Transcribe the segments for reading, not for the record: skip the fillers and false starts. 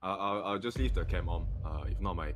fine. I'll just leave the cam on, if not my...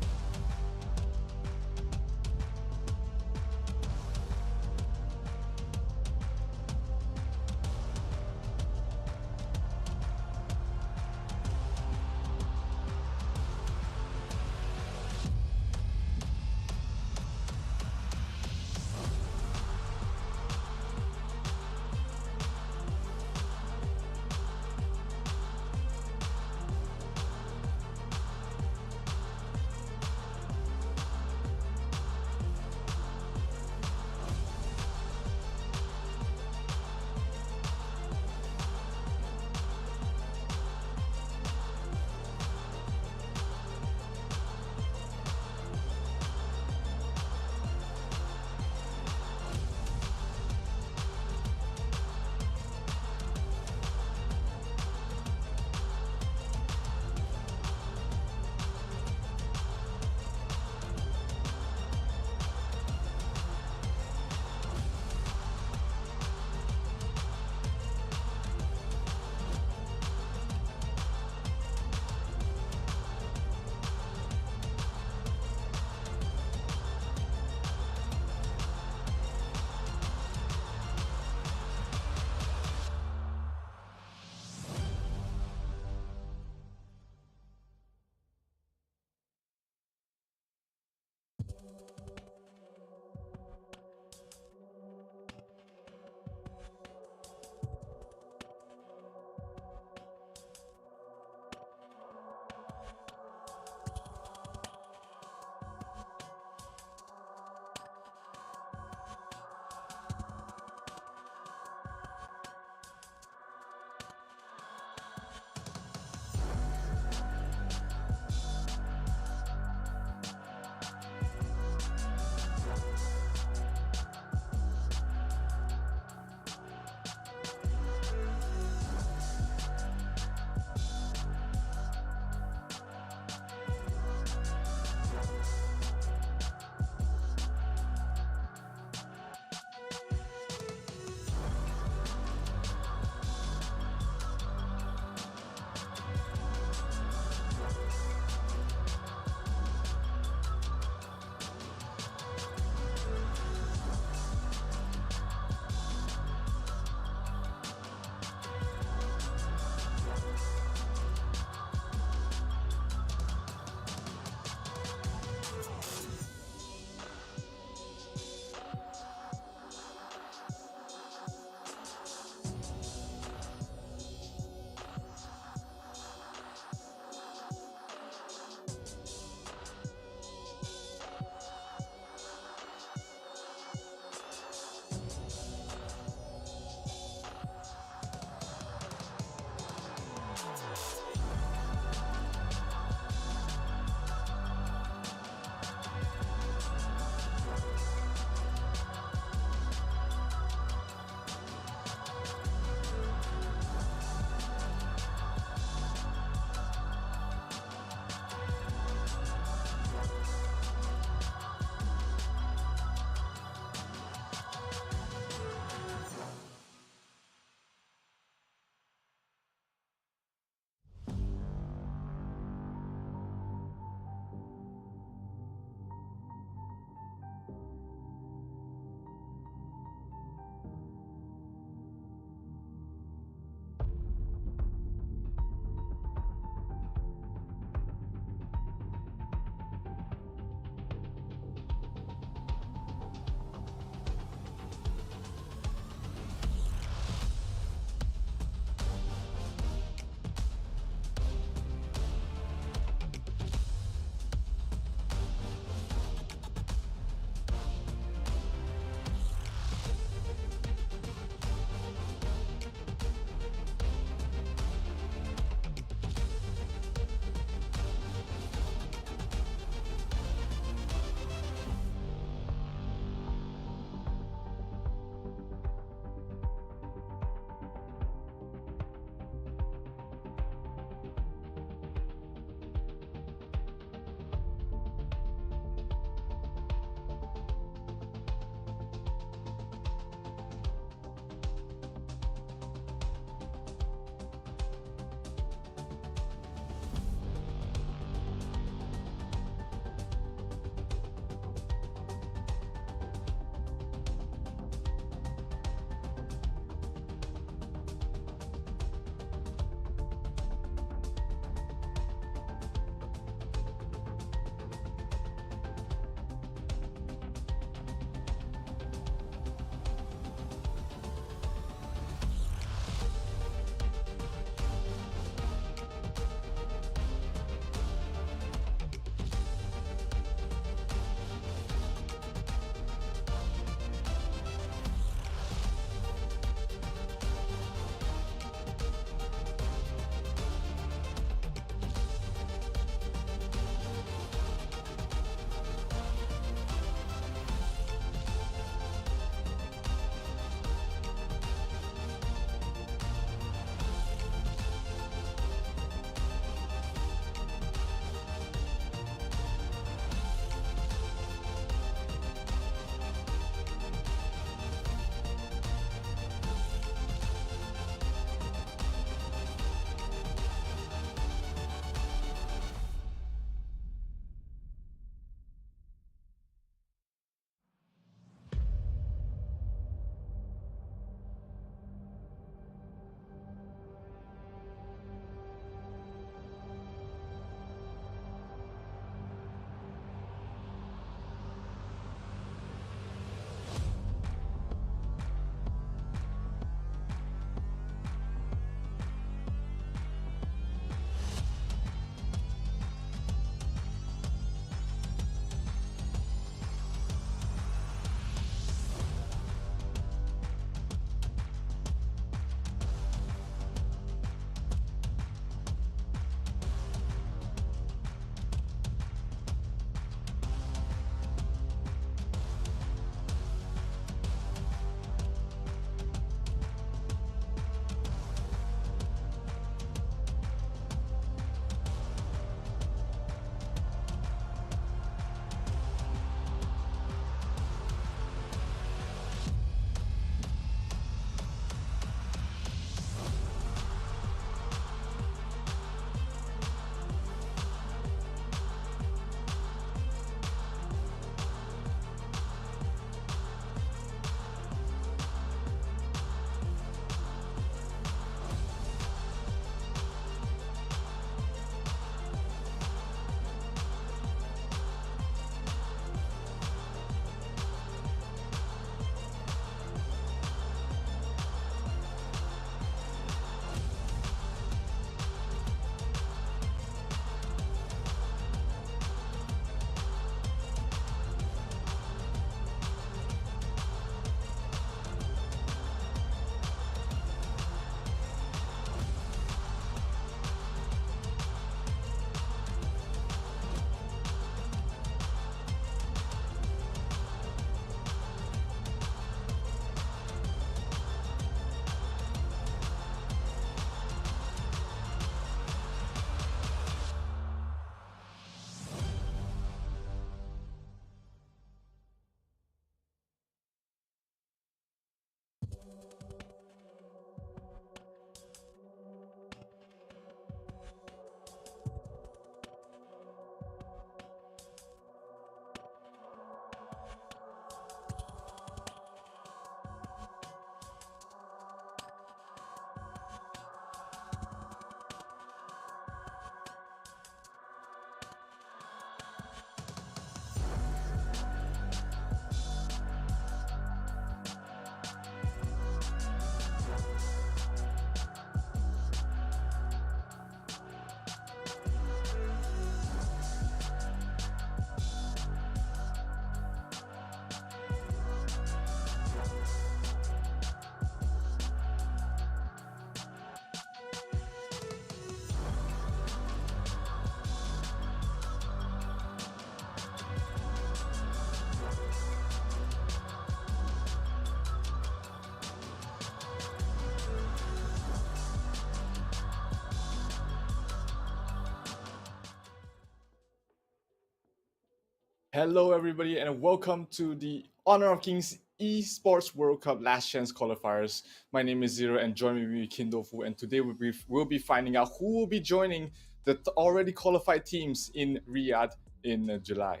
Hello, everybody, and welcome to the Honor of Kings Esports World Cup Last Chance Qualifiers. My name is Zero, and joining me, Kindofu, and today we'll be finding out who will be joining the already qualified teams in Riyadh in July.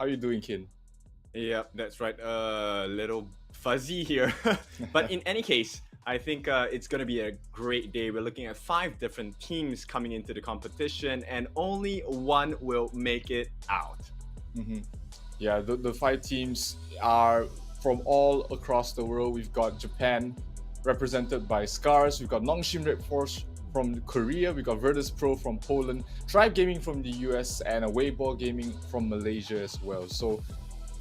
How are you doing, Kin? Yep, that's right. A little fuzzy here. But in any case, I think it's going to be a great day. We're looking at 5 different teams coming into the competition, and only one will make it out. Mm-hmm. Yeah, the 5 teams are from all across the world. We've got Japan represented by SCARZ. We've got NONGSHIM Red Force from Korea. We've got Virtus Pro from Poland, Tribe Gaming from the US, and Weibo Gaming from Malaysia as well. So,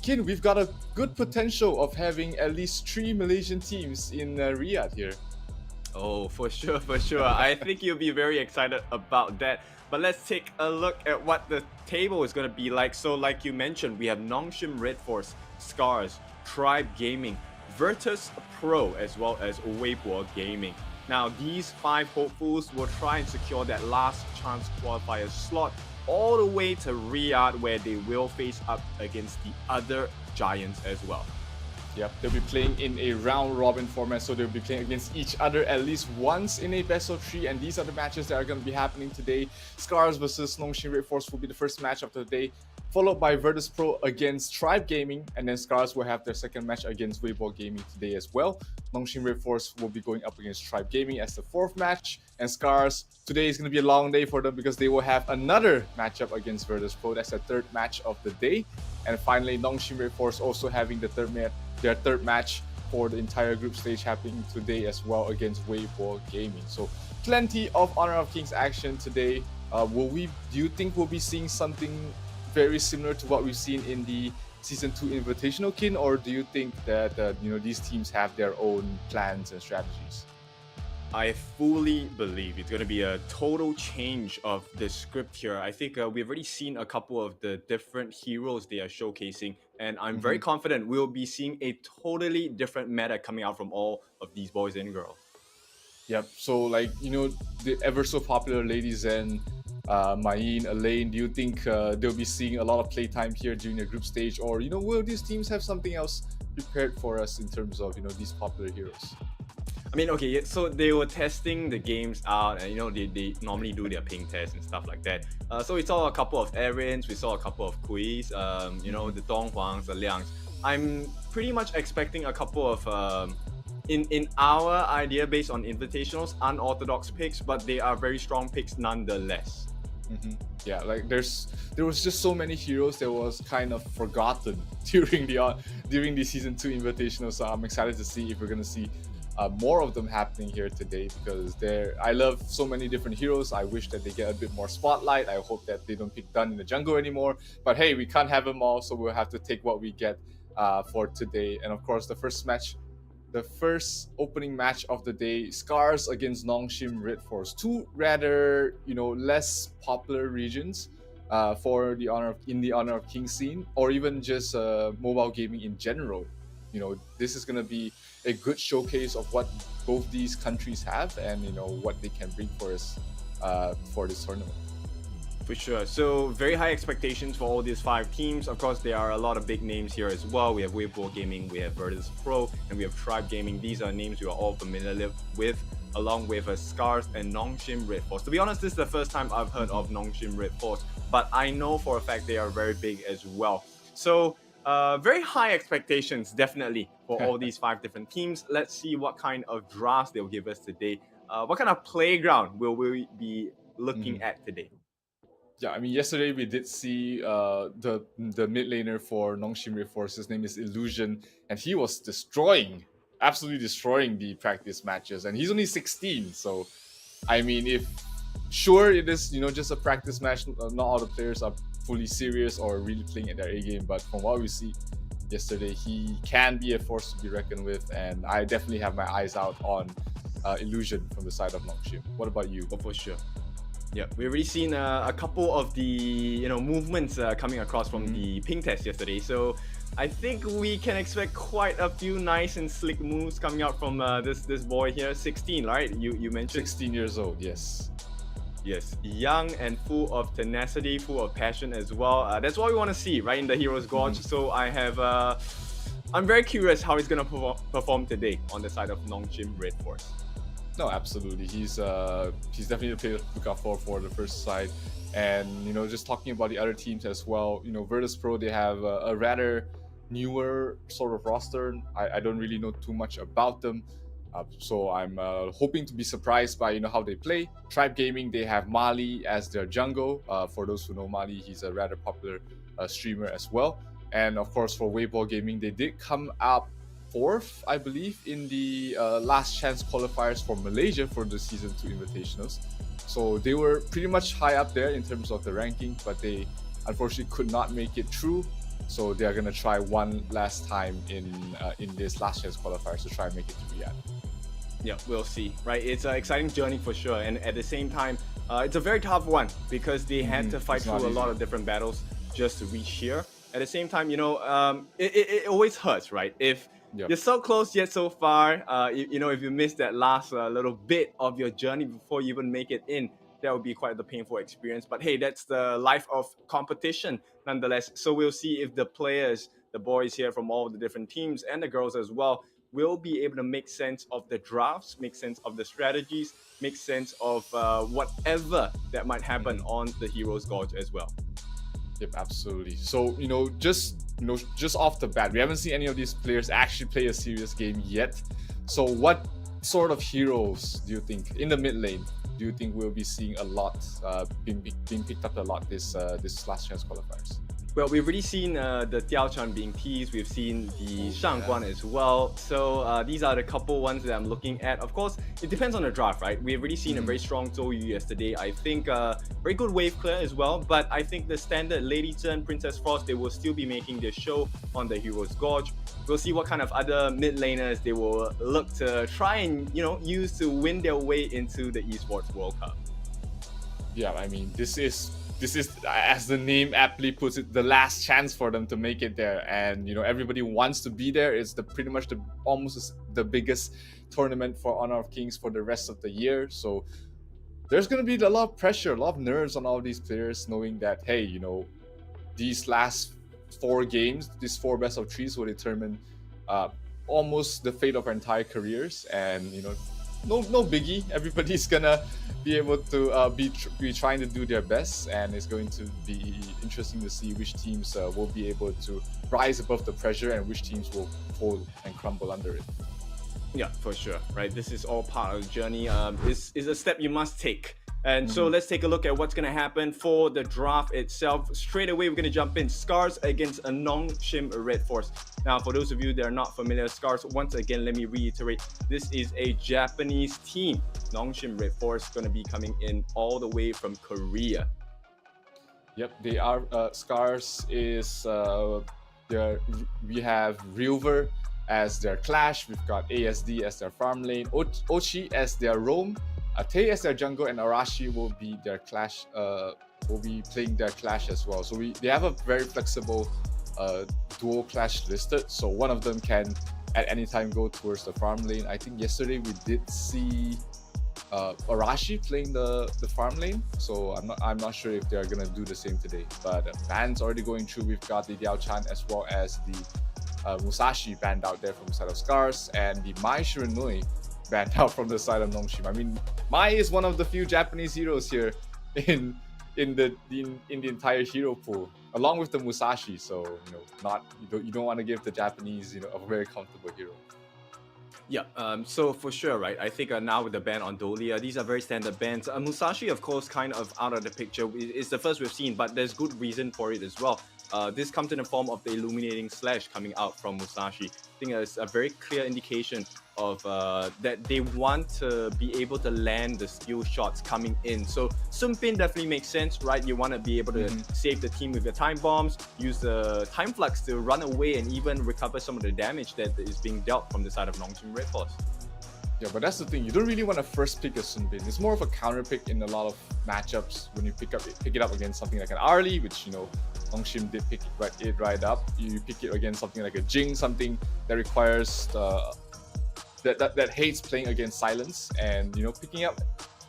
Kin, we've got a good potential of having at least 3 Malaysian teams in Riyadh here. Oh, for sure, for sure. I think you'll be very excited about that. But let's take a look at what the table is going to be like. So, like you mentioned, we have NONGSHIM Red Force, SCARZ, Tribe Gaming, Virtus Pro, as well as Weibo Gaming. Now, these 5 hopefuls will try and secure that last chance qualifier slot all the way to Riyadh, where they will face up against the other giants as well. Yep, they'll be playing in a round-robin format, so they'll be playing against each other at least once in a best of 3, and these are the matches that are going to be happening today. SCARZ versus NONGSHIM Red Force will be the first match of the day, followed by Virtus Pro against Tribe Gaming, and then SCARZ will have their second match against Weibo Gaming today as well. NONGSHIM Red Force will be going up against Tribe Gaming as the 4th match, and SCARZ, today is going to be a long day for them because they will have another matchup against Virtus Pro. That's the 3rd match of the day. And finally, NONGSHIM Red Force also having their third match for the entire group stage happening today as well against Weibo Gaming. So plenty of Honor of Kings action today. Do you think we'll be seeing something very similar to what we've seen in the Season 2 Invitational, Kin, or do you think that these teams have their own plans and strategies? I fully believe it's going to be a total change of the script here. I think we've already seen a couple of the different heroes they are showcasing, and I'm very confident we'll be seeing a totally different meta coming out from all of these boys and girls. Yep. So, the ever so popular Lady Zen, Mayin, Elaine, do you think they'll be seeing a lot of playtime here during the group stage, or will these teams have something else prepared for us in terms of these popular heroes? I mean, okay, so they were testing the games out, and they normally do their ping tests and stuff like that. So we saw a couple of Erins, we saw a couple of Kuis, the Donghuangs, the Liangs. I'm pretty much expecting a couple of in our idea based on invitationals, unorthodox picks, but they are very strong picks nonetheless. Yeah, there was just so many heroes that was kind of forgotten during the Season 2 Invitational. So I'm excited to see if we're gonna see more of them happening here today, because I love so many different heroes. I wish that they get a bit more spotlight. I hope that they don't pick Dun in the jungle anymore. But hey, we can't have them all, so we'll have to take what we get for today. And of course, the first opening match of the day, SCARZ against NONGSHIM Red Force. 2 rather, less popular regions for the Honor of King scene, or even just mobile gaming in general. This is going to be a good showcase of what both these countries have, and what they can bring for us for this tournament. For sure. So very high expectations for all these 5 teams. Of course, there are a lot of big names here as well. We have Weibo Gaming, we have Virtus Pro, and we have Tribe Gaming. These are names you are all familiar with, along with SCARZ and NONGSHIM Red Force. To be honest, this is the first time I've heard of NONGSHIM Red Force, but I know for a fact they are very big as well. So very high expectations, definitely, for all these 5 different teams. Let's see what kind of drafts they'll give us today. What kind of playground will we be looking at today? Yeah, I mean, yesterday we did see the mid laner for NONGSHIM Red Force. His name is Illusion, and he was absolutely destroying the practice matches. And he's only 16, so I mean, it is just a practice match. Not all the players are fully serious or really playing at their A game, but from what we see yesterday, he can be a force to be reckoned with, and I definitely have my eyes out on Illusion from the side of NONGSHIM. What about you? Oh, for sure. Yeah, we've already seen a couple of the movements coming across from the ping test yesterday. So I think we can expect quite a few nice and slick moves coming out from this boy here, 16, right? You mentioned 16 years old, yes. Yes, young and full of tenacity, full of passion as well. That's what we want to see, right, in the Heroes Gorge. So I'm very curious how he's gonna perform today on the side of NONGSHIM Red Force. No, absolutely. He's definitely the player to look out for the first side. And just talking about the other teams as well. Virtus.pro, they have a rather newer sort of roster. I don't really know too much about them. So I'm hoping to be surprised by how they play. Tribe Gaming, they have Mali as their jungle. For those who know Mali, he's a rather popular streamer as well. And of course, for Weibo Gaming, they did come up 4th, I believe, in the last chance qualifiers for Malaysia for the Season 2 Invitationals. So they were pretty much high up there in terms of the ranking, but they unfortunately could not make it through. So they are going to try one last time in this last chance qualifiers to try and make it to Riyadh. Yeah, we'll see, right? It's an exciting journey for sure. And at the same time, it's a very tough one because they had to fight through a lot of different battles just to reach here. At the same time, it always hurts, right? If you're so close yet so far, if you miss that last little bit of your journey before you even make it in, that would be quite the painful experience. But hey, that's the life of competition nonetheless. So we'll see if the players, the boys here from all the different teams and the girls as well, will be able to make sense of the drafts, make sense of the strategies, make sense of whatever that might happen on the Heroes Gorge as well. Yep, absolutely. So, just off the bat, we haven't seen any of these players actually play a serious game yet. So what sort of heroes do you think in the mid lane do you think we'll be seeing a lot being picked up a lot this last chance qualifiers? Well, we've already seen the Diaochan being teased. We've seen the Shangguan as well. So these are the couple ones that I'm looking at. Of course, it depends on the draft, right? We've already seen a very strong Zhou Yu yesterday. I think very good wave clear as well. But I think the standard Lady Zhen, Princess Frost, they will still be making their show on the Heroes Gorge. We'll see what kind of other mid laners they will look to try and use to win their way into the Esports World Cup. Yeah, I mean, this is, as the name aptly puts it, the last chance for them to make it there. And everybody wants to be there. It's pretty much almost the biggest tournament for Honor of Kings for the rest of the year. So there's going to be a lot of pressure, a lot of nerves on all these players, knowing that, hey, these last 4 games, these 4 best of 3s will determine almost the fate of our entire careers. And no biggie. Everybody's gonna be able to be trying to do their best, and it's going to be interesting to see which teams will be able to rise above the pressure and which teams will fold and crumble under it. Yeah, for sure, right? This is all part of the journey. It's a step you must take. And so let's take a look at what's going to happen for the draft itself. Straight away, we're going to jump in. SCARZ against a NONGSHIM Red Force. Now, for those of you that are not familiar, SCARZ, once again, let me reiterate, this is a Japanese team. NONGSHIM Red Force going to be coming in all the way from Korea. Yep, they are. SCARZ is, we have Rilver as their Clash. We've got ASD as their farm lane, Ochi as their roam, Tay as their jungle, and Arashi will be their Clash. Will be playing their Clash as well. So they have a very flexible dual Clash listed. So one of them can at any time go towards the farm lane. I think yesterday we did see Arashi playing the farm lane. So I'm not sure if they're gonna do the same today. But bans already going through. We've got the Diaochan as well as the Musashi banned out there from the side of SCARZ, and the Mai Shiranui banned out from the side of NONGSHIM. I mean, Mai is one of the few Japanese heroes here in the entire hero pool, along with the Musashi. So you don't want to give the Japanese a very comfortable hero. Yeah, so for sure, right? I think now with the ban on Dolia, these are very standard bans. Musashi, of course, kind of out of the picture. It's the first we've seen, but there's good reason for it as well. This comes in the form of the Illuminating Slash coming out from Musashi. I think it's a very clear indication of that they want to be able to land the skill shots coming in. So Sunpin definitely makes sense, right? You want to be able to save the team with your time bombs, use the time flux to run away and even recover some of the damage that is being dealt from the side of NONGSHIM Red Force. Yeah, but that's the thing. You don't really want to first pick a Sunpin. It's more of a counter pick in a lot of matchups when you pick it up against something like an Arlie, which NONGSHIM did pick it right up. You pick it against something like a Jing, something that requires that hates playing against silence, and picking up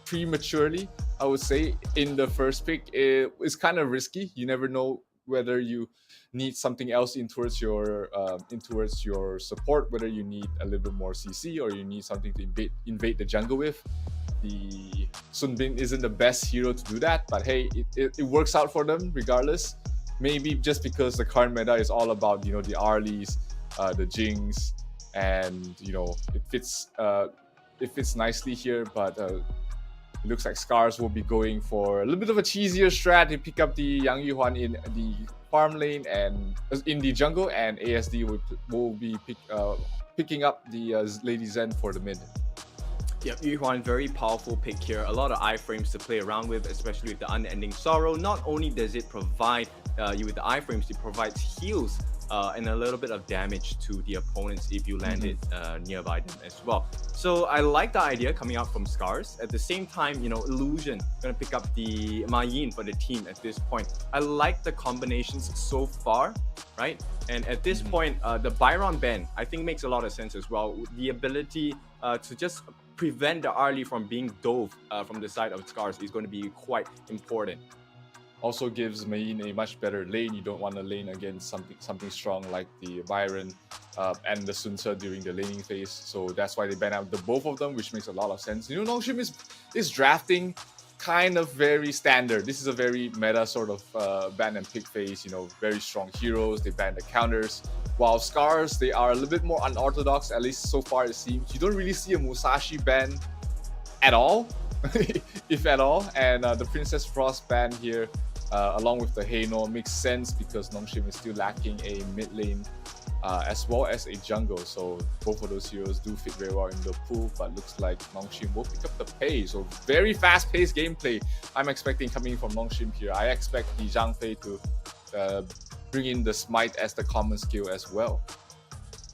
prematurely I would say, in the first pick. It's kind of risky. You never know whether you need something else in towards your support, whether you need a little bit more CC or you need something to invade the jungle with. The Sun Bin isn't the best hero to do that, but hey, it works out for them regardless. Maybe just because the current meta is all about the Arlies, the Jings, and it fits nicely here. But it looks like SCARZ will be going for a little bit of a cheesier strat to pick up the Yang Yuhuan in the farm lane and in the jungle, and ASD will be picking up the Lady Zen for the mid. Yep, Yuhuan, very powerful pick here. A lot of iframes to play around with, especially with the Unending Sorrow. Not only does it provide you with the iframes, it provides heals and a little bit of damage to the opponents if you land it nearby them as well. So I like the idea coming out from SCARZ. At the same time, Illusion gonna pick up the Ma Yin for the team at this point. I like the combinations so far, right? And at this point, the Byron ban I think makes a lot of sense as well. The ability to just prevent the Arlie from being dove from the side of SCARZ is going to be quite important. Also gives Mayin a much better lane. You don't want to lane against something strong like the Byron and the Sun Ce during the laning phase. So that's why they ban out the both of them, which makes a lot of sense. NONGSHIM is drafting kind of very standard. This is a very meta sort of ban and pick phase. Very strong heroes. They ban the counters. While SCARZ, they are a little bit more unorthodox, at least so far it seems. You don't really see a Musashi ban at all, if at all. And the Princess Frost ban here, along with the Heino, makes sense because NONGSHIM is still lacking a mid lane as well as a jungle. So both of those heroes do fit very well in the pool, but looks like NONGSHIM will pick up the pace. So very fast-paced gameplay I'm expecting coming from NONGSHIM here. I expect the Zhang Fei to bring in the Smite as the common skill as well.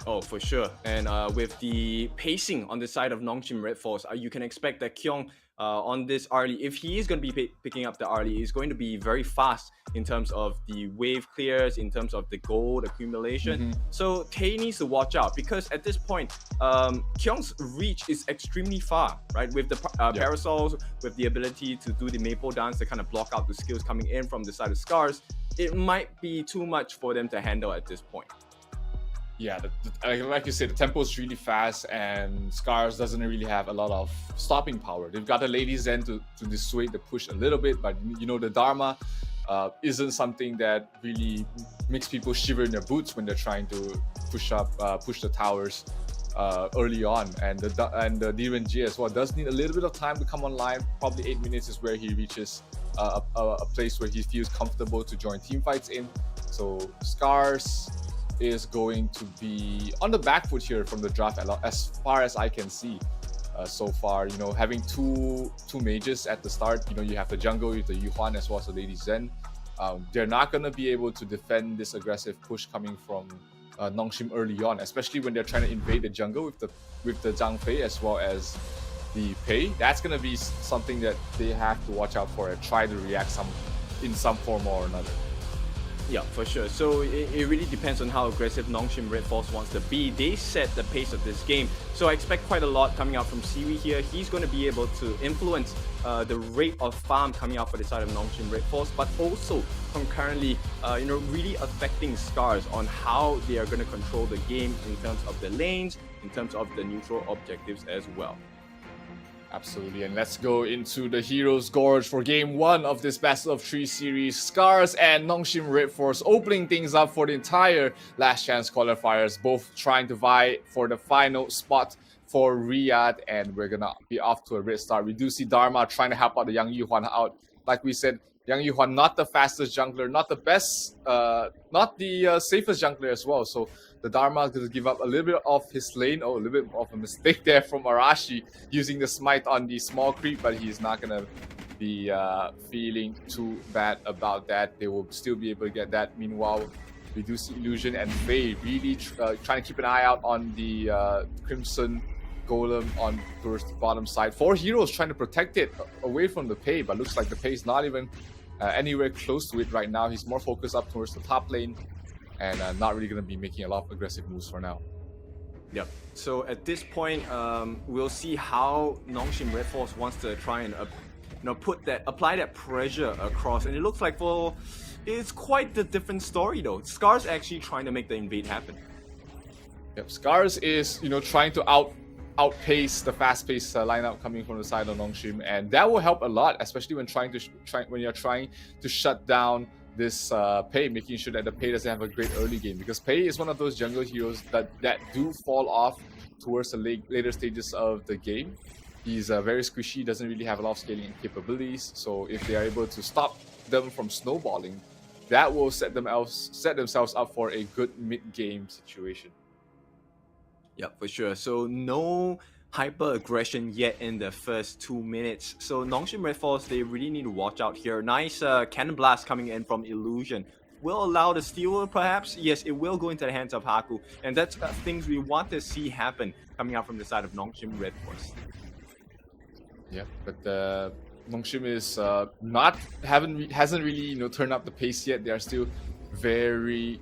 Oh, for sure. And with the pacing on the side of NONGSHIM Red Force, you can expect that Kyung on this Arlie, if he is going to be picking up the Arlie, is going to be very fast in terms of the wave clears, in terms of the gold accumulation. So Tay needs to watch out because at this point, Kyung's reach is extremely far, right? With the parasols, with the ability to do the maple dance to kind of block out the skills coming in from the side of SCARZ, it might be too much for them to handle at this point. Yeah, like you said, the tempo is really fast, and SCARZ doesn't really have a lot of stopping power. They've got the Lady Zen to dissuade the push a little bit, but the Dharma isn't something that really makes people shiver in their boots when they're trying to push the towers early on. And the DNG as well does need a little bit of time to come online. Probably 8 minutes is where he reaches a place where he feels comfortable to join team fights in. So SCARZ is going to be on the back foot here from the draft as far as I can see so far. Having two mages at the start, you have the jungle with the Yuhuan as well as the Lady Zen. They're not going to be able to defend this aggressive push coming from NONGSHIM early on, especially when they're trying to invade the jungle with the Zhang Fei as well as the Pei. That's going to be something that they have to watch out for and try to react in some form or another. Yeah, for sure. So it really depends on how aggressive NONGSHIM Red Force wants to be. They set the pace of this game. So I expect quite a lot coming out from Siwi here. He's going to be able to influence the rate of farm coming out for the side of NONGSHIM Red Force, but also concurrently, really affecting SCARZ on how they are going to control the game in terms of the lanes, in terms of the neutral objectives as well. Absolutely, and let's go into the Heroes Gorge for Game 1 of this Best of 3 series. SCARZ and NONGSHIM Red Force opening things up for the entire Last Chance qualifiers, both trying to vie for the final spot for Riyadh, and we're gonna be off to a great start. We do see Dharma trying to help out the Yang Yuhuan out. Like we said, Yang Yuhuan not the fastest jungler, not the best, not the safest jungler as well. So the Dharma is going to give up a little bit of his lane. Oh, a little bit of a mistake there from Arashi using the smite on the small creep, but he's not going to be feeling too bad about that. They will still be able to get that. Meanwhile, we do see Illusion and Faye really trying to keep an eye out on the Crimson Golem on towards the bottom side. 4 heroes trying to protect it away from the Pei, but looks like the Pei is not even anywhere close to it right now. He's more focused up towards the top lane and not really going to be making a lot of aggressive moves for now. Yep. So at this point, we'll see how NONGSHIM Red Force wants to try and apply that pressure across. And it looks like it's quite the different story though. SCARZ actually trying to make the invade happen. Yep, SCARZ is trying to outpace the fast-paced lineup coming from the side of NONGSHIM, and that will help a lot, especially when you're trying to shut down this Pei, making sure that the Pei doesn't have a great early game, because Pei is one of those jungle heroes that do fall off towards the later stages of the game. He's very squishy, doesn't really have a lot of scaling capabilities, so if they are able to stop them from snowballing, that will set themselves up for a good mid-game situation. Yeah, for sure. So no hyper aggression yet in the first 2 minutes. So NONGSHIM Red Force, they really need to watch out here. Nice cannon blast coming in from Illusion. Will allow the steal perhaps? Yes, it will go into the hands of Haku. And that's things we want to see happen coming out from the side of NONGSHIM Red Force. Yeah, but NONGSHIM is hasn't really turned up the pace yet. They are still very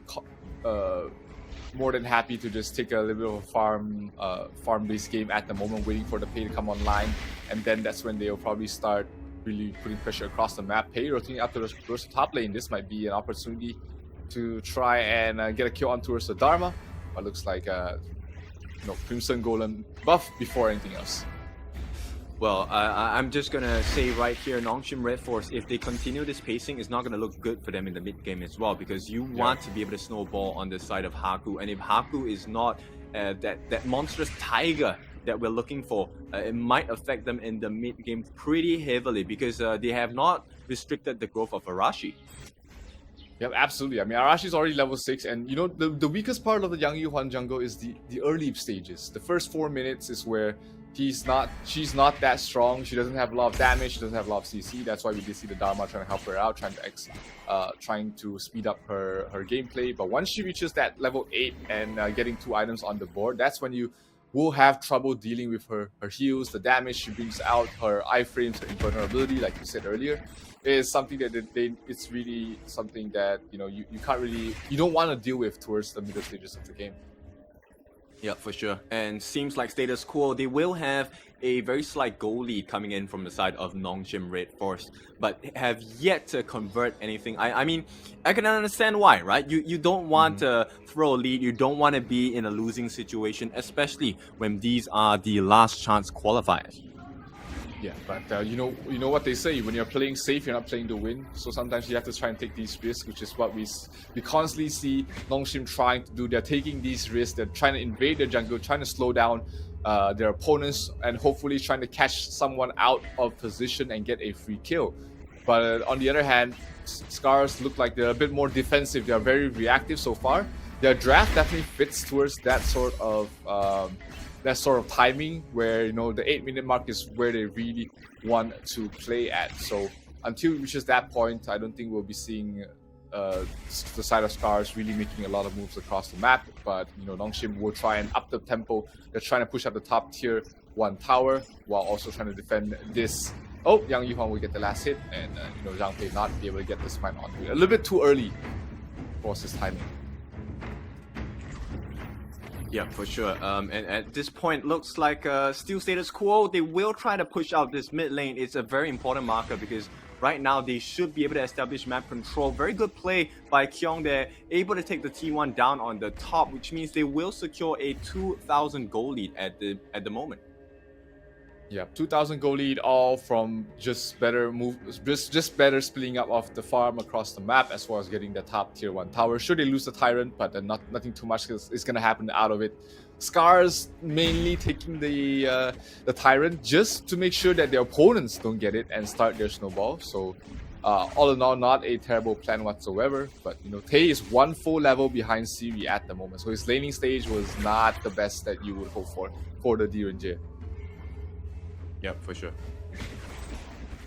more than happy to just take a little bit of a farm-based game at the moment, waiting for the Pei to come online, and then that's when they'll probably start really putting pressure across the map. Pei rotating up towards the top lane. This might be an opportunity to try and get a kill on towards the Dharma, but looks like Crimson Golem buff before anything else. Well, I'm just going to say right here, NONGSHIM Red Force, if they continue this pacing, it's not going to look good for them in the mid game as well, because you want to be able to snowball on the side of Haku. And if Haku is not that monstrous tiger that we're looking for, it might affect them in the mid game pretty heavily, because they have not restricted the growth of Arashi. Yep, absolutely. I mean, Arashi's already level 6, and the weakest part of the Yang Yuhuan jungle is the early stages. The first 4 minutes is where she's not that strong. She doesn't have a lot of damage. She doesn't have a lot of CC. That's why we did see the Dharma trying to help her out, trying to speed up her gameplay. But once she reaches that level 8 and getting 2 items on the board, that's when you will have trouble dealing with her heals, the damage she brings out, her iframes, her invulnerability, like you said earlier, is something that it's really something that you don't want to deal with towards the middle stages of the game. Yeah, for sure. And seems like status quo, they will have a very slight goal lead coming in from the side of NONGSHIM Red Force, but have yet to convert anything. I mean, I can understand why, right? You don't want to throw a lead, you don't want to be in a losing situation, especially when these are the last chance qualifiers. Yeah, but you know what they say, when you're playing safe, you're not playing to win. So sometimes you have to try and take these risks, which is what we constantly see NONGSHIM trying to do. They're taking these risks, they're trying to invade their jungle, trying to slow down their opponents, and hopefully trying to catch someone out of position and get a free kill. But on the other hand, SCARZ look like they're a bit more defensive. They're very reactive so far. Their draft definitely fits towards that sort of timing, where the 8-minute mark is where they really want to play at. So until it reaches that point, I don't think we'll be seeing the side of SCARZ really making a lot of moves across the map. But NONGSHIM will try and up the tempo. They're trying to push up the top tier 1 tower while also trying to defend this. Oh, Yang Yuhuan will get the last hit, and Zhang Pei not be able to get this mine onto it. A little bit too early for his timing. Yeah, for sure. And at this point, looks like still status quo. They will try to push out this mid lane. It's a very important marker, because right now they should be able to establish map control. Very good play by Kyung there, able to take the T1 down on the top, which means they will secure a 2,000 goal lead at the moment. Yeah, 2,000 goal lead, all from just better better splitting up of the farm across the map, as well as getting the top tier 1 tower. Sure, they lose the Tyrant, but nothing too much is gonna happen out of it. SCARZ mainly taking the Tyrant just to make sure that their opponents don't get it and start their snowball. So all in all, not a terrible plan whatsoever. But Tay is 1 full level behind Siri at the moment, so his laning stage was not the best that you would hope for the DRNJ. Yep, for sure.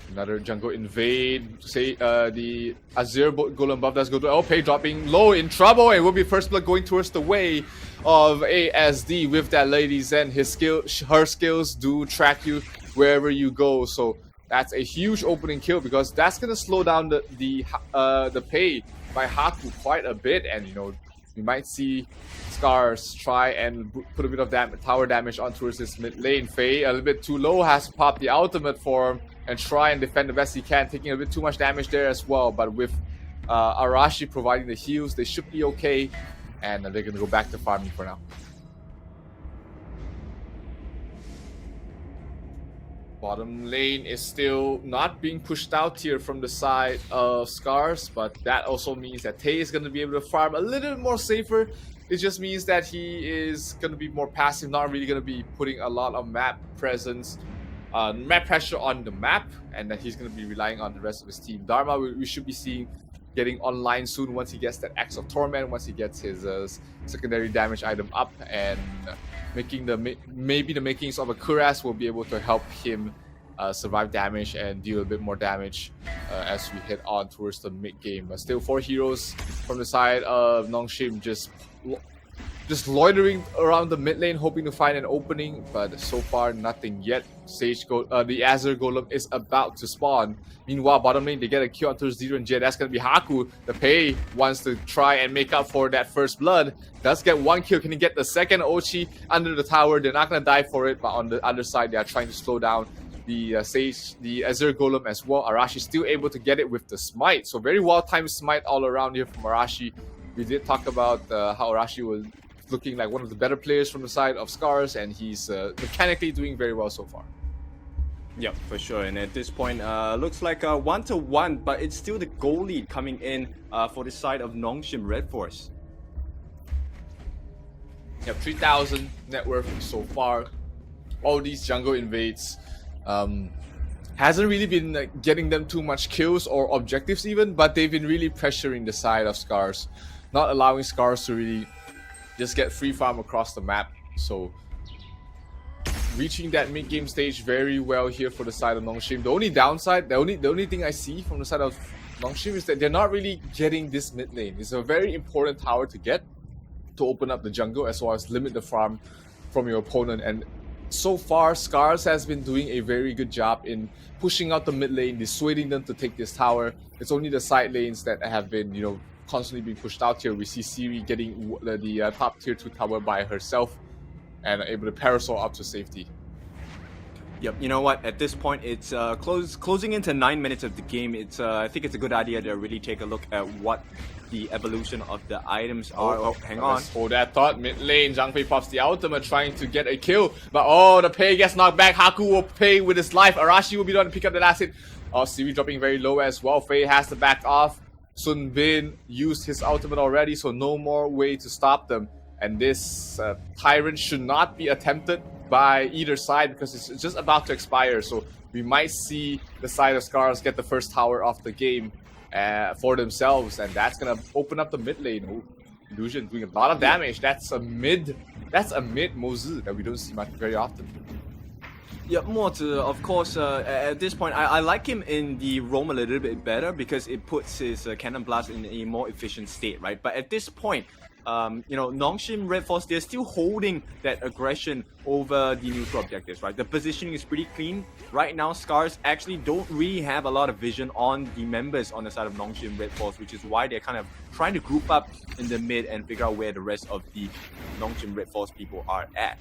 Another jungle invade. Say the Azir Golem buff does go to Pei, dropping low, in trouble, and will be first blood going towards the way of ASD with that Lady Zen. Her skills do track you wherever you go. So that's a huge opening kill, because that's gonna slow down the Pei by Haku quite a bit, and We might see SCARZ try and put a bit of tower damage on towards this mid lane. Faye, a little bit too low, has to pop the ultimate for him and try and defend the best he can, taking a bit too much damage there as well. But with Arashi providing the heals, they should be okay, and they're going to go back to farming for now. Bottom lane is still not being pushed out here from the side of SCARZ, but that also means that Tay is going to be able to farm a little bit more safer. It just means that he is going to be more passive, not really going to be putting a lot of map presence, map pressure on the map, and that he's going to be relying on the rest of his team. Dharma, we should be seeing getting online soon once he gets that Axe of Torment, once he gets his secondary damage item up, and making maybe the makings of a Kuras will be able to help him survive damage and deal a bit more damage as we head on towards the mid game. But still, 4 heroes from the side of NONGSHIM just loitering around the mid lane, hoping to find an opening, but so far nothing yet. The Azure Golem is about to spawn. Meanwhile, bottom lane, they get a kill onto Zero and Jet. That's going to be Haku. The Pei wants to try and make up for that first blood. Does get 1 kill. Can he get the second? Ochi under the tower. They're not going to die for it, but on the other side, they are trying to slow down the the Azure Golem as well. Arashi still able to get it with the smite. So very well-timed smite all around here from Arashi. We did talk about how Arashi was looking like one of the better players from the side of SCARZ, and he's mechanically doing very well so far. Yep, for sure. And at this point, looks like a 1-1, but it's still the goal lead coming in for the side of NONGSHIM Red Force. Yep, 3,000 net worth so far. All these jungle invades hasn't really been getting them too much kills or objectives even, but they've been really pressuring the side of SCARZ, not allowing SCARZ to really just get free farm across the map. So reaching that mid game stage very well here for the side of NONGSHIM. The only downside, the only thing I see from the side of NONGSHIM is that they're not really getting this mid lane. It's a very important tower to get to open up the jungle as well as limit the farm from your opponent. And so far, SCARZ has been doing a very good job in pushing out the mid lane, dissuading them to take this tower. It's only the side lanes that have been, constantly being pushed out here. We see Siri getting the top tier 2 tower by herself and able to parasol up to safety. Yep, you know what? At this point, it's closing into 9 minutes of the game. I think it's a good idea to really take a look at what the evolution of the items are. Oh, hang on. Hold that thought. Mid lane, Zhang Fei pops the ultimate, trying to get a kill. But the Pei gets knocked back. Haku will pay with his life. Arashi will be the one to pick up the last hit. Siri dropping very low as well. Fei has to back off. Sun Bin used his ultimate already, so no more way to stop them. And this Tyrant should not be attempted by either side because it's just about to expire. So we might see the side of SCARZ get the first tower off the game for themselves, and that's gonna open up the mid lane. Oh, Illusion doing a lot of damage. That's a mid Mozu that we don't see very often. Yeah, of course, at this point, I like him in the roam a little bit better because it puts his Cannon Blast in a more efficient state, right? But at this point, NONGSHIM Red Force, they're still holding that aggression over the neutral objectives, right? The positioning is pretty clean. Right now, SCARZ actually don't really have a lot of vision on the members on the side of NONGSHIM Red Force, which is why they're kind of trying to group up in the mid and figure out where the rest of the NONGSHIM Red Force people are at.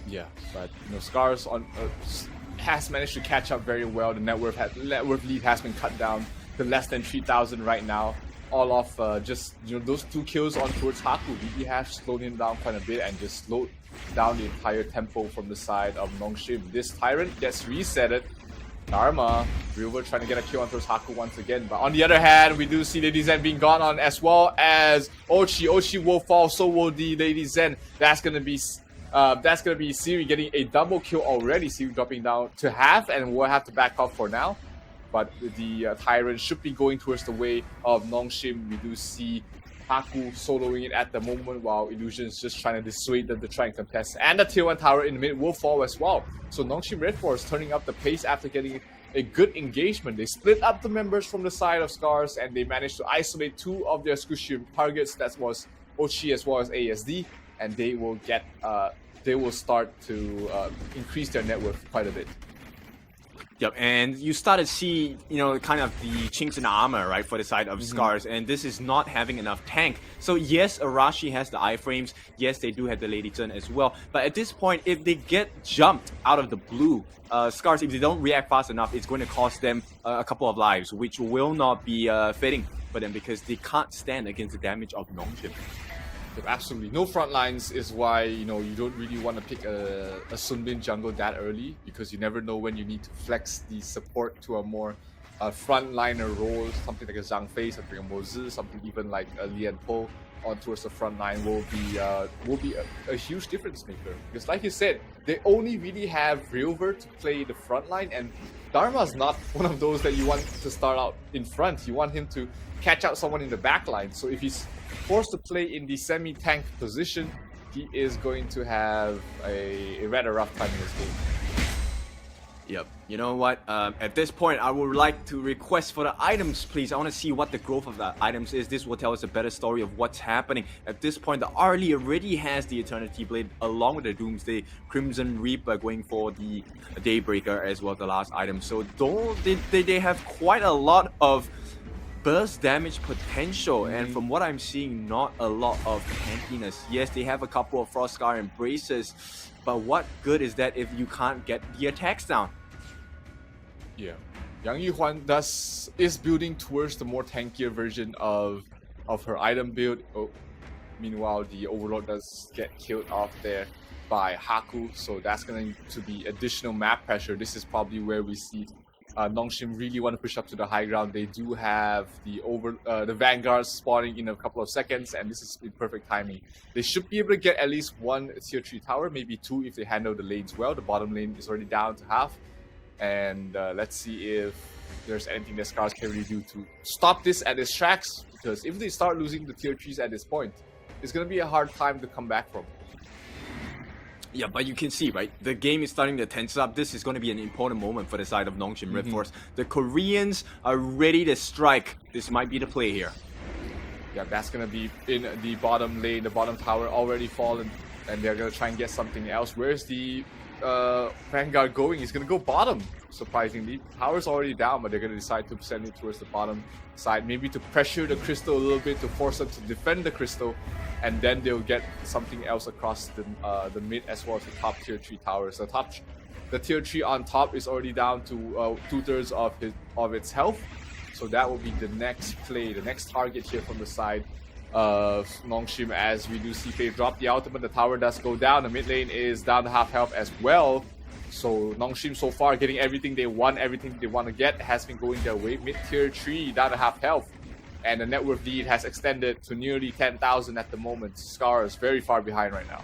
Yeah, but SCARZ has managed to catch up very well. The net worth lead has been cut down to less than 3,000 right now. All off just those 2 kills on towards Haku. BB has slowed him down quite a bit and just slowed down the entire tempo from the side of NONGSHIM. This Tyrant gets resetted. Dharma, River trying to get a kill on towards Haku once again. But on the other hand, we do see Lady Zen being gone on as well as Ochi. Ochi will fall, so will the Lady Zen. That's gonna be Siri getting a double kill already. Siri dropping down to half, and we'll have to back off for now. But the Tyrant should be going towards the way of NONGSHIM. We do see Haku soloing it at the moment while Illusion is just trying to dissuade them to try and contest. And the tier 1 tower in the mid will fall as well. So NONGSHIM Red Force turning up the pace after getting a good engagement. They split up the members from the side of SCARZ and they managed to isolate 2 of their SCARZ targets. That was Ochi as well as ASD. And they will start to increase their net worth quite a bit. Yep, and you start to see, kind of the chinks in the armor, right, for the side of SCARZ, and this is not having enough tank. So yes, Arashi has the iframes, yes, they do have the Lady Zhen as well, but at this point, if they get jumped out of the blue, SCARZ, if they don't react fast enough, it's going to cost them a couple of lives, which will not be fitting for them because they can't stand against the damage of NONGSHIM. Absolutely. No front lines is why, you don't really want to pick a Sunbin jungle that early, because you never know when you need to flex the support to a more frontliner role. Something like a Zhang Fei, something like a Mozi, something even like a Lian Po on towards the front line will be a huge difference maker. Because like you said, they only really have Rilver to play the front line, and Dharma's not one of those that you want to start out in front. You want him to catch out someone in the back line. So if he's forced to play in the semi-tank position, he is going to have a rather rough time in this game. Yep. You know what? At this point, I would like to request for the items, please. I want to see what the growth of the items is. This will tell us a better story of what's happening. At this point, the Arlie already has the Eternity Blade along with the Doomsday Crimson Reaper going for the Daybreaker as well, the last item. So they have quite a lot of burst damage potential, and from what I'm seeing, not a lot of tankiness. Yes, they have a couple of Frostscar Embraces, but what good is that if you can't get the attacks down? Yeah, Yang Yuhuan is building towards the more tankier version of her item build. Oh, meanwhile, the Overlord does get killed off there by Haku, so that's going to be additional map pressure. This is probably where we see NONGSHIM really want to push up to the high ground. They do have the Vanguard spawning in a couple of seconds, and this is in perfect timing. They should be able to get at least one tier 3 tower, maybe two if they handle the lanes well. The bottom lane is already down to half, and let's see if there's anything that SCARZ can really do to stop this at its tracks, because if they start losing the tier 3s at this point, it's going to be a hard time to come back from. Yeah, but you can see, right? The game is starting to tense up. This is going to be an important moment for the side of NONGSHIM Red Force. The Koreans are ready to strike. This might be the play here. Yeah, that's going to be in the bottom lane. The bottom tower already fallen, and they're going to try and get something else. Where's the Vanguard going? He's going to go bottom, surprisingly. Tower's already down, but they're going to decide to send it towards the bottom side. Maybe to pressure the Crystal a little bit, to force them to defend the Crystal. And then they'll get something else across the mid as well as the top tier 3 towers. The tier 3 on top is already down to 2/3 of its health. So that will be the next play, the next target here from the side of NONGSHIM, as we do see Faye drop the ultimate. The tower does go down. The mid lane is down to half health as well. So NONGSHIM so far getting everything they want, everything they want to get has been going their way. Mid tier 3 down to half health. And the net worth lead has extended to nearly 10,000 at the moment. SCARZ very far behind right now.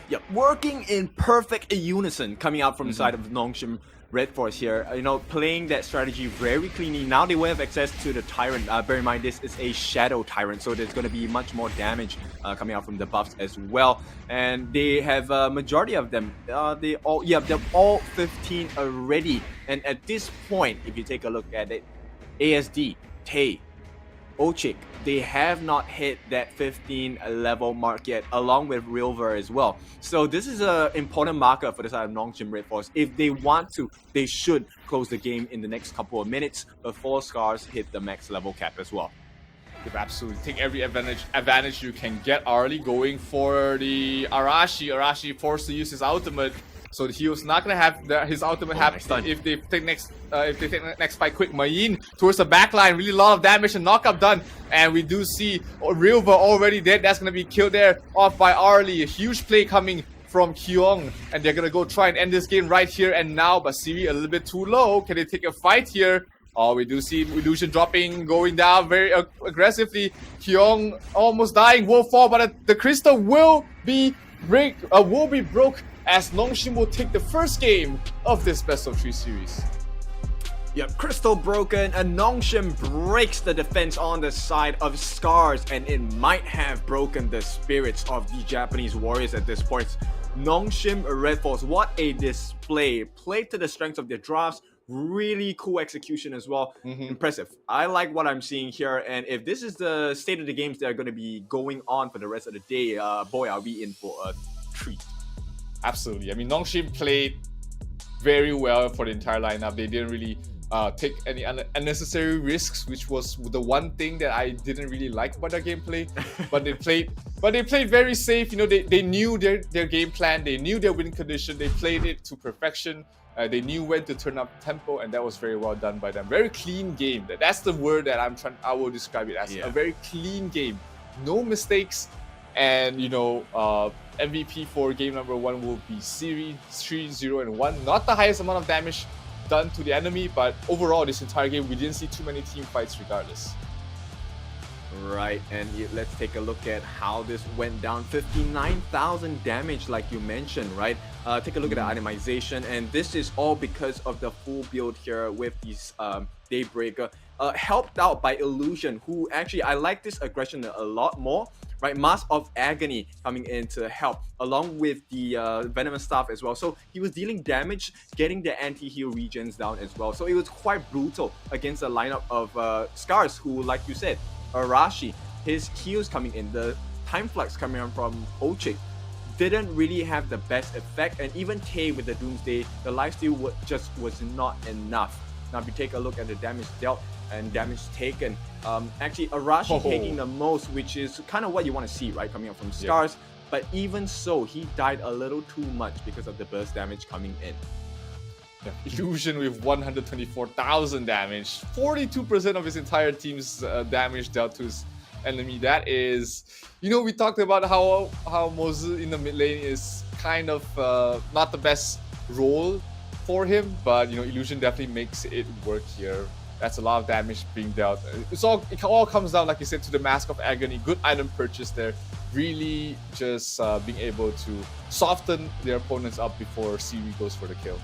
Yeah, working in perfect unison coming out from the side of NONGSHIM Red Force here. Playing that strategy very cleanly. Now they will have access to the Tyrant. Bear in mind, this is a Shadow Tyrant, so there's going to be much more damage coming out from the buffs as well. And they have a majority of them. They're all 15 already. And at this point, if you take a look at it, ASD, Tay, Ochik, they have not hit that 15 level mark yet, along with Rilver as well. So this is an important marker for the side of NONGSHIM Red Force. If they want to, they should close the game in the next couple of minutes before SCARZ hit the max level cap as well. Absolutely. Take every advantage you can get. Arlie going for the Arashi. Arashi forced to use his ultimate. So he was not gonna have his ultimate happen if they take next fight quick. Mayin towards the backline, really a lot of damage and knockup done, and we do see Rilva already dead. That's gonna be killed there off by Arlie. A huge play coming from Kyung, and they're gonna go try and end this game right here and now. But Siri a little bit too low. Can they take a fight here? Oh, we do see Illusion dropping, going down very aggressively. Kyung almost dying, will fall, but the crystal will be broke, as NONGSHIM will take the first game of this best of 3 series. Yep, Crystal broken, and NONGSHIM breaks the defense on the side of SCARZ, and it might have broken the spirits of the Japanese warriors at this point. NONGSHIM Red Force, what a display. Played to the strengths of their drafts. Really cool execution as well. Impressive. I like what I'm seeing here, and if this is the state of the games that are going to be going on for the rest of the day, boy, are we in for a treat. Absolutely. I mean, NONGSHIM played very well for the entire lineup. They didn't really take any unnecessary risks, which was the one thing that I didn't really like about their gameplay. But they played very safe. You know, they knew their game plan. They knew their winning condition. They played it to perfection. They knew when to turn up tempo, and that was very well done by them. Very clean game. That's the word that I will describe it as. A very clean game. No mistakes. And, you know, MVP for game number 1 will be Siri, 3-0-1. Not the highest amount of damage done to the enemy, but overall, this entire game, we didn't see too many team fights regardless. Right, and let's take a look at how this went down. 59,000 damage, like you mentioned, right? Take a look at the itemization, and this is all because of the full build here with these Daybreaker. Helped out by Illusion, who actually, I like this aggression a lot more, right? Mask of Agony coming in to help, along with the Venomous Staff as well. So he was dealing damage, getting the anti-heal regions down as well. So it was quite brutal against a lineup of SCARZ, who, like you said, Arashi, his heals coming in, the time flux coming in from Ochik didn't really have the best effect, and even Tay with the Doomsday, the lifesteal just was not enough. Now if you take a look at the damage dealt and damage taken, actually Arashi taking the most, which is kind of what you want to see, right, coming up from SCARZ. But even so, he died a little too much because of the burst damage coming in. Illusion with 124,000 damage, 42% of his entire team's damage dealt to his enemy. That is, you know, we talked about how Mozu in the mid lane is kind of not the best role for him, but you know, Illusion definitely makes it work here. That's a lot of damage being dealt. It all comes down, like you said, to the Mask of Agony. Good item purchase there. Really just being able to soften their opponents up before Siri goes for the kill.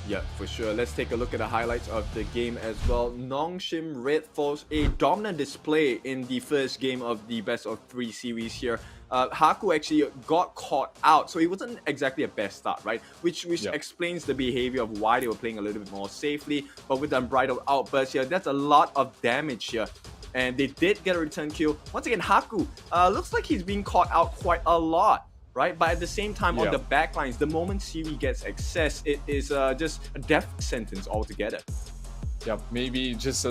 Yeah, for sure. Let's take a look at the highlights of the game as well. NONGSHIM Red Force, a dominant display in the first game of the best of 3 series here. Haku actually got caught out, so it wasn't exactly a best start, right? Which explains the behavior of why they were playing a little bit more safely. But with the Unbridled Outburst here, that's a lot of damage here. And they did get a return kill. Once again, Haku looks like he's being caught out quite a lot, right? But at the same time, on the backlines, the moment Siri gets access, it is just a death sentence altogether. Yeah, maybe just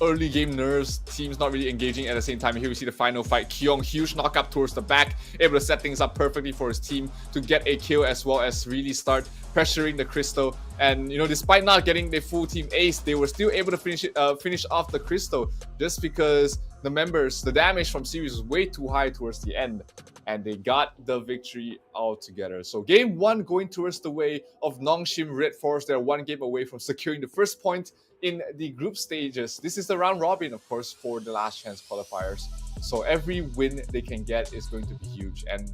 early game nerves, teams not really engaging at the same time. Here we see the final fight. Kyung, huge knock up towards the back, able to set things up perfectly for his team to get a kill as well as really start pressuring the Crystal. And you know, despite not getting the full team ace, they were still able to finish off the Crystal just because the damage from Sirius was way too high towards the end. And they got the victory altogether. So game 1 going towards the way of NONGSHIM Red Force. They're 1 game away from securing the first point in the group stages. This is the round robin, of course, for the last chance qualifiers. So every win they can get is going to be huge. And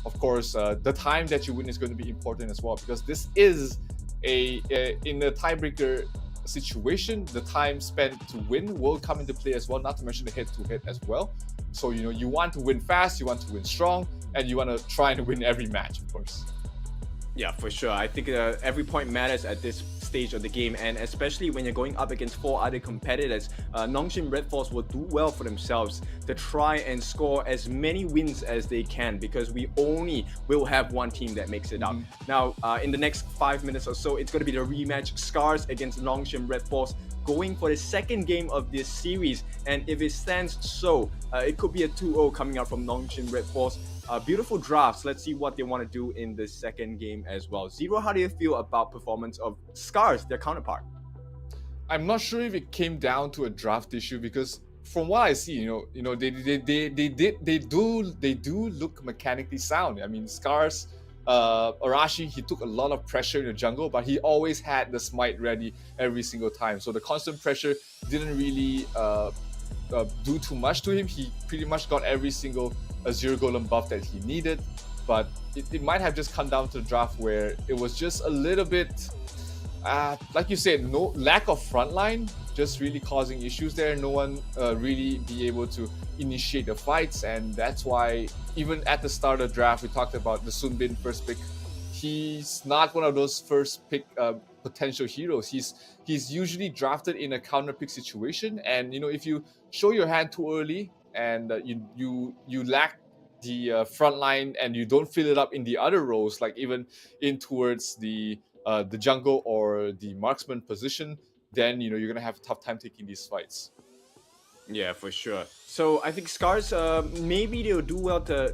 of course, the time that you win is going to be important as well, because this is in the tiebreaker situation, the time spent to win will come into play as well, not to mention the head-to-head as well. So, you know, you want to win fast, you want to win strong, and you want to try and win every match, of course. Yeah, for sure. I think every point matters at this stage of the game, and especially when you're going up against 4 other competitors, NONGSHIM Red Force will do well for themselves to try and score as many wins as they can, because we only will have 1 team that makes it out. Now, in the next 5 minutes or so, it's going to be the rematch, SCARZ against NONGSHIM Red Force, going for the second game of this series. And if it stands so, it could be a 2-0 coming out from NONGSHIM Red Force. Beautiful drafts. Let's see what they want to do in the second game as well. Zero, how do you feel about performance of SCARZ, their counterpart? I'm not sure if it came down to a draft issue, because from what I see, you know, they do look mechanically sound. I mean, SCARZ, Arashi, he took a lot of pressure in the jungle, but he always had the smite ready every single time. So the constant pressure didn't really do too much to him. He pretty much got every single Azure Golem buff that he needed, but it might have just come down to the draft where it was just a little bit, like you said, no lack of frontline, just really causing issues there. No one really be able to initiate the fights, and that's why even at the start of the draft, we talked about the Sunbin first pick. He's not one of those first pick potential heroes. He's usually drafted in a counter pick situation, and you know, if you show your hand too early and you lack the front line and you don't fill it up in the other rows, like even in towards the jungle or the marksman position, then you're gonna have a tough time taking these fights. Yeah, for sure. So I think SCARZ, maybe they'll do well to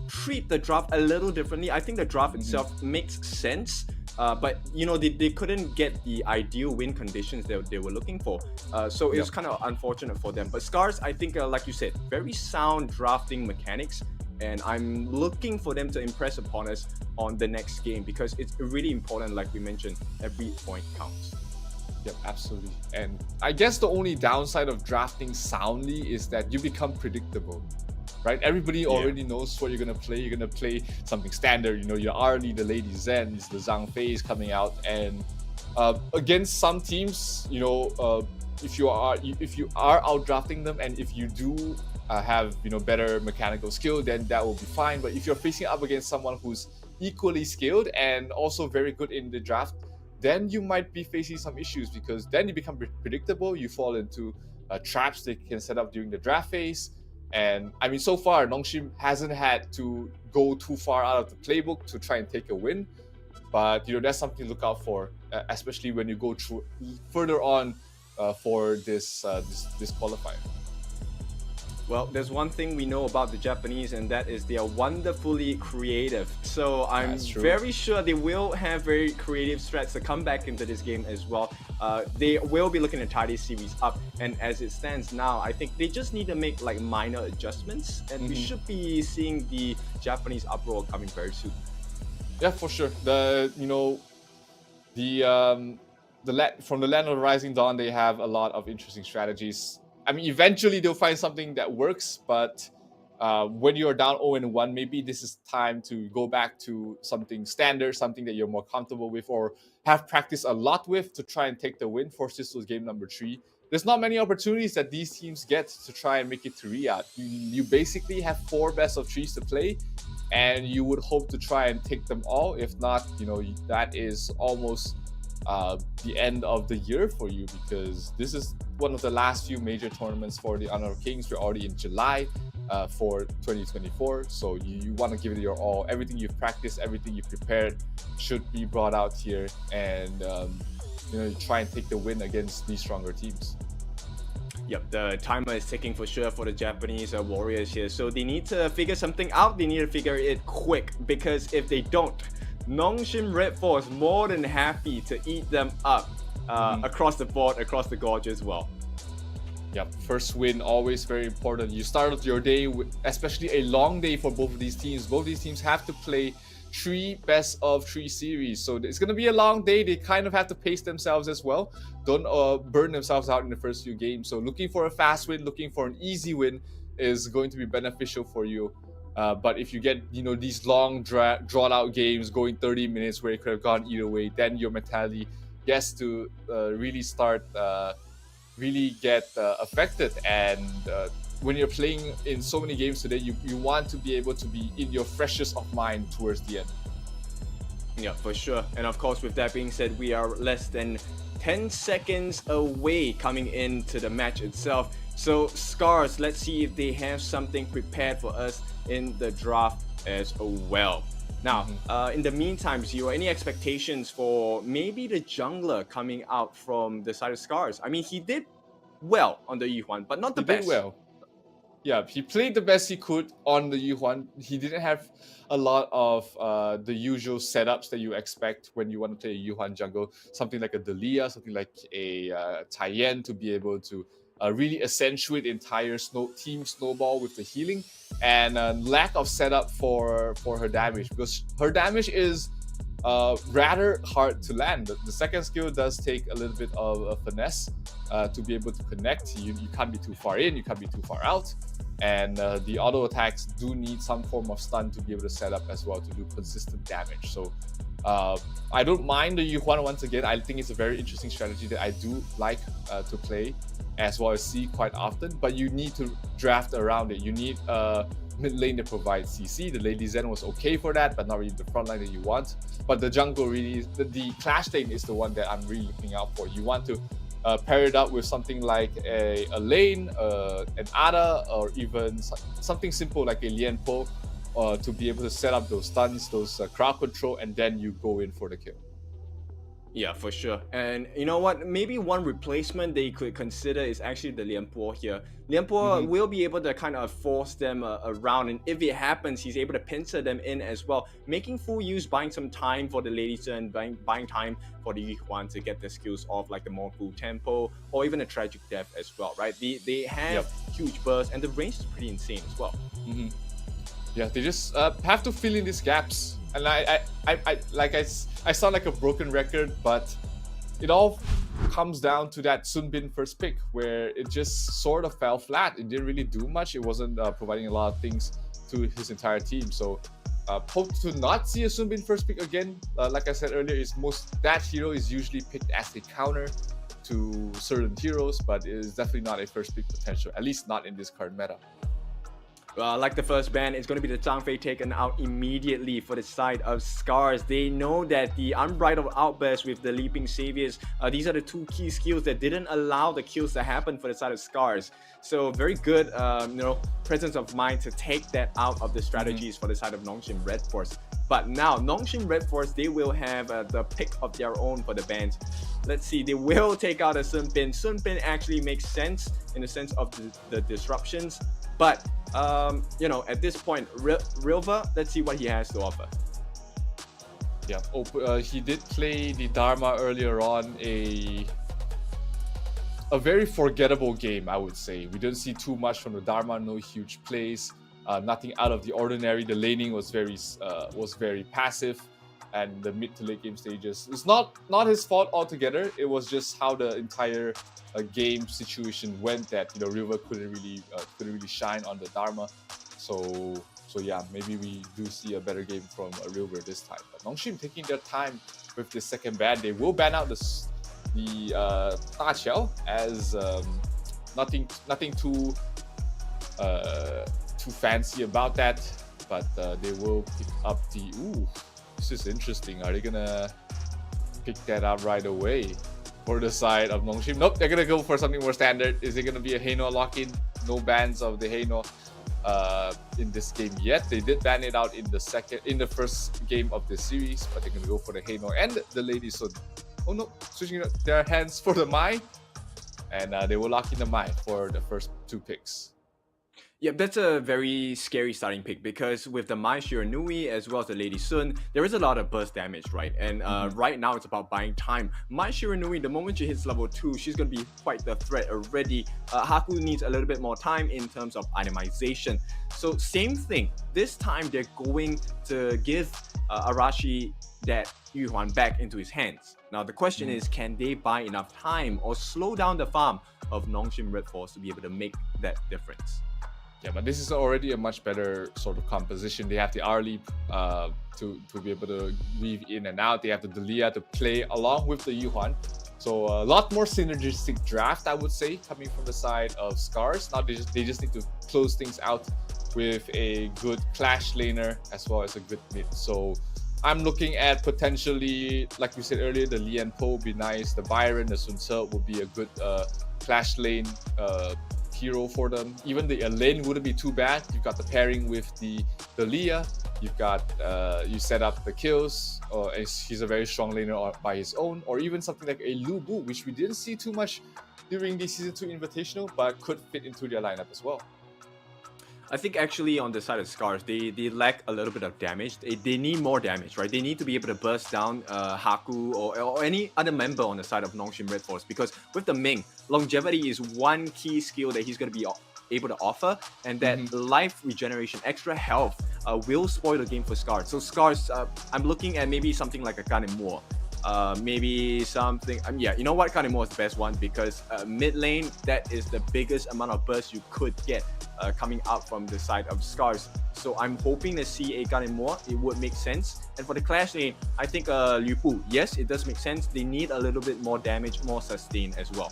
treat the draft a little differently. I think the draft itself makes sense, but they couldn't get the ideal win conditions that they were looking for. So it was kind of unfortunate for them. But SCARZ, I think, like you said, very sound drafting mechanics. And I'm looking for them to impress upon us on the next game, because it's really important, like we mentioned, every point counts. Yep, absolutely. And I guess the only downside of drafting soundly is that you become predictable, right? Everybody already knows what you're going to play. You're going to play something standard. Your Arlie, the Lady Zen, the Zhang Fei is coming out. And against some teams, if you are out drafting them, and if you do have better mechanical skill, then that will be fine. But if you're facing up against someone who's equally skilled and also very good in the draft, then you might be facing some issues, because then you become predictable. You fall into traps they can set up during the draft phase. And I mean, so far, NONGSHIM hasn't had to go too far out of the playbook to try and take a win. But that's something to look out for, especially when you go through further on for this qualifier. Well, there's one thing we know about the Japanese, and that is they are wonderfully creative. So I'm very sure they will have very creative strats to come back into this game as well. They will be looking to tie this series up, and as it stands now, I think they just need to make like minor adjustments, and we should be seeing the Japanese uproar coming very soon. Yeah, for sure. From the Land of the Rising Dawn, they have a lot of interesting strategies. I mean, eventually they'll find something that works, but when you're down 0-1, maybe this is time to go back to something standard, something that you're more comfortable with or have practiced a lot with, to try and take the win for Sisters game number 3. There's not many opportunities that these teams get to try and make it to Riyadh. You basically have 4 best of 3s to play, and you would hope to try and take them all. If not, that is almost the end of the year for you, because this is one of the last few major tournaments for the Honor of Kings. We're already in July for 2024, so you want to give it your all. Everything you've practiced, everything you've prepared should be brought out here, and try and take the win against these stronger teams. Yep, the timer is ticking for sure for the Japanese Warriors here, so they need to figure something out. They need to figure it quick, because if they don't, NONGSHIM Red Force more than happy to eat them up across the board, across the gorge as well. Yep, first win, always very important. You started your day with, especially a long day for both of these teams. Both of these teams have to play 3 best of 3 series, so it's going to be a long day. They kind of have to pace themselves as well. Don't burn themselves out in the first few games. So looking for a fast win, looking for an easy win is going to be beneficial for you. But if you get these long drawn out games going 30 minutes where it could have gone either way, then your mentality gets to really start really get affected. And when you're playing in so many games today, you want to be able to be in your freshest of mind towards the end. Yeah, for sure. And of course, with that being said, we are less than 10 seconds away coming into the match itself. So SCARZ, let's see if they have something prepared for us in the draft as well. Now, in the meantime, Zero, any expectations for maybe the jungler coming out from the side of SCARZ? I mean, he did well on the Yuhuan, but not the best. He did well. Yeah, he played the best he could on the Yuhuan. He didn't have a lot of the usual setups that you expect when you want to play a Yuhuan jungle. Something like a Delia, something like a Taiyen to be able to really accentuate the entire team snowball with the healing, and lack of setup for her damage, because her damage is rather hard to land. The second skill does take a little bit of a finesse to be able to connect. You can't be too far in, you can't be too far out, and the auto attacks do need some form of stun to be able to set up as well to do consistent damage. So I don't mind the Yuhuan once again. I think it's a very interesting strategy that I do like to play as well as see quite often, but you need to draft around it. You need a mid lane that provides CC. The Lady Zen was okay for that, but not really the front line that you want. But the jungle really, the Clash lane is the one that I'm really looking out for. You want to pair it up with something like a lane, an ADA, or even something simple like a Lianpo to be able to set up those stuns, those crowd control, and then you go in for the kill. Yeah, for sure. And you know what? Maybe one replacement they could consider is actually the Lianpo here. Lianpo will be able to kind of force them around, and if it happens, he's able to pincer them in as well, making full use, buying some time for the Lady Sun, buying time for the Yuhuan to get their skills off, like the more full tempo, or even a Tragic Death as well, right? They have huge bursts, and the range is pretty insane as well. Yeah, they just have to fill in these gaps. And I sound like a broken record, but it all comes down to that Sun Bin first pick, where it just sort of fell flat. It didn't really do much. It wasn't providing a lot of things to his entire team. So hope to not see a Sun Bin first pick again. Like I said earlier, that hero is usually picked as a counter to certain heroes, but it is definitely not a first pick potential, at least not in this current meta. Like the first ban, it's going to be the Zhang Fei taken out immediately for the side of SCARZ. They know that the Unbridled Outburst with the Leaping Saviors, these are the two key skills that didn't allow the kills to happen for the side of SCARZ. So very good, presence of mind to take that out of the strategies for the side of NONGSHIM Red Force. But now, NONGSHIM Red Force, they will have the pick of their own for the bans. Let's see, they will take out a Sun Bin. Sun Bin actually makes sense in the sense of the disruptions. But, at this point, Rilva, let's see what he has to offer. Yeah, he did play the Dharma earlier on, a very forgettable game, I would say. We didn't see too much from the Dharma, no huge plays, nothing out of the ordinary. The laning was very passive, and the mid to late game stages, it's not his fault altogether. It was just how the entire game situation went that River couldn't really shine on the Dharma. So yeah, maybe we do see a better game from River this time. But NONGSHIM taking their time with this second ban. They will ban out the Da Qiao as nothing too fancy about that. But they will pick up the this is interesting. Are they gonna pick that up right away for the side of NONGSHIM? Nope, they're gonna go for something more standard. Is it gonna be a Heino lock-in? No bans of the Heino in this game yet. They did ban it out in the first game of this series, but they're gonna go for the Heino and the Lady Sun. Oh no, switching their hands for the Mai, and they will lock in the Mai for the first two picks. Yeah, that's a very scary starting pick, because with the Mai Shiranui as well as the Lady Sun, there is a lot of burst damage, right? And right now it's about buying time. Mai Shiranui, the moment she hits level 2, she's going to be quite the threat already. Haku needs a little bit more time in terms of itemization. So same thing. This time they're going to give Arashi that Yuhuan back into his hands. Now the question is, can they buy enough time or slow down the farm of NONGSHIM Red Force to be able to make that difference? Yeah, but this is already a much better sort of composition. They have the R-Leap to be able to weave in and out. They have the Delia to play along with the Yuhuan. So a lot more synergistic draft, I would say, coming from the side of SCARZ. Now they just need to close things out with a good clash laner as well as a good mid. So I'm looking at potentially, like we said earlier, the Lian Po would be nice. The Byron, the Sun Ce would be a good clash lane hero for them. Even the lane wouldn't be too bad. You've got the pairing with the Leah. You've got you set up the kills. He's a very strong laner by his own, or even something like a Lu Bu, which we didn't see too much during the Season 2 Invitational, but could fit into their lineup as well. I think actually on the side of SCARZ, they lack a little bit of damage. They need more damage, right? They need to be able to burst down Haku or any other member on the side of NONGSHIM Red Force, because with the Ming, longevity is one key skill that he's going to be able to offer, and that life regeneration, extra health, will spoil the game for SCARZ. So SCARZ, I'm looking at maybe something like a Ganimur. Maybe something, yeah, you know what, Ganimur is the best one, because mid lane, that is the biggest amount of burst you could get coming out from the side of SCARZ. So I'm hoping to see a Ganimur. It would make sense. And for the clash lane, I think Lu Bu, yes, it does make sense. They need a little bit more damage, more sustain as well.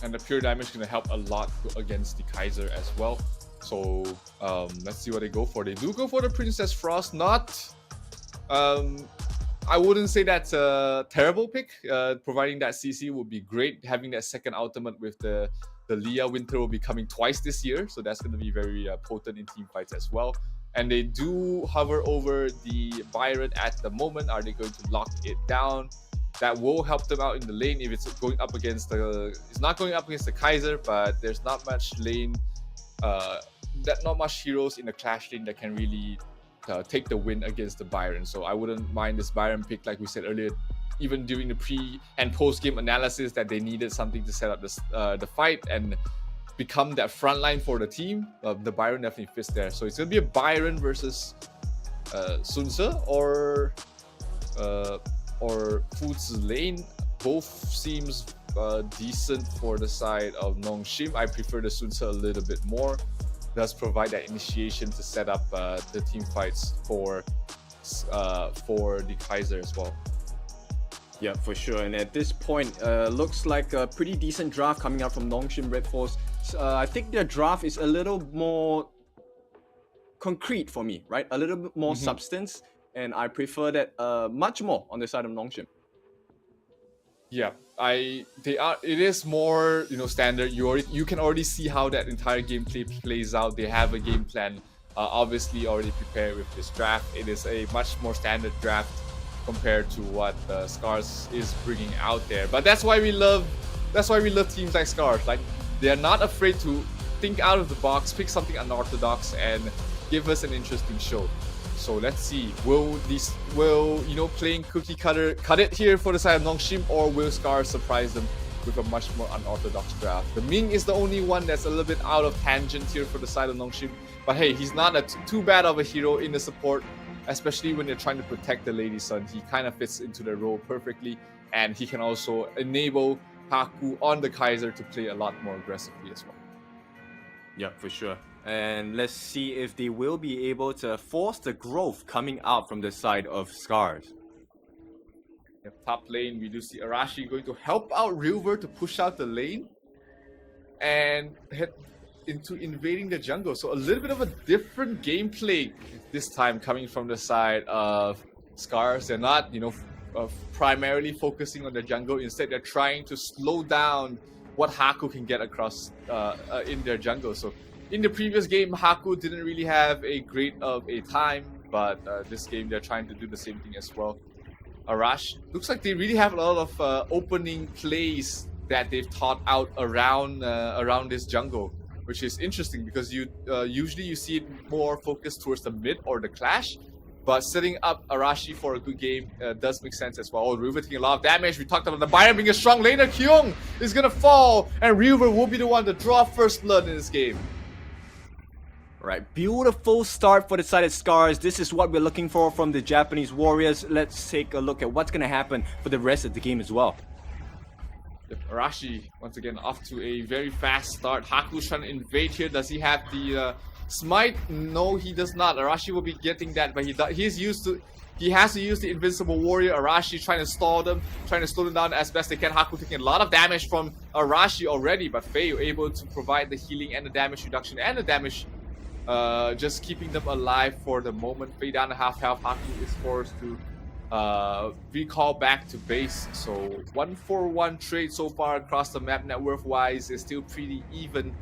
And the pure damage is going to help a lot against the Kaiser as well. So let's see what they go for. They do go for the Princess Frost, not I wouldn't say that's a terrible pick. Providing that CC would be great. Having that second ultimate with the Leah Winter will be coming twice this year, so that's going to be very potent in team fights as well. And they do hover over the Byron at the moment. Are they going to lock it down? That will help them out in the lane if it's going up against the. It's not going up against the Kaiser, but there's not much lane. Not much heroes in the clash lane that can really take the win against the Byron. So I wouldn't mind this Byron pick, like we said earlier, even during the pre and post game analysis, that they needed something to set up the fight and become that front line for the team. The Byron definitely fits there. So it's gonna be a Byron versus Sunse or Fuzi lane. Both seems decent for the side of NONGSHIM. I prefer the Sunse a little bit more. Does provide that initiation to set up the team fights for the Kaiser as well. Yeah, for sure. And at this point, looks like a pretty decent draft coming out from NONGSHIM Red Force. I think their draft is a little more concrete for me, right? A little bit more substance, and I prefer that much more on the side of NONGSHIM. Yeah, it is more, standard. You can already see how that entire gameplay plays out. They have a game plan obviously already prepared with this draft. It is a much more standard draft compared to what SCARZ is bringing out there. But that's why we love teams like SCARZ. Like, they're not afraid to think out of the box, pick something unorthodox, and give us an interesting show. So let's see, will playing cookie cutter cut it here for the side of NONGSHIM, or will SCARZ surprise them with a much more unorthodox draft? The Ming is the only one that's a little bit out of tangent here for the side of NONGSHIM, but hey, he's not too bad of a hero in the support, especially when they're trying to protect the Lady Sun. He kind of fits into the role perfectly, and he can also enable Haku on the Kaiser to play a lot more aggressively as well. Yeah, for sure. And let's see if they will be able to force the growth coming out from the side of SCARZ. Top lane, we do see Arashi going to help out River to push out the lane and head into invading the jungle. So a little bit of a different gameplay this time coming from the side of SCARZ. They're not, primarily focusing on the jungle. Instead, they're trying to slow down what Haku can get across in their jungle. So in the previous game, Haku didn't really have a great of a time, but this game they're trying to do the same thing as well. Arash, looks like they really have a lot of opening plays that they've thought out around this jungle, which is interesting because usually you see it more focused towards the mid or the clash, but setting up Arashi for a good game does make sense as well. Oh, Ryuver taking a lot of damage. We talked about the Byron being a strong laner. Kyung is gonna fall, and Ryuver will be the one to draw first blood in this game. Right, beautiful start for the side of SCARZ. This is what we're looking for from the Japanese Warriors. Let's take a look at what's going to happen for the rest of the game as well. Arashi, once again, off to a very fast start. Haku's trying to invade here. Does he have the smite? No, he does not. Arashi will be getting that, but he has to use the Invincible Warrior. Arashi trying to slow them down as best they can. Haku taking a lot of damage from Arashi already, but Faye able to provide the healing and the damage reduction and the damage just keeping them alive for the moment. Faye down to half health. Haku is forced to recall back to base. So 1-for-1 trade so far across the map. Net worth wise is still pretty even,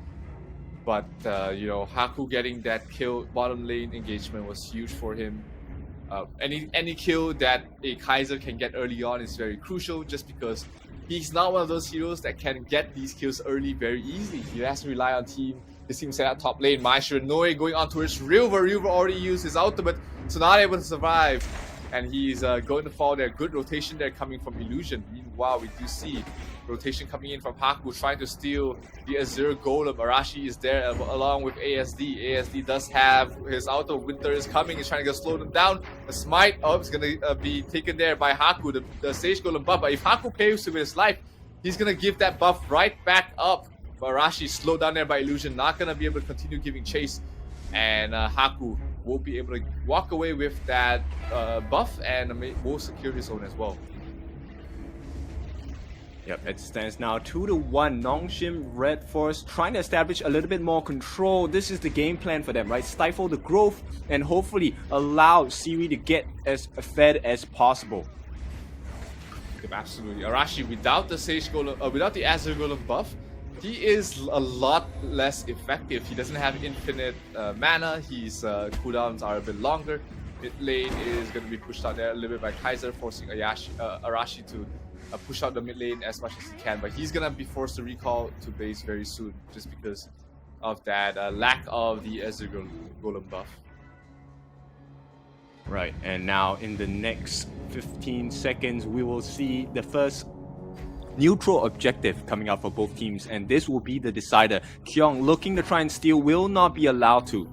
but Haku getting that kill bottom lane engagement was huge for him. Any kill that a Kaiser can get early on is very crucial, just because he's not one of those heroes that can get these kills early very easily. He has to rely on his team set up top lane. Maestro Noe going on towards River. River already used his ultimate, so not able to survive. And he's going to fall there. Good rotation there coming from Illusion. Meanwhile, we do see rotation coming in from Haku, trying to steal the Azure Golem. Arashi is there along with ASD. ASD does have his auto. Winter is coming. He's trying to slow them down. The smite is going to be taken there by Haku, the Sage Golem buff. But if Haku pays with his life, he's going to give that buff right back up. But Arashi slowed down there by Illusion, not going to be able to continue giving chase. And Haku will be able to walk away with that buff and will secure his own as well. Yep, it stands now 2-1. NONGSHIM Red Force trying to establish a little bit more control. This is the game plan for them, right? Stifle the growth and hopefully allow Siri to get as fed as possible. Yep, absolutely. Arashi, without the Sage Golem, without the Azure Golem buff, he is a lot less effective. He doesn't have infinite mana. His cooldowns are a bit longer. Mid lane is going to be pushed out there a little bit by Kaiser, forcing Arashi to push out the mid lane as much as he can. But he's going to be forced to recall to base very soon just because of that lack of the Azure Golem buff. Right, and now in the next 15 seconds, we will see the first neutral objective coming out for both teams, and this will be the decider. Kyung looking to try and steal, will not be allowed to.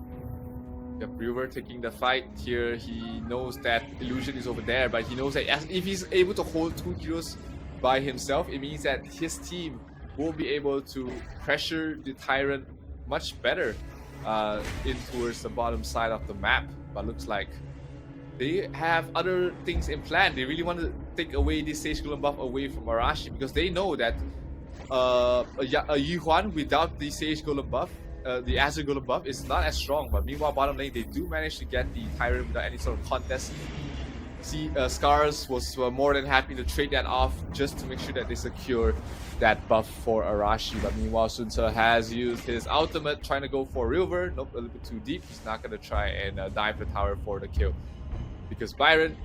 The Brewer taking the fight here. He knows that Illusion is over there, but he knows that if he's able to hold 2 heroes by himself, it means that his team will be able to pressure the Tyrant much better in towards the bottom side of the map. But looks like they have other things in plan. They really want to take away this Sage Golem buff away from Arashi because they know that a Yuhuan without the Sage Golem buff, the Azure Golem buff, is not as strong. But meanwhile, bottom lane, they do manage to get the Tyrant without any sort of contest. SCARZ was more than happy to trade that off just to make sure that they secure that buff for Arashi. But meanwhile, Sunta has used his ultimate, trying to go for River. Nope, a little bit too deep. He's not going to try and dive the tower for the kill. Because Byron,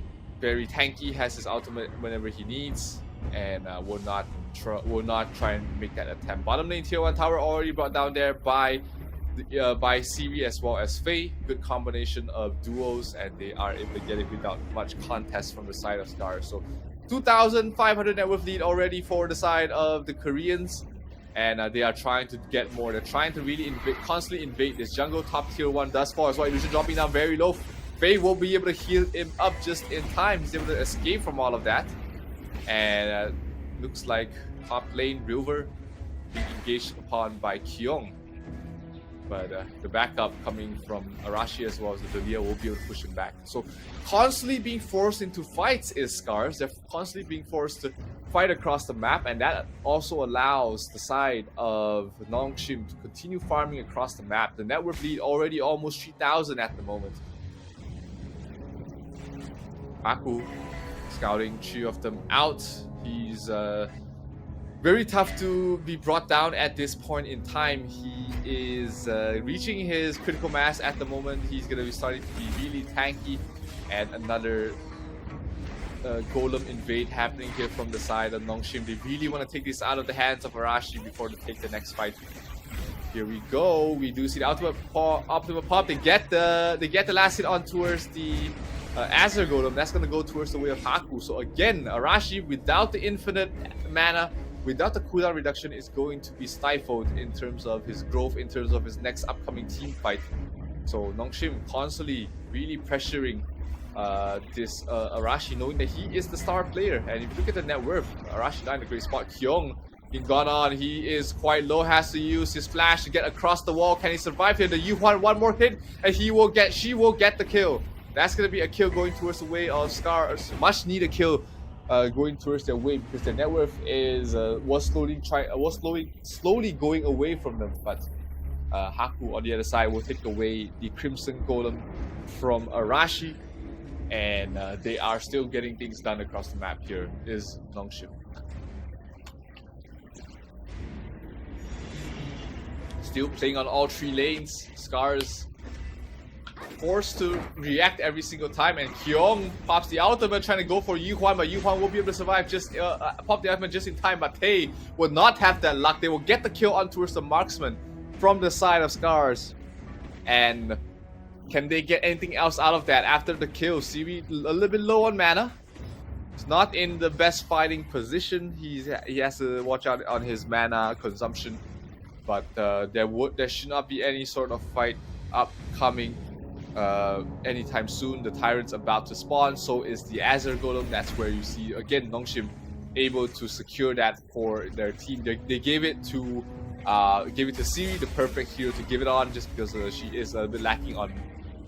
very tanky, has his ultimate whenever he needs, and will not try and make that attempt. Bottom lane tier 1 tower already brought down there by Siri as well as Faye. Good combination of duos, and they are able to get it without much contest from the side of SCARZ. So 2,500 net worth lead already for the side of the Koreans, and they are trying to get more. They're trying to really constantly invade this jungle. Top tier 1 does fall as well. Illusion dropping down very low. Faye will be able to heal him up just in time. He's able to escape from all of that. And looks like top lane River being engaged upon by Kyung. But the backup coming from Arashi as well as the Delia will be able to push him back. So constantly being forced into fights is SCARZ. They're constantly being forced to fight across the map, and that also allows the side of NONGSHIM to continue farming across the map. The net worth lead already almost 3,000 at the moment. Aku scouting 3 of them out. He's very tough to be brought down at this point in time. He is reaching his critical mass at the moment. He's going to be starting to be really tanky, and another Golem invade happening here from the side of NONGSHIM. They really want to take this out of the hands of Arashi before they take the next fight. Here we go. We do see the ultimate pop. They get the last hit on towards the Azure Golem. That's going to go towards the way of Haku. So again, Arashi, without the infinite mana, without the cooldown reduction, is going to be stifled in terms of his growth, in terms of his next upcoming team fight. So NONGSHIM constantly really pressuring this Arashi, knowing that he is the star player. And if you look at the net worth, Arashi not in a great spot. Kyung being gone on, he is quite low, has to use his flash to get across the wall. Can he survive here? The Yuhuan, one more hit, and she will get the kill. That's going to be a kill going towards the way of SCARZ. Much needed kill going towards their way, because their net worth is was slowly going away from them. But Haku on the other side will take away the Crimson Golem from Arashi, and they are still getting things done across the map. Here is NONGSHIM. Still playing on all 3 lanes. SCARZ forced to react every single time, and Kyung pops the ultimate trying to go for Yuhuan, but Yuhuan will be able to survive, just pop the ultimate just in time. But Tay will not have that luck. They will get the kill on towards the marksman from the side of SCARZ. And can they get anything else out of that after the kill? Siri a little bit low on mana. He's not in the best fighting position. He has to watch out on his mana consumption. But there should not be any sort of fight upcoming anytime soon. The Tyrant's about to spawn, so is the Azure Golem. That's where you see again NONGSHIM able to secure that for their team. They gave it to Siri, the perfect hero to give it on, just because she is a bit lacking on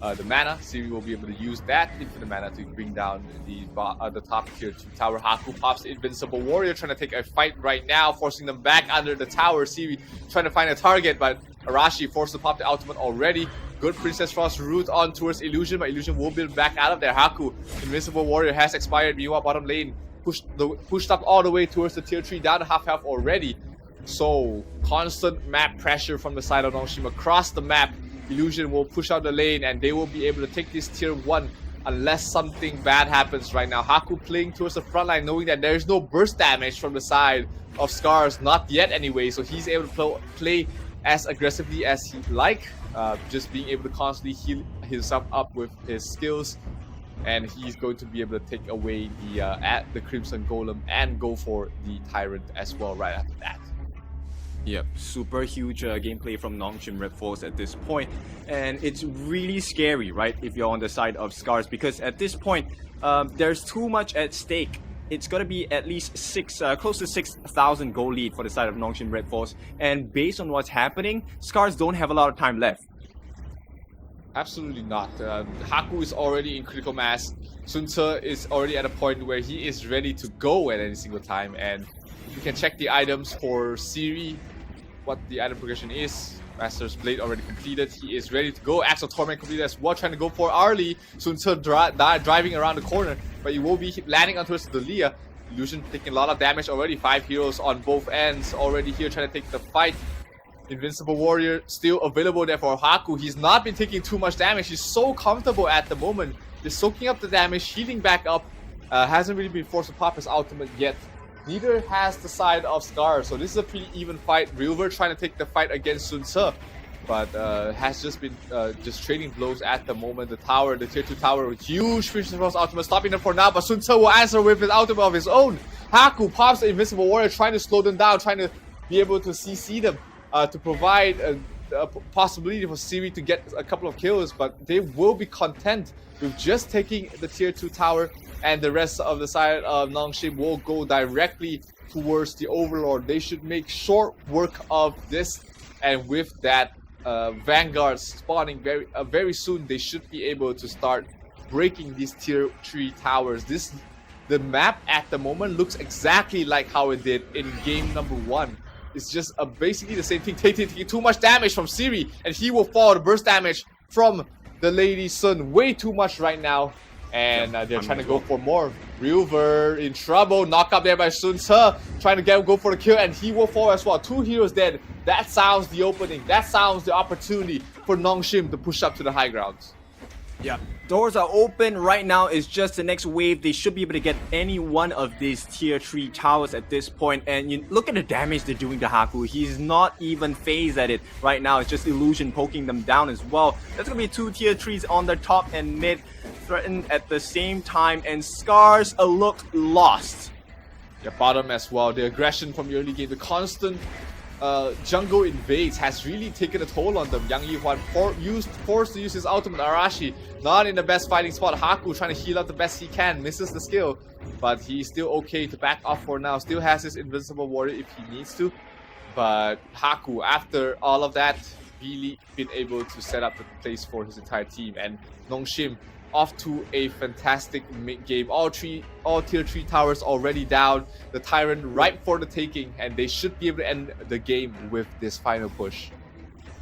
the mana. Siri will be able to use that infinite mana to bring down the top tier 2 tower. Haku pops the Invincible Warrior, trying to take a fight right now, forcing them back under the tower. Siri trying to find a target, but Arashi forced to pop the ultimate already. Good Princess Frost route on towards Illusion, but Illusion will build back out of there. Haku, Invincible Warrior has expired. Miwa bottom lane pushed up all the way towards the tier 3, down to half health already. So constant map pressure from the side of NONGSHIM across the map. Illusion will push out the lane and they will be able to take this tier 1 unless something bad happens right now. Haku playing towards the front line, knowing that there is no burst damage from the side of SCARZ, not yet anyway, so he's able to play as aggressively as he like, just being able to constantly heal himself up with his skills, and he's going to be able to take away the Crimson Golem and go for the Tyrant as well right after that. Yep, super huge gameplay from NONGSHIM Red Force at this point, and it's really scary, right, if you're on the side of SCARZ, because at this point, there's too much at stake. It's gonna be at least close to 6,000 gold lead for the side of NONGSHIM Red Force, and based on what's happening, SCARZ don't have a lot of time left. Absolutely not. Haku is already in critical mass. Sun Ce is already at a point where he is ready to go at any single time, and you can check the items for Siri, what the item progression is. Master's Blade already completed. He is ready to go. Axe of Torment completed as well, trying to go for Arlie. Sun Ce driving around the corner, but he will be landing on towards the Leah. Illusion taking a lot of damage already. 5 heroes on both ends already here trying to take the fight. Invincible Warrior still available there for Haku. He's not been taking too much damage. He's so comfortable at the moment. Just soaking up the damage, healing back up. Hasn't really been forced to pop his ultimate yet. Neither has the side of SCARZ, so this is a pretty even fight. Rilver trying to take the fight against Sun Ce, but has just been just trading blows at the moment. The tower, the tier 2 tower, with huge Princess Frost ultimate stopping them for now, but Sun Ce will answer with his ultimate of his own. Haku pops the Invincible Warrior, trying to slow them down, trying to be able to CC them to provide a possibility for Siri to get a couple of kills, but they will be content with just taking the tier 2 tower, and the rest of the side of NONGSHIM will go directly towards the Overlord. They should make short work of this, and with that Vanguard spawning very soon, they should be able to start breaking these tier 3 towers. The map at the moment looks exactly like how it did in game number 1. It's just basically the same thing, taking too much damage from Siri, and he will fall. The burst damage from the Lady Sun way too much right now. And they're trying to go for more. Rilver in trouble, knock up there by Sun Ce, trying to go for the kill, and he will fall as well. 2 heroes dead. That sounds the opening. That sounds the opportunity for NONGSHIM to push up to the high grounds. Yeah, doors are open right now. It's just the next wave. They should be able to get any one of these tier 3 towers at this point. And you look at the damage they're doing to Haku. He's not even phased at it right now. It's just Illusion poking them down as well. There's gonna be 2 tier 3s on the top and mid, threatened at the same time, and SCARZ look lost. Yeah, bottom as well. The aggression from the early game, the constant jungle invades has really taken a toll on them. Yang Yihuan forced to use his ultimate. Arashi not in the best fighting spot. Haku trying to heal up the best he can, misses the skill, but he's still okay to back off for now. Still has his Invincible Warrior if he needs to, but Haku, after all of that, really been able to set up the place for his entire team. And NONGSHIM off to a fantastic game. All tier 3 towers already down. The Tyrant ripe for the taking, and they should be able to end the game with this final push.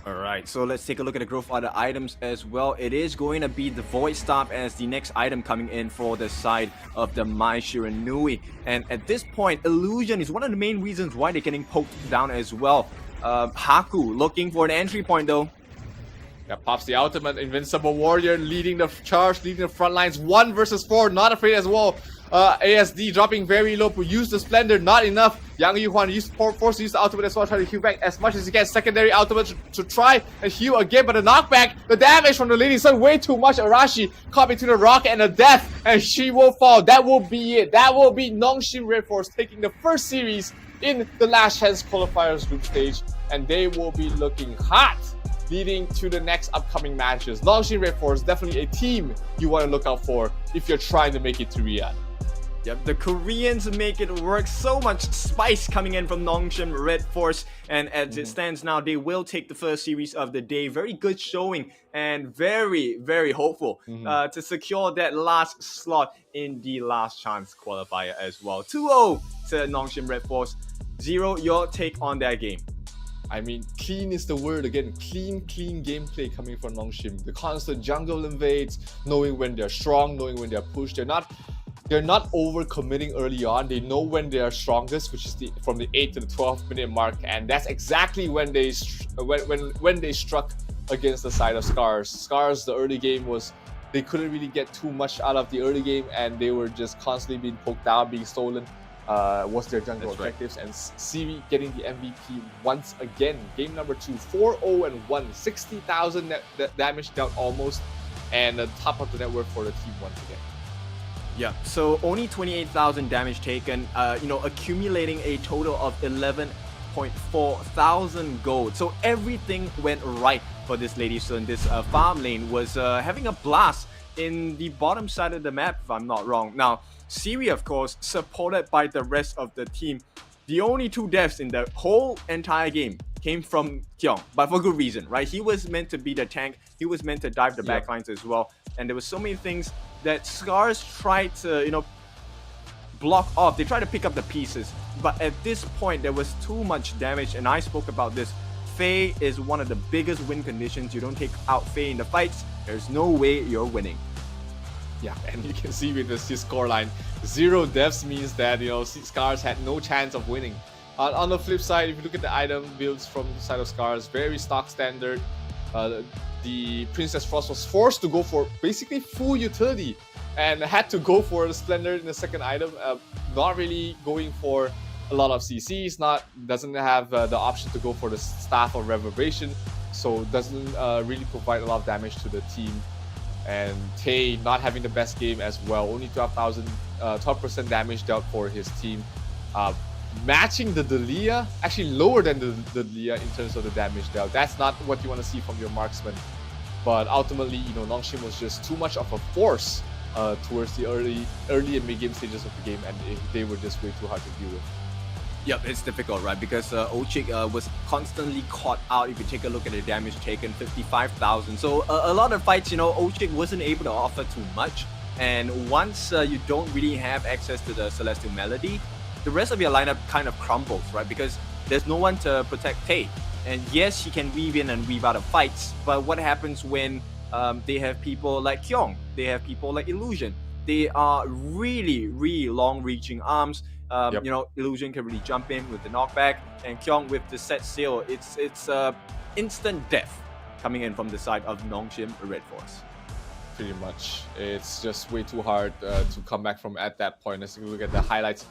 Alright, so let's take a look at the growth of the items as well. It is going to be the Void Staff as the next item coming in for the side of the Mai Shiranui. And at this point, Illusion is one of the main reasons why they're getting poked down as well. Haku looking for an entry point though. Yeah, pops the ultimate. Invincible Warrior leading the charge, leading the front lines. 1 versus 4, not afraid as well. ASD dropping very low, but use the Splendor, not enough. Yang Yihuan forced to use the ultimate as well, trying to heal back as much as he can. Secondary ultimate to try and heal again, but the knockback, the damage from the Lady Sun, way too much. Arashi caught between a rock and a death, and she will fall. That will be it. That will be NONGSHIM Red Force taking the first series in the Last Chance Qualifiers group stage, and they will be looking hot leading to the next upcoming matches. NONGSHIM Red Force, definitely a team you want to look out for if you're trying to make it to Riyadh. Yep, the Koreans make it work. So much spice coming in from NONGSHIM Red Force, and as it stands now, they will take the first series of the day. Very good showing and very, very hopeful to secure that last slot in the last chance qualifier as well. 2-0 to NONGSHIM Red Force. Zero, your take on that game? I mean, clean is the word again. Clean gameplay coming from NONGSHIM. The constant jungle invades, knowing when they're strong, knowing when they're pushed. They're not over-committing early on. They know when they are strongest, which is from the 8th to the 12th minute mark, and that's exactly when they struck against the side of SCARZ. SCARZ, the early game they couldn't really get too much out of the early game, and they were just constantly being poked down, being stolen. Was their jungle objectives, and Siri getting the MVP once again. Game number 2, 4-0-1, 60,000 damage dealt almost, and the top of the net worth for the team once again. Yeah, so only 28,000 damage taken, accumulating a total of 11.4 thousand gold. So everything went right for this Lady Sun. This farm lane was having a blast in the bottom side of the map, if I'm not wrong. Now, Siri, of course, supported by the rest of the team. The only 2 deaths in the whole entire game came from Kyung, but for good reason, right? He was meant to be the tank. He was meant to dive the backlines as well. And there were so many things that SCARZ tried to, block off. They tried to pick up the pieces, but at this point, there was too much damage, and I spoke about this. Faye is one of the biggest win conditions. You don't take out Faye in the fights, there's no way you're winning. Yeah, and you can see with this scoreline, 0 deaths means that, SCARZ had no chance of winning. On the flip side, if you look at the item builds from the side of SCARZ, very stock standard. The Princess Frost was forced to go for basically full utility and had to go for the Splendor in the second item, not really going for a lot of CCs, doesn't have the option to go for the Staff of Reverberation, so doesn't really provide a lot of damage to the team. And Tay not having the best game as well, only 12% damage dealt for his team. Matching the Delia, actually lower than the Delia in terms of the damage dealt. That's not what you want to see from your marksman. But ultimately, NONGSHIM was just too much of a force towards the early and mid-game stages of the game, and they were just way too hard to deal with. Yep, it's difficult, right? Because Ochik was constantly caught out. If you take a look at the damage taken, 55,000. So a lot of fights, Ochik wasn't able to offer too much. And once you don't really have access to the Celestial Melody, the rest of your lineup kind of crumbles, right? Because there's no one to protect Tay. And yes, he can weave in and weave out of fights, but what happens when they have people like Kyung, they have people like Illusion? They are really, really long-reaching arms. Illusion can really jump in with the knockback, and Kyung with the set sail. It's instant death coming in from the side of NONGSHIM Red Force. Pretty much, it's just way too hard to come back from at that point. Let's look at the highlights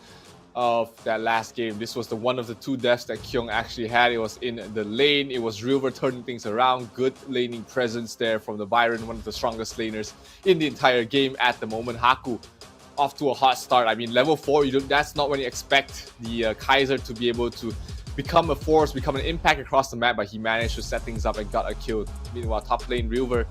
of that last game. This was one of the 2 deaths that Kyung actually had. It was in the lane. It was River turning things around. Good laning presence there from the Byron, one of the strongest laners in the entire game at the moment. Haku off to a hot start. I mean, level 4, that's not when you expect the Kaiser to be able to become a force, become an impact across the map, but he managed to set things up and got a kill. Meanwhile, top lane River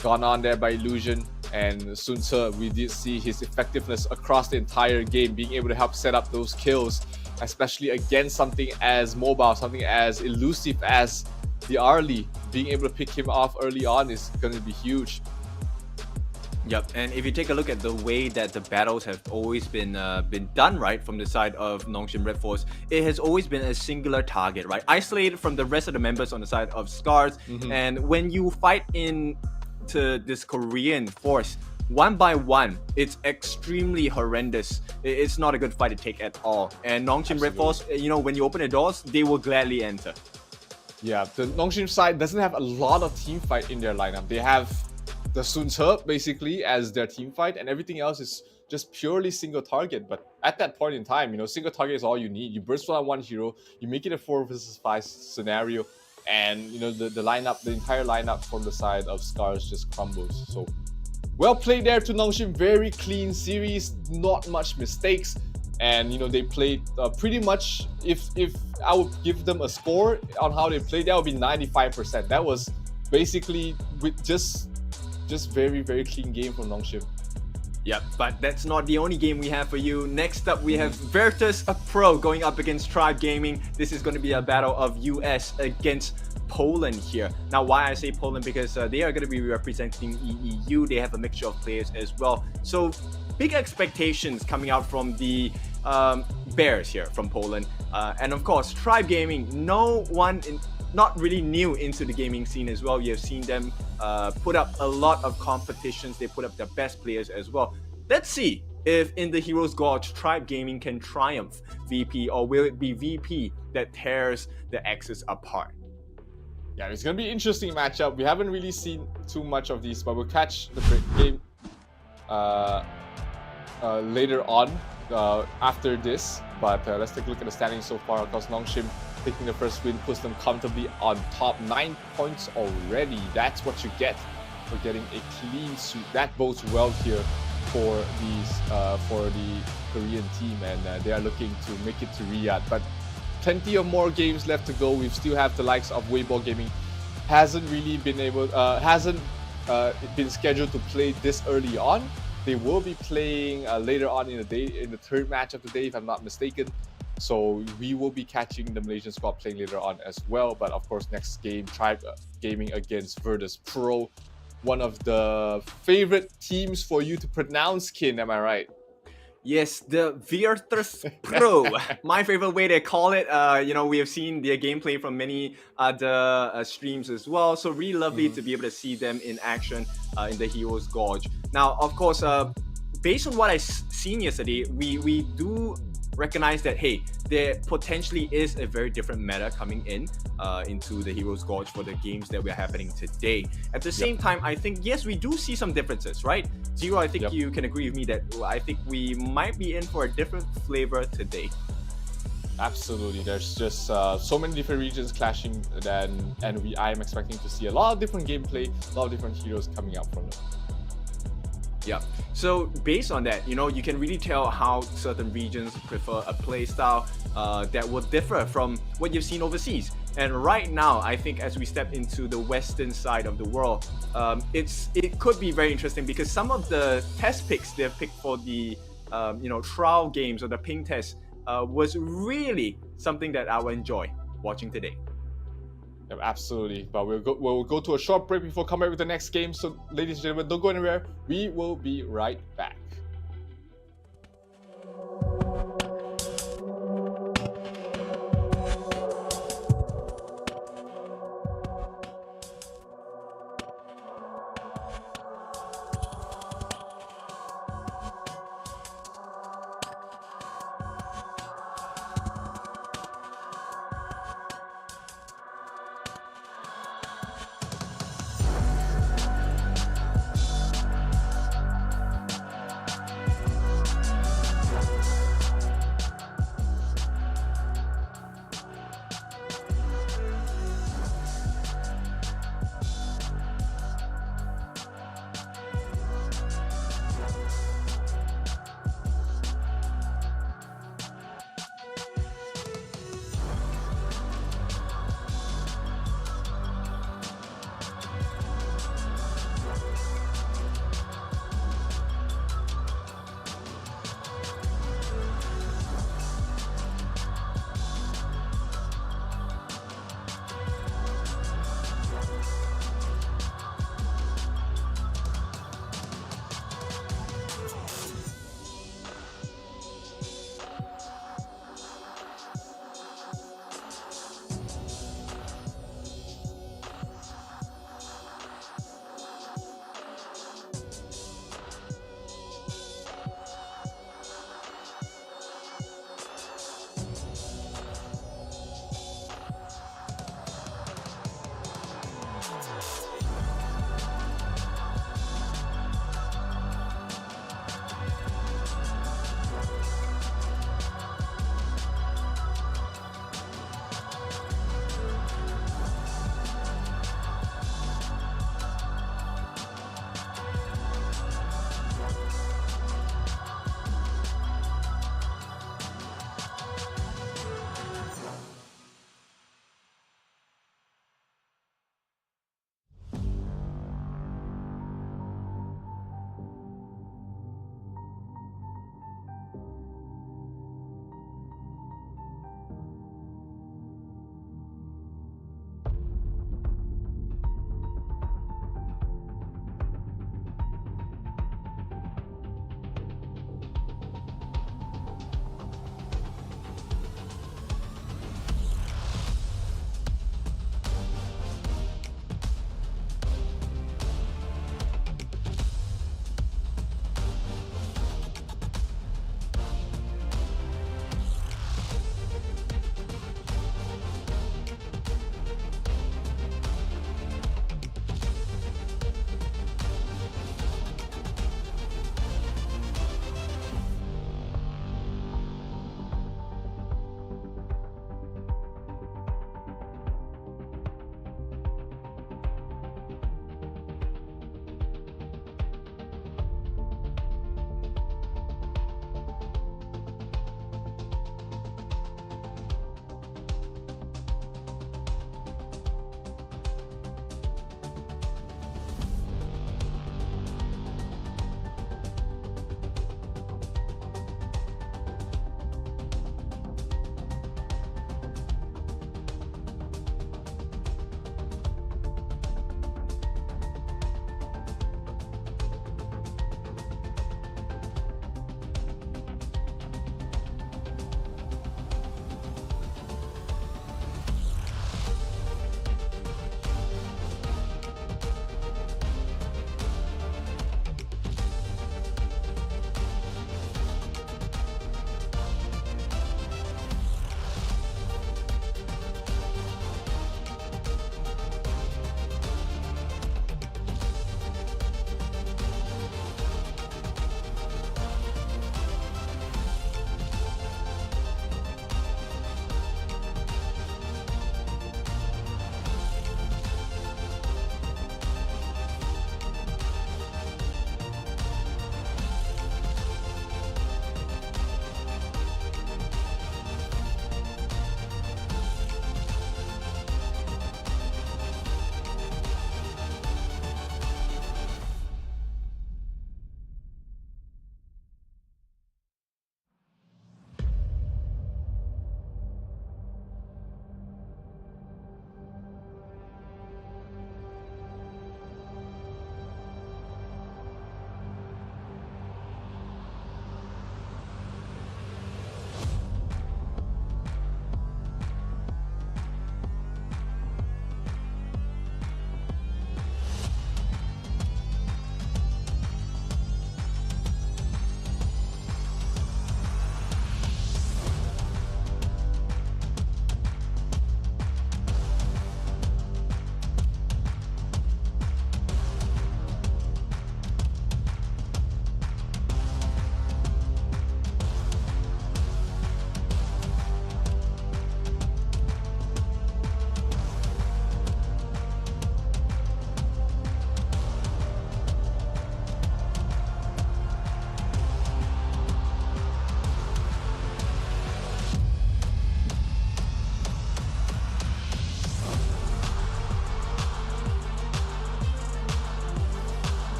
gone on there by Illusion, and Sun Tzu, we did see his effectiveness across the entire game, being able to help set up those kills, especially against something as mobile, something as elusive as the Arlie. Being able to pick him off early on is going to be huge. Yep, and if you take a look at the way that the battles have always been done, right, from the side of NONGSHIM Red Force, it has always been a singular target, right, isolated from the rest of the members on the side of SCARZ. And when you fight into this Korean force, one by one, it's extremely horrendous. It's not a good fight to take at all. And NONGSHIM Red Force, when you open the doors, they will gladly enter. Yeah, the NONGSHIM side doesn't have a lot of team fight in their lineup. They have the Sun Tzu basically as their team fight, and everything else is just purely single target. But at that point in time, single target is all you need. You burst on one hero, you make it a 4 versus 5 scenario, and the lineup, the entire lineup from the side of SCARZ just crumbles. So well played there to NONGSHIM. Very clean series, not much mistakes, and they played pretty much. If I would give them a score on how they played, that would be 95%. That was basically with just very, very clean game from NONGSHIM. Yep, but that's not the only game we have for you. Next up, we have Virtus Pro going up against Tribe Gaming. This is going to be a battle of US against Poland here. Now, why I say Poland? Because they are going to be representing EEU. They have a mixture of players as well. So, big expectations coming out from the Bears here from Poland. And of course, Tribe Gaming, not really new into the gaming scene as well. You have seen them put up a lot of competitions. They put up their best players as well. Let's see if in the Heroes Gorge, Tribe Gaming can triumph VP, or will it be VP that tears the X's apart? Yeah, it's going to be an interesting matchup. We haven't really seen too much of these, but we'll catch the game later on after this. But let's take a look at the standings so far. Of course, NONGSHIM taking the first win puts them comfortably on top. 9 points already. That's what you get for getting a clean sweep. That bodes well here for the Korean team, and they are looking to make it to Riyadh. But plenty of more games left to go. We still have the likes of Weibo Gaming. Hasn't been scheduled to play this early on. They will be playing later on in the day, in the third match of the day, if I'm not mistaken. So we will be catching the Malaysian squad playing later on as well. But of course, next game, Tribe Gaming against Virtus Pro. One of the favorite teams for you to pronounce, Kin, am I right? Yes, the Virtus Pro. My favorite way to call it. We have seen their gameplay from many other streams as well. So really lovely to be able to see them in action in the Heroes Gorge. Now, of course, based on what I've seen yesterday, we do recognize that, hey, there potentially is a very different meta coming into the Heroes Gorge for the games that we're happening today. At the same time, I think, yes, we do see some differences, right? Zero, I think you can agree with me that I think we might be in for a different flavor today. Absolutely. There's just so many different regions clashing, and I am expecting to see a lot of different gameplay, a lot of different heroes coming out from them. Yeah. So based on that, you can really tell how certain regions prefer a play style that will differ from what you've seen overseas. And right now, I think as we step into the western side of the world, it could be very interesting because some of the test picks they've picked for the trial games or the ping test was really something that I will enjoy watching today. Yeah, absolutely. But we'll go to a short break before coming back with the next game. So, ladies and gentlemen, don't go anywhere. We will be right back.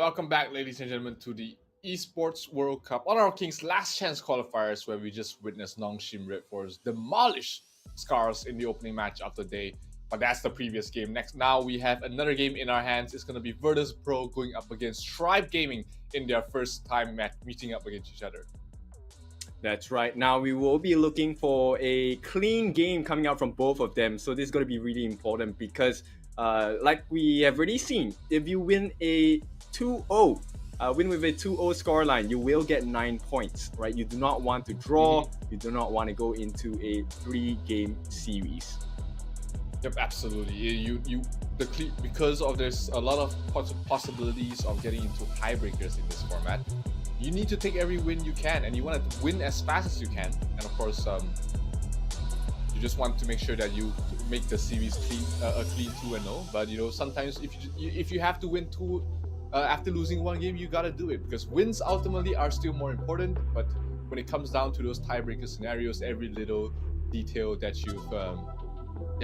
welcome back, ladies and gentlemen, to the Esports World Cup Honor of Kings last chance qualifiers, where we just witnessed NONGSHIM Red Force demolish SCARZ in the opening match of the day. But that's the previous game. Now we have another game in our hands. It's going to be Virtus Pro going up against Tribe Gaming in their first time meeting up against each other. That's right. Now we will be looking for a clean game coming out from both of them. So this is going to be really important because like we have already seen, if you win a 2-0, win with a 2-0 scoreline, you will get 9 points, right? You do not want to draw. You do not want to go into a 3-game series. Yep, absolutely. Because of there's a lot of possibilities of getting into tiebreakers in this format. You need to take every win you can, and you want to win as fast as you can. And of course, you just want to make sure that you make the series clean, a clean 2-0. But you know, sometimes if you have to win two after losing one game, you gotta do it, because wins ultimately are still more important. But when it comes down to those tiebreaker scenarios, every little detail that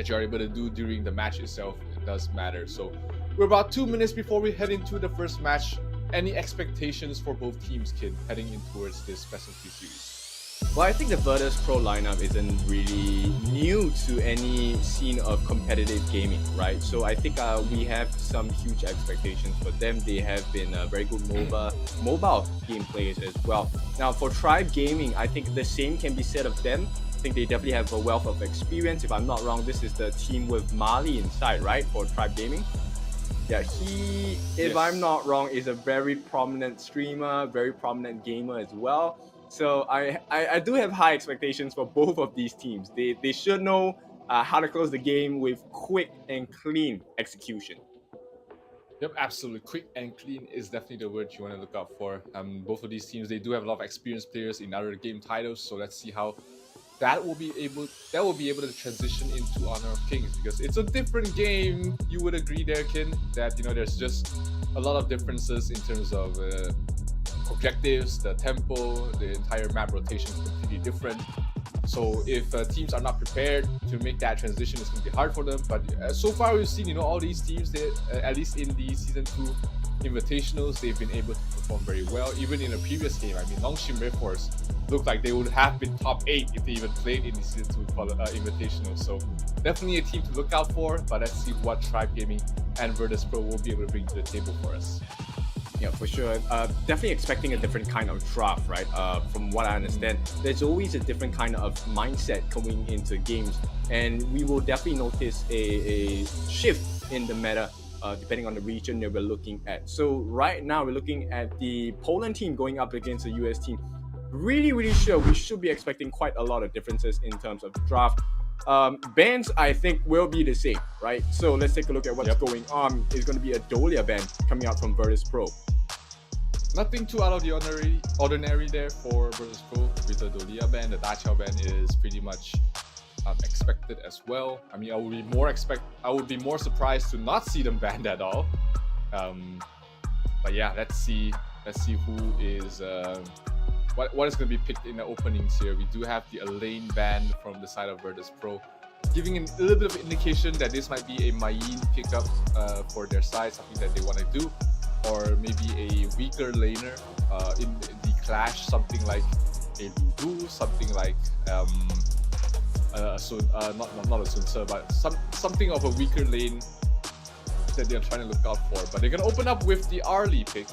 you're able to do during the match itself, it does matter. So we're about 2 minutes before we head into the first match. Any expectations for both teams, Kid, heading in towards this best of 3 series? Well, I think the Virtus Pro lineup isn't really new to any scene of competitive gaming, right? So I think we have some huge expectations for them. They have been very good mobile game players as well. Now for Tribe Gaming, I think the same can be said of them. I think they definitely have a wealth of experience. If I'm not wrong, this is the team with Mali inside, right? For Tribe Gaming. Yeah, if I'm not wrong, is a very prominent streamer, very prominent gamer as well. So I do have high expectations for both of these teams. They should know how to close the game with quick and clean execution. Yep, absolutely. Quick and clean is definitely the word you want to look out for. Both of these teams, they do have a lot of experienced players in other game titles. So let's see how that will be able to transition into Honor of Kings, because it's a different game. You would agree there, Kin, that there's just a lot of differences in terms of objectives, the tempo, the entire map rotation is completely different. So if teams are not prepared to make that transition, it's going to be hard for them. But so far we've seen, all these teams, they, at least in the Season 2 Invitationals, they've been able to perform very well. Even in a previous game, I mean, NONGSHIM Red Force looked like they would have been top 8 if they even played in the Season 2 Invitational. So definitely a team to look out for, but let's see what Tribe Gaming and Virtus Pro will be able to bring to the table for us. Yeah, for sure. Definitely expecting a different kind of draft, right? From what I understand, there's always a different kind of mindset coming into games, and we will definitely notice a shift in the meta depending on the region that we're looking at. So right now we're looking at the Poland team going up against the US team. Really sure we should be expecting quite a lot of differences in terms of draft. Bans, I think, will be the same, right? So let's take a look at what's going on. It's going to be a Dolia ban coming out from Virtus Pro. Nothing too out of the ordinary there for Virtus Pro with the Dolia ban. The Dachau ban is pretty much expected as well. I mean, I would be more surprised to not see them banned at all. But yeah, let's see who is what is going to be picked in the openings here. We do have the Elaine ban from the side of Virtus Pro, giving a little bit of indication that this might be a Mayin pickup for their side, something that they want to do, or maybe a weaker laner in the clash, something like a Lulu, something like not a Sun Tzu, but something of a weaker lane that they're trying to look out for. But they're gonna open up with the Arlie pick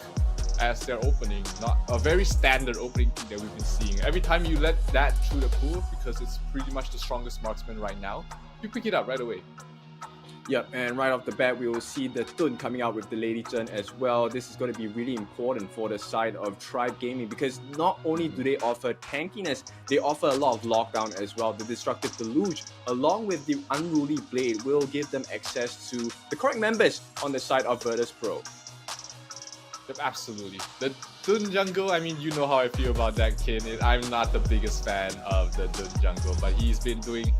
as their opening, not a very standard opening pick that we've been seeing. Every time you let that through the pool, because it's pretty much the strongest marksman right now, you pick it up right away. Yep, and right off the bat, we will see the Tun coming out with the Lady Zhen as well. This is going to be really important for the side of Tribe Gaming, because not only do they offer tankiness, they offer a lot of lockdown as well. The Destructive Deluge, along with the Unruly Blade, will give them access to the correct members on the side of Virtus Pro. Yep, absolutely. The Dun jungle, I mean, you know how I feel about that kid. I'm not the biggest fan of the Dun jungle, but he's been doing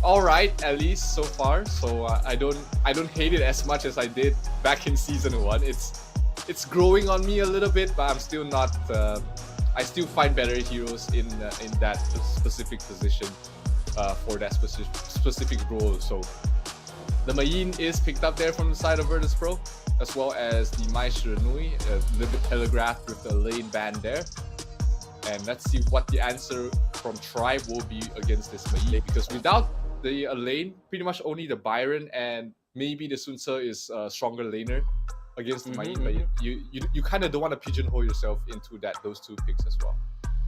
alright, at least so far. So I don't hate it as much as I did back in Season 1. It's growing on me a little bit, but I'm still not. I still find better heroes in that specific position for that specific role. So the Mayin is picked up there from the side of Virtus Pro. as well as the Mai Shiranui, a little bit telegraphed with the lane ban there. And let's see what the answer from Tribe will be against this Mai, because without the lane, pretty much only the Byron and maybe the Sun Ce is a stronger laner against the Mai, but you kind of don't want to pigeonhole yourself into those two picks as well.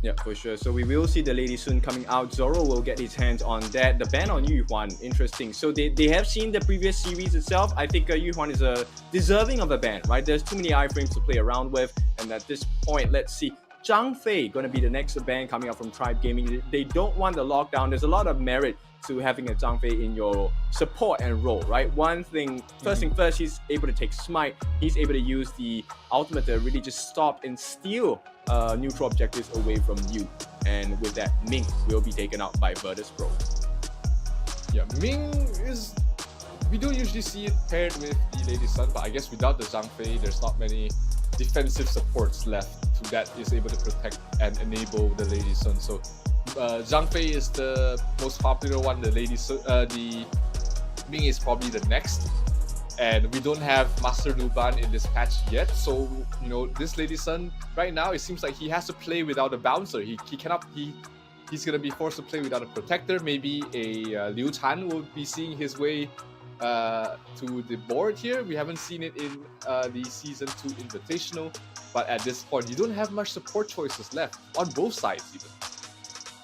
Yeah, for sure. So we will see the Lady Sun coming out. Zoro will get his hands on that. The ban on Yu Huan, interesting. So they have seen the previous series itself. I think Yu Huan is deserving of a ban, right? There's too many iframes to play around with. And at this point, let's see. Zhang Fei going to be the next ban coming out from Tribe Gaming. They don't want the lockdown. There's a lot of merit to having a Zhang Fei in your support and role, right? First thing first, he's able to take smite. He's able to use the ultimate to really just stop and steal neutral objectives away from you. And with that, Ming will be taken out by Virtus Pro. Yeah, Ming is... We don't usually see it paired with the Lady Sun, but I guess without the Zhang Fei, there's not many defensive supports left that is able to protect and enable the Lady Sun. So Zhang Fei is the most popular one. The Ming is probably the next, and we don't have Master Luban in this patch yet. So this Lady Sun right now, it seems like he has to play without a bouncer. He cannot. He's gonna be forced to play without a protector. Maybe a Liu Tan will be seeing his way to the board here. We haven't seen it in the Season 2 Invitational, but at this point, you don't have much support choices left on both sides even.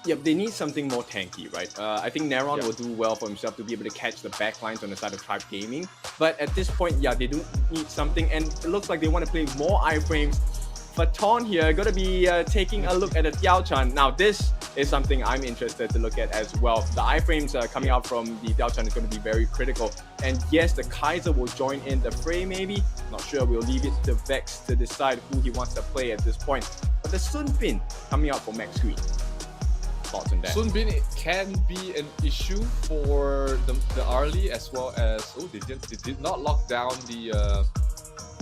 Yep, they need something more tanky, right? I think Neron will do well for himself to be able to catch the backlines on the side of Tribe Gaming. But at this point, yeah, they do need something, and it looks like they want to play more iframes. Faton here going to be taking a look at the Diao-chan. Now, this is something I'm interested to look at as well. The iframes coming out from the Diao-chan is going to be very critical. And yes, the Kaiser will join in the fray maybe. Not sure. We'll leave it to Vex to decide who he wants to play at this point. But the Sun Bin coming out for Max Screen. Thoughts on that? Sun Bin can be an issue for the Arlie, as well as... Oh, they did not lock down the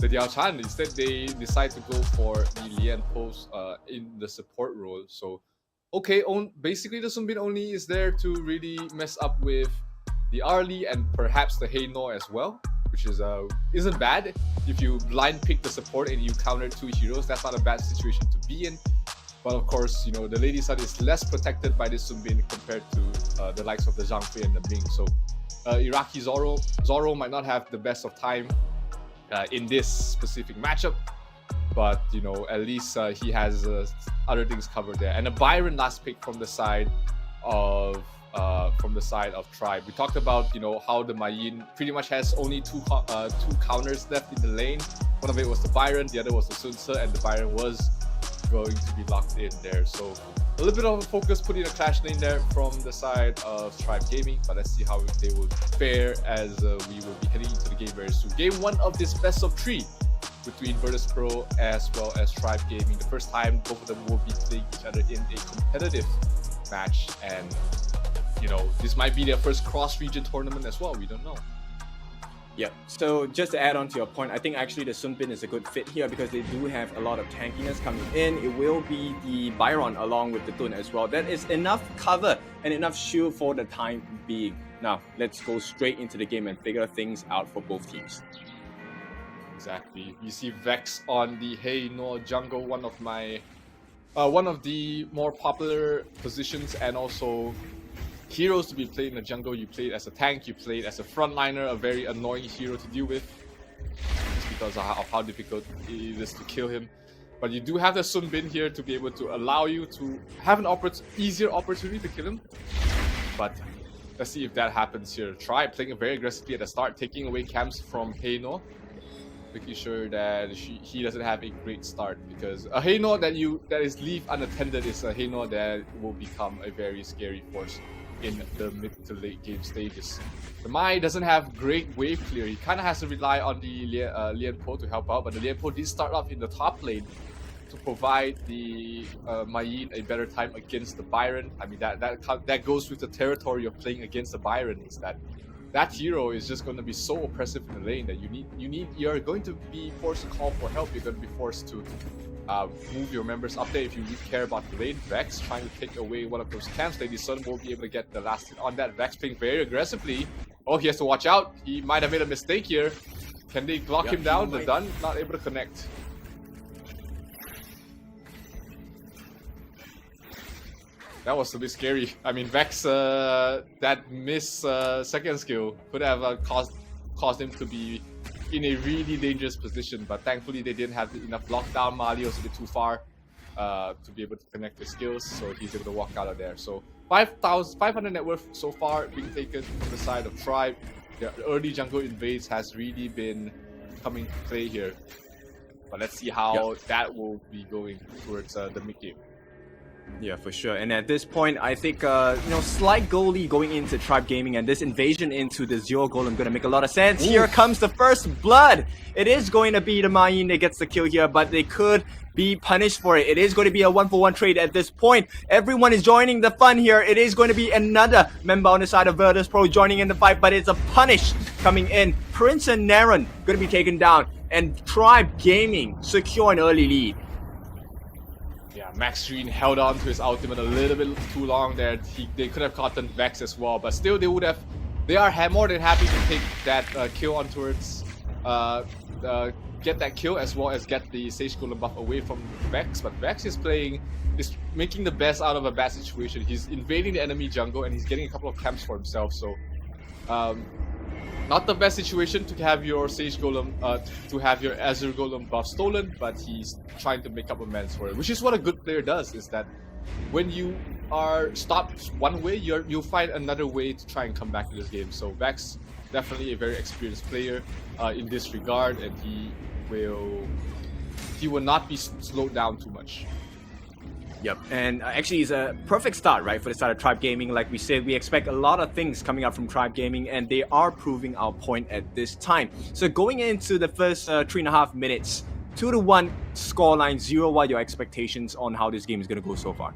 Diao-chan. Instead, they decide to go for the Lian Post in the support role. So, okay, basically the Sun Bin only is there to really mess up with the Arlie and perhaps the Heino as well, which is isn't bad. If you blind pick the support and you counter two heroes, that's not a bad situation to be in. But of course, the Lady Sun is less protected by this Sun Bin compared to the likes of the Zhang Fei and the Ming. So, Iraqi Zoro might not have the best of time in this specific matchup, but at least he has other things covered there. And a Byron last pick from the side of Tribe. We talked about how the Mayin pretty much has only two counters left in the lane. One of it was the Byron, the other was the Sun Ce, and the Byron was going to be locked in there. So a little bit of a focus put in a clash lane there from the side of Tribe Gaming, but let's see how they will fare as we will be heading into the game very soon. Game 1 of this best of 3 between Virtus Pro as well as Tribe Gaming. The first time both of them will be playing each other in a competitive match, and this might be their first cross-region tournament as well. We don't know. Yeah, so just to add on to your point, I think actually the Sun Bin is a good fit here because they do have a lot of tankiness coming in. It will be the Byron along with the Dun as well. That is enough cover and enough shield for the time being. Now, let's go straight into the game and figure things out for both teams. Exactly. You see Vex on the Heino jungle, one of the more popular positions, and also heroes to be played in the jungle. You play it as a tank, you play it as a frontliner, a very annoying hero to deal with just because of how difficult it is to kill him. But you do have the Sun Bin here to be able to allow you to have an easier opportunity to kill him. But let's see if that happens here. Try playing very aggressively at the start, taking away camps from Heino, making sure that he doesn't have a great start, because a Heino that is leave unattended is a Heino that will become a very scary force in the mid to late game stages. The Mai doesn't have great wave clear. He kind of has to rely on the Lian Po to help out, but the Lian Po did start off in the top lane to provide the Mayin a better time against the Byron. I mean, that goes with the territory of playing against the Byron, is that hero is just going to be so oppressive in the lane that you're going to be forced to call for help. You're going to be forced to move your members up there if you really care about the lane. Vex trying to take away one of those camps. Lady Sun won't be able to get the last hit on that. Vex playing very aggressively. Oh, he has to watch out. He might have made a mistake here. Can they lock him down? The Dun not able to connect. That was a bit scary. I mean, Vex, that miss second skill could have caused him to be in a really dangerous position, but thankfully they didn't have enough lockdown. Mali was a bit too far to be able to connect the skills, so he's able to walk out of there. So 500 net worth so far being taken from the side of Tribe. The early jungle invades has really been coming to play here, but let's see how that will be going towards the mid game. Yeah, for sure. And at this point, I think, slight goal lead going into Tribe Gaming, and this invasion into the Zero Golem going to make a lot of sense. Ooh. Here comes the first blood. It is going to be the Mayin that gets the kill here, but they could be punished for it. It is going to be a 1-for-1 trade at this point. Everyone is joining the fun here. It is going to be another member on the side of Virtus Pro joining in the fight, but it's a punish coming in. Prince and Naren going to be taken down, and Tribe Gaming secure an early lead. Max Green held on to his ultimate a little bit too long there. They could have gotten Vex as well, but still they are more than happy to take that kill on towards get that kill as well as get the Sage Golem buff away from Vex. But Vex is making the best out of a bad situation. He's invading the enemy jungle and he's getting a couple of camps for himself, so not the best situation to have your Sage Golem, to have your Azure Golem buff stolen, but he's trying to make up amends for it, which is what a good player does, is that when you are stopped one way, you'll find another way to try and come back to this game. So Vex, definitely a very experienced player in this regard, and he will not be slowed down too much. Yep, and actually it's a perfect start, right, for the side of Tribe Gaming. Like we said, we expect a lot of things coming out from Tribe Gaming, and they are proving our point at this time. So going into the first 3.5 minutes, 2-1 scoreline, 0. What are your expectations on how this game is going to go so far?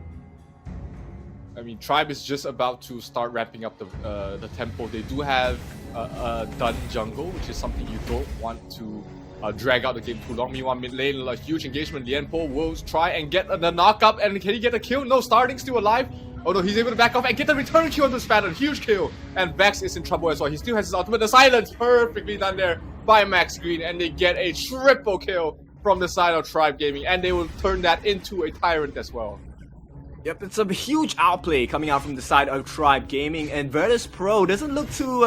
I mean, Tribe is just about to start ramping up the tempo. They do have a Dun jungle, which is something you don't want to drag out the game too long. Meanwhile, mid lane, a huge engagement. Lianpo will try and get the knock up, and can he get a kill? No, Starting still alive. Oh no, he's able to back off and get the return kill on the Spanner. Huge kill, and Vex is in trouble as well. He still has his ultimate. The silence perfectly done there by Max Green, and they get a triple kill from the side of Tribe Gaming, and they will turn that into a Tyrant as well. Yep, it's a huge outplay coming out from the side of Tribe Gaming, and Virtus Pro doesn't look too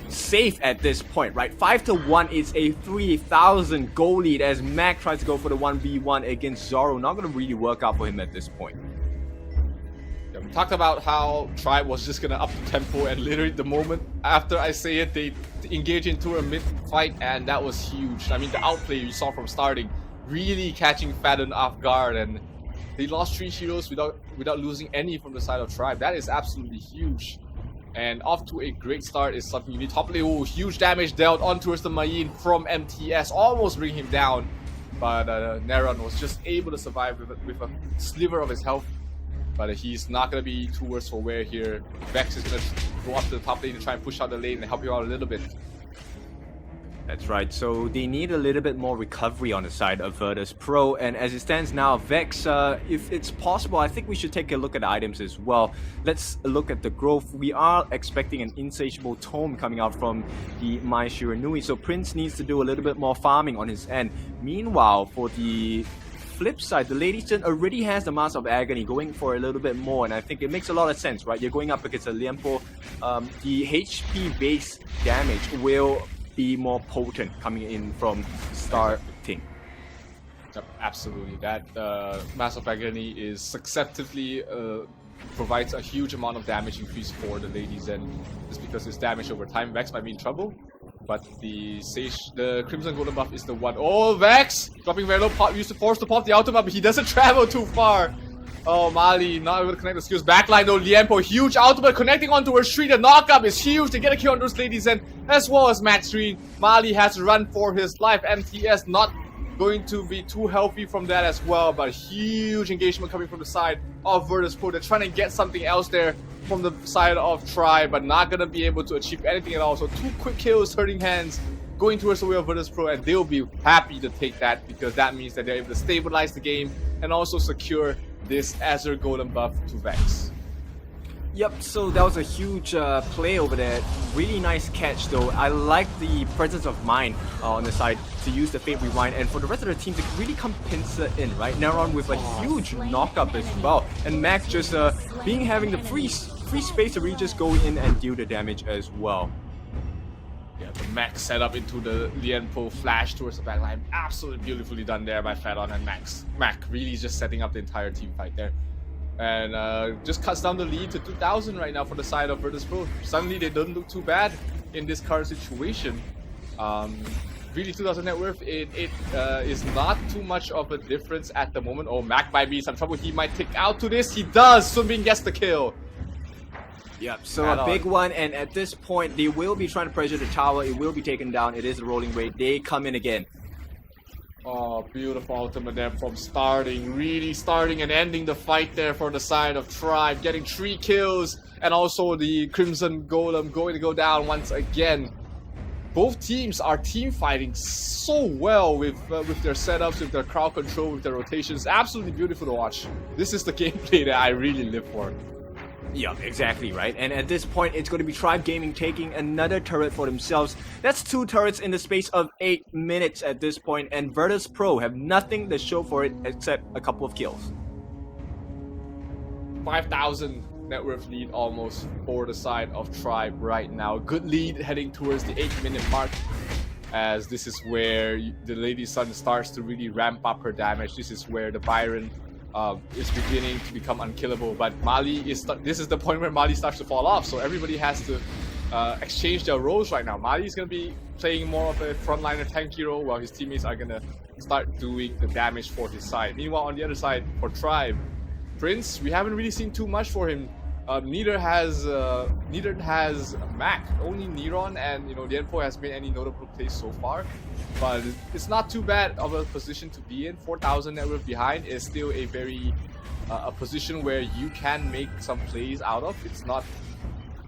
safe at this point, right? 5-1 is a 3,000 goal lead as Mac tries to go for the 1v1 against Zoro. Not going to really work out for him at this point. Yeah, we talked about how Tribe was just going to up the tempo, and literally the moment after I say it, they engage into a mid fight, and that was huge. I mean, the outplay you saw from Starting really catching Fadden off guard, and they lost 3 heroes without losing any from the side of Tribe. That is absolutely huge. And off to a great start is something you need. Top lane, oh, huge damage dealt on towards the Mayin from MTS, almost bring him down. But Naren was just able to survive with a sliver of his health. But he's not going to be too worse for wear here. Vex is going to go up to the top lane to try and push out the lane and help you out a little bit. That's right, so they need a little bit more recovery on the side of Virtus Pro, and as it stands now, Vex, if it's possible, I think we should take a look at the items as well. Let's look at the growth. We are expecting an Insatiable Tome coming out from the Mai Shiranui, so Prince needs to do a little bit more farming on his end. Meanwhile, for the flip side, the Lady Sin already has the Mask of Agony, going for a little bit more, and I think it makes a lot of sense, right? You're going up against a Lianpo. The HP base damage will be more potent coming in from Starting. Yep, absolutely. That Mass of Agony is successively provides a huge amount of damage increase for the ladies, and just because it's damage over time, Vex might be in trouble. But the Crimson Golden buff is the one. Oh, Vex dropping very low. Used to force to pop the ultimate, but he doesn't travel too far. Oh, Mali not able to connect the skills. Backline though, Lianpo, huge ultimate connecting onto her street. The knockup is huge to get a kill on those ladies, and as well as Max Green. Mali has to run for his life. MTS not going to be too healthy from that as well, but huge engagement coming from the side of Virtus Pro. They're trying to get something else there from the side of Tribe, but not going to be able to achieve anything at all. So 2 quick kills, hurting hands, going towards the way of Virtus Pro, and they'll be happy to take that because that means that they're able to stabilize the game and also secure this Azure Golem buff to Vex. Yep, so that was a huge play over there. Really nice catch though. I like the presence of mind on the side to use the Fate Rewind, and for the rest of the team to really come pincer in, right? Neron with a huge knock-up as well. And Mac just having the free space to really just go in and deal the damage as well. Yeah, the Max setup into the Lienpo flash towards the backline. Absolutely beautifully done there by Fadon and Max. Mac really just setting up the entire team fight there. And just cuts down the lead to 2,000 right now for the side of Virtus.pro. Suddenly they don't look too bad in this current situation. Really 2,000 net worth, it is not too much of a difference at the moment. Oh, Mac might be in some trouble. He might take out to this. He does. Sunbin gets the kill. Yep, so a big one, and at this point they will be trying to pressure the tower. It will be taken down. It is a rolling raid. They come in again. Oh, beautiful ultimate there from really starting and ending the fight there for the side of Tribe, getting 3 kills, and also the Crimson Golem going to go down once again. Both teams are team fighting so well with their setups, with their crowd control, with their rotations. Absolutely beautiful to watch. This is the gameplay that I really live for. Yeah, exactly, right? And at this point, it's going to be Tribe Gaming taking another turret for themselves. That's 2 turrets in the space of 8 minutes at this point, and Virtus.pro have nothing to show for it except a couple of kills. 5,000 net worth lead almost for the side of Tribe right now. Good lead heading towards the 8-minute mark, as this is where the Lady Sun starts to really ramp up her damage. This is where the Byron is beginning to become unkillable, but this is the point where Mali starts to fall off, so everybody has to exchange their roles right now. Mali is going to be playing more of a frontliner tanky role, while his teammates are going to start doing the damage for his side. Meanwhile, on the other side, for Tribe, Prince, we haven't really seen too much for him. Neither has Mac. Only Neron and Lienpo has made any notable plays so far, but it's not too bad of a position to be in. 4,000 net worth behind is still a very a position where you can make some plays out of. It's not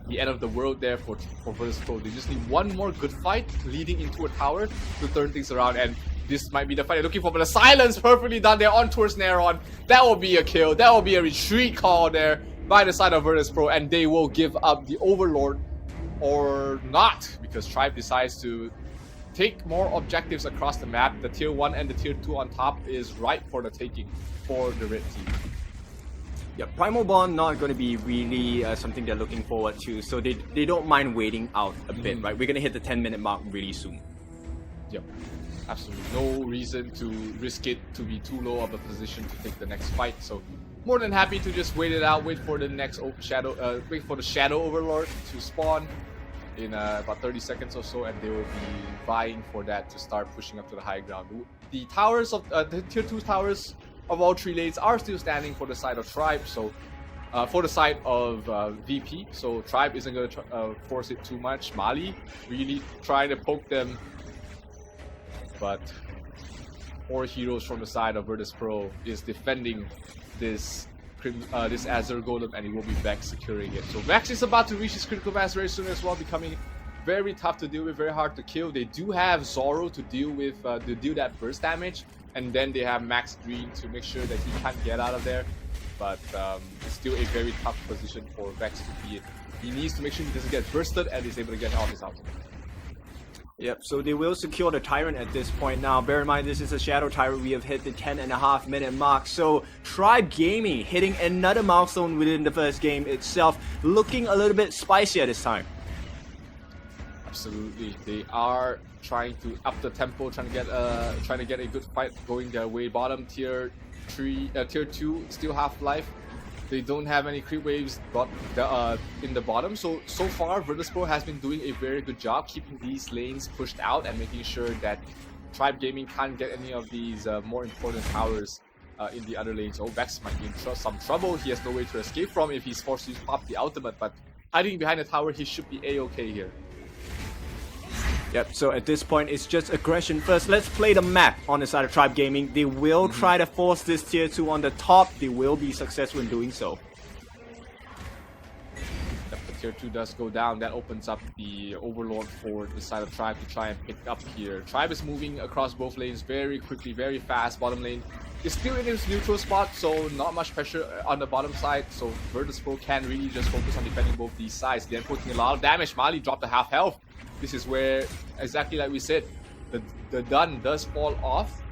the end of the world there for Virtus.pro. They just need one more good fight leading into a tower to turn things around, and this might be the fight they're looking for. But the silence perfectly done there on towards Neron. That will be a kill. That will be a retreat call there by the side of Virtus.pro, and they will give up the Overlord or not, because Tribe decides to take more objectives across the map. The tier 1 and the tier 2 on top is ripe for the taking for the red team. Yeah, Primal Bond not going to be really something they're looking forward to, so they don't mind waiting out a bit, right? We're going to hit the 10-minute mark really soon. Yep, absolutely no reason to risk it to be too low of a position to take the next fight, so more than happy to just wait it out, wait for the next wait for the Shadow Overlord to spawn in about 30 seconds or so, and they will be vying for that to start pushing up to the high ground. The towers of the tier 2 towers of all 3 lanes are still standing for the side of Tribe, so for the side of VP, so Tribe isn't going to force it too much. Mali really trying to poke them, but 4 heroes from the side of Virtus.pro is defending this Azure Golem, and he will be back securing it. So Vex is about to reach his critical mass very soon as well, becoming very tough to deal with, very hard to kill. They do have Zoro to deal with, to deal that burst damage, and then they have Max Green to make sure that he can't get out of there. But it's still a very tough position for Vex to be in. He needs to make sure he doesn't get bursted and is able to get off his ultimate. Yep, so they will secure the Tyrant at this point now. Bear in mind, this is a Shadow Tyrant. We have hit the 10.5-minute mark. So Tribe Gaming hitting another milestone within the first game itself. Looking a little bit spicier this time. Absolutely. They are trying to up the tempo, trying to get a good fight going their way. Bottom tier 2 still half-life. They don't have any creep waves in the bottom, so far Virtus.pro has been doing a very good job keeping these lanes pushed out and making sure that Tribe Gaming can't get any of these more important towers in the other lanes. Oh, Vex might be in some trouble. He has no way to escape from if he's forced to pop the ultimate, but hiding behind the tower, he should be a-okay here. Yep, so at this point, it's just aggression first. Let's play the map on the side of Tribe Gaming. They will try to force this tier 2 on the top. They will be successful in doing so. If the tier 2 does go down, that opens up the Overlord for the side of Tribe to try and pick up here. Tribe is moving across both lanes very quickly, very fast. Bottom lane is still in his neutral spot, so not much pressure on the bottom side. So Virtus Pro can really just focus on defending both these sides. They're putting a lot of damage. Mali dropped the half health. This is where, exactly like we said, the Dun does fall off.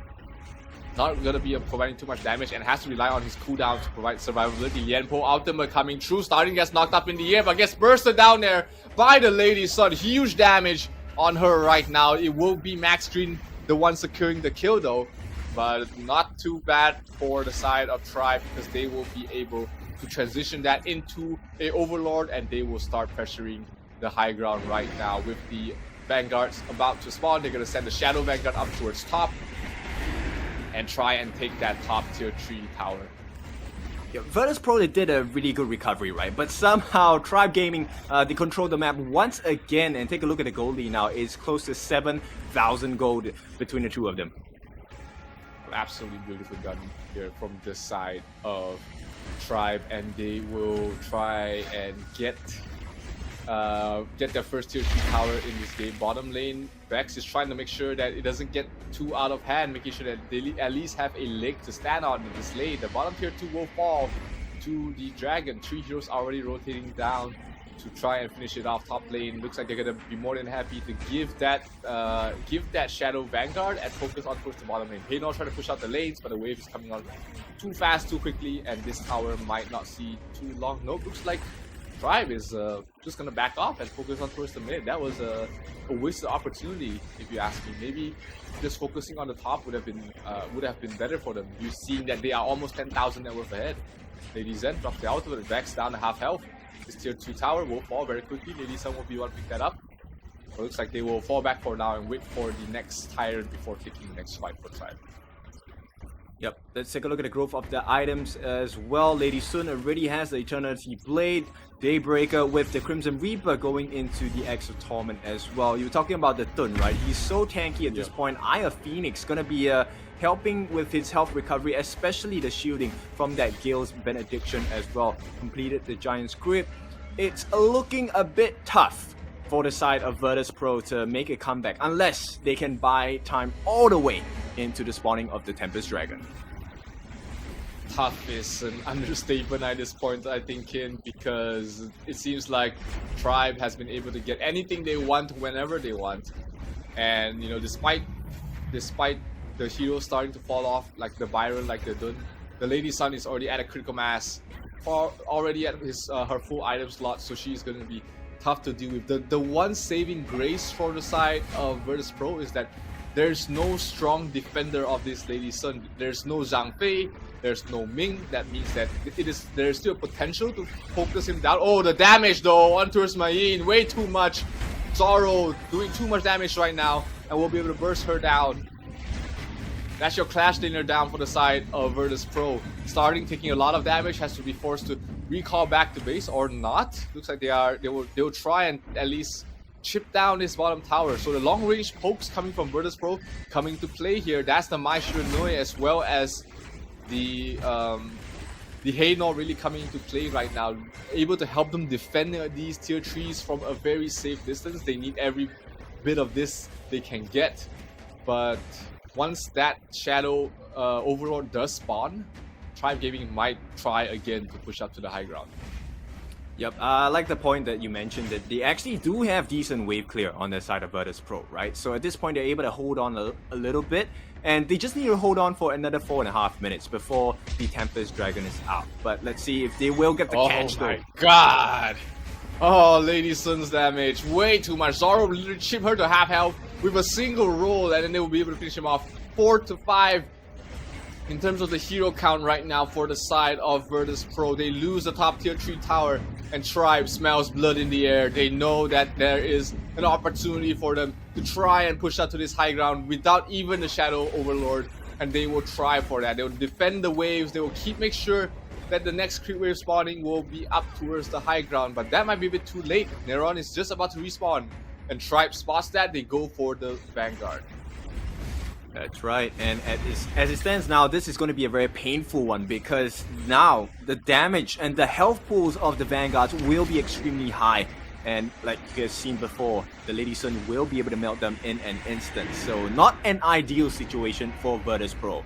Not gonna be providing too much damage and has to rely on his cooldown to provide survivability. Lianpo ultimate coming through. Starting gets knocked up in the air, but gets bursted down there by the Lady Sun. Huge damage on her right now. It will be Max Green the one securing the kill though, but not too bad for the side of Tribe because they will be able to transition that into a Overlord and they will start pressuring the high ground right now with the Vanguards about to spawn. They're gonna send the Shadow Vanguard up towards top and try and take that top tier 3 tower. Yeah, Virtus Pro, they did a really good recovery, right? But somehow Tribe Gaming, they control the map once again. And take a look at the gold lead now. It's close to 7,000 gold between the two of them. Absolutely beautiful gun here from this side of Tribe, and they will try and get their first tier 3 tower in this game. Bottom lane, Vex is trying to make sure that it doesn't get too out of hand, making sure that they at least have a leg to stand on in this lane. The bottom tier 2 will fall to the Dragon. 3 heroes already rotating down to try and finish it off top lane. Looks like they're gonna be more than happy to give that Shadow Vanguard and focus on towards the bottom lane. Hayno trying to push out the lanes, but the wave is coming on too fast, too quickly, and this tower might not see too long. No, looks like Tribe is just gonna back off and focus on towards the mid. That was a wasted opportunity, if you ask me. Maybe just focusing on the top would have been better for them. You've seen that they are almost 10,000 net worth ahead. Lady Zen drops the ultimate, Vex down to half health. This tier 2 tower will fall very quickly. Lady Sun will be one to pick that up. So it looks like they will fall back for now and wait for the next tyrant before taking the next fight for Tribe. Yep, let's take a look at the growth of the items as well. Lady Sun already has the Eternity Blade, Daybreaker with the Crimson Reaper going into the Axe of Torment as well. You were talking about the Thun, right? He's so tanky at this point. Eye of Phoenix gonna be helping with his health recovery, especially the shielding from that Gale's Benediction as well. Completed the Giant's Grip. It's looking a bit tough for the side of Virtus Pro to make a comeback unless they can buy time all the way into the spawning of the Tempest Dragon. Tough is an understatement at this point, I think, Kin, because it seems like Tribe has been able to get anything they want whenever they want. And, you know, despite the heroes starting to fall off, like the Byron, like the Dun, the Lady Sun is already at a critical mass, already at her full item slot, so she's going to be tough to deal with. The one saving grace for the side of Virtus Pro is that there's no strong defender of this Lady Sun. There's no Zhang Fei, there's no Ming. That means that there's still potential to focus him down. Oh, the damage though on towards Mayin, way too much. Zoro doing too much damage right now, and we'll be able to burst her down. That's your Clash Laner down for the side of Virtus Pro. Starting taking a lot of damage, has to be forced to recall back to base or not. Looks like they will try and at least chip down this bottom tower. So the long range pokes coming from Virtus Pro coming to play here. That's the Mai Shiranui as well as the Hayno really coming into play right now. Able to help them defend these tier 3s from a very safe distance. They need every bit of this they can get. But once that Shadow Overlord does spawn, Tribe Gaming might try again to push up to the high ground. Yep, I like the point that you mentioned that they actually do have decent wave clear on their side of Virtus Pro, right? So at this point, they're able to hold on a little bit, and they just need to hold on for another 4.5 minutes before the Tempest Dragon is out. But let's see if they will get the catch though. Oh my god! Oh, Lady Sun's damage, way too much. Zoro will literally chip her to half health with a single roll, and then they will be able to finish him off 4-5. In terms of the hero count right now for the side of Virtus Pro, they lose the top tier 3 tower, and Tribe smells blood in the air. They know that there is an opportunity for them to try and push out to this high ground without even the Shadow Overlord, and they will try for that. They will defend the waves, they will make sure that the next creep wave spawning will be up towards the high ground, but that might be a bit too late. Neron is just about to respawn, and Tribe spots that. They go for the Vanguard. That's right, and as it stands now, this is going to be a very painful one because now the damage and the health pools of the Vanguards will be extremely high. And like you guys seen before, the Lady Sun will be able to melt them in an instant. So not an ideal situation for Virtus Pro.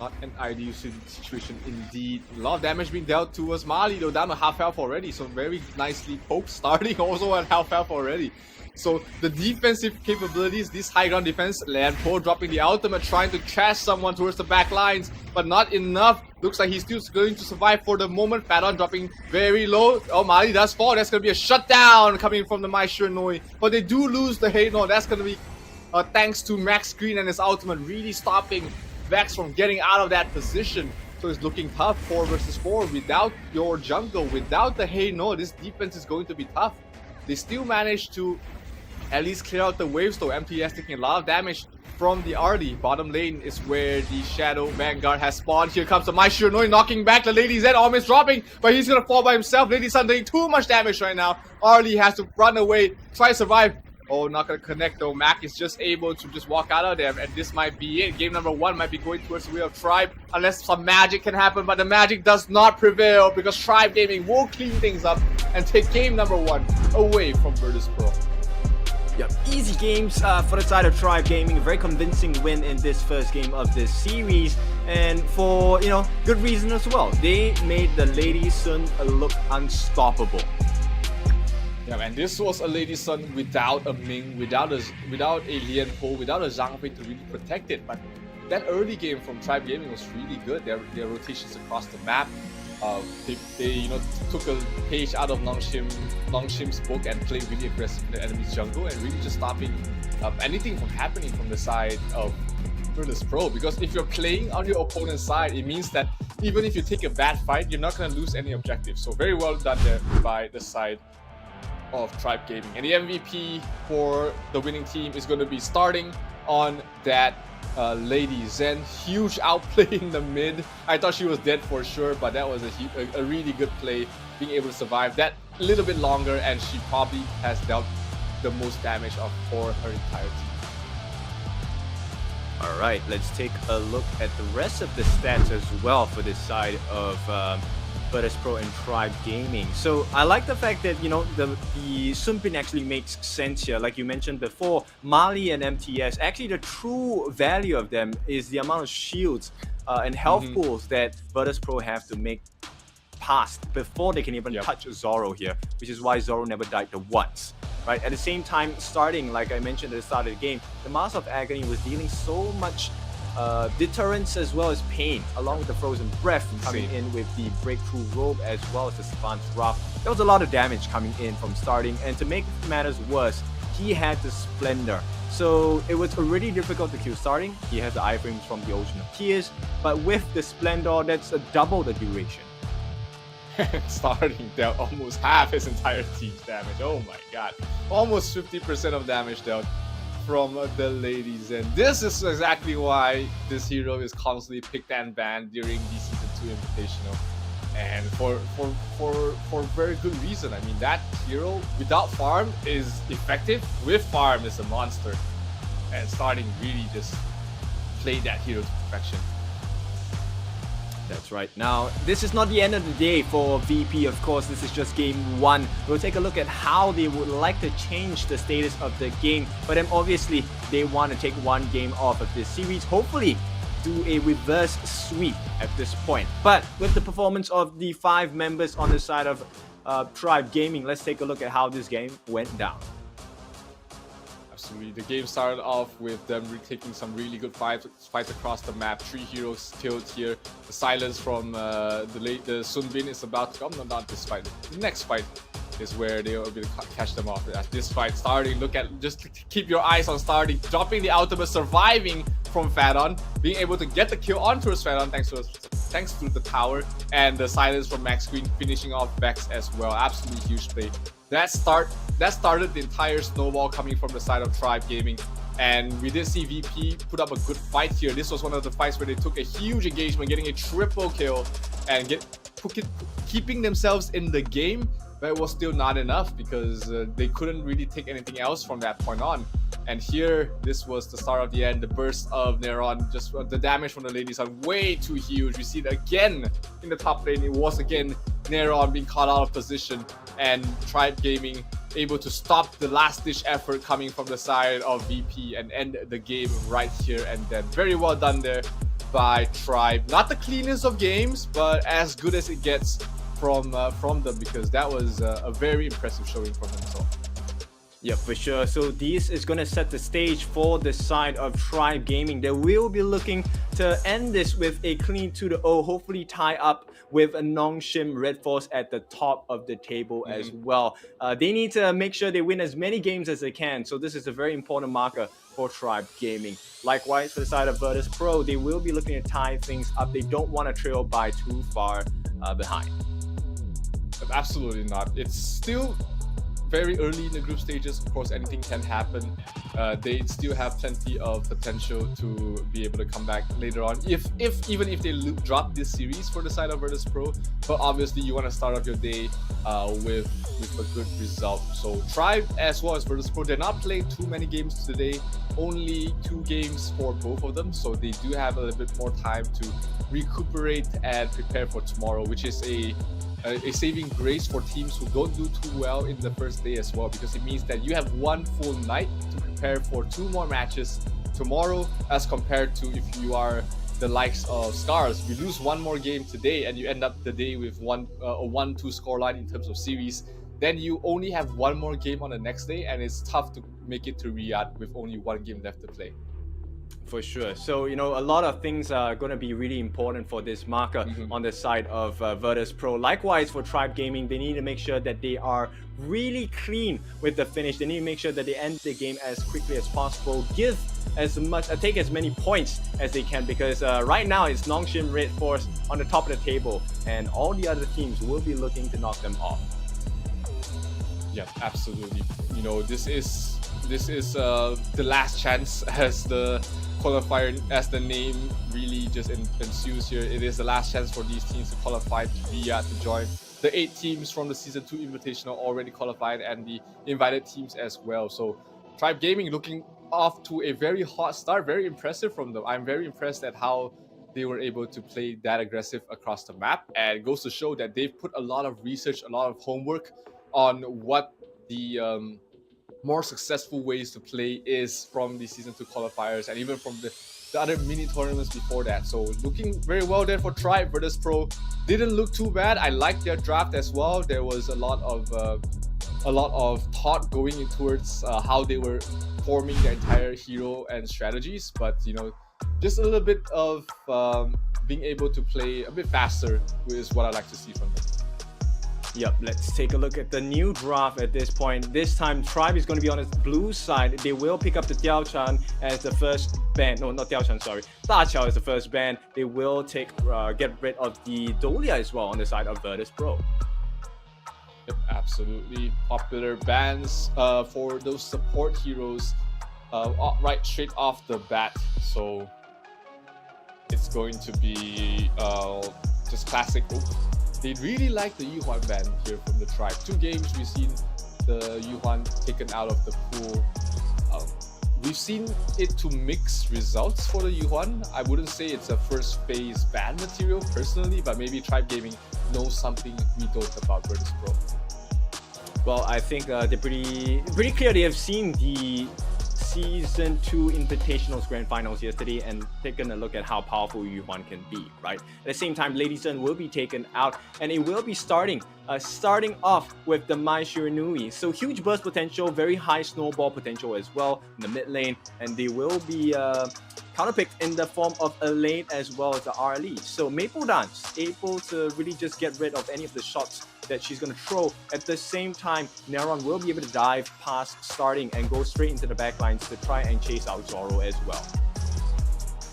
Not an ideal situation indeed. A lot of damage being dealt towards Mali though, down to half health already. So very nicely poked, starting also at half health already. So the defensive capabilities, this high ground defense, Landpo dropping the ultimate, trying to trash someone towards the back lines, but not enough. Looks like he's still going to survive for the moment. Fadon dropping very low. Oh, Mali does fall. That's going to be a shutdown coming from the My Sure Noi. But they do lose the Hey No. That's going to be thanks to Max Green and his ultimate really stopping Vex from getting out of that position. So it's looking tough 4 versus 4 without your jungle, without the Hey No. This defense is going to be tough. They still managed to at least clear out the waves though. MTS taking a lot of damage from the RD. Bottom lane is where the Shadow Vanguard has spawned. Here comes the My Sure Noi knocking back the Lady Zen, almost dropping, but he's gonna fall by himself. Lady Sun doing too much damage right now. RD has to run away, try to survive. Oh, not gonna connect though. Mac is just able to just walk out of there, and this might be it. Game number 1 might be going towards the Wheel of Tribe, unless some magic can happen, but the magic does not prevail because Tribe Gaming will clean things up and take game number 1 away from Virtus Pro. Yep, easy games for the side of Tribe Gaming. A very convincing win in this first game of this series, and for good reason as well. They made the Lady Sun look unstoppable. Yeah, and this was a Lady Sun without a Ming, without a Lianpo, without a Zhang Fei to really protect it. But that early game from Tribe Gaming was really good. Their rotations across the map. They took a page out of NONGSHIM's book and played really aggressive in the enemy's jungle and really just stopping anything from happening from the side of Virtus Pro. Because if you're playing on your opponent's side, it means that even if you take a bad fight, you're not going to lose any objectives. So very well done there by the side of Tribe Gaming. And the MVP for the winning team is going to be starting on that Lady Zen. Huge outplay in the mid. I thought she was dead for sure, but that was a really good play, being able to survive that a little bit longer, and she probably has dealt the most damage for her entire team. Alright, let's take a look at the rest of the stats as well for this side of Virtus Pro and Tribe Gaming. So I like the fact that the Sun Bin actually makes sense here. Like you mentioned before, Mali and MTS, actually the true value of them is the amount of shields and health pools that Virtus Pro have to make past before they can even touch Zoro here, which is why Zoro never died the once. Right? At the same time, starting, like I mentioned at the start of the game, the Mask of Agony was dealing so much deterrence as well as pain, along with the Frozen Breath coming in with the Breakthrough Robe as well as the Savant's Wrath. There was a lot of damage coming in from starting, and to make matters worse, he had the Splendor. So it was already difficult to kill starting. He has the iframes from the Ocean of Tears, but with the Splendor, that's double the duration. Starting dealt almost half his entire team's damage. Oh my god. Almost 50% of damage dealt from the ladies, and this is exactly why this hero is constantly picked and banned during the Season 2 Invitational, and for very good reason. I mean, that hero without farm is effective, with farm is a monster, and starting really just played that hero to perfection. That's right. Now, this is not the end of the day for VP, of course. This is just game 1. We'll take a look at how they would like to change the status of the game. But then obviously, they want to take one game off of this series. Hopefully, do a reverse sweep at this point. But with the performance of the 5 members on the side of Tribe Gaming, let's take a look at how this game went down. Absolutely. The game started off with them taking some really good fights across the map. 3 heroes killed here. The silence from the Sun Bin is about to come. No, not this fight. The next fight is where they will be able to catch them off. As this fight starting, just keep your eyes on starting, dropping the ultimate, surviving from Fadon, being able to get the kill onto his Fadon thanks to the tower, and the silence from Max Green finishing off Vex as well. Absolutely huge play. That started the entire snowball coming from the side of Tribe Gaming, and we did see VP put up a good fight here. This was one of the fights where they took a huge engagement, getting a triple kill and keeping themselves in the game, but it was still not enough because they couldn't really take anything else from that point on. And here, this was the start of the end. The burst of Neron, just the damage from the ladies are way too huge. We see it again in the top lane. It was again Neron being caught out of position, and Tribe Gaming able to stop the last-ditch effort coming from the side of VP and end the game right here and then. Very well done there by Tribe. Not the cleanest of games, but as good as it gets from them, because that was a very impressive showing from himself. Yeah, for sure. So this is going to set the stage for the side of Tribe Gaming. They will be looking to end this with a clean 2-0, hopefully tie up with a NONGSHIM Red Force at the top of the table as well. They need to make sure they win as many games as they can. So this is a very important marker for Tribe Gaming. Likewise, for the side of Virtus Pro, they will be looking to tie things up. They don't want to trail by too far behind. Absolutely not. It's still very early in the group stages. Of course, anything can happen. They still have plenty of potential to be able to come back later on, even if they drop this series for the side of Virtus Pro. But obviously, you want to start off your day with a good result. So Tribe as well as Virtus Pro, they're not playing too many games today. Only 2 games for both of them, so they do have a little bit more time to recuperate and prepare for tomorrow, which is a saving grace for teams who don't do too well in the first day as well, because it means that you have 1 full night to prepare for 2 more matches tomorrow, as compared to if you are the likes of SCARZ. You lose 1 more game today and you end up the day with a 1-2 scoreline in terms of series. Then you only have 1 more game on the next day, and it's tough to make it to Riyadh with only 1 game left to play. For sure. So, a lot of things are going to be really important for this marker on the side of Virtus Pro. Likewise, for Tribe Gaming, they need to make sure that they are really clean with the finish. They need to make sure that they end the game as quickly as possible. Take as many points as they can, because right now it's NONGSHIM Red Force on the top of the table, and all the other teams will be looking to knock them off. Yeah, absolutely. This is the last chance, as the qualifier, as the name really just ensues here. It is the last chance for these teams to qualify to Riyadh, to join the 8 teams from the Season 2 Invitational already qualified, and the invited teams as well. So Tribe Gaming looking off to a very hot start. Very impressive from them. I'm very impressed at how they were able to play that aggressive across the map, and it goes to show that they've put a lot of research, a lot of homework on what the more successful ways to play is from the Season 2 qualifiers, and even from the other mini tournaments before that. So looking very well there for Tribe. Virtus Pro didn't look too bad. I liked their draft as well. There was a lot of thought going in towards how they were forming their entire hero and strategies, but just a little bit of being able to play a bit faster is what I like to see from them. Yep, let's take a look at the new draft at this point. This time, Tribe is going to be on its blue side. They will pick up the Diaochan as the first ban. No, not Diaochan, sorry. Dachao is the first ban. They will get rid of the Dolia as well on the side of Virtus Pro. Yep, absolutely. Popular bans for those support heroes right straight off the bat. So it's going to be just classic. They really like the Yuhuan ban here from the Tribe. 2 games we've seen the Yuhuan taken out of the pool. We've seen it to mixed results for the Yuhuan. I wouldn't say it's a first phase ban material personally, but maybe Tribe Gaming knows something we don't about Virtus Pro. Well, I think they're pretty clear. They have seen the Season 2 Invitationals Grand Finals yesterday and taken a look at how powerful Yuhuan can be, right? At the same time, Lady Sun will be taken out, and it will be starting off with the Mai Shiranui. So huge burst potential, very high snowball potential as well in the mid lane, and they will be counterpicked in the form of Elaine as well as the RLE. So Maple Dance able to really just get rid of any of the shots that she's going to throw. At the same time, Neron will be able to dive past starting and go straight into the backlines to try and chase out Zoro as well.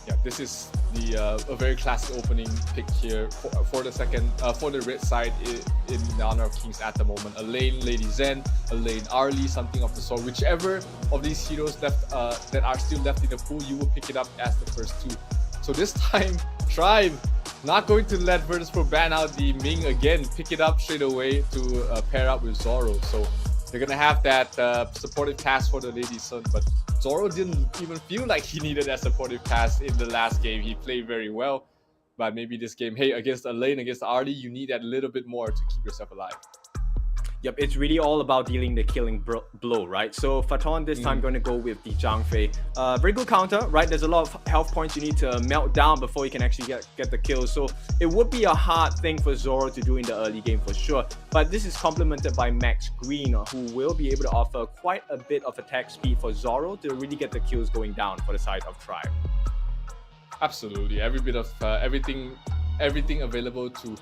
Yeah, this is a very classic opening pick here for the red side in the Honor of Kings at the moment. Elaine, Lady Zen, Elaine, Arlie, something of the sort. Whichever of these heroes left that are still left in the pool, you will pick it up as the first 2. So this time, Tribe not going to let Virtus Pro ban out the Ming again. Pick it up straight away to pair up with Zoro. So they're gonna have that supportive cast for the Lady Sun, but Zoro didn't even feel like he needed that supportive cast in the last game. He played very well, but maybe this game, hey, against Elaine, against Arlie, you need that little bit more to keep yourself alive. Yep, it's really all about dealing the killing blow, right? So Phaeton this time going to go with the Zhang Fei. Very good counter, right? There's a lot of health points you need to melt down before you can actually get the kill. So it would be a hard thing for Zoro to do in the early game for sure. But this is complemented by Max Green, who will be able to offer quite a bit of attack speed for Zoro to really get the kills going down for the side of Tribe. Absolutely, every bit of everything available to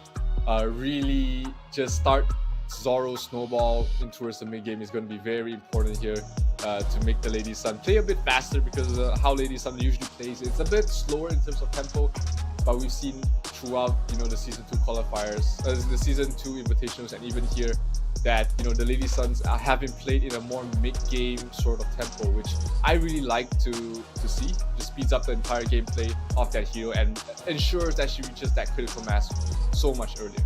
really just start Zoro's snowball in towards the mid game is going to be very important here to make the Lady Sun play a bit faster, because how Lady Sun usually plays, it's a bit slower in terms of tempo, but we've seen throughout the season 2 qualifiers, the season 2 invitationals, and even here that the Lady Suns have been played in a more mid-game sort of tempo, which I really like to see. Just speeds up the entire gameplay of that hero and ensures that she reaches that critical mass so much earlier.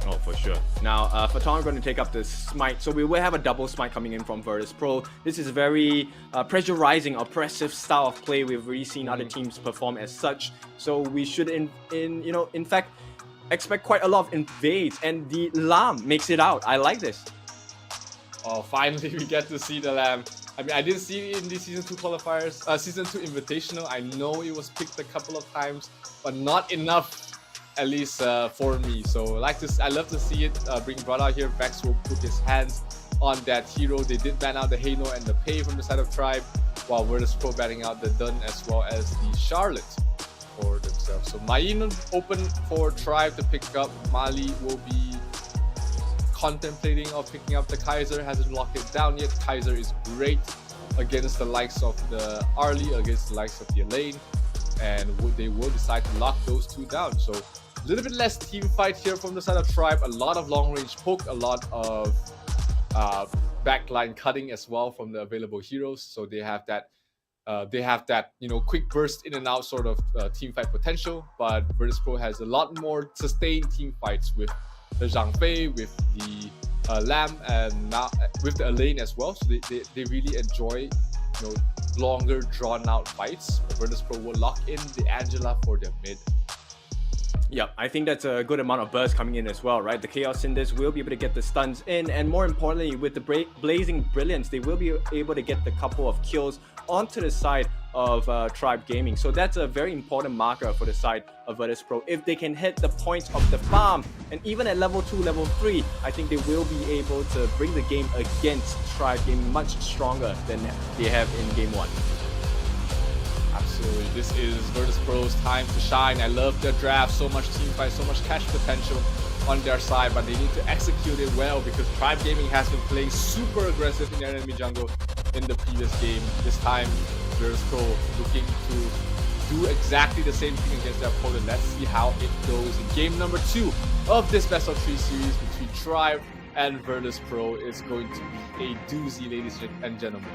Oh, for sure. Now, Phaeton are going to take up the smite. So we will have a double smite coming in from Virtus Pro. This is a very pressurizing, oppressive style of play. We've already seen other teams perform as such. So we should, in fact, expect quite a lot of invades. And the Lamb makes it out. I like this. Oh, finally we get to see the Lamb. I mean, I didn't see it in the season 2 qualifiers, season 2 invitational. I know it was picked a couple of times, but not enough, at least for me. So I love to see it being brought out here. Vex will put his hands on that hero. They did ban out the Heino and the Pei from the side of Tribe, while Virtus Pro banning out the Dun as well as the Charlotte for themselves. So Mayin open for Tribe to pick up. Mali will be contemplating of picking up the Kaiser, hasn't locked it down yet. Kaiser is great against the likes of the Arlie, against the likes of the Elaine, and they will decide to lock those two down. So a little bit less team fight here from the side of Tribe, a lot of long range poke, a lot of backline cutting as well from the available heroes. So they have that quick burst in and out sort of team fight potential, but Virtus Pro has a lot more sustained team fights with the Zhang Fei, with the Lamb, and now with the Elaine as well. So they really enjoy longer drawn out fights. Virtus Pro will lock in the Angela for their mid. Yeah, I think that's a good amount of burst coming in as well, right? The Chaos Cinders will be able to get the stuns in, and more importantly, with the Blazing Brilliance, they will be able to get the couple of kills onto the side of Tribe Gaming. So that's a very important marker for the side of Virtus Pro. If they can hit the points of the farm, and even at level 2, level 3, I think they will be able to bring the game against Tribe Gaming much stronger than they have in Game 1. Absolutely, this is Virtus Pro's time to shine. I love their draft, so much team fight, so much cash potential on their side, but they need to execute it well, because Tribe Gaming has been playing super aggressive in their enemy jungle in the previous game. This time, Virtus Pro looking to do exactly the same thing against their opponent. Let's see how it goes in game number 2 of this best of 3 series between Tribe and Virtus Pro. Is going to be a doozy, ladies and gentlemen.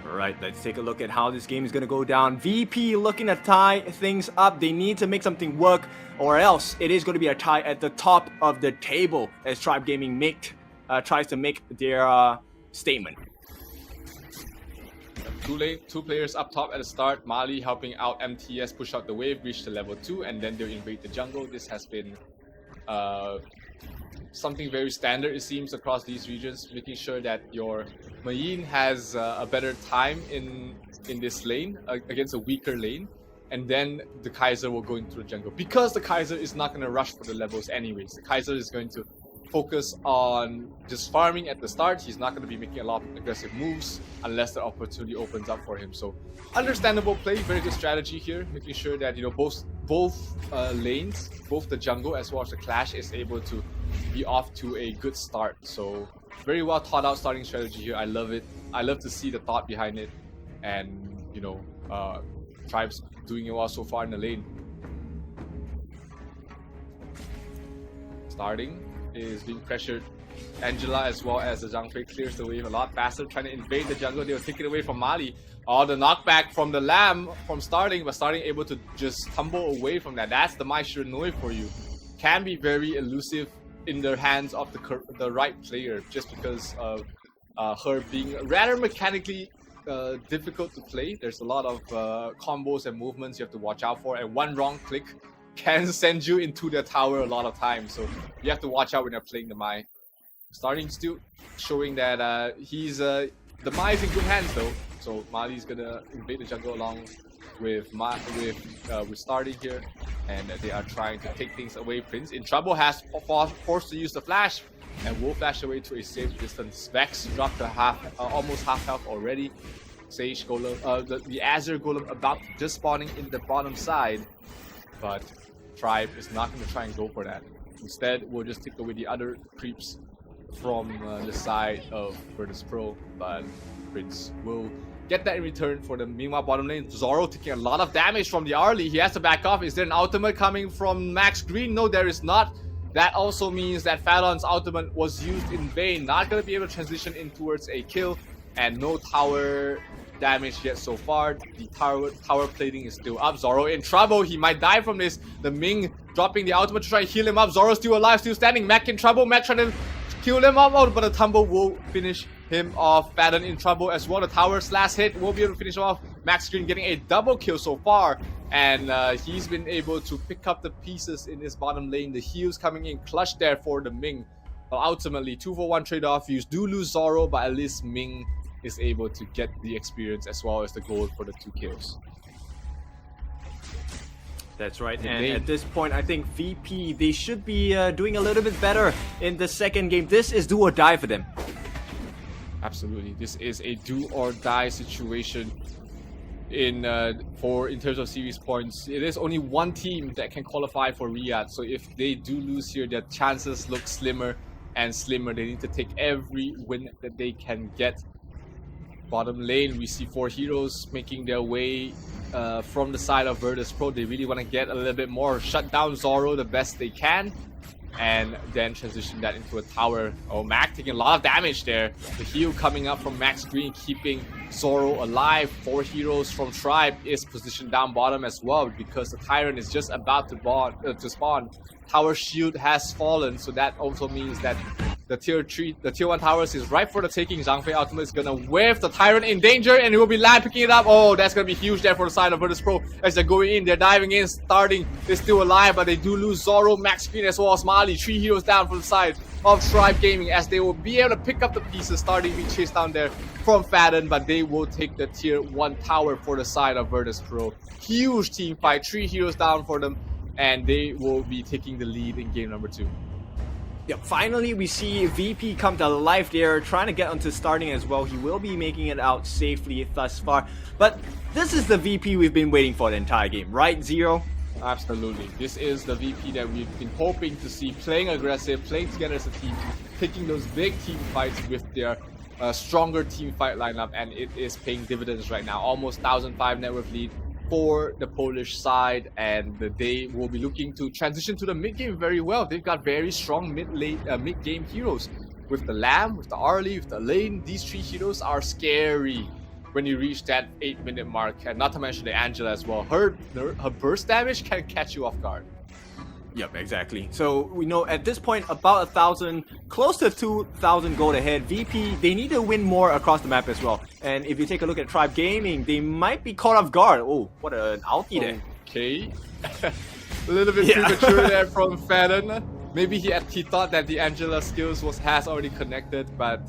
Alright, let's take a look at how this game is going to go down. VP looking to tie things up. They need to make something work, or else it is going to be a tie at the top of the table as Tribe Gaming tries to make their statement. Two players up top at the start. Mali helping out MTS push out the wave, reach to level 2, and then they'll invade the jungle. This has been something very standard, it seems, across these regions, making sure that your Mayin has a better time in this lane against a weaker lane, and then the Kaiser will go into the jungle. Because the Kaiser is not going to rush for the levels anyways. The Kaiser is going to focus on just farming at the start. He's not going to be making a lot of aggressive moves unless the opportunity opens up for him. So understandable play, very good strategy here, making sure that both lanes, both the jungle as well as the Clash, is able to be off to a good start. So very well thought out starting strategy here. I love it. I love to see the thought behind it, and Tribe's doing it well so far in the lane. Starting is being pressured. Angela as well as the Zhang Fei clears the wave a lot faster, trying to invade the jungle. They will take it away from Mali. Oh, the knockback from the Lamb from Starting, but Starting able to just tumble away from that. That's the Mai Shiranui for you. Can be very elusive in the hands of the right player, just because of her being rather mechanically difficult to play. There's a lot of combos and movements you have to watch out for, and one wrong click can send you into the tower a lot of times. So you have to watch out when you're playing the Mai. Starting still showing that the Mai is in good hands though. So Mali's gonna invade the jungle along with starting here, and they are trying to take things away. Prince in trouble, has forced to use the flash, and will flash away to a safe distance. Vex dropped to almost half health already. Sage Golem, the Azure Golem about just spawning in the bottom side, but Tribe is not going to try and go for that. Instead, we'll just take away the other creeps from the side of Virtus Pro, but Prince will get that in return for the meanwhile bottom lane. Zoro taking a lot of damage from the Arlie. He has to back off. Is there an ultimate coming from Max Green? No, there is not. That also means that Fallon's ultimate was used in vain. Not going to be able to transition in towards a kill, and no tower damage yet so far. The tower plating is still up. Zoro in trouble. He might die from this. The Ming dropping the ultimate to try and heal him up. Zoro still alive, still standing. Mac in trouble. Mac trying to kill him up, but the tumble will finish him off. Fallon in trouble as well. The tower's last hit will be able to finish him off. Max Green getting a double kill so far, and he's been able to pick up the pieces in his bottom lane. The heals coming in clutch there for the Ming, but ultimately 2-for-1 trade-off. You do lose Zoro, but at least Ming is able to get the experience as well as the gold for the 2 kills. That's right, and at this point, I think VP, they should be doing a little bit better in the second game. This is do or die for them. Absolutely, this is a do or die situation in terms of series points. It is only one team that can qualify for Riyadh, so if they do lose here, their chances look slimmer and slimmer. They need to take every win that they can get. Bottom lane, we see 4 heroes making their way from the side of Virtus Pro. They really want to get a little bit more, shut down Zoro the best they can, and then transition that into a tower. Oh, Mac taking a lot of damage there. The heal coming up from Max Green, keeping Zoro alive. 4 heroes from Tribe is positioned down bottom as well, because the Tyrant is just about to spawn. Tower shield has fallen, so that also means that the tier 1 towers is right for the taking. Zhang Fei ultimate is gonna whiff the Tyrant in danger, and it will be Lam picking it up. Oh, that's gonna be huge there for the side of Virtus Pro as they're going in. They're diving in, starting. They're still alive, but they do lose Zoro, Max Green, as well as Mali. 3 heroes down from the side of Tribe Gaming, as they will be able to pick up the pieces, starting being chased down there from Fadden, but they will take the tier 1 tower for the side of Virtus Pro. Huge team fight, 3 heroes down for them, and they will be taking the lead in game number 2. Yep, finally we see VP come to life there, trying to get onto starting as well. He will be making it out safely thus far, but this is the VP we've been waiting for the entire game, right, Zero? Absolutely. This is the VP that we've been hoping to see, playing aggressive, playing together as a team, taking those big team fights with their stronger team fight lineup, and it is paying dividends right now. Almost 1,005 net worth lead for the Polish side, and they will be looking to transition to the mid game very well. They've got very strong mid game heroes with the Lamb, with the Arlie, with the Lane. These 3 heroes are scary when you reach that 8-minute mark, and not to mention the Angela as well. Her burst damage can catch you off guard. Yep, exactly. So we know at this point about 1,000, close to 2,000 gold ahead. VP, they need to win more across the map as well. And if you take a look at Tribe Gaming, they might be caught off guard. Oh, what an ulti there. Okay. A little bit premature there from Fadden. Maybe he thought that the Angela skills has already connected, but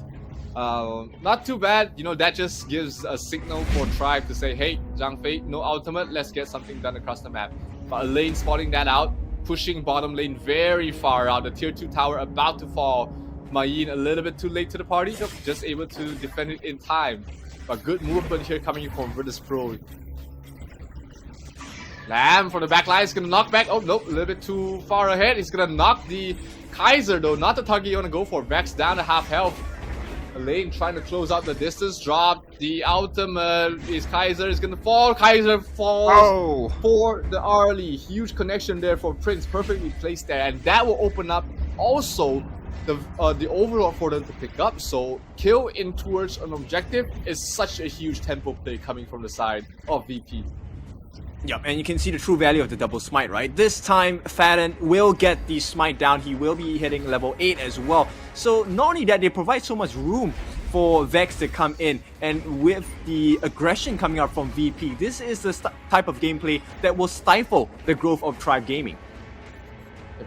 not too bad. You know, that just gives a signal for Tribe to say, hey, Zhang Fei, no ultimate, let's get something done across the map. But Elaine spotting that out, pushing bottom lane very far out. The tier 2 tower about to fall. Mayin a little bit too late to the party, just able to defend it in time. But good movement here coming from Virtus Pro. Lamb from the back line is gonna knock back. Oh nope, a little bit too far ahead. He's gonna knock the Kaiser though, not the target you wanna go for. Vex down to half health. Elaine trying to close out the distance. Drop the ultimate. Is Kaiser is gonna fall. Kaiser falls for the Arlie. Huge connection there for Prince. Perfectly placed there, and that will open up also the overall for them to pick up. So kill in towards an objective is such a huge tempo play coming from the side of VP. Yep, and you can see the true value of the double smite, right? This time, Fadden will get the smite down. He will be hitting level 8 as well. So not only that, they provide so much room for Vex to come in, and with the aggression coming out from VP, this is the type of gameplay that will stifle the growth of Tribe Gaming.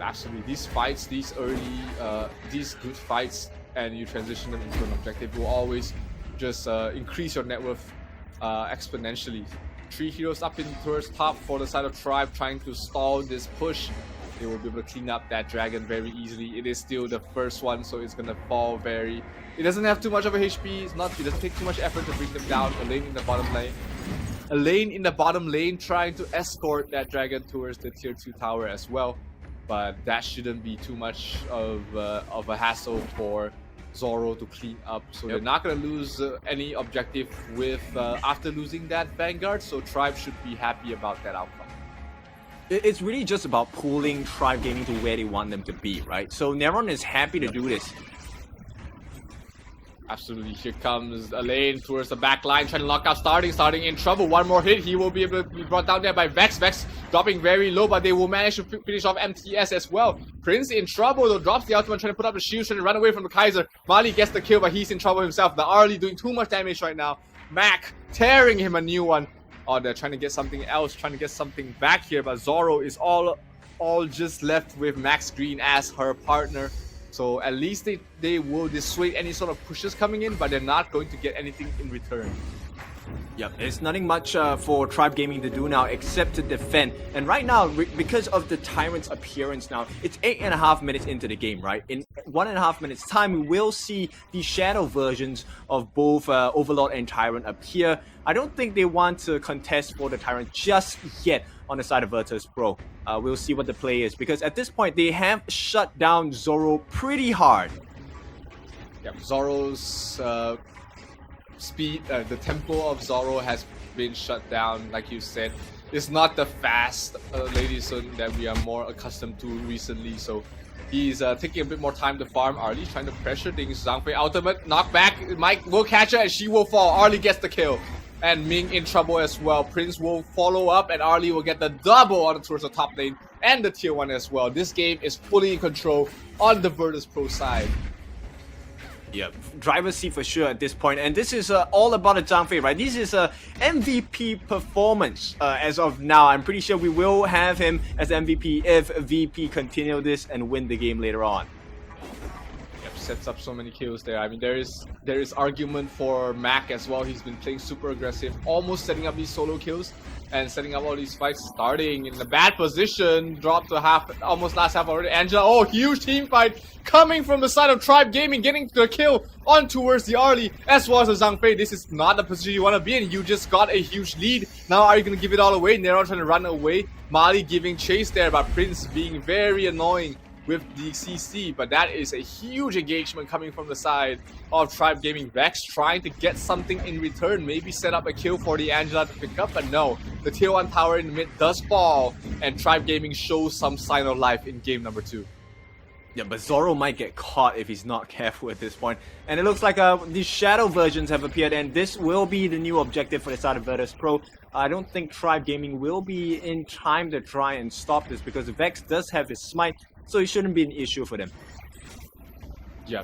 Absolutely, these fights, these good fights, and you transition them into an objective will always just increase your net worth exponentially. 3 heroes up in towards top for the side of Tribe, trying to stall this push. They will be able to clean up that dragon very easily. It is still the first one, so it's gonna fall very. It doesn't have too much of a HP. It doesn't take too much effort to bring them down. A lane in the bottom lane. A lane in the bottom lane trying to escort that dragon towards the tier 2 tower as well. But that shouldn't be too much of a hassle for Zoro to clean up. So they're not going to lose any objective with after losing that Vanguard. So Tribe should be happy about that outcome. It's really just about pulling Tribe Gaming to where they want them to be, right? So Neron is happy to do this. Absolutely, here comes a lane towards the back line, trying to lock out starting in trouble. One more hit, he will be able to be brought down there by Vex. Vex dropping very low, but they will manage to finish off MTS as well. Prince in trouble though, drops the ultimate, trying to put up the shield, trying to run away from the Kaiser. Mali gets the kill, but he's in trouble himself. The Arlie doing too much damage right now. Mac tearing him a new one. Oh, they're trying to get something else, trying to get something back here, but Zoro is all just left with Max Green as her partner. So at least they will dissuade any sort of pushes coming in, but they're not going to get anything in return. Yep, there's nothing much for Tribe Gaming to do now except to defend. And right now, because of the Tyrant's appearance now, it's 8.5 minutes into the game, right? In 1.5 minutes time, we will see the shadow versions of both Overlord and Tyrant appear. I don't think they want to contest for the Tyrant just yet on the side of Virtus Pro. We'll see what the play is, because at this point, they have shut down Zoro pretty hard. Yeah, Zoro's speed, the tempo of Zoro has been shut down, like you said. It's not the fast Lady Sun that we are more accustomed to recently, so he's taking a bit more time to farm. Arlie trying to pressure things. Zhang Fei ultimate, knockback. Mike will catch her and she will fall. Arlie gets the kill. And Ming in trouble as well. Prince will follow up and Arlie will get the double on towards the top lane and the tier 1 as well. This game is fully in control on the Virtus Pro side. Yeah, driver's seat for sure at this point, and this is all about the Zhang Fei, right? This is a MVP performance as of now. I'm pretty sure we will have him as MVP if VP continue this and win the game later on. Yep, sets up so many kills there. I mean, there is argument for Mac as well. He's been playing super aggressive, almost setting up these solo kills and setting up all these fights, starting in a bad position, dropped to almost last half already. Angela, oh, huge team fight coming from the side of Tribe Gaming, getting the kill on towards the Arlie as well as the Zhang Fei. This is not the position you want to be in. You just got a huge lead. Now are you going to give it all away? Nero trying to run away. Mali giving chase there, but Prince being very annoying with the CC, but that is a huge engagement coming from the side of Tribe Gaming. Vex trying to get something in return, maybe set up a kill for the Angela to pick up, but no, the tier 1 tower in the mid does fall, and Tribe Gaming shows some sign of life in game number 2. Yeah, but Zoro might get caught if he's not careful at this point. And it looks like the shadow versions have appeared, and this will be the new objective for the side of Virtus Pro. I don't think Tribe Gaming will be in time to try and stop this, because Vex does have his smite, so it shouldn't be an issue for them. Yeah,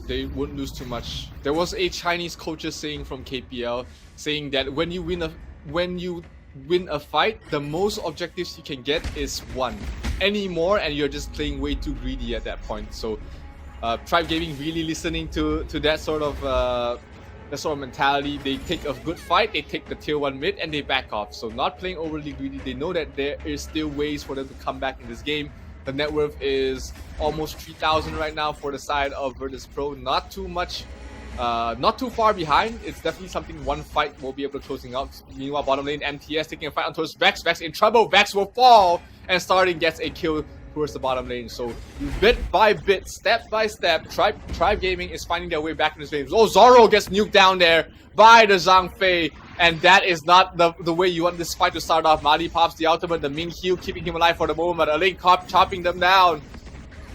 they wouldn't lose too much. There was a Chinese coach saying from KPL saying that when you win a fight, the most objectives you can get is 1. Any more and you're just playing way too greedy at that point. So Tribe Gaming really listening to that sort of mentality. They take a good fight, they take the tier 1 mid and they back off. So not playing overly greedy. They know that there is still ways for them to come back in this game. The net worth is almost 3,000 right now for the side of Virtus Pro. Not too much, not too far behind. It's definitely something one fight will be able to closing out. Meanwhile, bottom lane, MTS taking a fight on towards Vex. Vex in trouble. Vex will fall and starting gets a kill towards the bottom lane. So bit by bit, step by step, Tribe Gaming is finding their way back in this game. Oh, Zoro gets nuked down there by the Zhang Fei. And that is not the way you want this fight to start off. Mali pops the ultimate, the Ming heal, keeping him alive for the moment. A lane cop chopping them down.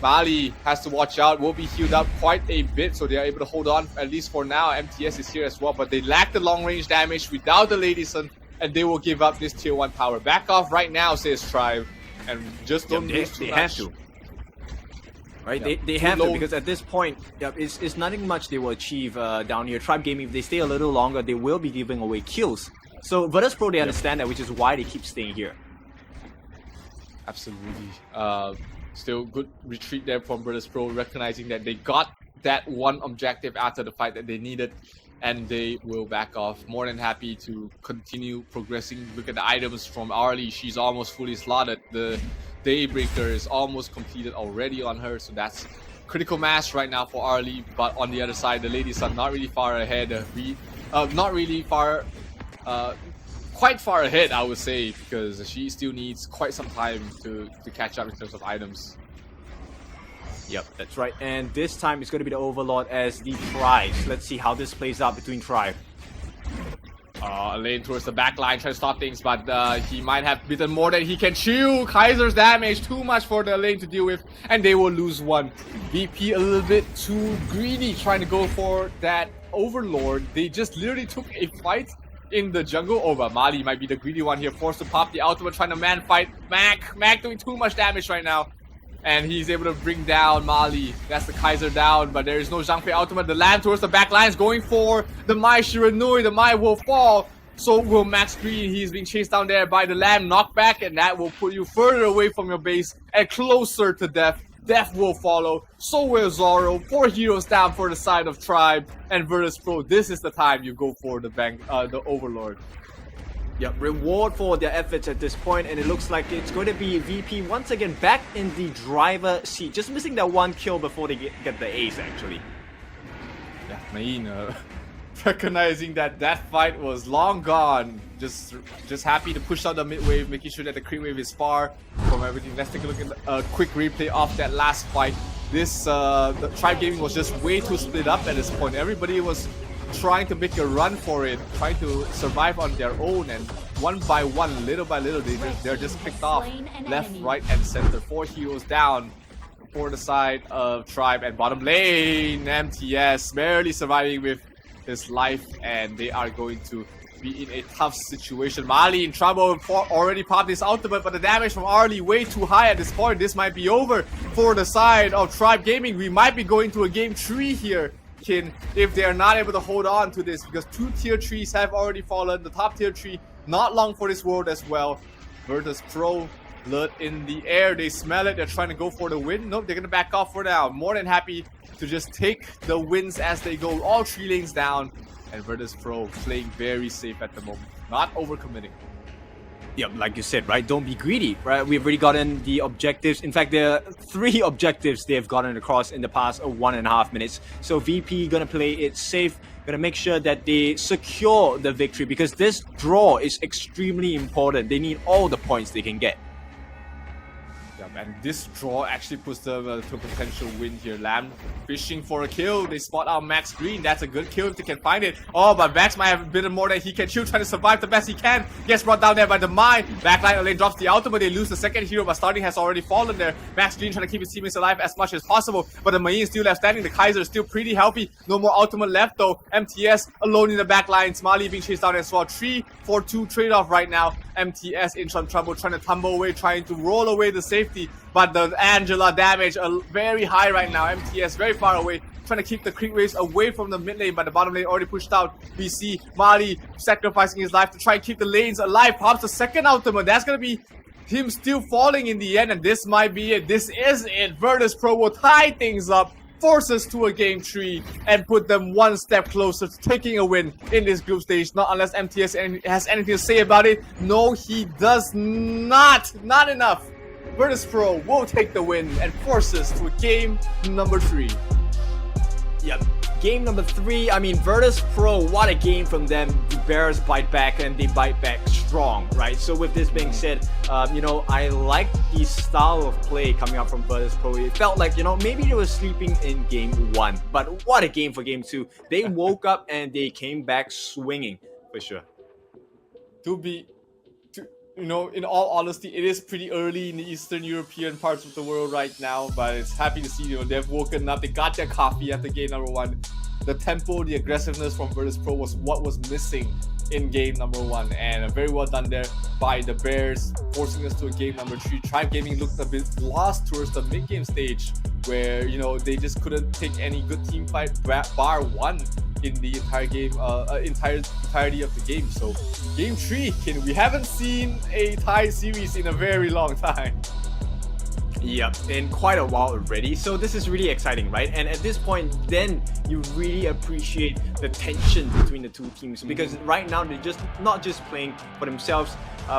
Mali has to watch out, will be healed up quite a bit, so they are able to hold on, at least for now. MTS is here as well, but they lack the long range damage without the Lady Sun, and they will give up this tier 1 power. Back off right now, says Tribe, and just don't lose too much. They have to. Right, Yeah. they have to, Low. because at this point, it's nothing much they will achieve down here. Tribe Gaming, if they stay a little longer, they will be giving away kills. So Virtus Pro, they understand that, which is why they keep staying here. Absolutely. Still good retreat there from Virtus Pro, recognizing that they got that one objective after the fight that they needed, and they will back off. More than happy to continue progressing. Look at the items from Arlie. She's almost fully slotted. The Daybreaker is almost completed already on her, so that's critical mass right now for Arlie. But on the other side, the ladies are not really far ahead. Not really far, quite far ahead, I would say, because she still needs quite some time to catch up in terms of items. Yep, that's right. And this time it's going to be the Overlord as the prize. Let's see how this plays out between Tribe. A lane towards the back line, trying to stop things, but he might have bitten more than he can chew. Kaiser's damage, too much for the lane to deal with, and they will lose one. VP a little bit too greedy, trying to go for that Overlord. They just literally took a fight in the jungle. Oh, but Mali might be the greedy one here, forced to pop the ultimate, trying to man fight Mac doing too much damage right now. And he's able to bring down Mali. That's the Kaiser down, but there is no Zhang Fei ultimate. The land towards the back lines, going for the Mai Shiranui. The Mai will fall. So will Max Green. He's being chased down there by the Lamb knockback, and that will put you further away from your base and closer to death. Death will follow. So will Zoro. 4 heroes down for the side of Tribe and Virtus Pro. This is the time you go for the Overlord. Yep, reward for their efforts at this point, and it looks like it's going to be VP once again back in the driver seat. Just missing that one kill before they get the ace, actually. Yeah, Main recognizing that that fight was long gone. Just happy to push out the mid wave, making sure that the creep wave is far from everything. Let's take a look at a quick replay of that last fight. This the Tribe Gaming was just way too split up at this point. Everybody was trying to make a run for it, trying to survive on their own, and one by one, little by little, they're just picked off left, right, and center. 4 heroes down for the side of Tribe, and bottom lane, MTS barely surviving with his life, and they are going to be in a tough situation. Mali in trouble, already popped his ultimate, but the damage from Arlie way too high at this point. This might be over for the side of Tribe Gaming. We might be going to a game 3 here, Kin, if they are not able to hold on to this, because 2 tier 3s have already fallen. The top tier 3 not long for this world as well. Virtus Pro, blood in the air, they smell it, they're trying to go for the win. Nope, they're gonna back off for now. More than happy to just take the wins as they go. All 3 lanes down, and Virtus Pro playing very safe at the moment, not overcommitting. Yep, like you said, right? Don't be greedy, right? We've already gotten the objectives. In fact, there are 3 objectives they've gotten across in the past 1.5 minutes. So VP gonna play it safe, gonna make sure that they secure the victory, because this draw is extremely important. They need all the points they can get. Yeah, and this draw actually puts them to a potential win here. Lamb fishing for a kill. They spot out Max Green. That's a good kill if they can find it. Oh, but Max might have bitten more than he can chew, trying to survive the best he can. Gets brought down there by the Mai. Backline lane drops the ultimate. They lose the second hero, but starting has already fallen there. Max Green trying to keep his teammates alive as much as possible, but the Mai is still left standing. The Kaiser is still pretty healthy. No more ultimate left though. MTS alone in the backline. Smiley being chased down as well. 3-4-2 trade-off right now. MTS in some trouble, trying to tumble away, trying to roll away the safety, but the Angela damage very high right now. MTS very far away, trying to keep the creep waves away from the mid lane, but the bottom lane already pushed out. We see Mali sacrificing his life to try and keep the lanes alive. Pops the second ultimate. That's gonna be him still falling in the end, and this might be it. This is it. Virtus Pro will tie things up, forces to a game 3, and put them one step closer to taking a win in this group stage. Not unless MTS has anything to say about it. No, he does not. Not enough. Virtus Pro will take the win and forces to a game number 3. Yep. Game number 3, I mean, Virtus Pro, what a game from them. The Bears bite back, and they bite back strong, right? So with this being said, you know, I like the style of play coming out from Virtus Pro. It felt like, you know, maybe they were sleeping in game 1, but what a game for game 2. They woke up and they came back swinging, for sure. You know, in all honesty, it is pretty early in the Eastern European parts of the world right now, but it's happy to see, you know, they've woken up, they got their coffee after game number 1. The tempo, the aggressiveness from Virtus Pro was what was missing in game number 1, and very well done there by the Bears, forcing us to a game number 3. Tribe Gaming looked a bit lost towards the mid-game stage where they just couldn't take any good team fight bar one in the entire game, entirety of the game. So game 3, we haven't seen a tie series in a very long time. Yep, in quite a while already. So this is really exciting, right? And at this point, then you really appreciate the tension between the two teams, because right now they're just not just playing for themselves,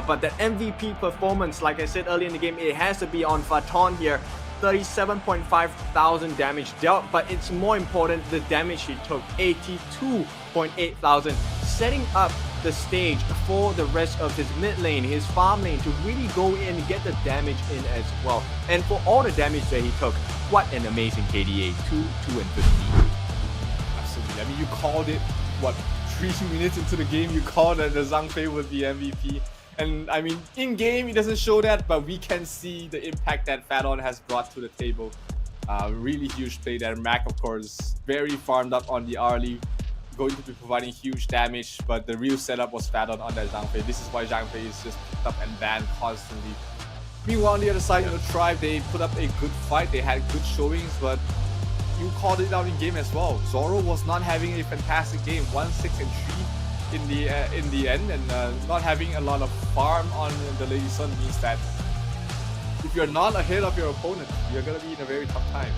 but that MVP performance, like I said earlier in the game, it has to be on Faton here. 37.5 thousand damage dealt, but it's more important the damage he took, 82.8 thousand, setting up the stage for the rest of his mid lane, his farm lane, to really go in and get the damage in as well. And for all the damage that he took, what an amazing KDA, 2, 2, and 15. Absolutely. I mean, you called it, 3 minutes into the game, you called that the Zhang Fei was the MVP. And I mean, in game, it doesn't show that, but we can see the impact that Fadon has brought to the table. Really huge play there. Mac, of course, very farmed up on the early, going to be providing huge damage, but the real setup was Fadon on that Zhang Fei. This is why Zhang Fei is just picked up and banned constantly. Meanwhile, on the other side, Tribe, they put up a good fight. They had good showings, but you called it out in game as well. Zoro was not having a fantastic game, 1-6-3. In the end, and not having a lot of farm on the Lady Sun means that if you're not ahead of your opponent, you're gonna be in a very tough time.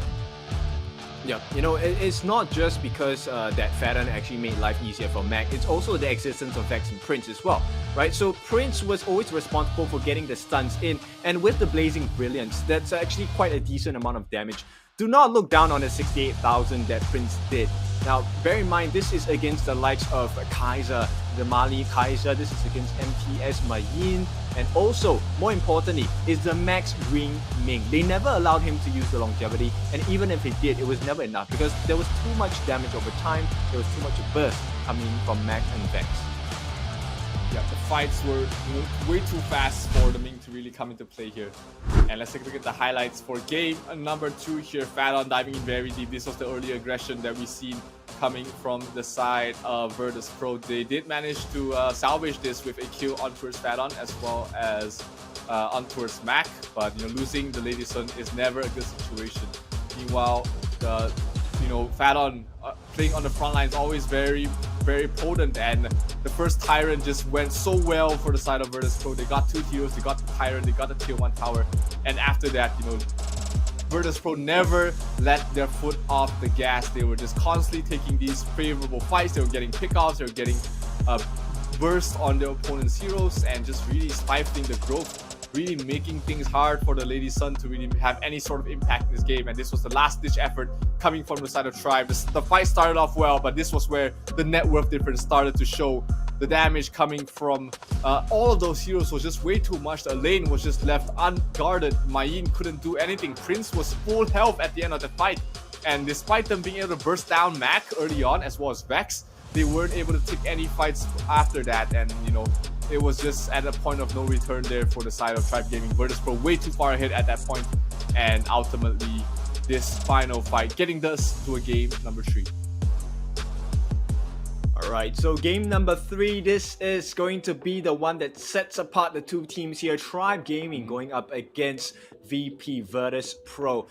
Yeah, it's not just because that Fadon actually made life easier for Mac, it's also the existence of Vex and Prince as well, right? So Prince was always responsible for getting the stuns in, and with the Blazing Brilliance, that's actually quite a decent amount of damage. Do not look down on the 68,000 that Prince did. Now, bear in mind, this is against the likes of Kaiser, the Mali Kaiser, this is against MTS Mayin, and also, more importantly, is the Max Green Ming. They never allowed him to use the longevity, and even if he did, it was never enough, because there was too much damage over time, there was too much burst coming from Max and Vex. Yeah, the fights were way too fast for the Ming to really come into play here. And let's take a look at the highlights for game number 2 here. Fadon diving in very deep. This was the early aggression that we seen coming from the side of Virtus Pro. They did manage to salvage this with a kill on towards Fadon as well as on towards Mac, but losing the Lady Sun is never a good situation. Meanwhile, Fadon playing on the front line is always very, very potent, and the first Tyrant just went so well for the side of Virtus Pro. They got 2 heroes, they got the Tyrant, they got the tier 1 tower, and after that, Virtus Pro never let their foot off the gas. They were just constantly taking these favorable fights. They were getting pickoffs, they were getting burst on their opponent's heroes, and just really stifling the growth, really making things hard for the Lady Sun to really have any sort of impact in this game. And this was the last-ditch effort coming from the side of Tribe. The fight started off well, but this was where the net worth difference started to show. The damage coming from all of those heroes was just way too much. The lane was just left unguarded. Mayin couldn't do anything. Prince was full health at the end of the fight. And despite them being able to burst down Mac early on, as well as Vex, they weren't able to take any fights after that. And, it was just at a point of no return there for the side of Tribe Gaming. Virtus Pro way too far ahead at that point. And ultimately, this final fight getting us to a game number 3. Alright, so game number 3, this is going to be the one that sets apart the two teams here. Tribe Gaming going up against VP Virtus Pro.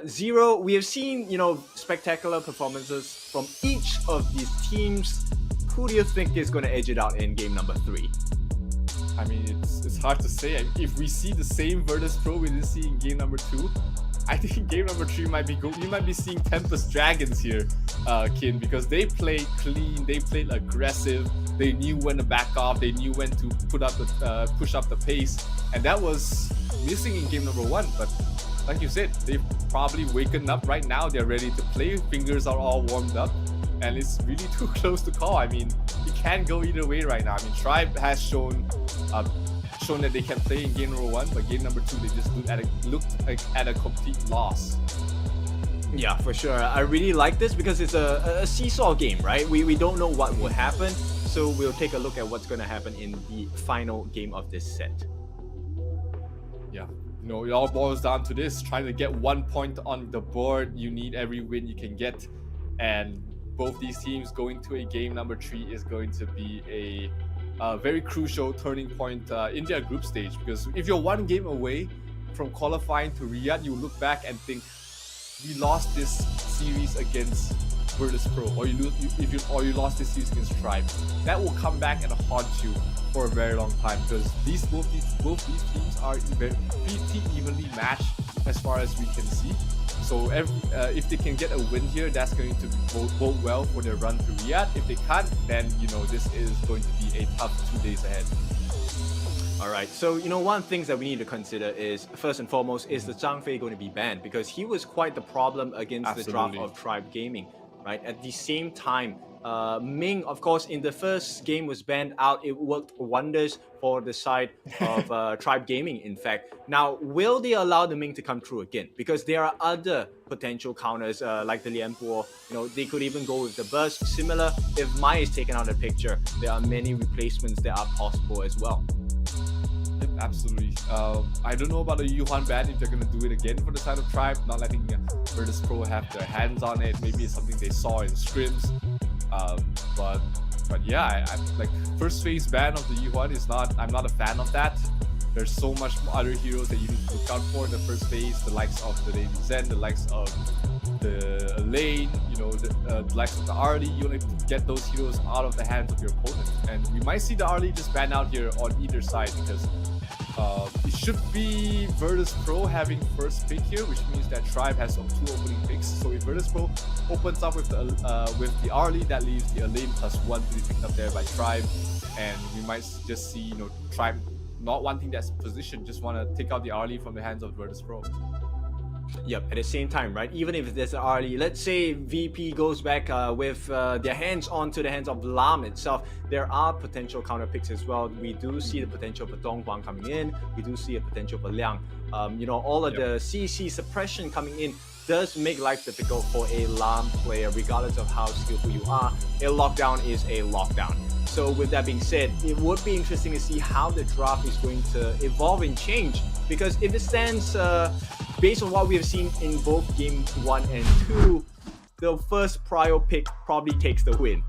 Zero, we have seen, spectacular performances from each of these teams. Who do you think is going to edge it out in game number 3? I mean, it's hard to say. If we see the same Virtus Pro we did see in game number 2, I think game number 3 might be good. We might be seeing Tempest Dragons here, Kin, because they played clean, they played aggressive, they knew when to back off, they knew when to push up the pace, and that was missing in game number 1. But like you said, they've probably waken up right now. They're ready to play. Fingers are all warmed up, and it's really too close to call. I mean, it can go either way right now. I mean, Tribe has shown that they can play in game number 1, but game number 2 they just looked at a complete loss. Yeah, for sure. I really like this because it's a seesaw game, right? We don't know what will happen, so we'll take a look at what's going to happen in the final game of this set. Yeah, it all boils down to this: trying to get 1 point on the board. You need every win you can get, and both these teams going to a game number 3 is going to be a very crucial turning point in their group stage, because if you're 1 game away from qualifying to Riyadh, you look back and think, we lost this series against Virtus Pro, or you lost this series against Tribe, that will come back and haunt you for a very long time, because both these teams are pretty evenly matched as far as we can see. So if they can get a win here, that's going to bode well for their run to Riyadh. If they can't, then this is going to be a tough 2 days ahead. All right, so one thing that we need to consider is, first and foremost, is the Zhang Fei going to be banned? Because he was quite the problem against the draft of Tribe Gaming, right? At the same time, Ming, of course, in the first game was banned out. It worked wonders for the side of Tribe Gaming, in fact. Now, will they allow the Ming to come through again? Because there are other potential counters like the Lianpo. They could even go with the burst. Similar, if Mai is taken out of the picture, there are many replacements that are possible as well. Absolutely. I don't know about the Yuhan ban, if they're going to do it again for the side of Tribe, not letting Virtus Pro have their hands on it. Maybe it's something they saw in scrims. But yeah, like first phase ban of the Yuhan is not. I'm not a fan of that. There's so much other heroes that you need to look out for in the first phase. The likes of the Lady Zen, the likes of the Elaine, the likes of the Arlie. You want to get those heroes out of the hands of your opponent, and we might see the Arlie just ban out here on either side, because it should be Virtus Pro having first pick here, which means that Tribe has 2 opening picks. So if Virtus Pro opens up with the Arlie, that leaves the Elaine +1 to be picked up there by Tribe, and we might just see Tribe not wanting that position, just want to take out the Arlie from the hands of Virtus Pro. Yep, at the same time, right? Even if there's an Arlie, let's say VP goes back with their hands onto the hands of Lam itself, there are potential counter picks as well. We do see the potential for Dong Guang coming in. We do see a potential for Liang. All of the CC suppression coming in does make life difficult for a Lam player, regardless of how skillful you are. A lockdown is a lockdown. So with that being said, it would be interesting to see how the draft is going to evolve and change, because if it stands based on what we have seen in both game 1 and 2, the first prior pick probably takes the win.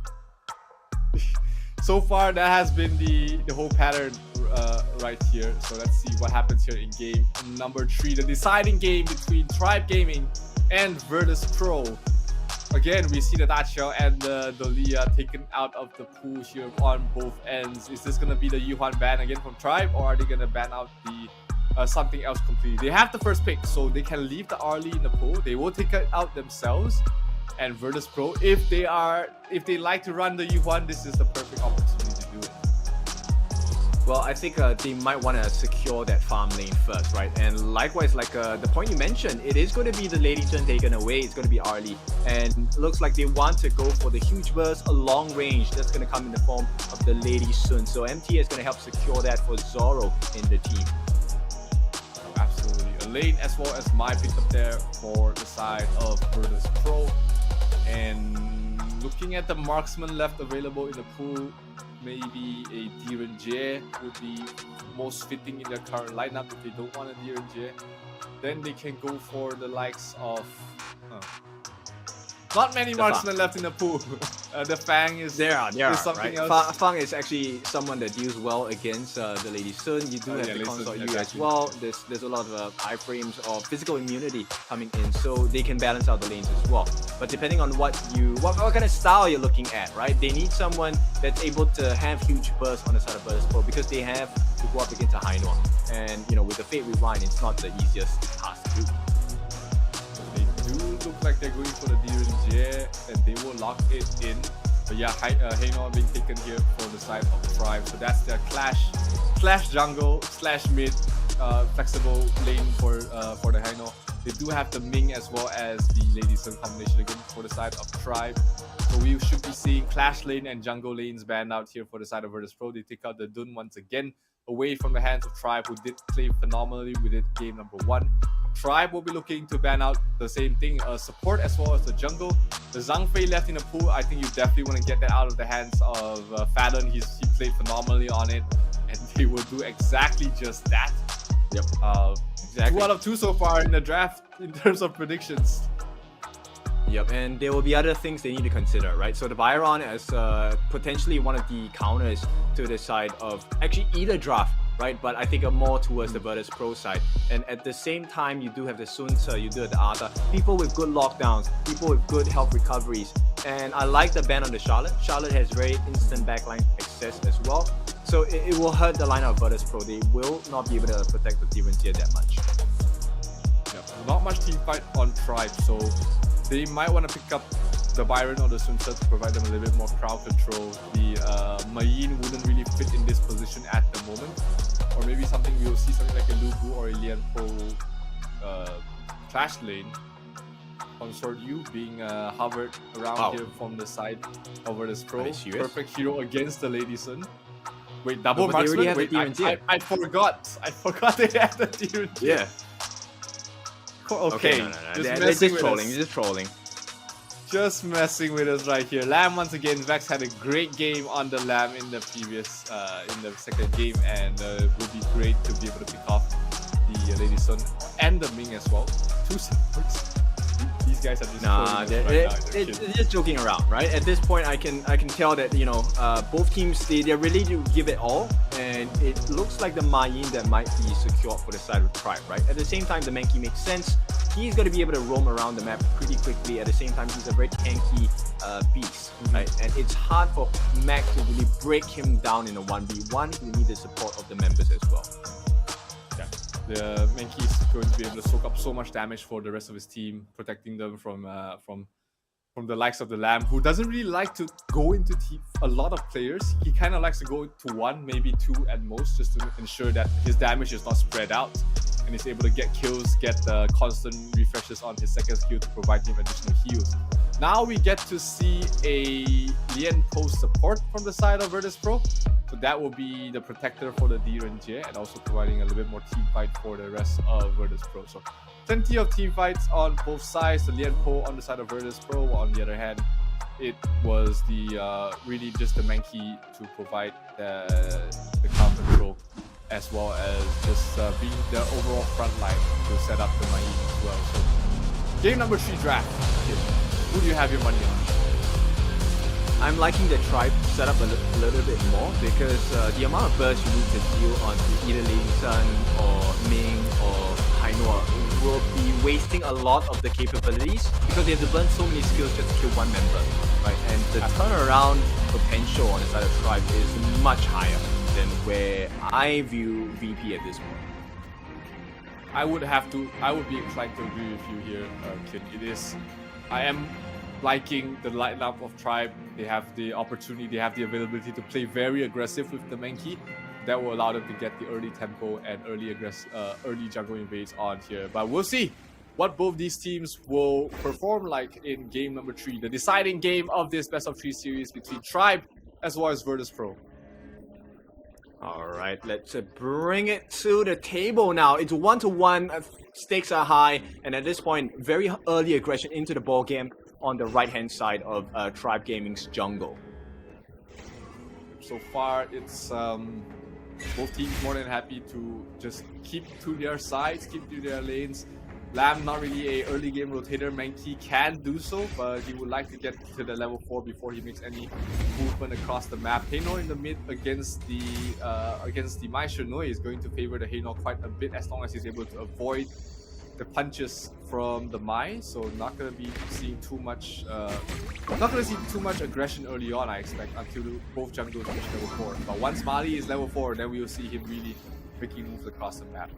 So far, that has been the whole pattern right here. So let's see what happens here in game number 3, the deciding game between Tribe Gaming and Virtus Pro. Again, we see the Dachiao and the Dolia taken out of the pool here on both ends. Is this going to be the Yuhan ban again from Tribe, or are they going to ban out the something else completely? They have the first pick, so they can leave the Arlie in the pool. They will take it out themselves. And Virtus Pro, if they like to run the Yuhan, this is the perfect opportunity to do it. Well, I think they might want to secure that farm lane first, right? And likewise, like the point you mentioned, it is going to be the Lady Sun taken away. It's going to be Arlie. And looks like they want to go for the huge burst, a long range. That's going to come in the form of the Lady Sun. So MT is going to help secure that for Zoro in the team. Absolutely. Elaine as well as Mai picked up there for the side of Virtus Pro. And looking at the marksman left available in the pool, maybe a Diren Jie would be most fitting in their current lineup. If they don't want a Diren Jie, then they can go for the likes of not many marksmen left in the pool. The Fang is something else. Fang is actually someone that deals well against the Lady Sun. You do have the Consort U as well. There's a lot of iframes or physical immunity coming in, so they can balance out the lanes as well. But depending on what kind of style you're looking at, right? They need someone that's able to have huge bursts on the side of Virtus Pro, because they have to go up against a Hainua. And with the Fate Rewind, it's not the easiest task to do. Look like they're going for the Diren Jie, and they will lock it in. But yeah, Hainua being taken here for the side of Tribe. So that's their clash jungle / mid flexible lane for the Hainua. They do have the Ming as well as the Lady Sun combination again for the side of Tribe. So we should be seeing clash lane and jungle lanes banned out here for the side of Virtus Pro. They take out the Dun once again, away from the hands of Tribe, who did play phenomenally with it game number 1. Tribe will be looking to ban out the same thing, support as well as the jungle. The Zhang Fei left in the pool, I think you definitely want to get that out of the hands of Fadon. He played phenomenally on it, and they will do exactly just that. Yep. Exactly. 2 out of 2 so far in the draft in terms of predictions. Yep, and there will be other things they need to consider, right? So the Byron as potentially one of the counters to the side of actually either draft right? But I think more towards the Virtus Pro side. And at the same time, you do have the Sunsa, you do have the Arthur, people with good lockdowns, people with good health recoveries. And I like the ban on the Charlotte. Charlotte has very instant backline access as well. So it will hurt the lineup of Virtus Pro. They will not be able to protect the Differentier that much. Yeah, not much team fight on Tribe, so they might want to pick up the Byron or the Sunset to provide them a little bit more crowd control. The Mayin wouldn't really fit in this position at the moment. Or maybe something we will see something like a Lubu or a Lianpo clash lane. Consort U being hovered around here from the side over this Pro. Perfect hero against the Lady Sun. Wait, double marksman? Wait, I forgot. I forgot they had the Demon. Yeah. Okay. No. They're just trolling. Just trolling. Just messing with us right here. Lamb once again. Vex had a great game on the Lamb in the previous, in the second game, and it would be great to be able to pick off the Lady Sun and the Ming as well. 2 supports. These guys are just they're just joking around, right? At this point, I can tell that both teams they're ready to give it all, and it looks like the Mayin that might be secured for the side of Tribe, right? At the same time, the Mankey makes sense. He's going to be able to roam around the map pretty quickly. At the same time, he's a very tanky beast, right? And it's hard for Mac to really break him down in a 1v1. He needs the support of the members as well. Yeah, the Mankey is going to be able to soak up so much damage for the rest of his team, protecting them from the likes of the Lamb, who doesn't really like to go into a lot of players. He kind of likes to go to 1, maybe 2 at most, just to ensure that his damage is not spread out. And he's able to get kills, get the constant refreshes on his second skill to provide him additional heals. Now we get to see a Lian post support from the side of Virtus Pro. So that will be the protector for the Differentier and also providing a little bit more team fight for the rest of Virtus Pro. So plenty of team fights on both sides. The Lian Po on the side of Virtus Pro. On the other hand, it was the really just the Mankey to provide the crowd control, as well as just being the overall front line to set up the Mayin as well. So, game number 3 draft. Who do you have your money on? I'm liking the Tribe setup a little bit more because the amount of burst you need to deal on either Lady Sun or Ming or Hainor will be wasting a lot of the capabilities because they have to burn so many skills just to kill one member, right? And the turnaround potential on the side of Tribe is much higher than where I view VP at this point. I would be inclined to agree with you here, Kin. I am liking the lineup of Tribe. They have the opportunity, they have the availability to play very aggressive with the Mankey. That will allow them to get the early tempo and early jungle invades on here. But we'll see what both these teams will perform like in game number 3, the deciding game of this best of 3 series between Tribe as well as Virtus Pro. All right, let's bring it to the table now. It's 1-1, stakes are high, and at this point, very early aggression into the ball game on the right-hand side of Tribe Gaming's jungle. So far, it's both teams more than happy to just keep to their sides, keep to their lanes. Lamb, not really a early game rotator. Mankey can do so, but he would like to get to the level 4 before he makes any movement across the map. Hainor in the mid against the Mai Shenoi is going to favor the Hainor quite a bit as long as he's able to avoid the punches from the Mai. So not gonna be seeing too much aggression early on, I expect, until both jungles reach level 4. But once Mali is level 4, then we will see him really making moves across the map.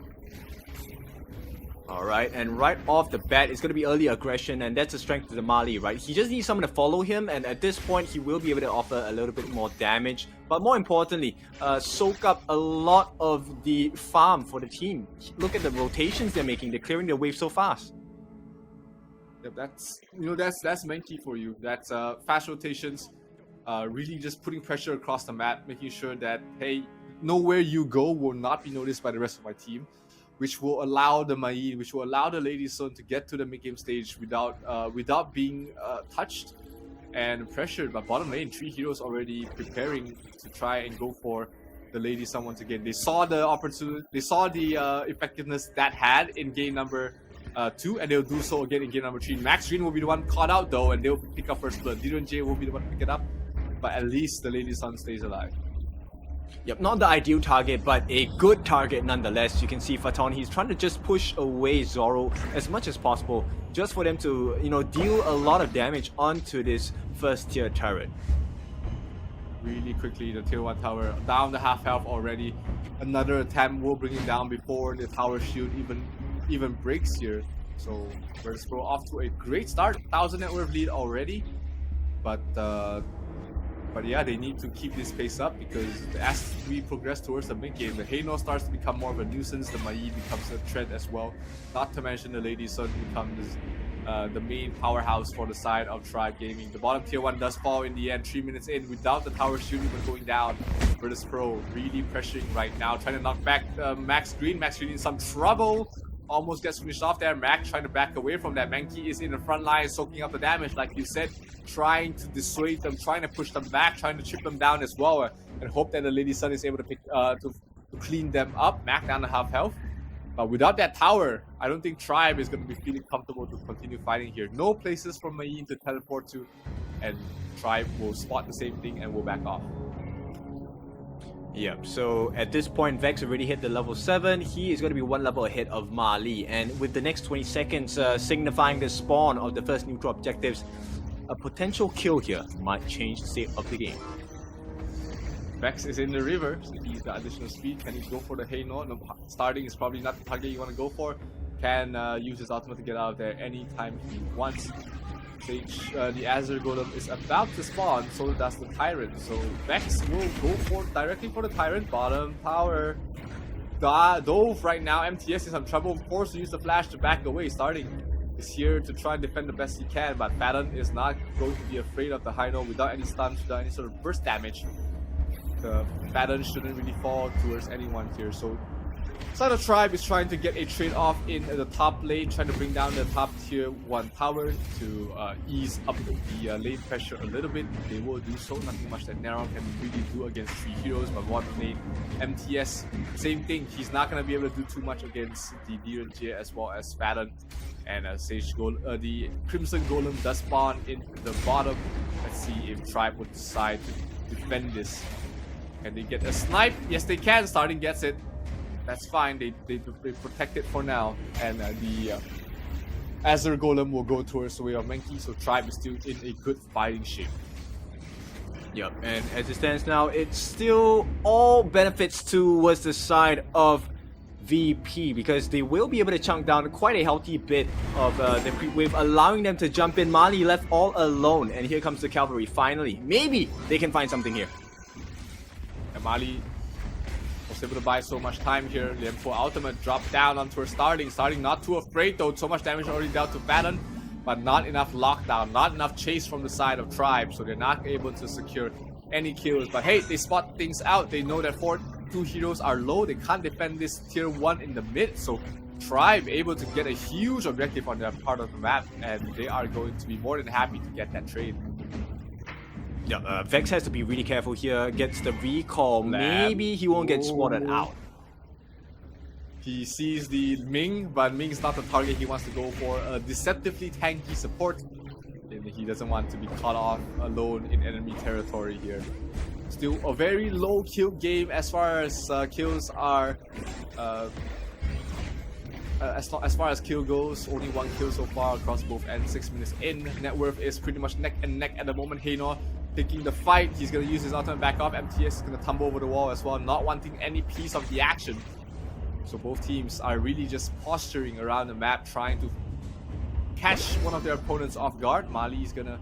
Alright, and right off the bat, it's going to be early aggression, and that's the strength of the Mali, right? He just needs someone to follow him, and at this point, he will be able to offer a little bit more damage. But more importantly, soak up a lot of the farm for the team. Look at the rotations they're making. They're clearing the wave so fast. Yep, that's Mankey for you. That's fast rotations, really just putting pressure across the map, making sure that, hey, nowhere you go will not be noticed by the rest of my team, which will allow the Mayin, which will allow the Lady Sun to get to the mid-game stage without being touched and pressured. But bottom lane, 3 heroes already preparing to try and go for the Lady Sun once again. They saw the opportunity, they saw the effectiveness that had in game number 2, and they'll do so again in game number 3. Max Green will be the one caught out though, and they'll pick up first blood. J will be the one to pick it up, but at least the Lady Sun stays alive. Yep, not the ideal target, but a good target nonetheless. You can see Phaeton, he's trying to just push away Zoro as much as possible, just for them to, deal a lot of damage onto this first tier turret. Really quickly, the tier 1 tower down to half health already. Another attempt will bring it down before the tower shield even breaks here. So Virtus Pro off to a great start, 1000 net worth lead already. But yeah, they need to keep this pace up, because as we progress towards the mid game, the Heino starts to become more of a nuisance, the Mai becomes a threat as well. Not to mention the Lady Sun becomes the main powerhouse for the side of Tribe Gaming. The bottom tier 1 does fall in the end, 3 minutes in, without the tower shield even going down. Virtus Pro really pressuring right now, trying to knock back Max Green. Max Green in some trouble. Almost gets finished off there. Max trying to back away from that. Mankey is in the front line, soaking up the damage, like you said, trying to dissuade them, trying to push them back, trying to chip them down as well, and hope that the Lady Sun is able to pick to clean them up. Mac down to half health. But without that tower, I don't think Tribe is going to be feeling comfortable to continue fighting here. No places for Mai to teleport to, and Tribe will spot the same thing and will back off. Yep, so at this point, Vex already hit the level 7. He is going to be 1 level ahead of Mali. And with the next 20 seconds signifying the spawn of the first neutral objectives, a potential kill here might change the state of the game. Vex is in the river, so he's got additional speed. Can he go for the Heino? No, starting is probably not the target you want to go for. Can use his ultimate to get out of there anytime he wants. The Azure Golem is about to spawn, so does the Tyrant. So Vex will go directly for the Tyrant. Bottom tower. Dove right now. MTS is in some trouble. Forced to use the flash to back away. Starting is here to try and defend the best he can, but Phaeton is not going to be afraid of the Heino without any stuns, without any sort of burst damage. The Phaeton shouldn't really fall towards anyone here. So Side of Tribe is trying to get a trade off in the top lane, trying to bring down the top tier 1 tower to ease up the lane pressure a little bit. They will do so. Nothing much that Naron can really do against 3 heroes, but one lane MTS, same thing. He's not going to be able to do too much against the DRG as well as Phaeton. And the Crimson Golem does spawn in the bottom. Let's see if Tribe would decide to defend this. Can they get a snipe? Yes, they can. Starting gets it. That's fine, they protect it for now, and the Azure Golem will go towards the way of Mankey, so Tribe is still in a good fighting shape. Yep, and as it stands now, it's still all benefits towards the side of VP, because they will be able to chunk down quite a healthy bit of the creep wave, allowing them to jump in. Mali left all alone, and here comes the cavalry. Finally, maybe they can find something here. And Mali was able to buy so much time here. Liempo ultimate dropped down onto her starting. Starting not too afraid though. So much damage already dealt to Phaeton, but not enough lockdown, not enough chase from the side of Tribe, so they're not able to secure any kills. But hey, they spot things out. They know that 2 heroes are low. They can't defend this tier 1 in the mid, so Tribe able to get a huge objective on their part of the map, and they are going to be more than happy to get that trade. Yeah, Vex has to be really careful here. Gets the recall. Maybe he won't get spotted out. He sees the Ming, but Ming is not the target he wants to go for. A deceptively tanky support. And he doesn't want to be caught off alone in enemy territory here. Still a very low kill game as far as kills are. As far as kill goes, only 1 kill so far across both ends. 6 minutes in. Net worth is pretty much neck and neck at the moment. Heino taking the fight. He's going to use his ultimate back off. MTS is going to tumble over the wall as well, not wanting any piece of the action. So both teams are really just posturing around the map, trying to catch one of their opponents off guard. Mali is going to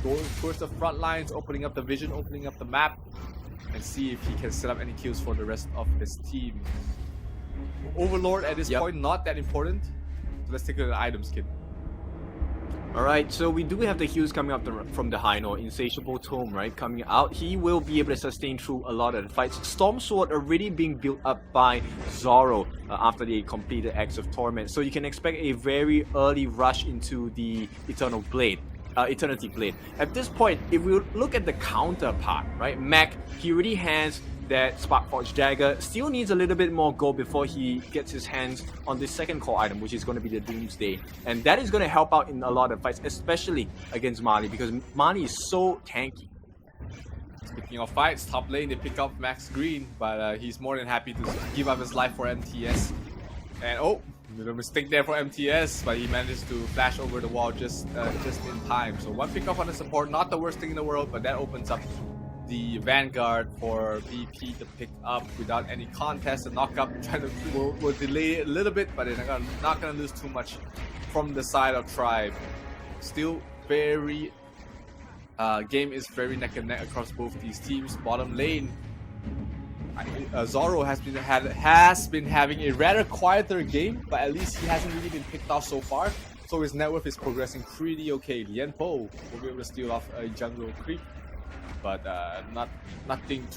go towards the front lines, opening up the vision, opening up the map, and see if he can set up any kills for the rest of his team. Overlord at this point, not that important. So let's take a look at the item skin. Alright, so we do have the heals coming up from the Heino. Insatiable Tome, right, coming out. He will be able to sustain through a lot of the fights. Storm Sword already being built up by Zoro after they completed Acts of Torment. So you can expect a very early rush into the Eternity Blade. At this point, if we look at the counterpart, right, Mac, he already has that Sparkforged Dagger. Still needs a little bit more gold before he gets his hands on the second core item, which is going to be the Doomsday. And that is going to help out in a lot of fights, especially against Mali, because Mali is so tanky. Speaking of fights, top lane they pick up Max Green, but he's more than happy to give up his life for MTS. And oh, little mistake there for MTS, but he managed to flash over the wall just in time. So one pick up on the support, not the worst thing in the world, but that opens up the Vanguard for BP to pick up without any contest. The knockup will delay it a little bit, but they're not gonna lose too much from the side of Tribe. Still very game is very neck and neck across both these teams. Bottom lane, Zoro has been having a rather quieter game, but at least he hasn't really been picked off so far. So his net worth is progressing pretty okay. Lianpo will be able to steal off a jungle creep, but nothing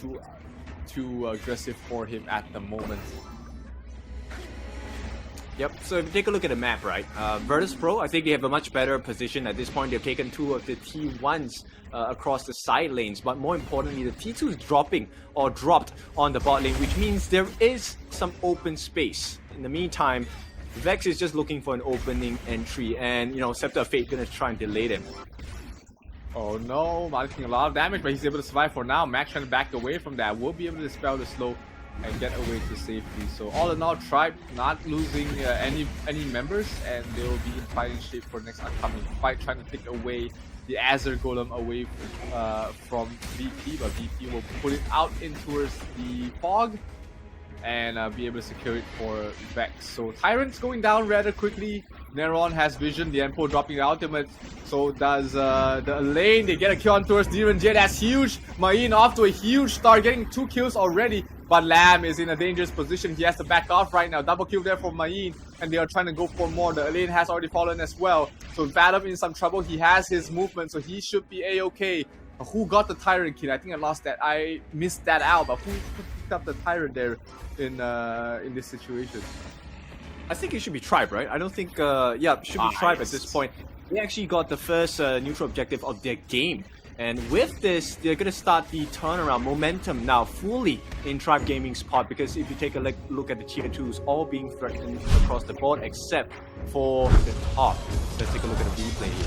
too aggressive for him at the moment. Yep, so if you take a look at the map, right, Virtus Pro, I think they have a much better position at this point. They've taken 2 of the T1s across the side lanes, but more importantly, the T2 is dropped on the bot lane, which means there is some open space. In the meantime, Vex is just looking for an opening entry, and, you know, Scepter of Fate gonna try and delay them. Oh no, Mali taking a lot of damage, but he's able to survive for now. Max trying to back away from that. Will be able to dispel the slow and get away to safety. So all in all, Tribe not losing any members, and they will be in fighting shape for the next upcoming fight, trying to take away the Azure Golem away from VP, but VP will put it out in towards the fog and be able to secure it for Vex. So Tyrant's going down rather quickly. Neron has vision, the Empo dropping the ultimate. So does the lane. They get a kill on towards Niranjay. That's huge. Main off to a huge start, getting 2 kills already. But Lamb is in a dangerous position. He has to back off right now. Double kill there for Main, and they are trying to go for more. The lane has already fallen as well. So Vadim in some trouble. He has his movement, so he should be a-okay. Who got the Tyrant kill? I think I lost that. I missed that out. But who picked up the Tyrant there in this situation? I think it should be Tribe, right? I don't think, yeah, it should be Tribe at this point. They actually got the first neutral objective of their game. And with this, they're going to start the turnaround momentum now fully in Tribe Gaming's part, because if you take a look at the tier 2s, all being threatened across the board except for the top. Let's take a look at the replay here.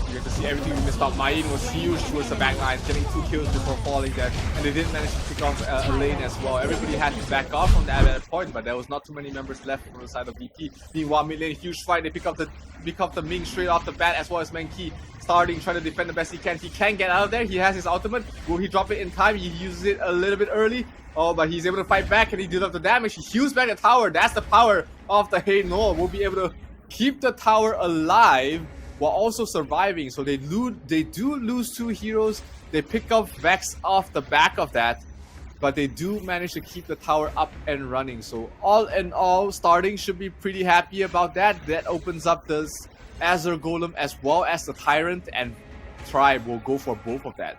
You get to see everything we missed out. Main was huge towards the back line, getting 2 kills before falling there, and they didn't manage to pick off a lane as well. Everybody had to back off from that at that point, but there was not too many members left from the side of VP. Meanwhile, mid lane, huge fight. They pick up the Ming straight off the bat, as well as Menki starting, trying to defend the best he can. He can get out of there. He has his ultimate. Will he drop it in time? He uses it a little bit early. Oh, but he's able to fight back, and he did up the damage. He heals back the tower. That's the power of the Hey No. Will be able to keep the tower alive while also surviving. So they do lose 2 heroes. They pick up Vex off the back of that, but they do manage to keep the tower up and running. So all in all, starting should be pretty happy about that. That opens up the Azure Golem as well as the Tyrant, and Tribe will go for both of that.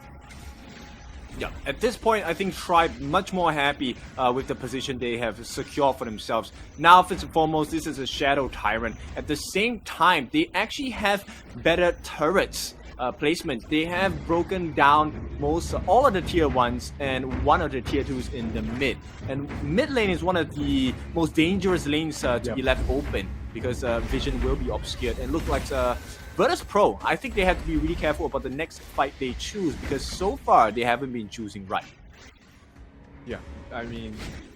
Yeah, at this point, I think Tribe much more happy with the position they have secured for themselves. Now, first and foremost, this is a Shadow Tyrant. At the same time, they actually have better turrets placement. They have broken down all of the tier 1s and one of the tier 2s in the mid. And mid lane is one of the most dangerous lanes to be left open, because vision will be obscured. And look like Virtus Pro, I think they have to be really careful about the next fight they choose, because so far they haven't been choosing right. Yeah, I mean,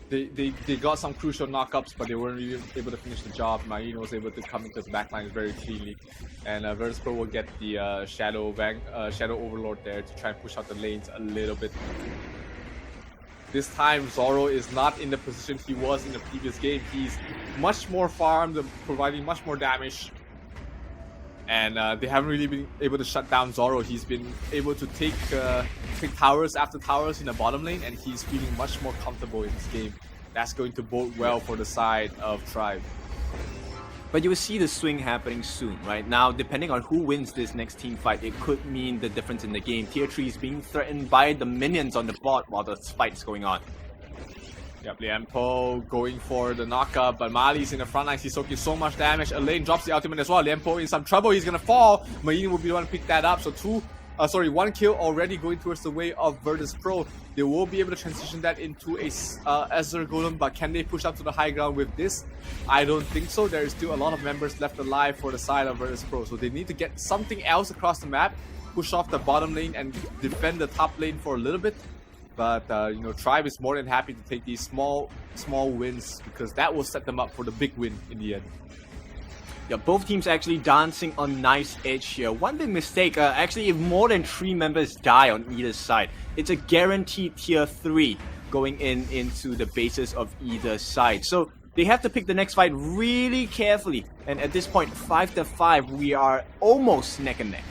they got some crucial knockups, but they weren't really able to finish the job. Main was able to come into the backline very cleanly, and Virtus Pro will get the Shadow Overlord there to try and push out the lanes a little bit. This time, Zoro is not in the position he was in the previous game. He's much more farmed, providing much more damage. And they haven't really been able to shut down Zoro. He's been able to take towers after towers in the bottom lane, and he's feeling much more comfortable in this game. That's going to bode well for the side of Tribe. But you will see the swing happening soon, right? Now, depending on who wins this next team fight, it could mean the difference in the game. Tier 3 is being threatened by the minions on the bot while the fight's going on. Yep, Lianpo going for the knockup, but Mali's in the front line. He's soaking so much damage. Elaine drops the ultimate as well. Lianpo in some trouble. He's gonna fall. Main will be the one to pick that up. So 1 kill already going towards the way of Virtus Pro. They will be able to transition that into a Azure Golem, but can they push up to the high ground with this? I don't think so. There is still a lot of members left alive for the side of Virtus Pro, so they need to get something else across the map push off the bottom lane and defend the top lane for a little bit. But you know, Tribe is more than happy to take these small wins because that will set them up for the big win in the end. Yeah, both teams actually dancing on knife's edge here. One big mistake, actually, if more than 3 members die on either side, it's a guaranteed tier 3 going into the bases of either side. So they have to pick the next fight really carefully. And at this point, 5-5, we are almost neck and neck.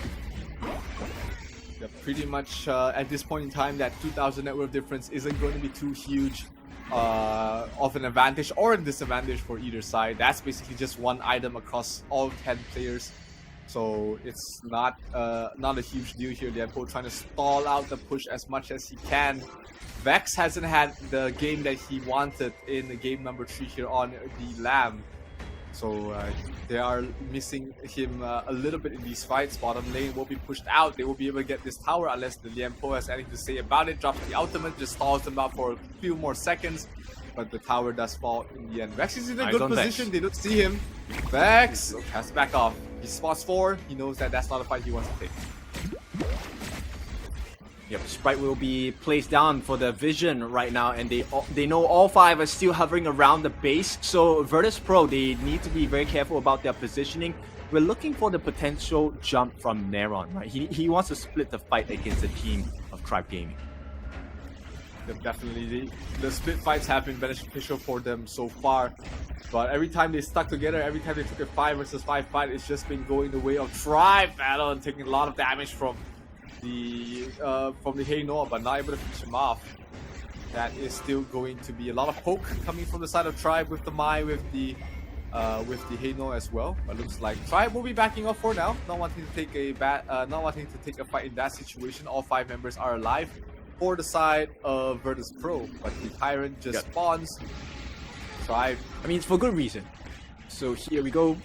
Yeah, pretty much at this point in time, that 2,000 net worth difference isn't going to be too huge of an advantage or a disadvantage for either side. That's basically just one item across all 10 players. So it's not a huge deal here. Lianpo trying to stall out the push as much as he can. Vex hasn't had the game that he wanted in the game number 3 here on the Lamb. So they are missing him a little bit in these fights. Bottom lane will be pushed out. They will be able to get this tower unless the Lianpo has anything to say about it. Drops the ultimate, just stalls them out for a few more seconds. But the tower does fall in the end. Vex is in a good position. Vex. They don't see him. Vex has to back off. He spots 4. He knows that that's not a fight he wants to take. Yep, Sprite will be placed down for the vision right now, and they know all 5 are still hovering around the base. So Virtus Pro, they need to be very careful about their positioning. We're looking for the potential jump from Neron, right? He wants to split the fight against the team of Tribe Gaming. Definitely, the split fights have been beneficial for them so far. But every time they stuck together, every time they took a 5 versus 5 fight, it's just been going the way of Tribe battle and taking a lot of damage from the Heino, but not able to finish him off. That is still going to be a lot of poke coming from the side of Tribe with the Mai, with the Heino as well. But looks like Tribe will be backing off for now, not wanting to take a fight in that situation. All 5 members are alive for the side of Virtus Pro, but the Tyrant just spawns. Tribe, I mean, it's for good reason. So here we go.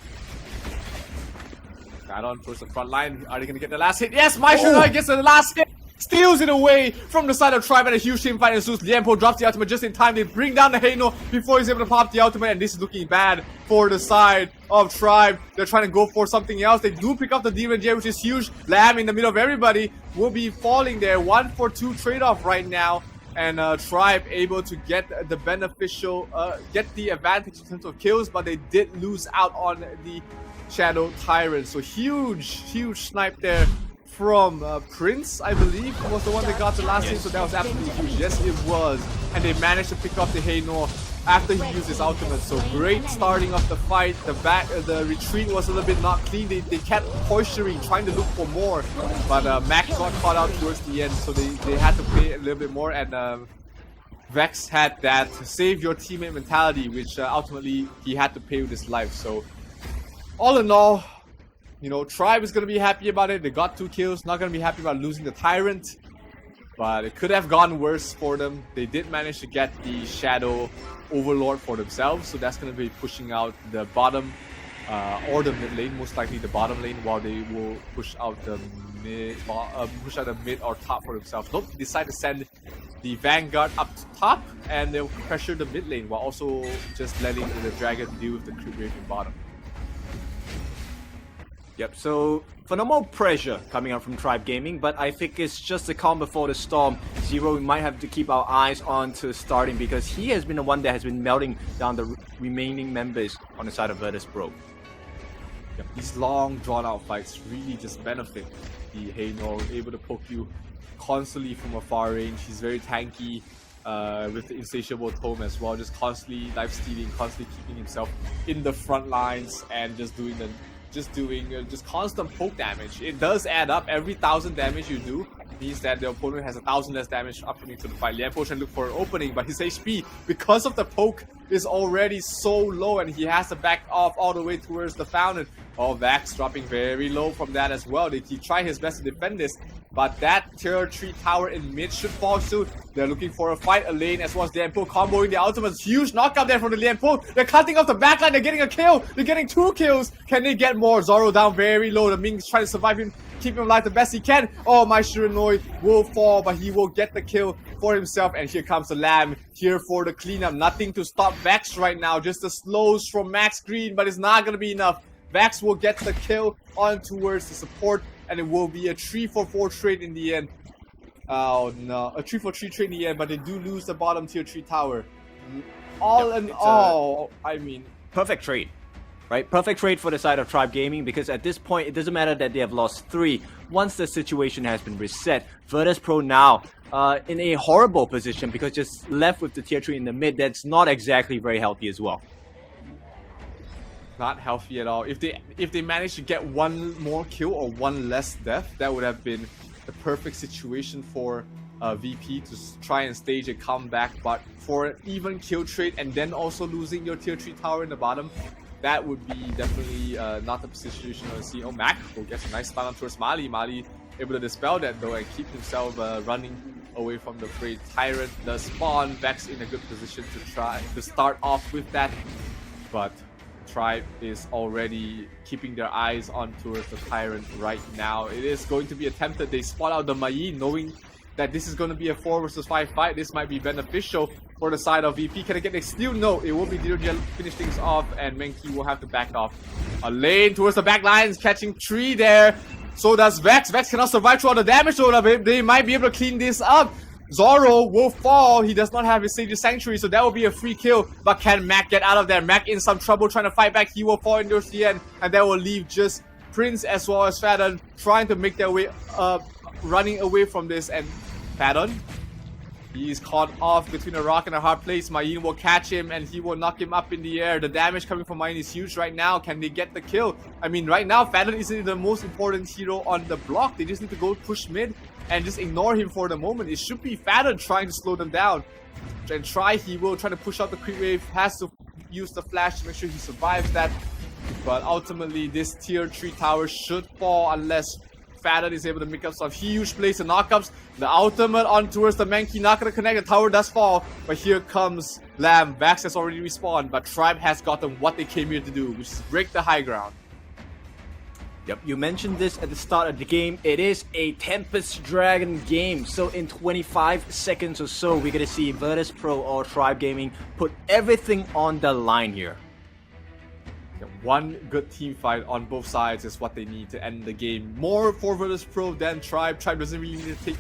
Add-on towards the front line. Are they going to get the last hit? Yes, Maestro gets the last hit. Steals it away from the side of Tribe, and a huge team fight ensues. Lianpo drops the ultimate just in time. They bring down the Heino before he's able to pop the ultimate, and this is looking bad for the side of Tribe. They're trying to go for something else. They do pick up the Demon Jay, which is huge. Lamb in the middle of everybody will be falling there. 1-for-2 trade-off right now. And Tribe able to get the beneficial, get the advantage in terms of kills, but they did lose out on the Shadow Tyrant. So huge snipe there from Prince, I believe, was the one that got the last hit. So that was absolutely huge. Yes, it was. And they managed to pick up the Heino after he used his ultimate. So great starting of the fight. The retreat was a little bit not clean. They kept posturing, trying to look for more. But Mac got caught out towards the end, so they had to play a little bit more. And Vex had that save your teammate mentality, which ultimately he had to pay with his life. So all in all, you know, Tribe is going to be happy about it. They got 2 kills. Not going to be happy about losing the Tyrant. But it could have gone worse for them. They did manage to get the Shadow Overlord for themselves. So that's going to be pushing out the bottom or the mid lane. Most likely the bottom lane, while they will push out the mid or top for themselves. They'll decide to send the Vanguard up to top, and they'll pressure the mid lane while also just letting the Dragon deal with the creep wave in bottom. Yep, so phenomenal pressure coming out from Tribe Gaming, but I think it's just the calm before the storm. Zero, we might have to keep our eyes on to starting because he has been the one that has been melting down the remaining members on the side of Virtus Pro. Yep, these long drawn-out fights really just benefit the Heino, able to poke you constantly from a far range. He's very tanky with the insatiable tome as well, just constantly life-stealing, constantly keeping himself in the front lines and just doing constant poke damage. It does add up. Every 1,000 damage you do means that the opponent has 1,000 less damage upcoming to the fight. Lianpo should look for an opening, but his HP, because of the poke, is already so low, and he has to back off all the way towards the fountain. Oh, Vax dropping very low from that as well. He tried his best to defend this, but that tier 3 tower in mid should fall soon. They're looking for a fight, a lane, as well as Lianpo comboing the ultimates. Huge knockout there from the Lianpo. They're cutting off the backline. They're getting a kill. They're getting 2 kills. Can they get more? Zoro down very low. The Ming's trying to survive him, keep him alive the best he can. Oh, my Shiranoi will fall, but he will get the kill for himself. And here comes the Lamb here for the cleanup. Nothing to stop Vex right now. Just the slows from Max Green, but it's not going to be enough. Vax will get the kill on towards the support and it will be a 3-4-4 trade in the end. Oh no, a 3-4-3 trade in the end, but they do lose the bottom tier 3 tower. All in all, I mean, perfect trade, right? Perfect trade for the side of Tribe Gaming, because at this point, it doesn't matter that they have lost 3. Once the situation has been reset, Virtus Pro now in a horrible position because just left with the tier 3 in the mid. That's not exactly very healthy as well. Not healthy at all. If they manage to get one more kill or one less death, that would have been the perfect situation for VP to try and stage a comeback. But for an even kill trade and then also losing your tier 3 tower in the bottom, that would be definitely not the situation to see. Oh, Mac will get a nice stun on towards Mali. Mali able to dispel that though and keep himself running away from the fray. Tyrant does spawn. Vex in a good position to try to start off with that, but Tribe is already keeping their eyes on towards the Tyrant right now. It is going to be attempted. They spot out the Mai, knowing that this is going to be a 4 versus 5 fight. This might be beneficial for the side of VP. Can I get the steal? No, it will be Dirge finish things off, and Menki will have to back off. A lane towards the back lines, catching 3 there. So does Vex. Vex cannot survive through all the damage, so they might be able to clean this up. Zoro will fall. He does not have his Sage's Sanctuary, so that will be a free kill. But can Mac get out of there? Mac in some trouble trying to fight back. He will fall into the end, and that will leave just Prince as well as Fadon trying to make their way running away from this. And Fadon, he is caught off between a rock and a hard place. Mayin will catch him and he will knock him up in the air. The damage coming from Mayin is huge right now. Can they get the kill? I mean, right now, Fadon isn't the most important hero on the block. They just need to go push mid and just ignore him for the moment. It should be Fadon trying to slow them down. And he will try to push out the creep wave. Has to use the flash to make sure he survives that. But ultimately, this tier 3 tower should fall unless Fadon is able to make up some huge plays and knockups. The ultimate on towards the Menki, not going to connect. The tower does fall, but here comes Lamb. Vax has already respawned, but Tribe has gotten what they came here to do, which is break the high ground. Yep, you mentioned this at the start of the game. It is a Tempest Dragon game. So in 25 seconds or so, we're going to see Virtus Pro or Tribe Gaming put everything on the line here. One good team fight on both sides is what they need to end the game. More for Virtus Pro than Tribe. Tribe doesn't really need to take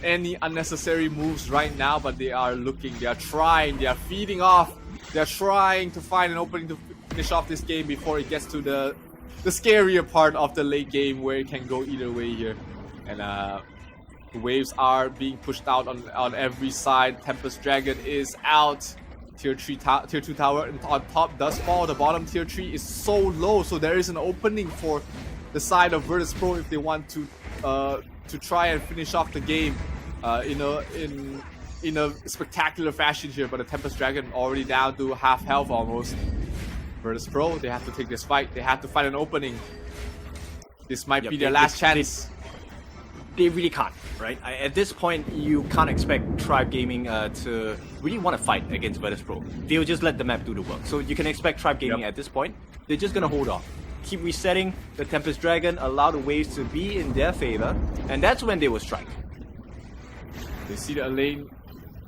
any unnecessary moves right now, but they are looking, they are trying, they are feeding off. They are trying to find an opening to finish off this game before it gets to the scarier part of the late game where it can go either way here. And the waves are being pushed out on every side. Tempest Dragon is out. Tier 2 tower on top does fall. The bottom tier 3 is so low, so there is an opening for the side of Virtus Pro if they want to try and finish off the game in a spectacular fashion here. But the Tempest Dragon already down to half health almost. Virtus Pro, they have to take this fight. They have to find an opening. This might be their last chance. They really can't, right? At this point, you can't expect Tribe Gaming to really want to fight against Virtus Pro. They'll just let the map do the work. So you can expect Tribe Gaming at this point. They're just going to hold off. Keep resetting the Tempest Dragon, allow the waves to be in their favor, and that's when they will strike. They see the lane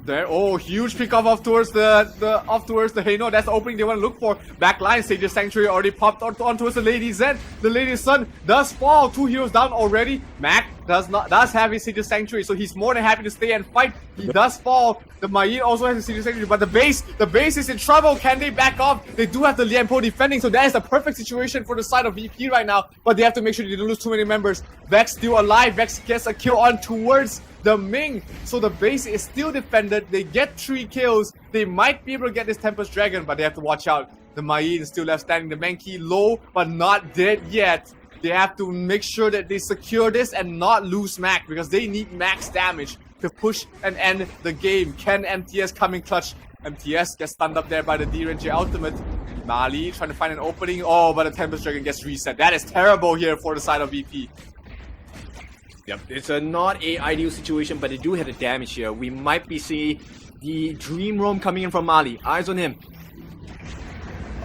there. Oh, huge pick off towards the Heino. That's the opening they want to look for. Backline, Sage's Sanctuary already popped on towards the Lady Zen. The Lady Sun does fall. 2 heroes down already. Mac does have his Sage's Sanctuary, so he's more than happy to stay and fight. He does fall. The Mayin also has his Sage's Sanctuary, but the base is in trouble. Can they back off? They do have the Lianpo defending, so that is the perfect situation for the side of VP right now. But they have to make sure they don't lose too many members. Vex still alive. Vex gets a kill on towards the Ming, so the base is still defended. They get 3 kills. They might be able to get this Tempest Dragon, but they have to watch out. The Mayin is still left standing. The Menki low, but not dead yet. They have to make sure that they secure this and not lose Mac, because they need max damage to push and end the game. Can MTS come in clutch? MTS gets stunned up there by the DRNG ultimate. Mali trying to find an opening. Oh, but the Tempest Dragon gets reset. That is terrible here for the side of VP. Yep, it's not a ideal situation, but they do have the damage here. We might be seeing the Dream Roam coming in from Mali. Eyes on him.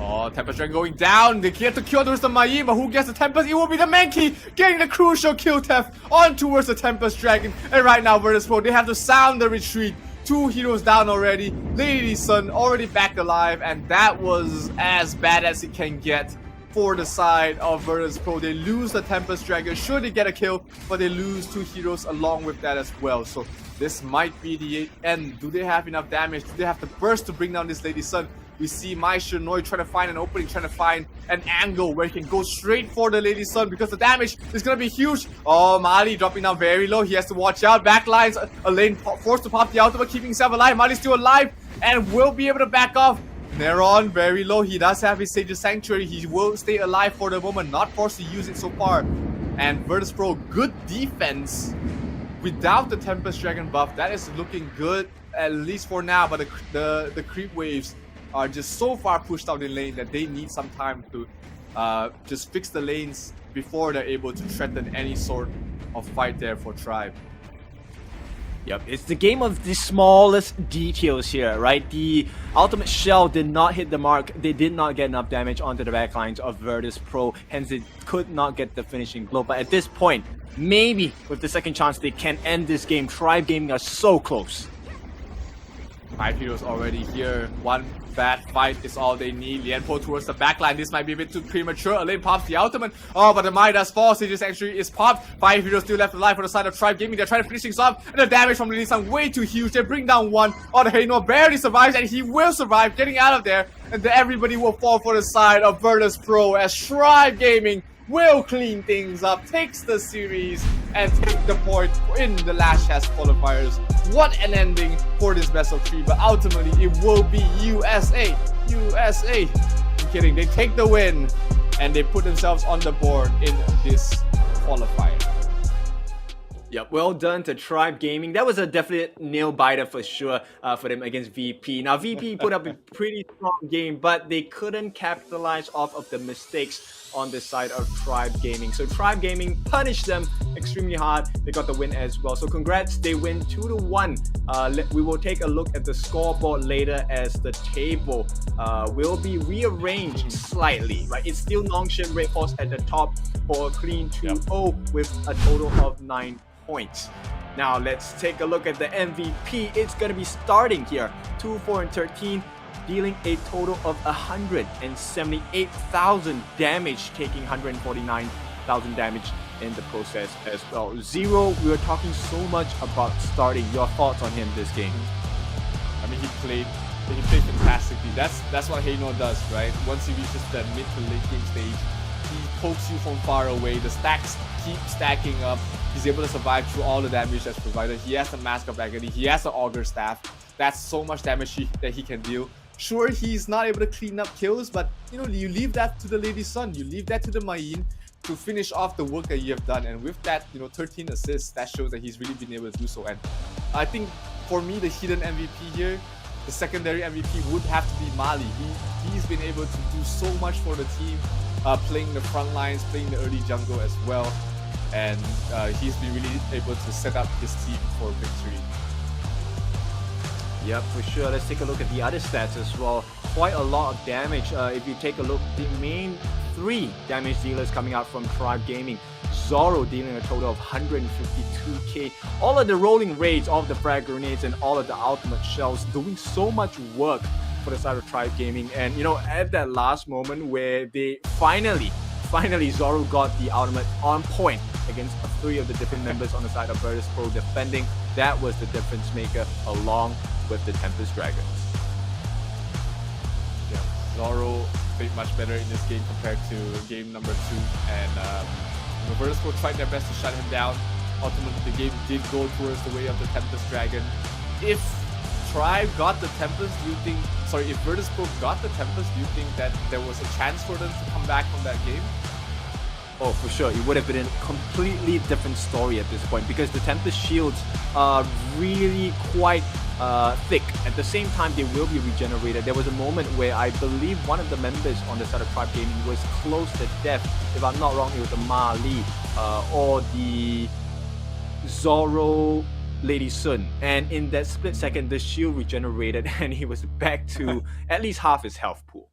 Oh, Tempest Dragon going down. They get to kill towards the Mayin, but who gets the Tempest? It will be the Menki getting the crucial kill theft on towards the Tempest Dragon. And right now, Virtus Pro, they have to sound the retreat. 2 heroes down already. Lady Sun already back alive, and that was as bad as it can get. for the side of Virtus Pro. They lose the Tempest Dragon. Sure, they get a kill, but they lose 2 heroes along with that as well. So this might be the end. Do they have enough damage? Do they have the burst to bring down this Lady Sun? We see Mai Shinoi trying to find an opening, trying to find an angle where he can go straight for the Lady Sun because the damage is going to be huge. Oh, Mali dropping down very low. He has to watch out. Backlines, a lane forced to pop the ultimate, keeping himself alive. Mali's still alive and will be able to back off. Neron very low. He does have his Sage's Sanctuary. He will stay alive for the moment. Not forced to use it so far. And Virtus Pro, good defense without the Tempest Dragon buff. That is looking good, at least for now. But the creep waves are just so far pushed out in lane that they need some time to just fix the lanes before they're able to threaten any sort of fight there for Tribe. Yep, it's the game of the smallest details here, right? The ultimate shell did not hit the mark. They did not get enough damage onto the backlines of Virtus Pro, hence they could not get the finishing blow. But at this point, maybe with the second chance, they can end this game. Tribe Gaming are so close. 5 heroes already here. One bad fight is all they need. Lianpo towards the backline. This might be a bit too premature. Elaine pops the ultimate. Oh, but the Mai does fall. Sage's Sanctuary is popped. 5 heroes still left alive for the side of Tribe Gaming. They're trying to finish things off. And the damage from Lily Sang way too huge. They bring down one. Oh, the Heino barely survives. And he will survive getting out of there. And then everybody will fall for the side of Virtus Pro as Tribe Gaming will clean things up, takes the series, and take the point in the Last Chance qualifiers. What an ending for this best of 3, but ultimately it will be USA. USA. I'm kidding, they take the win, and they put themselves on the board in this qualifier. Yep, well done to Tribe Gaming. That was a definite nail biter for sure for them against VP. Now, VP put up a pretty strong game, but they couldn't capitalize off of the mistakes on the side of Tribe Gaming. So Tribe Gaming punished them extremely hard. They got the win as well. So congrats, they win 2-1. We will take a look at the scoreboard later as the table will be rearranged slightly. Right, it's still NONGSHIM Red Force at the top for a clean 2-0 with a total of 9 points. Now let's take a look at the MVP. It's going to be starting here, 2-4-13, dealing a total of 178,000 damage, taking 149,000 damage in the process as well. Zero, we were talking so much about starting. Your thoughts on him this game? I mean, he played fantastically. That's what Heino does, right? Once he reaches that mid to late game stage, he pokes you from far away. The stacks keep stacking up. He's able to survive through all the damage that's provided. He has the Mask of Agony. He has the Augur Staff. That's so much damage that he can deal. Sure, he's not able to clean up kills, but you know, you leave that to the Lady Sun. You leave that to the Mayin to finish off the work that you have done. And with that, you know, 13 assists, that shows that he's really been able to do so. And I think for me, the hidden MVP here, the secondary MVP would have to be Mali. He's been able to do so much for the team, playing the front lines, playing the early jungle as well. And he's been really able to set up his team for victory. Yep, for sure. Let's take a look at the other stats as well. Quite a lot of damage. If you take a look, the main 3 damage dealers coming out from Tribe Gaming. Zoro dealing a total of 152k. All of the rolling raids, all of the frag grenades, and all of the ultimate shells doing so much work for the side of Tribe Gaming. And you know, at that last moment where they finally Zoro got the ultimate on point against 3 of the different members on the side of Virtus Pro defending, that was the difference maker along with the Tempest Dragons. Yeah, Zoro played much better in this game compared to game number 2, and Virtus Pro tried their best to shut him down. Ultimately, the game did go towards the way of the Tempest Dragon. If Tribe got the Tempest, do you think, if Virtus Pro got the Tempest, do you think that there was a chance for them to come back from that game? Oh, for sure. It would have been a completely different story at this point because the Tempest shields are really quite thick. At the same time, they will be regenerated. There was a moment where I believe one of the members on the side of Tribe Gaming was close to death. If I'm not wrong, it was the Ma Li or the Zoro Lady Sun. And in that split second, the shield regenerated and he was back to at least half his health pool.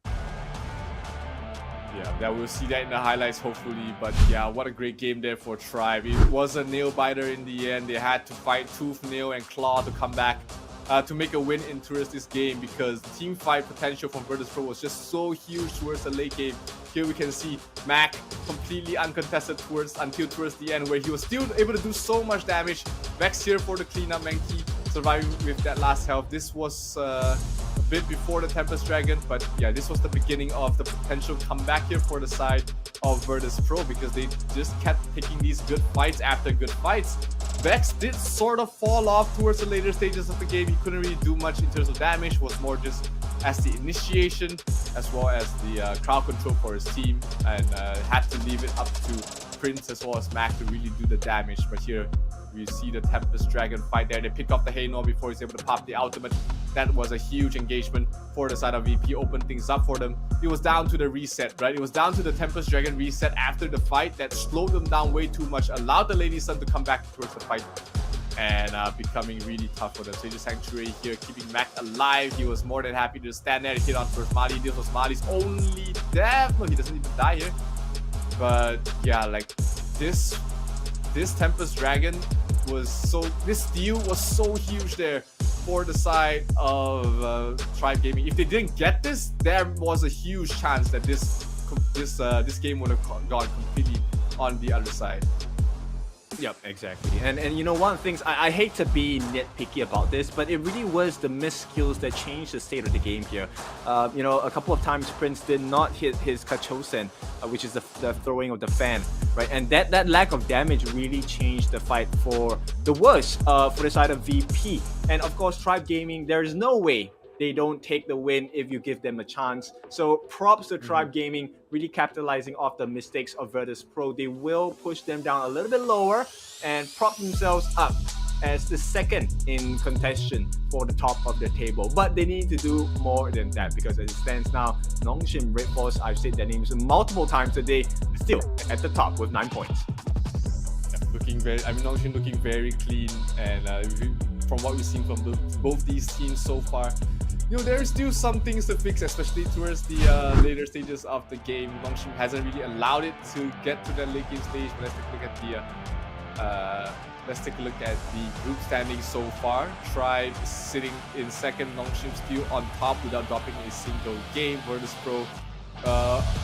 Yeah, that we'll see that in the highlights hopefully, but yeah, what a great game there for Tribe. It was a nail biter in the end. They had to fight tooth, nail, and claw to come back to make a win in towards this game, because the team fight potential from Virtus Pro was just so huge towards the late game. Here we can see Mac completely uncontested until towards the end, where he was still able to do so much damage. Vex here for the cleanup, Menki surviving with that last health. This was a bit before the Tempest Dragon, but yeah, this was the beginning of the potential comeback here for the side of Virtus Pro, because they just kept taking these good fights after good fights. Vex did sort of fall off towards the later stages of the game. He couldn't really do much in terms of damage, was more just as the initiation as well as the crowd control for his team, and had to leave it up to Prince as well as Mac to really do the damage. But here we see the Tempest Dragon fight there. They pick off the Haynor before he's able to pop the ultimate. That was a huge engagement for the side of VP, opened things up for them. It was down to the reset, right? It was down to the Tempest Dragon reset after the fight that slowed them down way too much, allowed the Lady Sun to come back towards the fight, and becoming really tough for them. Sage's Sanctuary here, keeping Mac alive. He was more than happy to stand there and hit on first Mali. This was Mali's only death. No, he doesn't even die here. But yeah, like this Tempest Dragon was so, this steal was so huge there for the side of Tribe Gaming. If they didn't get this, there was a huge chance that this game would have gone completely on the other side. Yep, exactly. And you know, one of the things, I hate to be nitpicky about this, but it really was the missed skills that changed the state of the game here. You know, a couple of times Prince did not hit his Kachosen, which is the throwing of the fan, right? And that lack of damage really changed the fight for the worse for the side of VP. And of course, Tribe Gaming, there is no way they don't take the win if you give them a chance. So props to Tribe Gaming, really capitalizing off the mistakes of Virtus Pro. They will push them down a little bit lower and prop themselves up as the second in contention for the top of the table. But they need to do more than that, because as it stands now, NONGSHIM, Red Force, I've said their names multiple times today, still at the top with 9 points. Looking very, I mean, NONGSHIM looking very clean, and from what we've seen from both these teams so far, you know, there's still some things to fix, especially towards the later stages of the game. NONGSHIM hasn't really allowed it to get to the late game stage. But let's take a look at the group standings so far. Tribe sitting in second, NONGSHIM still on top without dropping a single game. Virtus Pro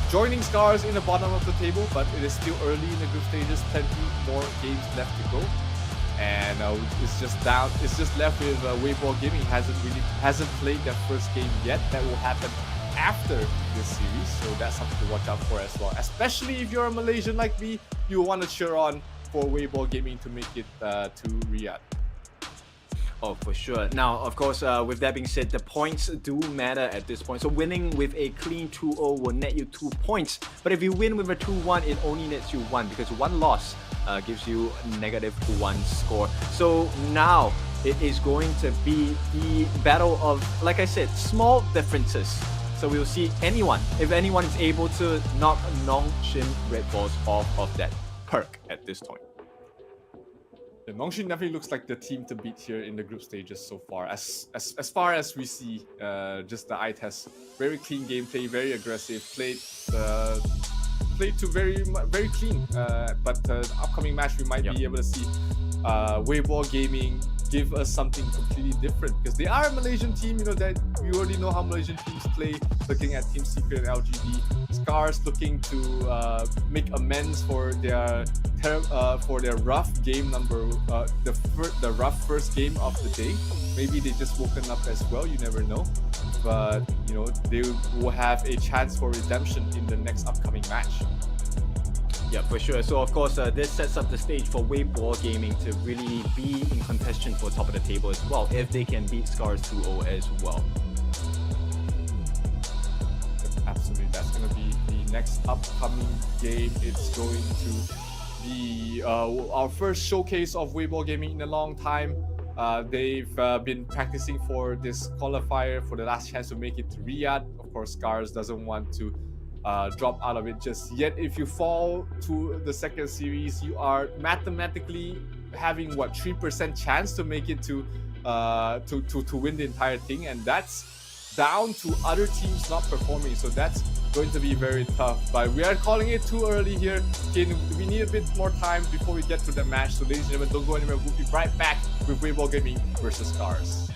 joining SCARZ in the bottom of the table, but it is still early in the group stages. Plenty more games left to go. And it's just left with Weibo Gaming. Hasn't played their first game yet. That will happen after this series, so that's something to watch out for as well. Especially if you're a Malaysian like me, you want to cheer on for Weibo Gaming to make it to Riyadh. Oh, for sure. Now, of course, with that being said, the points do matter at this point. So winning with a clean 2-0 will net you 2 points. But if you win with a 2-1, it only nets you 1, because one loss gives you -1 score. So now it is going to be the battle of, like I said, small differences. So we'll see if anyone is able to knock NONGSHIM Red Balls off of that perk at this point. Yeah, NONGSHIM definitely looks like the team to beat here in the group stages so far. As far as we see, just the eye test, very clean gameplay, very aggressive, played to very clean. But upcoming match we might be able to see Weibo Gaming give us something completely different, because they are a Malaysian team. You know that we already know how Malaysian teams play. Looking at Team Secret and LGD, SCARZ looking to make amends for their rough game number, the rough first game of the day. Maybe they just woken up as well. You never know, but you know, they will have a chance for redemption in the next upcoming match. Yeah, for sure. So of course, this sets up the stage for Weibo Gaming to really be in contention for top of the table as well, if they can beat SCARZ 2-0 as well. Absolutely, that's going to be the next upcoming game. It's going to be our first showcase of Weibo Gaming in a long time. They've been practicing for this qualifier for the last chance to make it to Riyadh. Of course, SCARZ doesn't want to drop out of it just yet. If you fall to the second series, you are mathematically having 3% chance to make it to win the entire thing, and that's down to other teams not performing. So that's going to be very tough. But we are calling it too early here. We need a bit more time before we get to the match. So ladies and gentlemen, don't go anywhere. We'll be right back with Weibo Gaming versus SCARZ.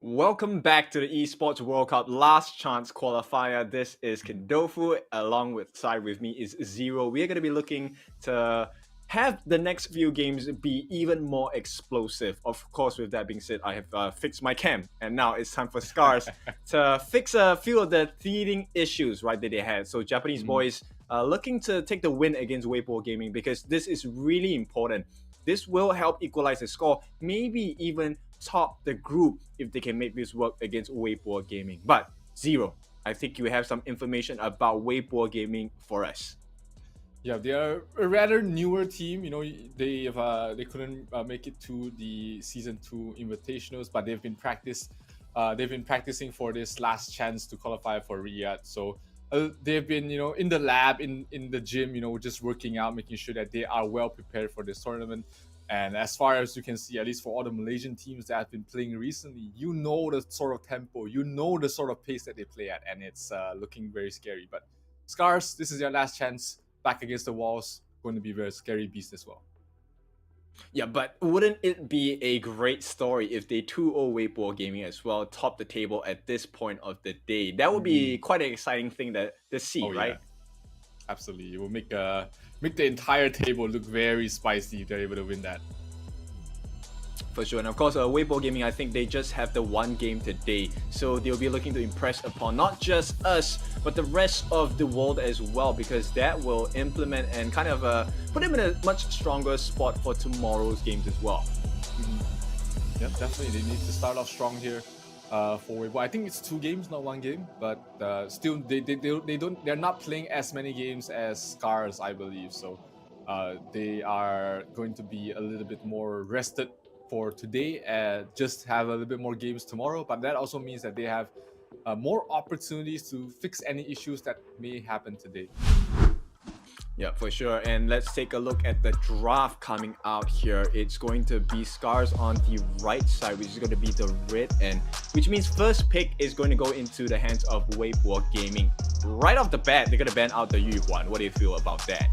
Welcome back to the Esports World Cup Last Chance Qualifier. This is Kindofu. Along with me is Zero. We are going to be looking to have the next few games be even more explosive. Of course, with that being said, I have fixed my cam, and now it's time for SCARZ to fix a few of the teething issues, right, that they had. So Japanese boys looking to take the win against Weibo Gaming, because this is really important. This will help equalize the score, maybe even top the group if they can make this work against Weibo Gaming. But Zero, I think you have some information about Weibo Gaming for us. Yeah, they are a rather newer team. You know, they couldn't make it to the season 2 invitationals, but they've been practicing for this last chance to qualify for Riyadh. So they've been, you know, in the lab, in the gym, you know, just working out, making sure that they are well prepared for this tournament. And as far as you can see, at least for all the Malaysian teams that have been playing recently, you know the sort of tempo, you know the sort of pace that they play at, and it's looking very scary. But SCARZ, this is your last chance, back against the walls, going to be a very scary beast as well. Yeah, but wouldn't it be a great story if they 2-0 Weibo Gaming as well, top the table at this point of the day? That would be quite an exciting thing to see, right? Yeah. Absolutely. It will make the entire table look very spicy if they're able to win that. For sure. And of course, Weibo Gaming, I think they just have the one game today, so they'll be looking to impress upon not just us, but the rest of the world as well, because that will implement and kind of put them in a much stronger spot for tomorrow's games as well. Yeah, definitely. They need to start off strong here for Weibo. I think it's 2 games, not 1 game, but still they're not playing as many games as SCARZ, I believe. So they are going to be a little bit more rested for today and just have a little bit more games tomorrow. But that also means that they have more opportunities to fix any issues that may happen today. Yeah, for sure. And let's take a look at the draft coming out here. It's going to be SCARZ on the right side, which is going to be the red end, which means first pick is going to go into the hands of Weibo Gaming. Right off the bat, they're going to ban out the Yuhuan. What do you feel about that?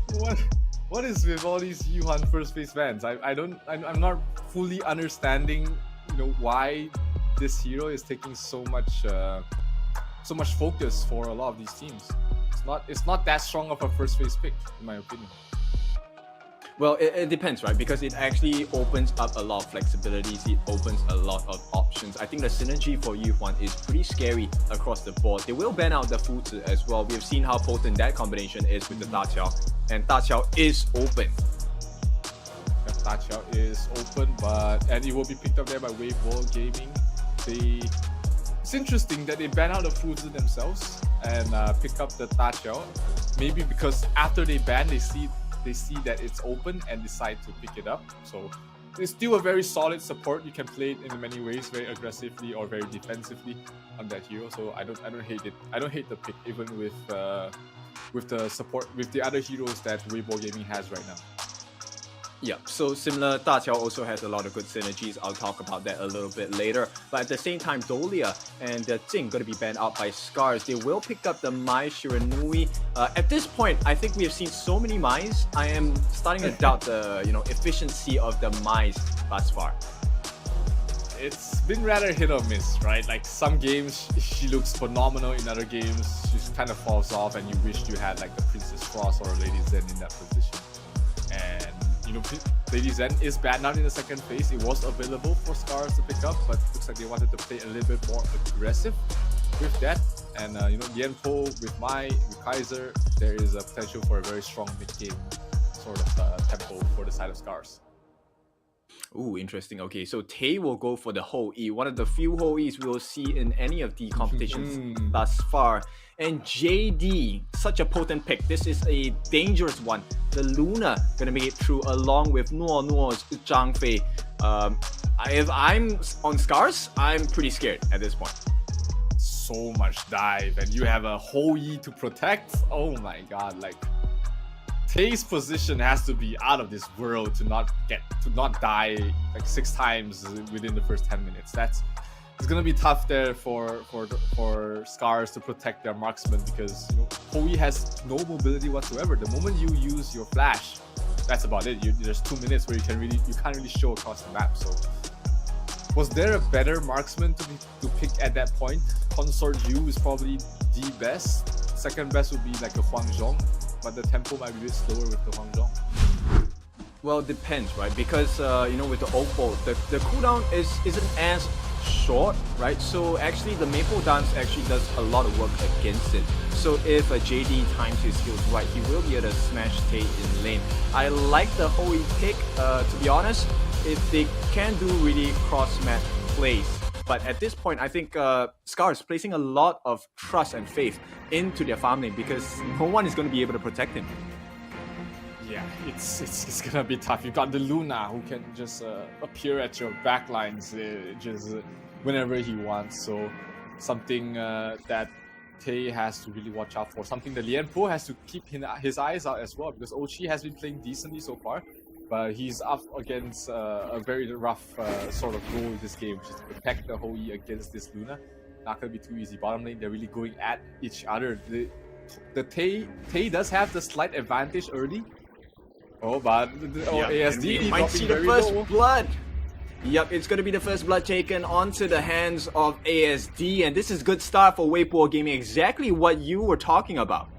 What is with all these Yuhuan first base bans? I'm not fully understanding, you know, why this hero is taking so much focus for a lot of these teams. It's not that strong of a first phase pick, in my opinion. Well, it depends, right? Because it actually opens up a lot of flexibilities. It opens a lot of options. I think the synergy for Yuhuan is pretty scary across the board. They will ban out the Fuzi as well. We have seen how potent that combination is with the Da Qiao, and Da Qiao is open. Da Qiao is open, and it will be picked up there by Weibo Gaming. It's interesting that they ban out the Fuzi themselves and pick up the Da Qiao. Maybe because after they ban, they see that it's open and decide to pick it up. So it's still a very solid support. You can play it in many ways, very aggressively or very defensively on that hero. So I don't hate it. I don't hate the pick, even with the support with the other heroes that Weibo Gaming has right now. Yeah, so similar, Da Qiao also has a lot of good synergies. I'll talk about that a little bit later. But at the same time, Dolia and Jing going to be banned out by SCARZ. They will pick up the Mai Shiranui. At this point, I think we have seen so many Mais. I am starting to doubt the efficiency of the Mais thus far. It's been rather hit or miss, right? Like some games she looks phenomenal, in other games she kind of falls off, and you wish you had like the Princess Frost or Lady Zen in that position. And Lady Zen is banned out in the second phase. It was available for SCARZ to pick up, but it looks like they wanted to play a little bit more aggressive with that. And Lianpo with Mai, with Kaiser, there is a potential for a very strong mid-game sort of tempo for the side of SCARZ. Ooh, interesting. Okay, so Tay will go for the Ho E, one of the few Ho Es we will see in any of the competitions thus far. And JD, such a potent pick. This is a dangerous one. The Luna gonna make it through along with Nuo's Zhang Fei. If I'm on SCARZ, I'm pretty scared at this point. So much dive, and you have a Ho E to protect. Oh my god, like Tay's position has to be out of this world to not die like 6 times within the first 10 minutes. It's gonna be tough there for SCARZ to protect their marksman, because Hoi has no mobility whatsoever. The moment you use your flash, that's about it. There's 2 minutes where you can't really show across the map. So Was there a better marksman to pick at that point? Consort Yu is probably the best. Second best would be like a Huang Zhong, but the tempo might be a bit slower with the Huang Zhong. Well, it depends, right? Because you know, with the Oppo, the cooldown isn't as short, right? So actually, the Maple Dance actually does a lot of work against it. So if a JD times his skills right, he will be able to smash Tay in lane. I like the Hoi pick, to be honest. If they can do really cross-match plays. But at this point, I think SCARZ placing a lot of trust and faith into their farm lane because no one is going to be able to protect him. Yeah, it's gonna be tough. You've got the Luna who can just appear at your backlines just whenever he wants. So something that Tay has to really watch out for. Something that Lian Po has to keep his eyes out as well because Ochi has been playing decently so far. But he's up against a very rough sort of goal in this game, which is to protect the Hoi against this Luna. Not gonna be too easy. Bottom lane, they're really going at each other. The Tay does have the slight advantage early. Oh, but ASD we might see the first blood. Yep, it's going to be the first blood taken onto the hands of ASD, and this is good start for Weibo Gaming. Exactly what you were talking about.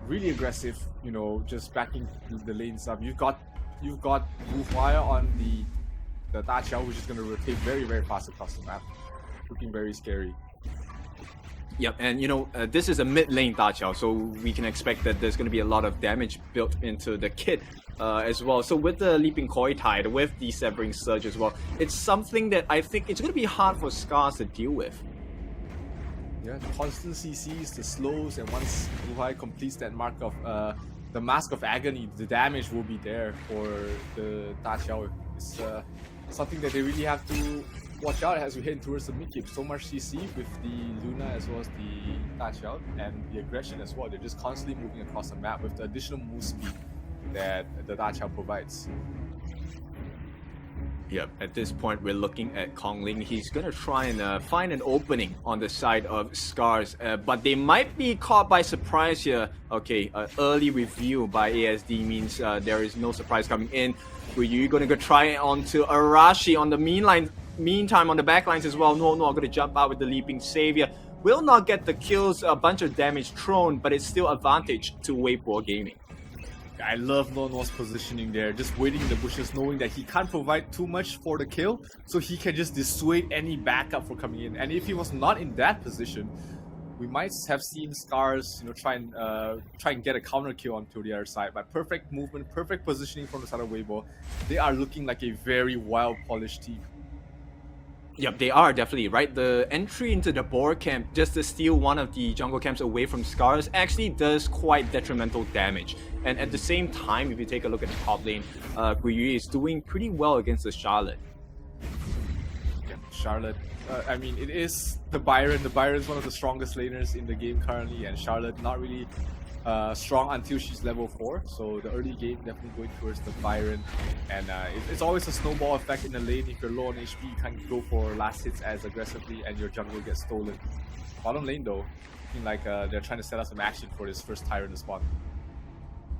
Really aggressive, you know, just backing the lanes up. You've got Qualifier on the Da Qiao, which is going to rotate very, very fast across the map. Looking very scary. Yep, and you know, this is a mid lane Da Qiao, so we can expect that there's going to be a lot of damage built into the kit as well. So with the Leaping Koi Tide, with the Severing Surge as well, it's something that I think it's going to be hard for SCARZ to deal with. Yeah, the constant CCs, the slows, and once Wuhai completes that mark of the Mask of Agony, the damage will be there for the Da Qiao. It's something that they really have to watch out as we head towards the mid game. So much CC with the Luna as well as the Da Qiao and the aggression as well. They're just constantly moving across the map with the additional move speed that the Da Qiao provides. Yep, at this point we're looking at Kong Ling. He's gonna try and find an opening on the side of SCARZ, but they might be caught by surprise here. Okay, early review by ASD means there is no surprise coming in. Were you gonna go try it onto Arashi on the meantime on the backlines as well? No, I'm gonna jump out with the Leaping Savior. Will not get the kills, a bunch of damage thrown, but it's still advantage to Weibo Gaming. I love Nono's positioning there, just waiting in the bushes, knowing that he can't provide too much for the kill, so he can just dissuade any backup from coming in. And if he was not in that position, we might have seen SCARZ, you know, try and get a counter kill onto the other side. But perfect movement, perfect positioning from the side of Weibo. They are looking like a very wild, polished team. Yep, they are definitely, right? The entry into the Boar camp just to steal one of the jungle camps away from SCARZ actually does quite detrimental damage. And at the same time, if you take a look at the top lane, Guiyu is doing pretty well against the Charlotte. Yeah, Charlotte. I mean, it is the Byron. The Byron is one of the strongest laners in the game currently, and Charlotte not really strong until she's level 4. So the early game definitely going towards the Byron, and it's always a snowball effect in the lane. If you're low on HP, you can't go for last hits as aggressively, and your jungle gets stolen. Bottom lane though, looking like they're trying to set up some action for this first Tyrant to spawn.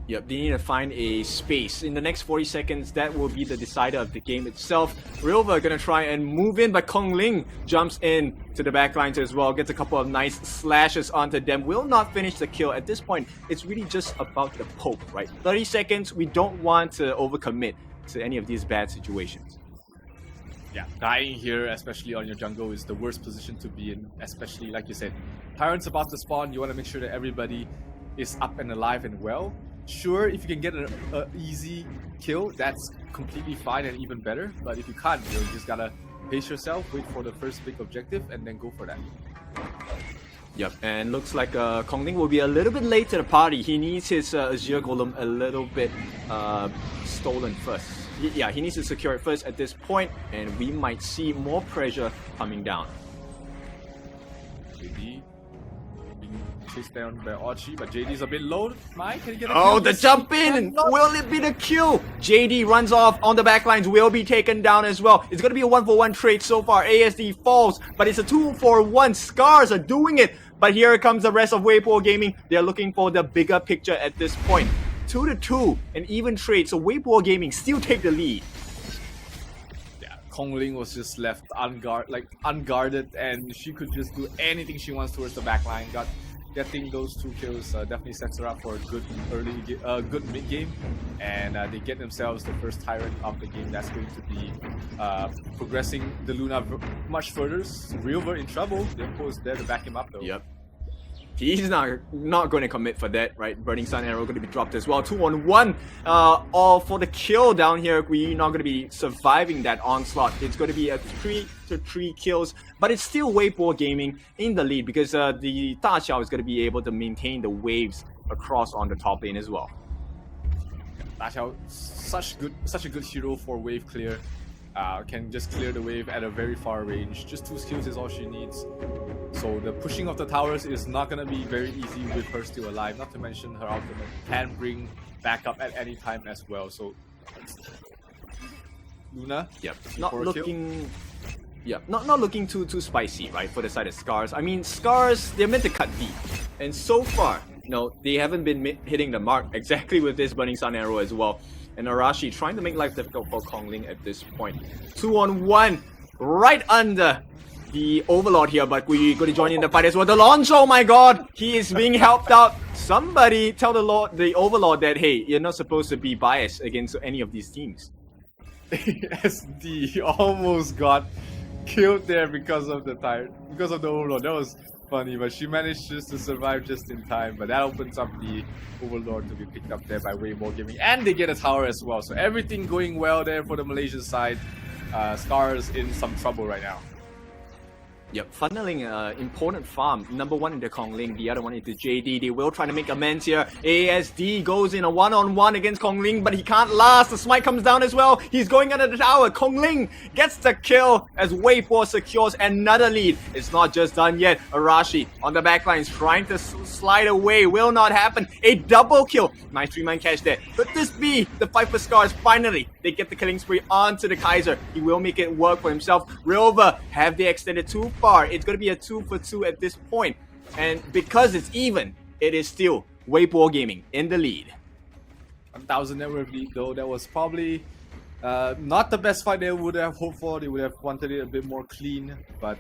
Yep, they need to find a space. In the next 40 seconds, that will be the decider of the game itself. Rilva gonna try and move in, but Kong Ling jumps in to the backlines as well, gets a couple of nice slashes onto them, will not finish the kill. At this point, it's really just about the poke, right? 30 seconds, we don't want to overcommit to any of these bad situations. Yeah, dying here, especially on your jungle, is the worst position to be in, especially like you said. Tyrant's about to spawn, you want to make sure that everybody is up and alive and well. Sure, if you can get an easy kill, that's completely fine and even better. But if you can't, you just gotta pace yourself, wait for the first big objective, and then go for that. Yep, and looks like Kong Ling will be a little bit late to the party. He needs his Azure Golem a little bit stolen first. Yeah, he needs to secure it first at this point, and we might see more pressure coming down. JD being chased down by Ochi, but JD's a bit low. Mike, can he get a Oh, kill? the jump in! Will it be the kill? JD runs off on the backlines, will be taken down as well. It's gonna be a 1-for-1 trade so far. ASD falls, but it's a 2-for-1. SCARZ are doing it. But here comes the rest of Weibo Gaming. They're looking for the bigger picture at this point. 2-2, an even trade, so Weibo Gaming still take the lead. Yeah, Kongling was just left unguarded, and she could just do anything she wants towards the backline. Getting those 2 kills definitely sets her up for a good good mid game, and they get themselves the first Tyrant of the game. That's going to be progressing the Luna much further. Realver in trouble. The Impo is there to back him up though. Yep. He's not going to commit for that, right? Burning Sun Arrow going to be dropped as well. 2-on-1 all for the kill down here. We're not going to be surviving that onslaught. It's going to be a 3-3 kills, but it's still Weibo Gaming in the lead because the Da Xiao is going to be able to maintain the waves across on the top lane as well. Da Xiao, such a good hero for wave clear. Can just clear the wave at a very far range. Just 2 skills is all she needs. So the pushing of the towers is not going to be very easy with her still alive. Not to mention her ultimate can bring backup at any time as well. So Luna, not looking too spicy, right, for the side of SCARZ. I mean, SCARZ, they're meant to cut deep, and so far, they haven't been hitting the mark exactly with this Burning Sun Arrow as well. And Arashi trying to make life difficult for Kongling at this point. 2-on-1 right under the Overlord here, but we're going to join in the fight as well. The launch, oh my god, he is being helped out. Somebody tell the Overlord that, hey, you're not supposed to be biased against any of these teams. SD almost got killed there because of the Overlord. That was funny, but she managed just to survive just in time. But that opens up the Overlord to be picked up there by Weibo Gaming, and they get a tower as well. So everything going well there for the Malaysian side. SCARZ in some trouble right now. Yep, funneling important farm. Number 1 into Kongling, the other one into JD. They will try to make amends here. ASD goes in a 1-on-1 against Kongling, but he can't last. The smite comes down as well. He's going under the tower. Kongling gets the kill as Weibo secures another lead. It's not just done yet. Arashi on the backline is trying to slide away. Will not happen. A double kill. Nice 3-man catch there. Could this be the fight for SCARZ? Finally, they get the killing spree onto the Kaiser. He will make it work for himself. Realver, have they extended too far? It's going to be a 2-for-2 at this point. And because it's even, it is still Weibo Gaming in the lead. 1,000 net worth lead though. That was probably not the best fight they would have hoped for. They would have wanted it a bit more clean. But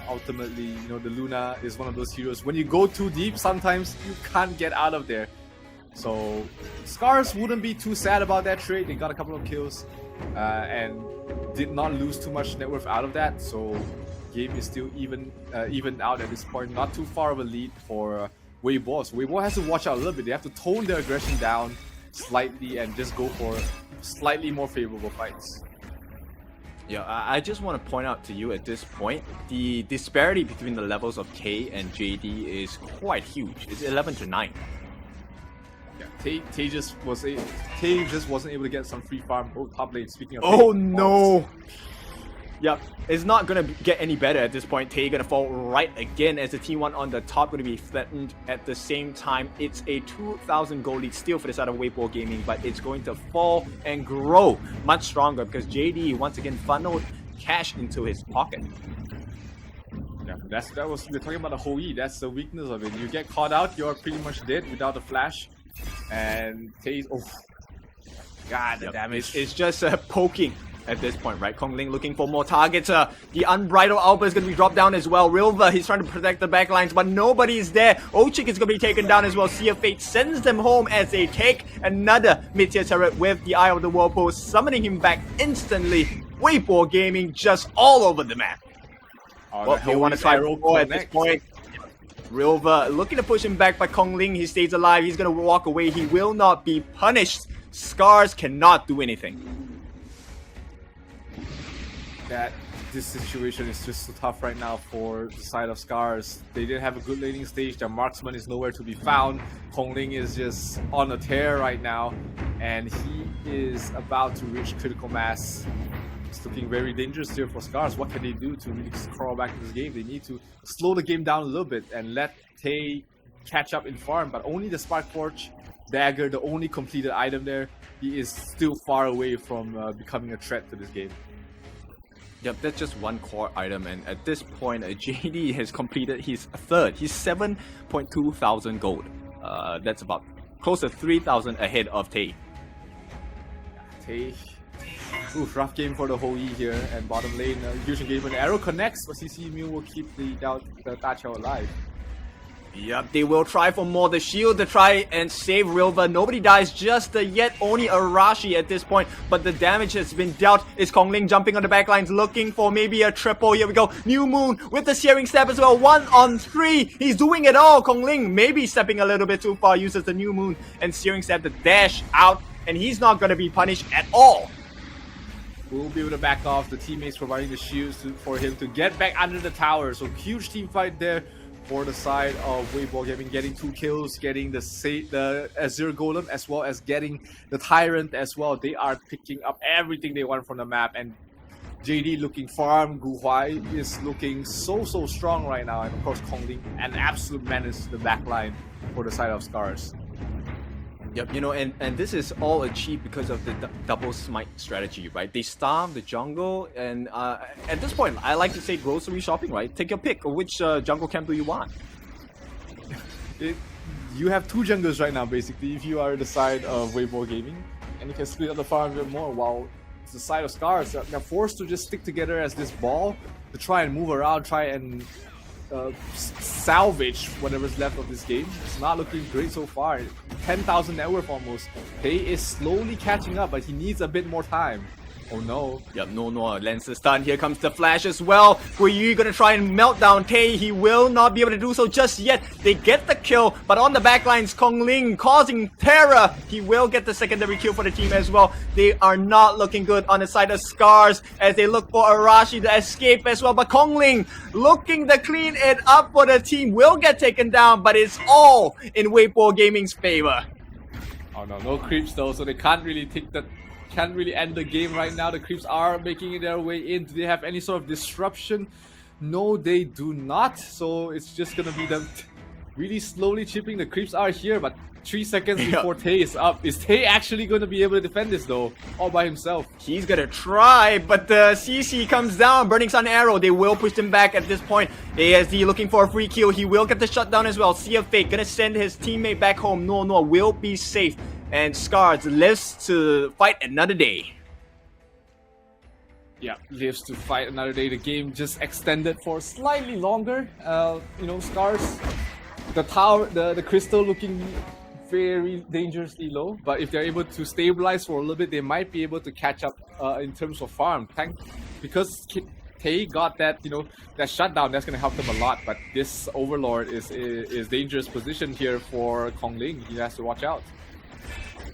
ultimately, the Luna is one of those heroes. When you go too deep, sometimes you can't get out of there. So SCARZ wouldn't be too sad about that trade. They got a couple of kills and did not lose too much net worth out of that. So game is still even out at this point. Not too far of a lead for Weibo. So Weibo has to watch out a little bit. They have to tone their aggression down slightly and just go for slightly more favorable fights. Yeah, I just want to point out to you at this point, the disparity between the levels of K and JD is quite huge. It's 11-9. Yeah, Tay just wasn't able to get some free farm both top lane. Speaking of, oh no! Yep, it's not gonna get any better at this point. Tay gonna fall right again as the T1 on the top gonna be flattened at the same time. It's a 2,000 gold lead still for the side of Weibo Gaming, but it's going to fall and grow much stronger because JD once again funneled cash into his pocket. Yeah, we're talking about the Hoi. That's the weakness of it. You get caught out, you're pretty much dead without a flash. And Tay, god, the damage. It's just poking at this point, right? Kongling looking for more targets. The Unbridled Alba is going to be dropped down as well. Realver, he's trying to protect the back lines, but nobody is there. Ochik is going to be taken down as well. Sea of Fate sends them home as they take another mid-tier turret with the Eye of the Whirlpool, summoning him back instantly. Weibo Gaming just all over the map. Well, they want to try roll at this point. Realver looking to push him back, but Kongling, he stays alive. He's going to walk away. He will not be punished. SCARZ cannot do anything. That this situation is just so tough right now for the side of SCARZ. They didn't have a good laning stage. Their marksman is nowhere to be found. Kongling is just on a tear right now, and he is about to reach critical mass. It's looking very dangerous here for SCARZ. What can they do to really crawl back to this game? They need to slow the game down a little bit and let Tay catch up in farm, but only the Spark Forge dagger, the only completed item there, he is still far away from becoming a threat to this game. Yep, that's just one core item, and at this point, JD has completed his third. He's 7.2 thousand gold. That's about close to 3,000 ahead of Tay. Tay, Oof, rough game for the Hou Yi here, and bottom lane, huge engagement. Arrow connects, but CC Mew will keep the Da Chao alive. Yep, they will try for more. The shield to try and save Rilva. Nobody dies just yet. Only Arashi at this point. But the damage has been dealt. Is Kongling jumping on the backlines looking for maybe a triple. Here we go. New Moon with the Searing Stab as well. 1 on 3. He's doing it all. Kongling maybe stepping a little bit too far. Uses the New Moon and Searing Stab to dash out. And he's not going to be punished at all. Will be able to back off. The teammates providing the shields for him to get back under the tower. So huge team fight there for the side of Weibo Gaming, getting 2 kills, getting the Azure Golem as well as getting the Tyrant as well. They are picking up everything they want from the map, and JD looking farm. Gu Huai is looking so strong right now, and of course Kongling an absolute menace to the backline for the side of SCARZ. Yep, you know, and this is all achieved because of the double smite strategy, right? They starve the jungle, and at this point, I like to say grocery shopping, right? Take your pick. Which jungle camp do you want? You have 2 jungles right now, basically, if you are the side of Weibo Gaming, and you can split up the farm a bit more, while the side of SCARZ, they're forced to just stick together as this ball to try and move around, try and salvage whatever's left of this game. It's not looking great so far. 10,000 net worth almost. Tay is slowly catching up, but he needs a bit more time. Oh no. Yep, no, Lens is stunned. Here comes the flash as well. Guiyu gonna try and melt down Tay. He will not be able to do so just yet. They get the kill, but on the backlines, Kongling causing terror. He will get the secondary kill for the team as well. They are not looking good on the side of SCARZ as they look for Arashi to escape as well. But Kongling looking to clean it up for the team, will get taken down, but it's all in Weibo Gaming's favor. Oh no creeps though, so they can't really end the game right now. The creeps are making their way in. Do they have any sort of disruption? No, they do not. So it's just gonna be them really slowly chipping. The creeps are here, but 3 seconds before Tay is up. Is Tay actually going to be able to defend this though, all by himself? He's gonna try, but the CC comes down. Burning Sun Arrow, they will push him back at this point. ASD looking for a free kill. He will get the shutdown as well. Sea of Fate gonna send his teammate back home. No will be safe. And SCARZ lives to fight another day. Yeah, lives to fight another day. The game just extended for slightly longer. You know, SCARZ, the tower, the crystal looking very dangerously low. But if they're able to stabilize for a little bit, they might be able to catch up in terms of farm. Because Tay got that, you know, that shutdown, that's gonna help them a lot. But this Overlord is dangerous position here for Kongling. He has to watch out.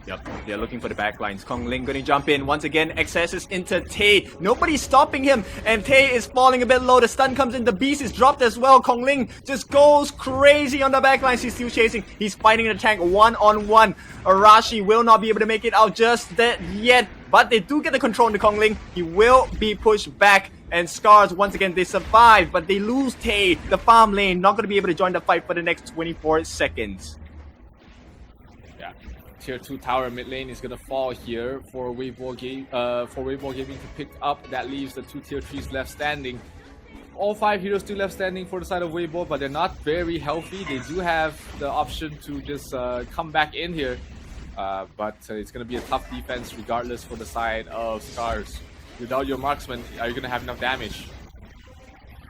Yep, they're looking for the backlines. Kongling gonna jump in. Once again, accesses into Tay. Nobody's stopping him, and Tay is falling a bit low. The stun comes in. The beast is dropped as well. Kongling just goes crazy on the backlines. He's still chasing. He's fighting the tank one-on-one. Arashi will not be able to make it out just that yet, but they do get the control on the Kongling. He will be pushed back. And SCARZ, once again, they survive, but they lose Tay. The farm lane, not gonna be able to join the fight for the next 24 seconds. Tier 2 tower mid lane is gonna fall here for Weibo Gaming to pick up. That leaves the 2 tier 3s left standing. All 5 heroes still left standing for the side of Weibo, but they're not very healthy. They do have the option to just come back in here, but it's gonna be a tough defense regardless for the side of SCARZ. Without your marksman, are you gonna have enough damage?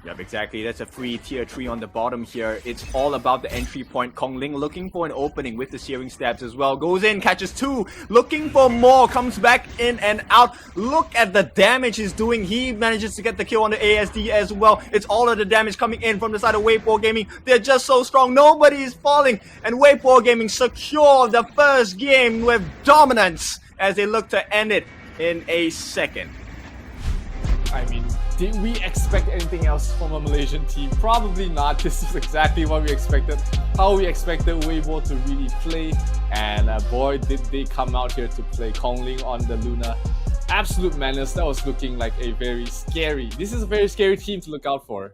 Yep, exactly. That's a free tier 3 on the bottom here. It's all about the entry point. Kongling looking for an opening with the Searing Stabs as well. Goes in, catches 2, looking for more, comes back in and out. Look at the damage he's doing. He manages to get the kill on the ASD as well. It's all of the damage coming in from the side of Weibo Gaming. They're just so strong. Nobody is falling. And Weibo Gaming secure the first game with dominance as they look to end it in a second. I mean, did we expect anything else from a Malaysian team? Probably not. This is exactly what we expected. How we expected Weibo to really play. And boy, did they come out here to play. Kongling on the Luna. Absolute menace. That was looking like a very scary. This is a very scary team to look out for.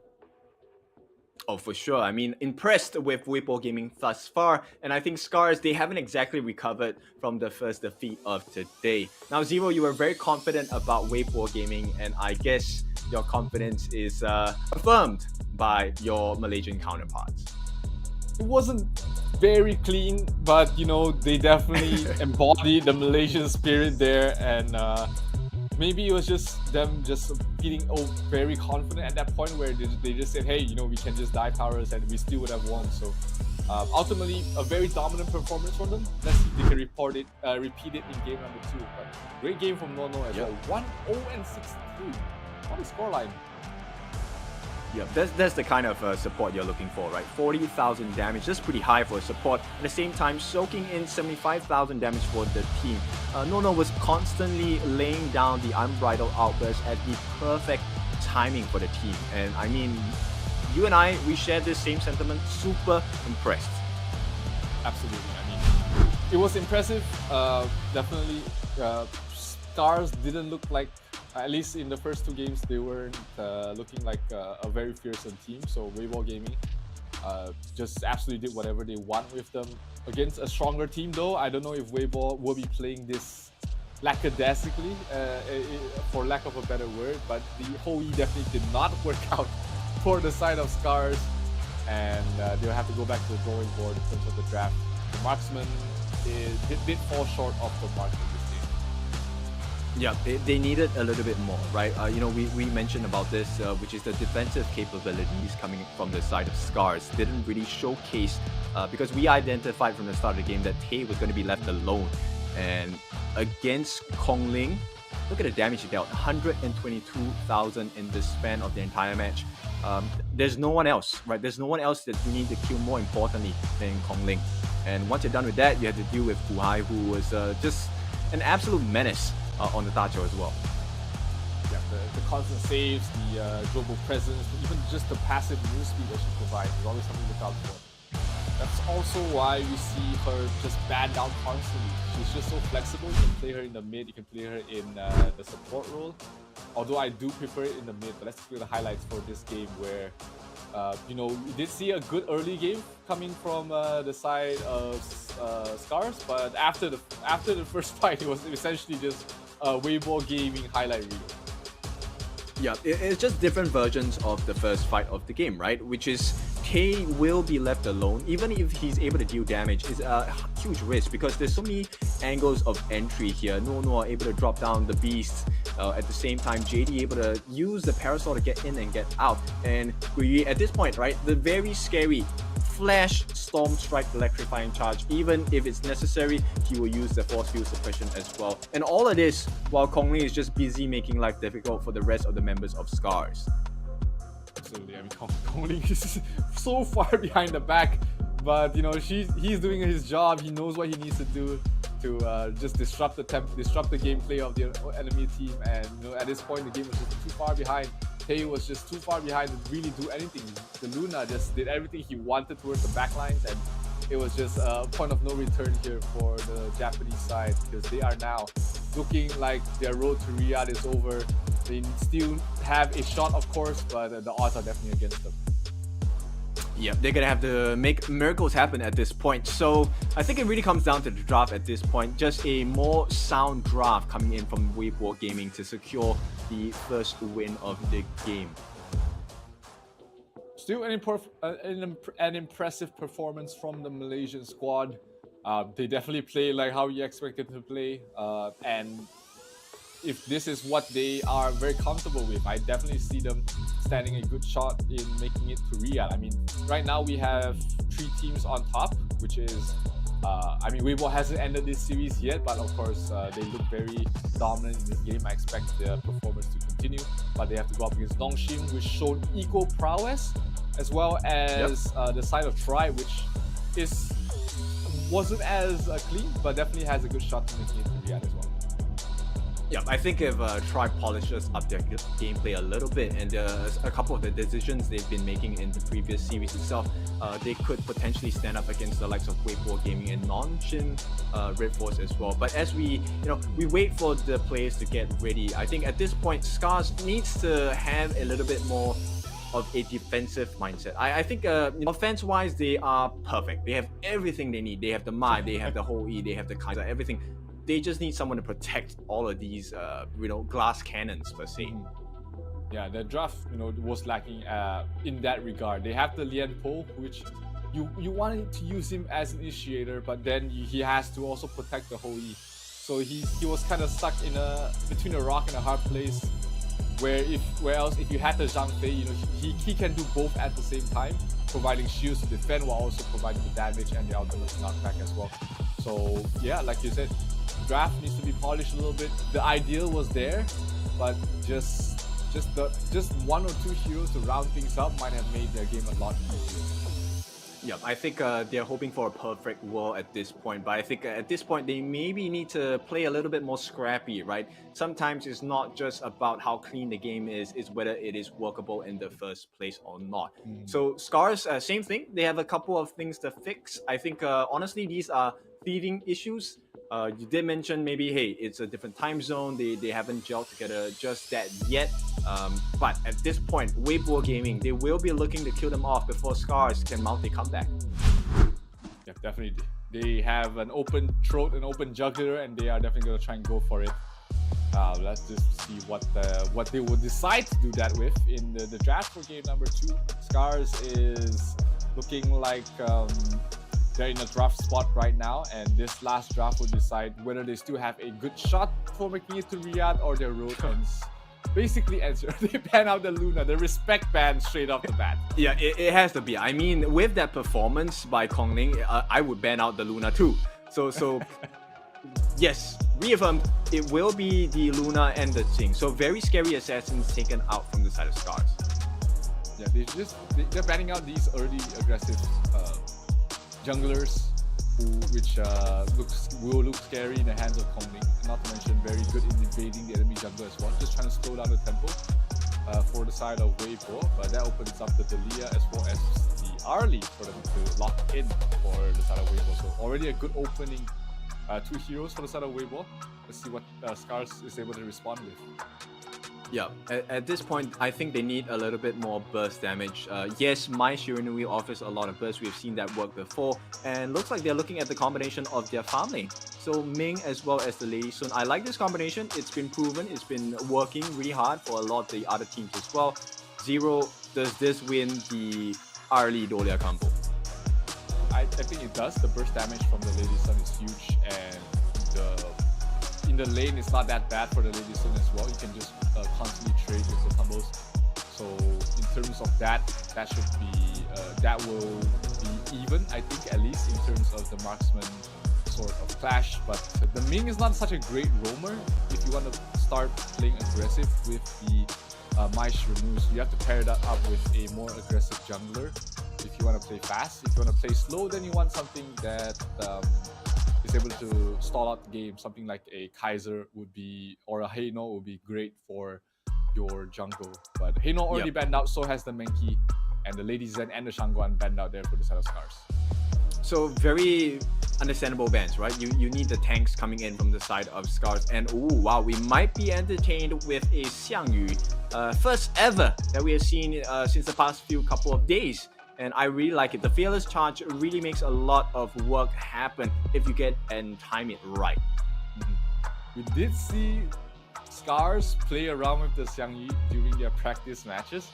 Oh, for sure. I mean, impressed with Weibo Gaming thus far, and I think SCARZ, they haven't exactly recovered from the first defeat of today. Now, Zero, you were very confident about Weibo Gaming, and I guess your confidence is affirmed by your Malaysian counterparts. It wasn't very clean, but you know, they definitely embodied the Malaysian spirit there, and maybe it was just them just feeling very confident at that point where they just said, hey, you know, we can just die towers and we still would have won. So ultimately, a very dominant performance from them. Let's see if they can repeat it in game number 2. But great game from Nono as well. 1-0-63. What a scoreline. Yeah, that's the kind of support you're looking for, right? 40,000 damage, that's pretty high for a support. At the same time, soaking in 75,000 damage for the team. Nono was constantly laying down the unbridled outburst at the perfect timing for the team. And I mean, you and I, we share this same sentiment. Super impressed. Absolutely. I mean, it was impressive. Definitely, SCARZ didn't look like, at least in the first 2 games, they weren't looking like a very fearsome team. So Weibo Gaming just absolutely did whatever they want with them. Against a stronger team though, I don't know if Weibo will be playing this lackadaisically, for lack of a better word, but the Hoi definitely did not work out for the side of SCARZ, and they'll have to go back to the drawing board in terms of the draft. The marksman did fall short of the mark in this game. Yeah, they needed a little bit more, right? You know, we mentioned about this, which is the defensive capabilities coming from the side of SCARZ didn't really showcase, because we identified from the start of the game that Tay was going to be left alone. And against Kongling, look at the damage he dealt, 122,000 in the span of the entire match. There's no one else, right? There's no one else that you need to kill more importantly than Kongling. And once you're done with that, you have to deal with Fuhai, who was just an absolute menace on the Tacho as well. Yeah, the constant saves, the global presence, even just the passive move speed that she provides is always something to look out for. That's also why we see her just ban down constantly. She's just so flexible. You can play her in the mid, you can play her in the support role. Although I do prefer it in the mid, but let's look at the highlights for this game where, you know, we did see a good early game coming from the side of SCARZ, but after the first fight, it was essentially just a Weibo Gaming highlight reel. Yeah, it's just different versions of the first fight of the game, right? Which is Tay will be left alone. Even if he's able to deal damage, it's a huge risk because there's so many angles of entry here. Nono are able to drop down the beasts. At the same time, JD able to use the parasol to get in and get out. And we, at this point, right, the very scary Flash Storm Strike Electrifying Charge. Even if it's necessary, he will use the Force Field Suppression as well. And all of this while Kongling is just busy making life difficult for the rest of the members of SCARZ. Absolutely. I mean, Kongling is so far behind the back, but you know, he's doing his job. He knows what he needs to do to just disrupt the gameplay of the enemy team. And you know, at this point, the game was just too far behind. Tay was just too far behind to really do anything. The Luna just did everything he wanted towards the backlines, and it was just a point of no return here for the Japanese side because they are now looking like their road to Riyadh is over. They still have a shot, of course, but the odds are definitely against them. Yeah, they're gonna have to make miracles happen at this point. So I think it really comes down to the draft at this point. Just a more sound draft coming in from Weibo Gaming to secure the first win of the game. Still an impressive performance from the Malaysian squad. They definitely play like how you expected to play, and if this is what they are very comfortable with, I definitely see them standing a good shot in making it to Riyadh. I mean, right now we have 3 teams on top, which is, I mean, Weibo hasn't ended this series yet, but of course they look very dominant in this game. I expect their performance to continue, but they have to go up against NONGSHIM, which showed equal prowess, as well as the side of Tribe, which wasn't as clean, but definitely has a good shot to making it to Riyadh as well. Yeah, I think if Tribe polishes up their gameplay a little bit and a couple of the decisions they've been making in the previous series itself, they could potentially stand up against the likes of Weibo Gaming and NONGSHIM Red Force as well. But as we wait for the players to get ready, I think at this point SCARZ needs to have a little bit more of a defensive mindset. I think offense-wise they are perfect. They have everything they need. They have the Mai, they have the Hoi, they have the Kaiser, everything. They just need someone to protect all of these, glass cannons per se. Yeah, the draft, was lacking in that regard. They have the Lian Po, which you wanted to use him as an initiator, but then he has to also protect the Hoi. So he was kind of stuck in between a rock and a hard place, where else if you had the Zhang Fei, you know, he can do both at the same time, providing shields to defend while also providing the damage and the ultimate knockback as well. So yeah, like you said, draft needs to be polished a little bit. The ideal was there, but just one or two heroes to round things up might have made their game a lot easier. Yeah, I think they're hoping for a perfect world at this point, but I think at this point they maybe need to play a little bit more scrappy, right? Sometimes it's not just about how clean the game is, it's whether it is workable in the first place or not. So SCARZ, same thing. They have a couple of things to fix. I think honestly these are thieving issues. You did mention maybe, hey, it's a different time zone. They haven't gelled together just that yet. But at this point, Weibo Gaming, they will be looking to kill them off before SCARZ can mount a comeback. Yeah, definitely. They have an open throat, an open jugular, and they are definitely going to try and go for it. Let's just see what they will decide to do that with in the draft for game number 2. SCARZ is looking like they're in a rough spot right now, and this last draft will decide whether they still have a good shot for making it to Riyadh or their road ends. Basically answer. They ban out the Luna, the respect ban straight off the bat. Yeah, it has to be. I mean, with that performance by Kongling, I would ban out the Luna too. So yes, reaffirmed, it will be the Luna and the Jing. So very scary assassins taken out from the side of SCARZ. Yeah, they're banning out these early aggressive junglers, which will look scary in the hands of Kongling, and not to mention very good in evading the enemy jungle as well, just trying to slow down the tempo for the side of Weibo, but that opens up the Delia as well as the Arlie for them to lock in for the side of Weibo. So already a good opening, 2 heroes for the side of Weibo. Let's see what SCARZ is able to respond with. Yeah, at this point, I think they need a little bit more burst damage. Yes, My Shiranui offers a lot of burst. We've seen that work before. And looks like they're looking at the combination of their farm lane. So Ming as well as the Lady Sun. I like this combination. It's been proven. It's been working really hard for a lot of the other teams as well. Zero, does this win the Arlie Dolia combo? I think it does. The burst damage from the Lady Sun is huge, and in the lane it's not that bad for the Lady Sun as well. You can just constantly trade with the combos. So in terms of that should be that will be even, I think, at least in terms of the marksman sort of clash. But the Ming is not such a great roamer. If you want to start playing aggressive with the My Shiranui, so you have to pair that up with a more aggressive jungler. If you want to play fast, if you want to play slow, then you want something that is able to stall out the game. Something like a Kaiser would be, or a Heino would be great for your jungle. But Heino already banned out, so has the Menki, and the Lady Zen and the Shangguan banned out there for the side of SCARZ. So very understandable bans, right? You need the tanks coming in from the side of SCARZ, and ooh, wow, we might be entertained with a Xiangyu, first ever that we have seen since the past couple of days. And I really like it. The Fearless Charge really makes a lot of work happen if you get and time it right. We did see SCARZ play around with the Xiangyu during their practice matches.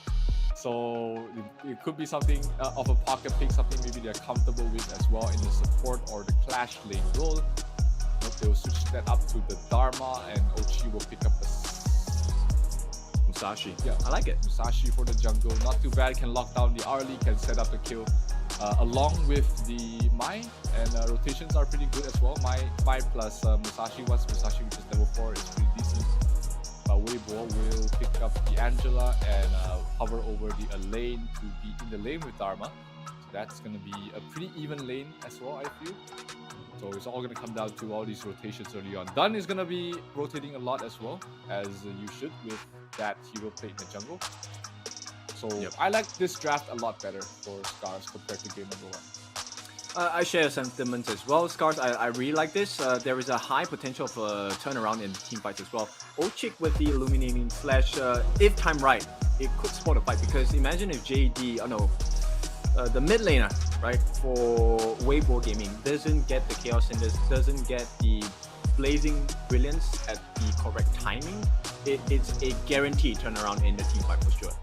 So it could be something of a pocket pick, something maybe they're comfortable with as well in the support or the clash lane role. They'll switch that up to the Dharma, and Ochi will pick up the Musashi. Yeah, I like it. Musashi for the jungle. Not too bad. Can lock down the Arlie, can set up the kill along with the Mai, and rotations are pretty good as well. Mai plus Musashi. Once Musashi which is level 4 is pretty decent. Weibo will pick up the Angela and hover over the Elaine to be in the lane with Dharma. So that's going to be a pretty even lane as well, I feel. So it's all going to come down to all these rotations early on. Dunn is going to be rotating a lot as well, as you should with that hero play in the jungle. So I like this draft a lot better for SCARZ compared to game number 1. I share sentiments as well. SCARZ, I really like this. There is a high potential for a turnaround in team fights as well. Ochik with the Illuminating Slash, if timed right, it could spot a fight, because imagine if JD, the mid laner, right, for Weibo Gaming doesn't get the Chaos Cinders, doesn't get the Blazing Brilliance at the correct timing, it's a guaranteed turnaround in the team fight for sure.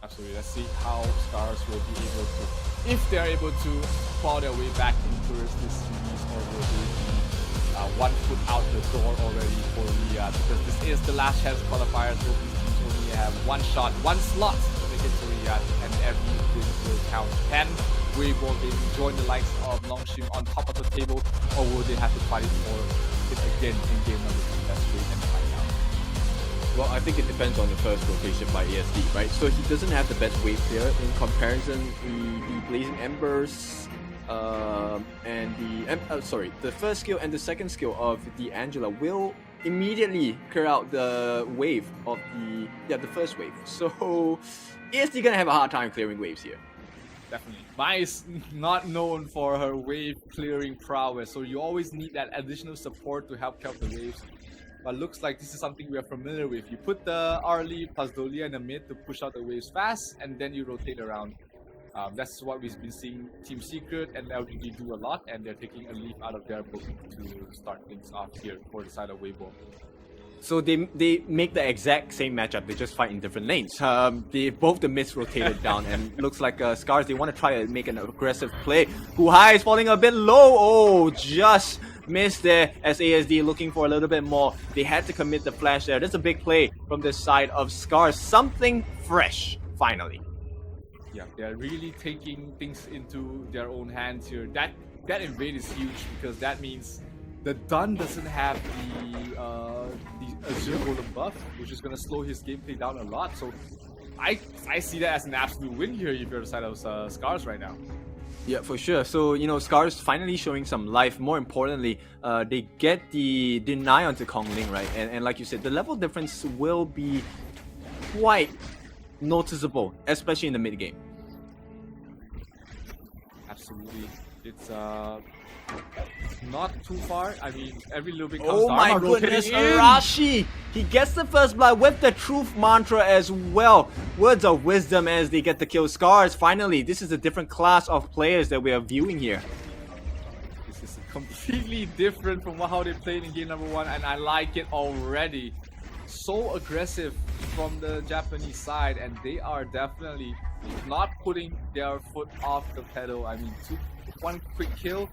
Absolutely. Let's see how SCARZ will be able to, if they're able to claw their way back into this series, or will they be 1 foot out the door already for Riyadh, because this is the last chance qualifier, so these teams only have 1 shot, 1 slot to make it to Riyadh, and every win will count. Can Weibo Gaming join the likes of NONGSHIM on top of the table, or will they have to fight it for it again in game number 2? Let's wait and find out. Well, I think it depends on the first rotation by ESD, right? So he doesn't have the best wave here in comparison. The Blazing Embers and the first skill and the second skill of the Angela will immediately clear out the wave of the first wave. So ESD gonna have a hard time clearing waves here. Definitely. Mai is not known for her wave clearing prowess, so you always need that additional support to help the waves. But looks like this is something we are familiar with. You put the Arlie plus Dolia in the mid to push out the waves fast, and then you rotate around. That's what we've been seeing Team Secret and LGD do a lot, and they're taking a leaf out of their book to start things off here for the side of Weibo. So they make the exact same matchup. They just fight in different lanes. Both the mids rotated down, and looks like SCARZ, they want to try to make an aggressive play. Huhai is falling a bit low. Oh, just missed there as ASD looking for a little bit more. They had to commit the flash there. That's a big play from the side of SCARZ. Something fresh, finally. Yeah, they're really taking things into their own hands here. That invade is huge, because that means the Dun doesn't have the Azure Golem buff, which is going to slow his gameplay down a lot. So I see that as an absolute win here if you're the side of SCARZ right now. Yeah, for sure. So, you know, SCARZ finally showing some life. More importantly, they get the deny onto Kongling, right? And like you said, the level difference will be quite noticeable, especially in the mid game. Absolutely. It's not too far. I mean, every little bit counts. Oh my goodness, Arashi! He gets the first blood with the truth mantra as well. Words of wisdom as they get the kill. SCARZ, finally, this is a different class of players that we are viewing here. This is completely different from how they played in game number 1, and I like it already. So aggressive from the Japanese side, and they are definitely not putting their foot off the pedal. I mean, one quick kill,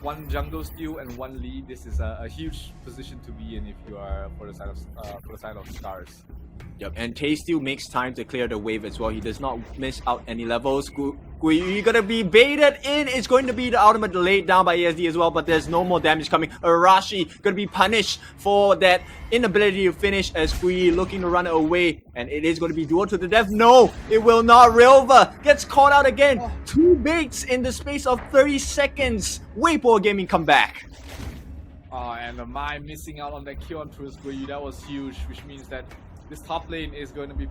1 jungle steal, and 1 lead. This is a huge position to be in if you are for the side of SCARZ. Yep, and Tay still makes time to clear the wave as well. He does not miss out any levels. You're gonna be baited in. It's going to be the ultimate laid down by ESD as well, but there's no more damage coming. Arashi gonna be punished for that inability to finish as Gui looking to run away, and it is going to be duel to the death. No, it will not. Rilva gets caught out again. 2 baits in the space of 30 seconds. Weibo Gaming come back. And Mai missing out on that kill on Truist Gui. That was huge, which means that this top lane is going to be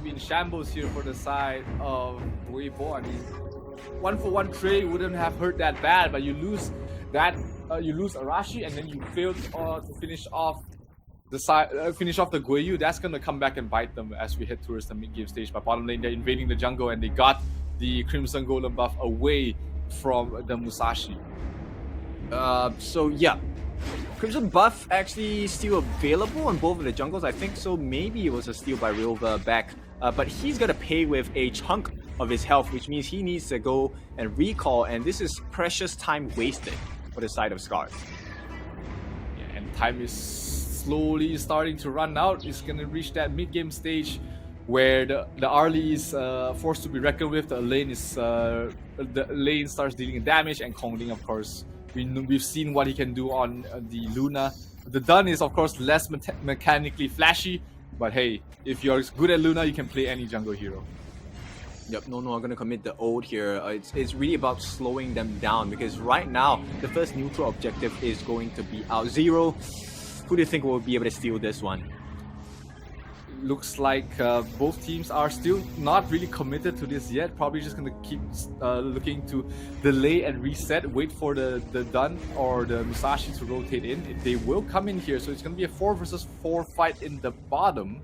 in shambles here for the side of Weibo. I mean, 1-for-1 trade wouldn't have hurt that bad, but you lose that, you lose Arashi, and then you fail to finish off the side, finish off the Guiyu. That's gonna come back and bite them as we head towards the mid game stage. But bottom lane, they're invading the jungle, and they got the Crimson Golem buff away from the Musashi. So yeah. Crimson buff actually still available on both of the jungles, I think, so maybe it was a steal by Rilva back. But he's gonna pay with a chunk of his health, which means he needs to go and recall, and this is precious time wasted for the side of SCARZ. Yeah, and time is slowly starting to run out. It's gonna reach that mid-game stage where the Arlie is forced to be reckoned with. The lane starts dealing damage, and Kongling, of course, we've seen what he can do on the Luna. The Dun is, of course, less mechanically flashy, but hey, if you're good at Luna, you can play any jungle hero. Yep, no, I'm gonna commit the ult here. It's really about slowing them down, because right now the first neutral objective is going to be out. Zero, who do you think will be able to steal this one? Looks like both teams are still not really committed to this yet. Probably just gonna keep looking to delay and reset, wait for the Dun or the Musashi to rotate in. They will come in here, so it's gonna be a 4 versus 4 fight in the bottom.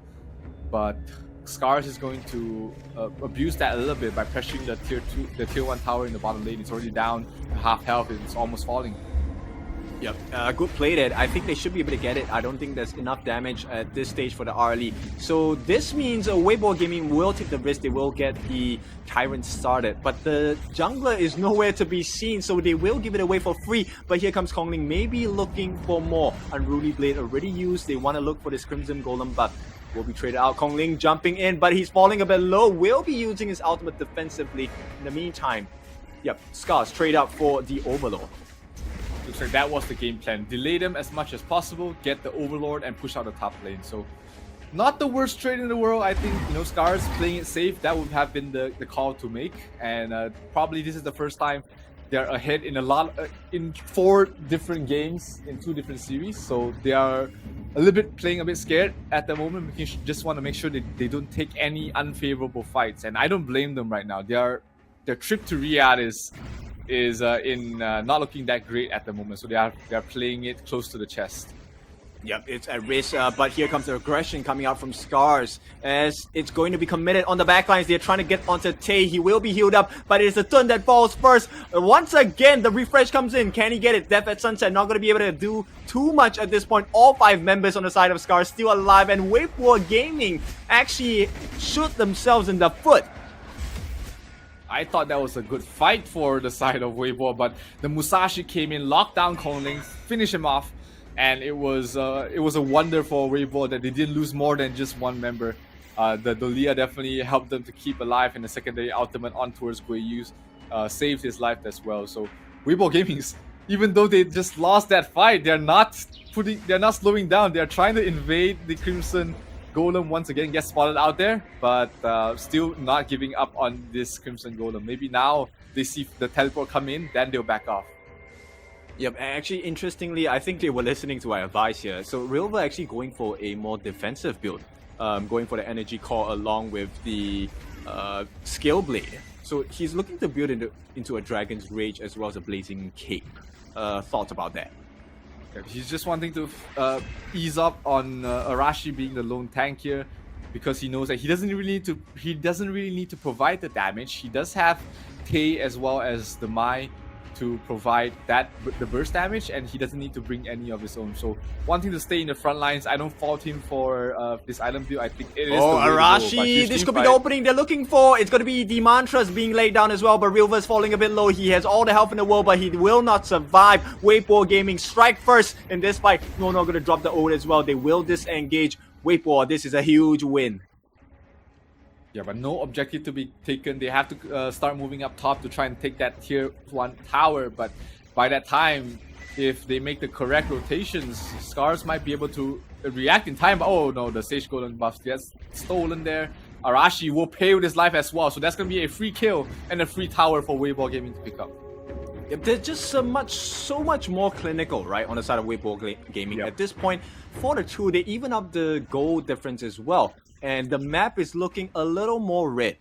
But SCARZ is going to abuse that a little bit by pressuring the tier 1 tower in the bottom lane. It's already down to half health and it's almost falling. Yep, good play there. I think they should be able to get it. I don't think there's enough damage at this stage for the RLE. So this means Weibo Gaming will take the risk. They will get the Tyrant started. But the jungler is nowhere to be seen, so they will give it away for free. But here comes Kongling, maybe looking for more. Unruly Blade already used. They want to look for this Crimson Golem, but will be traded out. Kongling jumping in, but he's falling a bit low. Will be using his ultimate defensively. In the meantime, yep, SCARZ trade out for the Overlord. Looks like that was the game plan. Delay them as much as possible, get the Overlord, and push out the top lane. So, not the worst trade in the world. I think, SCARZ playing it safe, that would have been the call to make. And probably this is the first time they're ahead in in 4 different games in 2 different series. So they are a little bit playing a bit scared at the moment. You just want to make sure that they don't take any unfavorable fights. And I don't blame them right now. Their trip to Riyadh is not looking that great at the moment, so they are playing it close to the chest. Yep, it's at risk, but here comes the aggression coming out from SCARZ as it's going to be committed on the backlines. They're trying to get onto Tay. He will be healed up, but it's the Tun that falls first. Once again, the refresh comes in. Can he get it? Death at Sunset, not going to be able to do too much at this point. All 5 members on the side of SCARZ still alive, and Weibo Gaming actually shoot themselves in the foot. I thought that was a good fight for the side of Weibo, but the Musashi came in, locked down Kongling, finished him off, and it was a wonder for Weibo that they didn't lose more than just 1 member. The Dolia definitely helped them to keep alive, and the secondary ultimate on towards Guiyu's saved his life as well. So Weibo Gaming, even though they just lost that fight, they're not slowing down. They're trying to invade the Crimson Golem once again, gets spotted out there, but still not giving up on this Crimson Golem. Maybe now they see the teleport come in, then they'll back off. Yep, actually, interestingly, I think they were listening to our advice here. So Real were actually going for a more defensive build, going for the Energy Core along with the Scale Blade. So he's looking to build into a Dragon's Rage as well as a Blazing Cape. Thoughts about that? He's just wanting to ease up on Arashi being the lone tank here, because he knows that he doesn't really need to provide the damage. He does have Tay as well as the Mai to provide the burst damage, and he doesn't need to bring any of his own. So wanting to stay in the front lines, I don't fault him for this item build. I think it is the way Arashi, to go, this could be the opening they're looking for. It's going to be the mantras being laid down as well, but Rilva's falling a bit low. He has all the health in the world, but he will not survive. Weibo Gaming strike first in this fight. No, not going to drop the ult as well. They will disengage. Weibo, this is a huge win. Yeah, but no objective to be taken. They have to start moving up top to try and take that tier 1 tower. But by that time, if they make the correct rotations, SCARZ might be able to react in time. Oh no, the Sage Golem buff gets stolen there. Arashi will pay with his life as well. So that's going to be a free kill and a free tower for Weibo Gaming to pick up. Yep, they're just so much more clinical, right, on the side of Weibo Gaming. Yep. At this point, 4-2, they even up the goal difference as well. And the map is looking a little more red.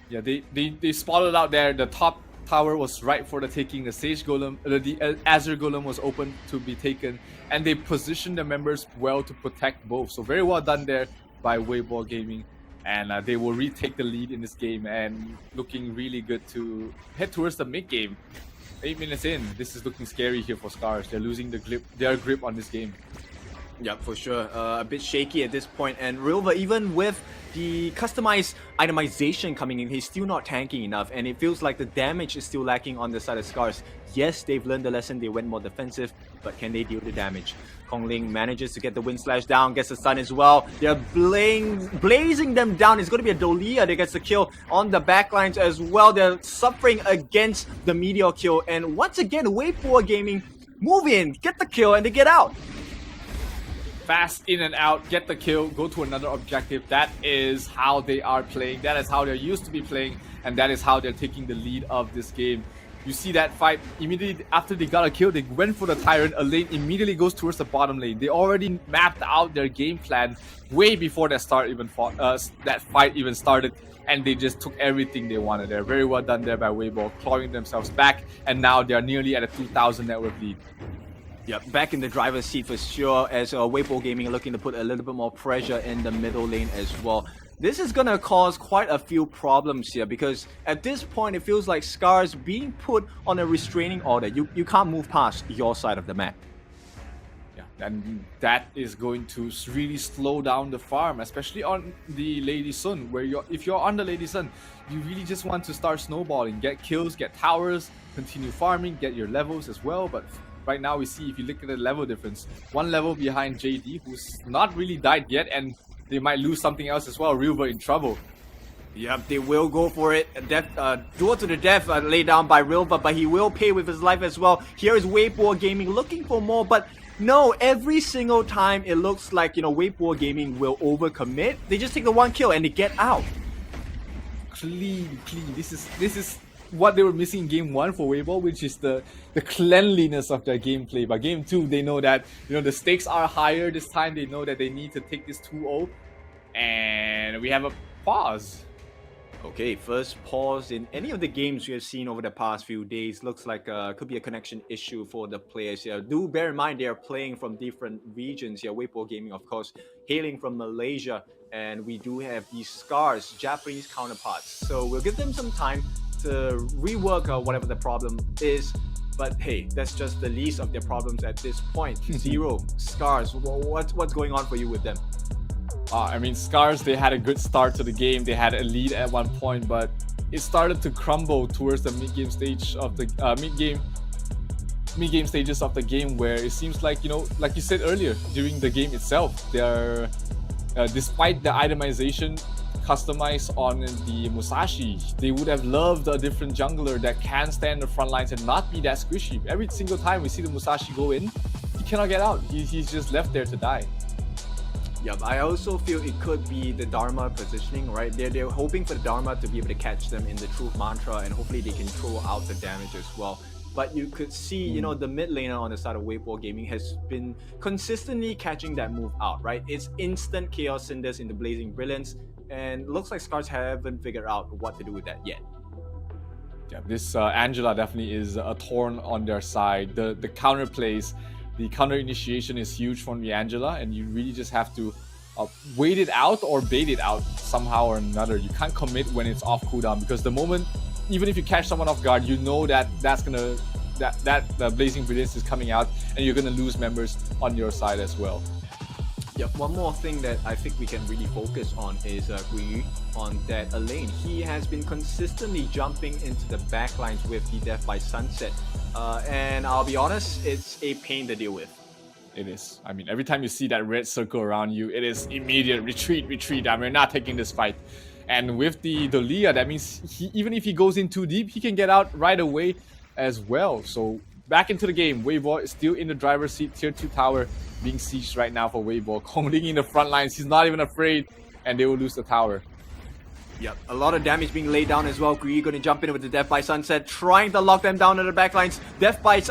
Yeah, they spotted out there. The top tower was right for the taking. The Sage Golem, the Azure Golem was open to be taken. And they positioned the members well to protect both. So very well done there by Weibo Gaming. And they will retake the lead in this game and looking really good to head towards the mid game. 8 minutes in, this is looking scary here for SCARZ. They're losing their grip on this game. Yeah, for sure. A bit shaky at this point. And Rilva, even with the customized itemization coming in, he's still not tanking enough. And it feels like the damage is still lacking on the side of SCARZ. Yes, they've learned the lesson. They went more defensive. But can they deal the damage? Kongling manages to get the Wind Slash down, gets the stun as well. They're blazing them down. It's going to be a Dolia that gets the kill on the backlines as well. They're suffering against the Meteor kill. And once again, Weibo Gaming move in, get the kill, and they get out. Fast in and out, get the kill, go to another objective. That is how they are playing. That is how they're used to be playing. And that is how they're taking the lead of this game. You see that fight immediately after they got a kill, they went for the Tyrant. A lane immediately goes towards the bottom lane. They already mapped out their game plan way before that fight even started, and they just took everything they wanted there. Very well done there by Weibo, clawing themselves back, and now they are nearly at a 2,000 network lead. Yeah, back in the driver's seat for sure, as Weibo Gaming are looking to put a little bit more pressure in the middle lane as well. This is gonna cause quite a few problems here, because at this point it feels like SCARZ being put on a restraining order. You can't move past your side of the map. Yeah, and that is going to really slow down the farm, especially on the Lady Sun, where if you're on the Lady Sun, you really just want to start snowballing, get kills, get towers, continue farming, get your levels as well. But right now we see, if you look at the level difference, one level behind JD, who's not really died yet, and they might lose something else as well. River in trouble. Yep, they will go for it. Duel to the death laid down by Rilva, but he will pay with his life as well. Here is Weibo Gaming looking for more, but no, every single time it looks like, Weibo Gaming will overcommit. They just take the one kill and they get out. Clean. This is what they were missing in game 1 for Weibo, which is the cleanliness of their gameplay. But game 2, they know that the stakes are higher this time. They know that they need to take this 2-0, and we have a pause. Okay, first pause in any of the games we have seen over the past few days. Looks like could be a connection issue for the players here. Do bear in mind they are playing from different regions here. Weibo Gaming, of course, hailing from Malaysia, and we do have these SCARZ, Japanese counterparts. So we'll give them some time to rework whatever the problem is. But hey, that's just the least of their problems at this point. Zero, SCARZ, what's going on for you with them? I mean, SCARZ, they had a good start to the game. They had a lead at one point, but it started to crumble towards the mid-game stage of the mid-game stages of the game, where it seems like, like you said earlier, during the game itself, they are, despite the itemization customized on the Musashi, they would have loved a different jungler that can stand the front lines and not be that squishy. Every single time we see the Musashi go in, he cannot get out. He's just left there to die. Yeah, I also feel it could be the Dharma positioning, right? They're hoping for the Dharma to be able to catch them in the Truth Mantra, and hopefully they can throw out the damage as well. But you could see, the mid laner on the side of Weibo Gaming has been consistently catching that move out, right? It's instant Chaos Cinders into Blazing Brilliance, and looks like SCARZ haven't figured out what to do with that yet. Yeah, this Angela definitely is a thorn on their side. The counter plays, the counter initiation is huge from the Angela, and you really just have to wait it out or bait it out somehow or another. You can't commit when it's off cooldown, because the moment, even if you catch someone off guard, that the Blazing Brilliance is coming out, and you're gonna lose members on your side as well. Yeah, one more thing that I think we can really focus on is Guiyu on that lane. He has been consistently jumping into the backlines with the Death by Sunset. And I'll be honest, it's a pain to deal with. It is. I mean, every time you see that red circle around you, it is immediate retreat. I mean, we're not taking this fight. And with the Leah, that means even if he goes in too deep, he can get out right away as well. So back into the game, Weibo is still in the driver's seat. Tier 2 tower being sieged right now for Weibo. Kongling in the front lines, he's not even afraid, and they will lose the tower. Yep, a lot of damage being laid down as well. Guiyu going to jump in with the Death by Sunset, trying to lock them down in the backlines. Death Bites,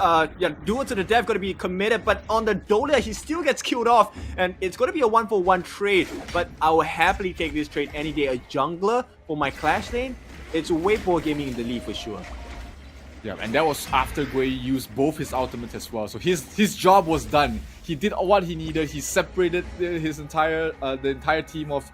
Duel to the Death going to be committed, but on the Dola, he still gets killed off, and it's going to be a 1-for-1 trade, but I will happily take this trade any day. A jungler for my Clash lane, it's Weibo Gaming in the lead for sure. Yeah, and that was after Gui used both his ultimates as well. So his job was done. He did what he needed. He separated his entire team of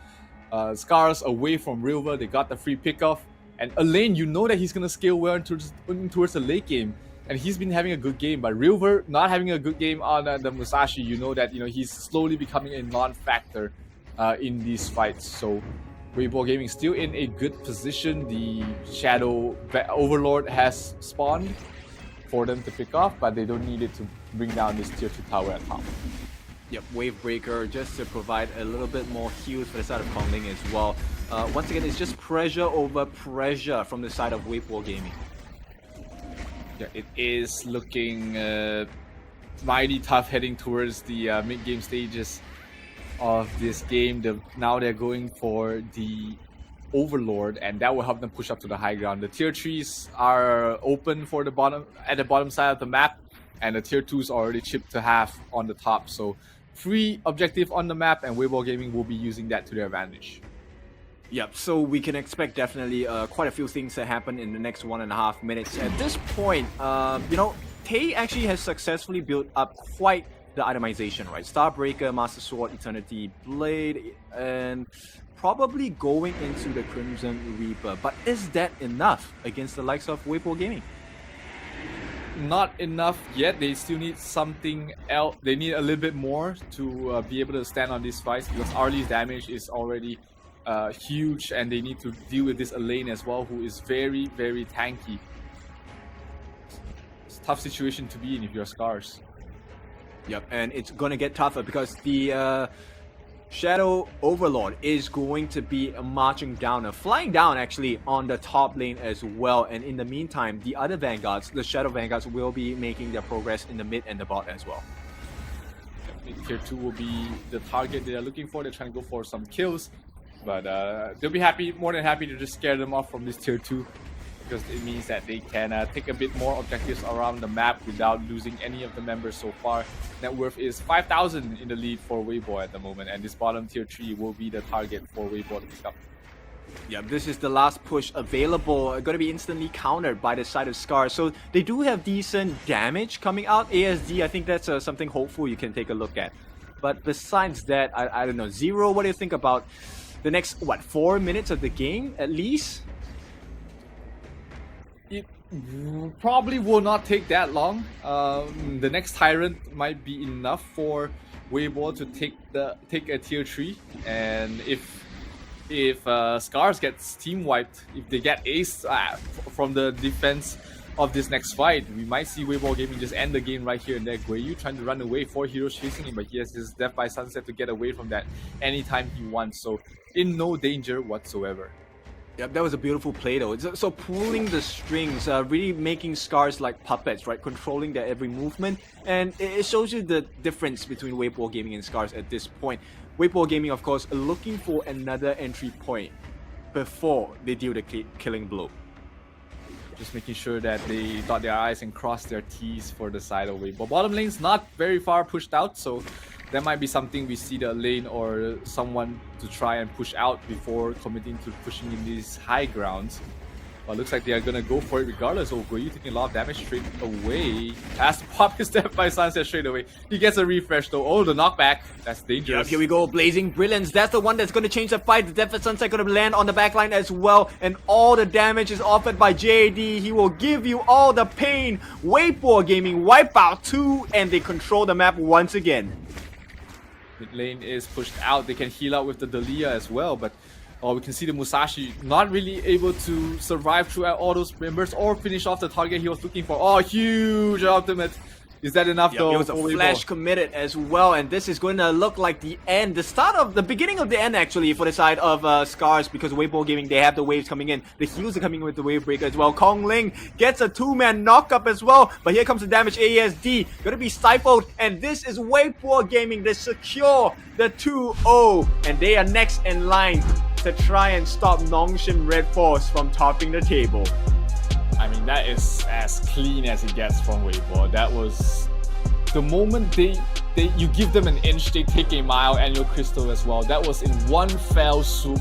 SCARZ away from River. They got the free pickoff. And Elaine, that he's gonna scale well towards the late game. And he's been having a good game. But River not having a good game on the Musashi, he's slowly becoming a non-factor in these fights. So Weibo Gaming still in a good position. The Shadow Overlord has spawned for them to pick off, but they don't need it to bring down this tier 2 tower at top. Yep, Wave Breaker just to provide a little bit more heals for the side of Kongling as well. Once again, it's just pressure over pressure from the side of Weibo Gaming. Yeah, it is looking mighty tough heading towards the mid-game stages of this game. Now they're going for the Overlord, and that will help them push up to the high ground. The tier 3s are open for the bottom side of the map, and the tier 2s are already chipped to half on the top. So free objective on the map, and Weibo Gaming will be using that to their advantage. Yep, so we can expect definitely quite a few things to happen in the next 1.5 minutes. At this point, Tay actually has successfully built up quite the itemization, right? Starbreaker, Master Sword, Eternity Blade, and probably going into the Crimson Reaper. But is that enough against the likes of Weibo Gaming? Not enough yet. They still need something else. They need a little bit more to be able to stand on these fights, because Arlie's damage is already huge, and they need to deal with this Elaine as well, who is very, very tanky. It's a tough situation to be in if you're SCARZ. Yep, and it's gonna get tougher because the Shadow Overlord is going to be marching down, flying down actually on the top lane as well. And in the meantime, the other Vanguards, the Shadow Vanguards, will be making their progress in the mid and the bot as well. Tier 2 will be the target they are looking for. They're trying to go for some kills, but they'll be happy, more than happy to just scare them off from this Tier 2, because it means that they can take a bit more objectives around the map without losing any of the members so far. Net worth is 5,000 in the lead for Weibo at the moment, and this bottom Tier 3 will be the target for Weibo to pick up. Yeah, this is the last push available. Going to be instantly countered by the side of SCARZ. So they do have decent damage coming out. ASD, I think that's something hopeful you can take a look at. But besides that, I don't know. Zero, what do you think about the next, 4 minutes of the game at least? It probably will not take that long. The next Tyrant might be enough for Weibo to take a Tier 3, and if SCARZ gets team wiped, if they get aced from the defense of this next fight, we might see Weibo Gaming just end the game right here and there. Guiyu trying to run away, 4 heroes chasing him, but he has his Death by Sunset to get away from that anytime he wants, so in no danger whatsoever. Yep, that was a beautiful play though. So pulling the strings, really making SCARZ like puppets, right? Controlling their every movement. And it shows you the difference between Weibo Gaming and SCARZ at this point. Weibo Gaming, of course, looking for another entry point before they deal the killing blow. Just making sure that they dot their I's and cross their T's for the side of Weibo. Bottom lane's not very far pushed out, so that might be something we see the lane or someone to try and push out before committing to pushing in these high grounds. But looks like they are gonna go for it regardless. Oh, Guiyu taking a lot of damage straight away. Has to pop his Death by Sunset straight away. He gets a refresh though. Oh, the knockback. That's dangerous. Yep, here we go. Blazing Brilliance. That's the one that's going to change the fight. The Death by Sunset going to land on the backline as well. And all the damage is offered by JAD. He will give you all the pain. Weibo Gaming wipe out 2, and they control the map once again. Mid lane is pushed out. They can heal out with the Dahlia as well, but we can see the Musashi not really able to survive throughout all those members or finish off the target he was looking for. Oh, huge ultimate. Is that enough though? It was a flash committed as well, and this is going to look like the end, the beginning of the end actually for the side of SCARZ, because Weibo Gaming, they have the waves coming in. The heals are coming in with the wave breaker as well. Kong Ling gets a 2-man knockup as well, but here comes the damage. ASD gonna be stifled, and this is Weibo Gaming. They secure the 2-0, and they are next in line to try and stop NONGSHIM Red Force from topping the table. I mean, that is as clean as it gets from Weibo. That was the moment you give them an inch, they take a mile. Annual Crystal as well. That was in one fell swoop,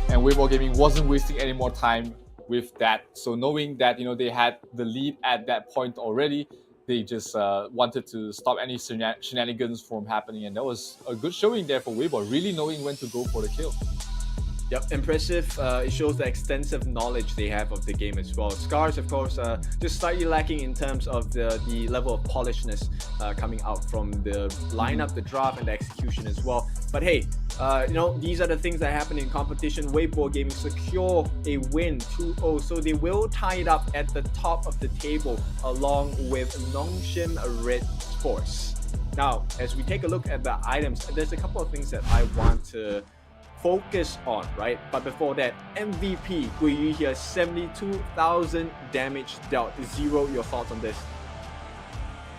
and Weibo Gaming wasn't wasting any more time with that. So knowing that they had the lead at that point already, they just wanted to stop any shenanigans from happening, and that was a good showing there for Weibo, really knowing when to go for the kill. Yep, impressive. It shows the extensive knowledge they have of the game as well. SCARZ, of course, just slightly lacking in terms of the level of polishness coming out from the lineup, the draft, and the execution as well. But hey, these are the things that happen in competition. Weibo Gaming secure a win 2-0, so they will tie it up at the top of the table along with NONGSHIM Red Force. Now, as we take a look at the items, there's a couple of things that I want to focus on, right? But before that, MVP Guiyu here, 72,000 damage dealt. Zero, your thoughts on this?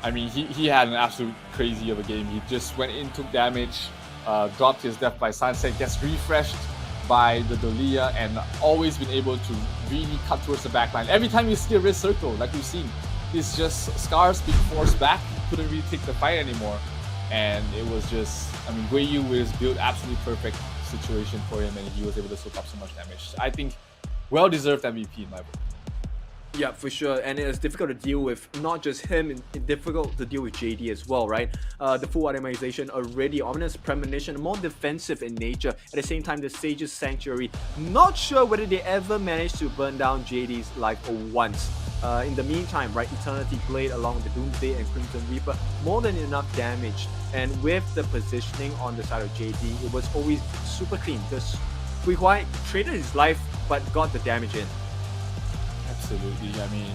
I mean, he had an absolute crazy of a game. He just went in, took damage, dropped his Death by Sunset, gets refreshed by the Dahlia, and always been able to really cut towards the backline. Every time you see a red circle, like we've seen, it's just SCARZ being forced back. He couldn't really take the fight anymore. And it was just, I mean, Guiyu was built absolutely perfect situation for him, and he was able to soak up so much damage. I think well-deserved MVP in my book. Yeah, for sure, and it's difficult to deal with not just him, it's difficult to deal with JD as well, right? The full itemization already, Ominous Premonition, more defensive in nature. At the same time, the Sage's Sanctuary, not sure whether they ever managed to burn down JD's life once. In the meantime, right, Eternity Blade along with the Doomsday and Crimson Reaper, more than enough damage. And with the positioning on the side of JD, it was always super clean because Guihua traded his life but got the damage in. Absolutely. I mean,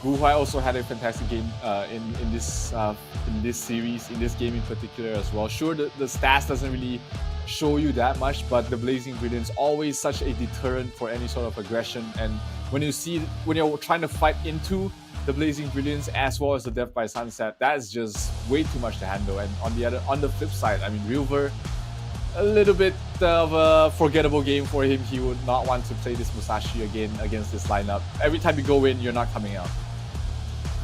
Guihua also had a fantastic game in this series, in this game in particular as well. Sure, the stats doesn't really show you that much, but the Blazing Brilliance always such a deterrent for any sort of aggression. And when you're trying to fight into the Blazing Brilliance as well as the Death by Sunset, that is just way too much to handle. And on the flip side, I mean, River, a little bit of a forgettable game for him. He would not want to play this Musashi again against this lineup. Every time you go in, you're not coming out.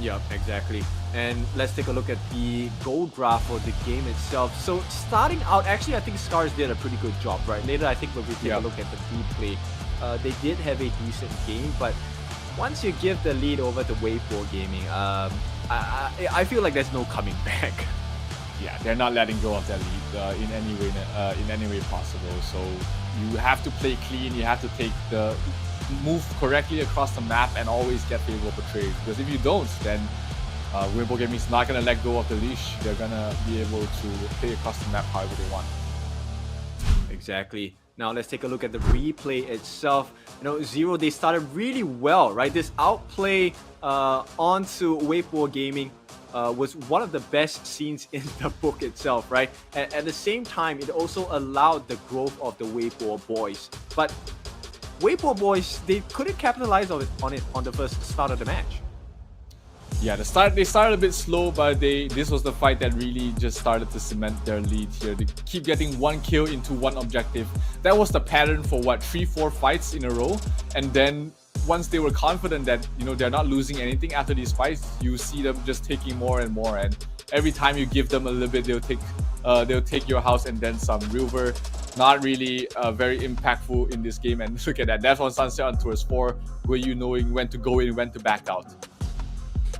Yeah, exactly. And let's take a look at the goal graph for the game itself. So starting out, actually, I think SCARZ did a pretty good job, right? Later, I think when we take a look at the replay, they did have a decent game, but once you give the lead over to Wave4 Gaming, I feel like there's no coming back. Yeah, they're not letting go of that lead in any way possible. So you have to play clean. You have to take the move correctly across the map and always get favorable trades. Because if you don't, then Wave4 Gaming is not gonna let go of the leash. They're gonna be able to play across the map however they want. Exactly. Now let's take a look at the replay itself. You know, Zero, they started really well, right? This outplay onto Wave4 Gaming was one of the best scenes in the book itself, right? At the same time, it also allowed the growth of the Wave4 boys. But Wave4 boys, they couldn't capitalize on it on the first start of the match. Yeah, they started a bit slow, but this was the fight that really just started to cement their lead here. They keep getting one kill into one objective. That was the pattern for what, 3-4 fights in a row. And then once they were confident that, you know, they're not losing anything after these fights, you see them just taking more and more. And every time you give them a little bit, they'll take your house and then some. River, not really very impactful in this game. And look at that, that's on Sunset on Tours 4, where you knowing when to go in, when to back out.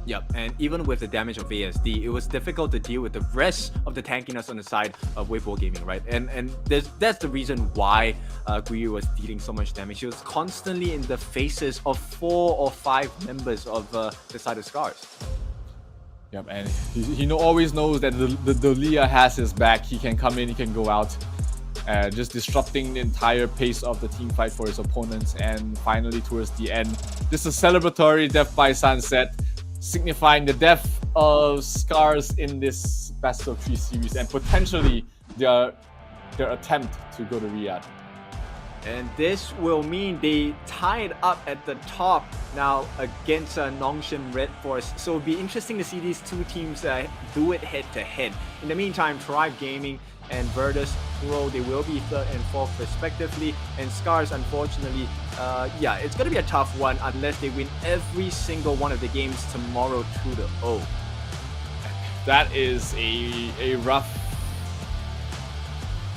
Yep, and even with the damage of ASD, it was difficult to deal with the rest of the tankiness on the side of Wave4 Gaming, right? And that's the reason why Guiyu was dealing so much damage. He was constantly in the faces of 4 or 5 members of the side of SCARZ. Yep, and he always knows that the Leah has his back. He can come in, he can go out. Just disrupting the entire pace of the team fight for his opponents. And finally, towards the end, just a celebratory Death by Sunset, signifying the death of SCARZ in this best of 3 series and potentially their attempt to go to Riyadh. And this will mean they tied up at the top now against NONGSHIM Red Force. So it'll be interesting to see these two teams do it head to head. In the meantime, Tribe Gaming and Virtus Pro, they will be 3rd and 4th respectively. And SCARZ, unfortunately, yeah, it's going to be a tough one unless they win every single one of the games tomorrow 2-0. That is a rough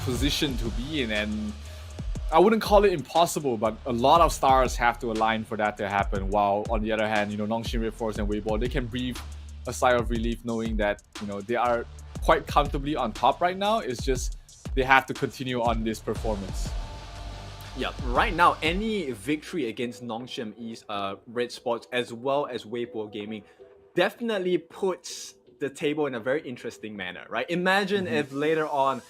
position to be in, and I wouldn't call it impossible, but a lot of stars have to align for that to happen. While on the other hand, you know, NONGSHIM Red Force and Weibo, they can breathe a sigh of relief knowing that, you know, they are quite comfortably on top right now. It's just they have to continue on this performance. Yeah, right now, any victory against NONGSHIM Red Sports as well as Weibo Gaming definitely puts the table in a very interesting manner, right? Imagine if later on,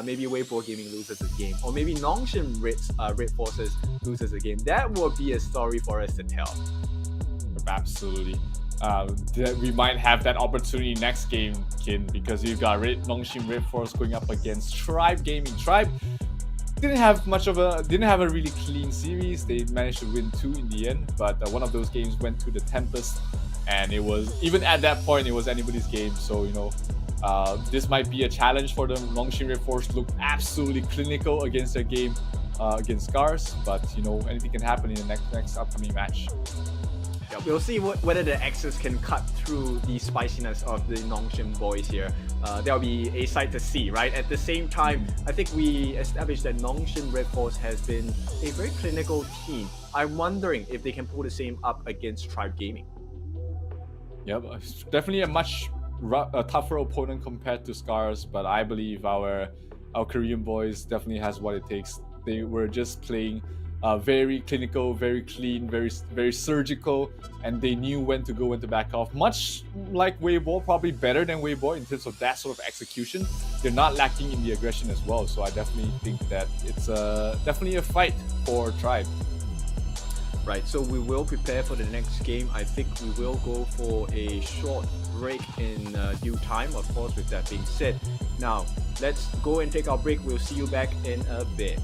maybe Weibo Gaming loses a game, or maybe NONGSHIM Red Forces loses a game. That would be a story for us to tell. Absolutely. We might have that opportunity next game, Kin, because you've got NONGSHIM Red Force going up against Tribe Gaming. Tribe didn't have a really clean series. They managed to win 2 in the end, but one of those games went to the Tempest, and it was, even at that point, it was anybody's game. So, you know, this might be a challenge for them. NONGSHIM Red Force looked absolutely clinical against their game against SCARZ, but, you know, anything can happen in the next upcoming match. Yeah, we'll see whether the X's can cut through the spiciness of the NONGSHIM boys here. That'll be a sight to see, right? At the same time, I think we established that NONGSHIM Red Force has been a very clinical team. I'm wondering if they can pull the same up against Tribe Gaming. Yep, it's definitely a much tougher opponent compared to SCARZ, but I believe our Korean boys definitely has what it takes. They were just playing very clinical, very clean, very surgical, and they knew when to go, when to back off. Much like Weibo, probably better than Weibo in terms of that sort of execution. They're not lacking in the aggression as well, so I definitely think that it's definitely a fight for Tribe. Right, so we will prepare for the next game. I think we will go for a short break in due time, of course, with that being said. Now, let's go and take our break. We'll see you back in a bit.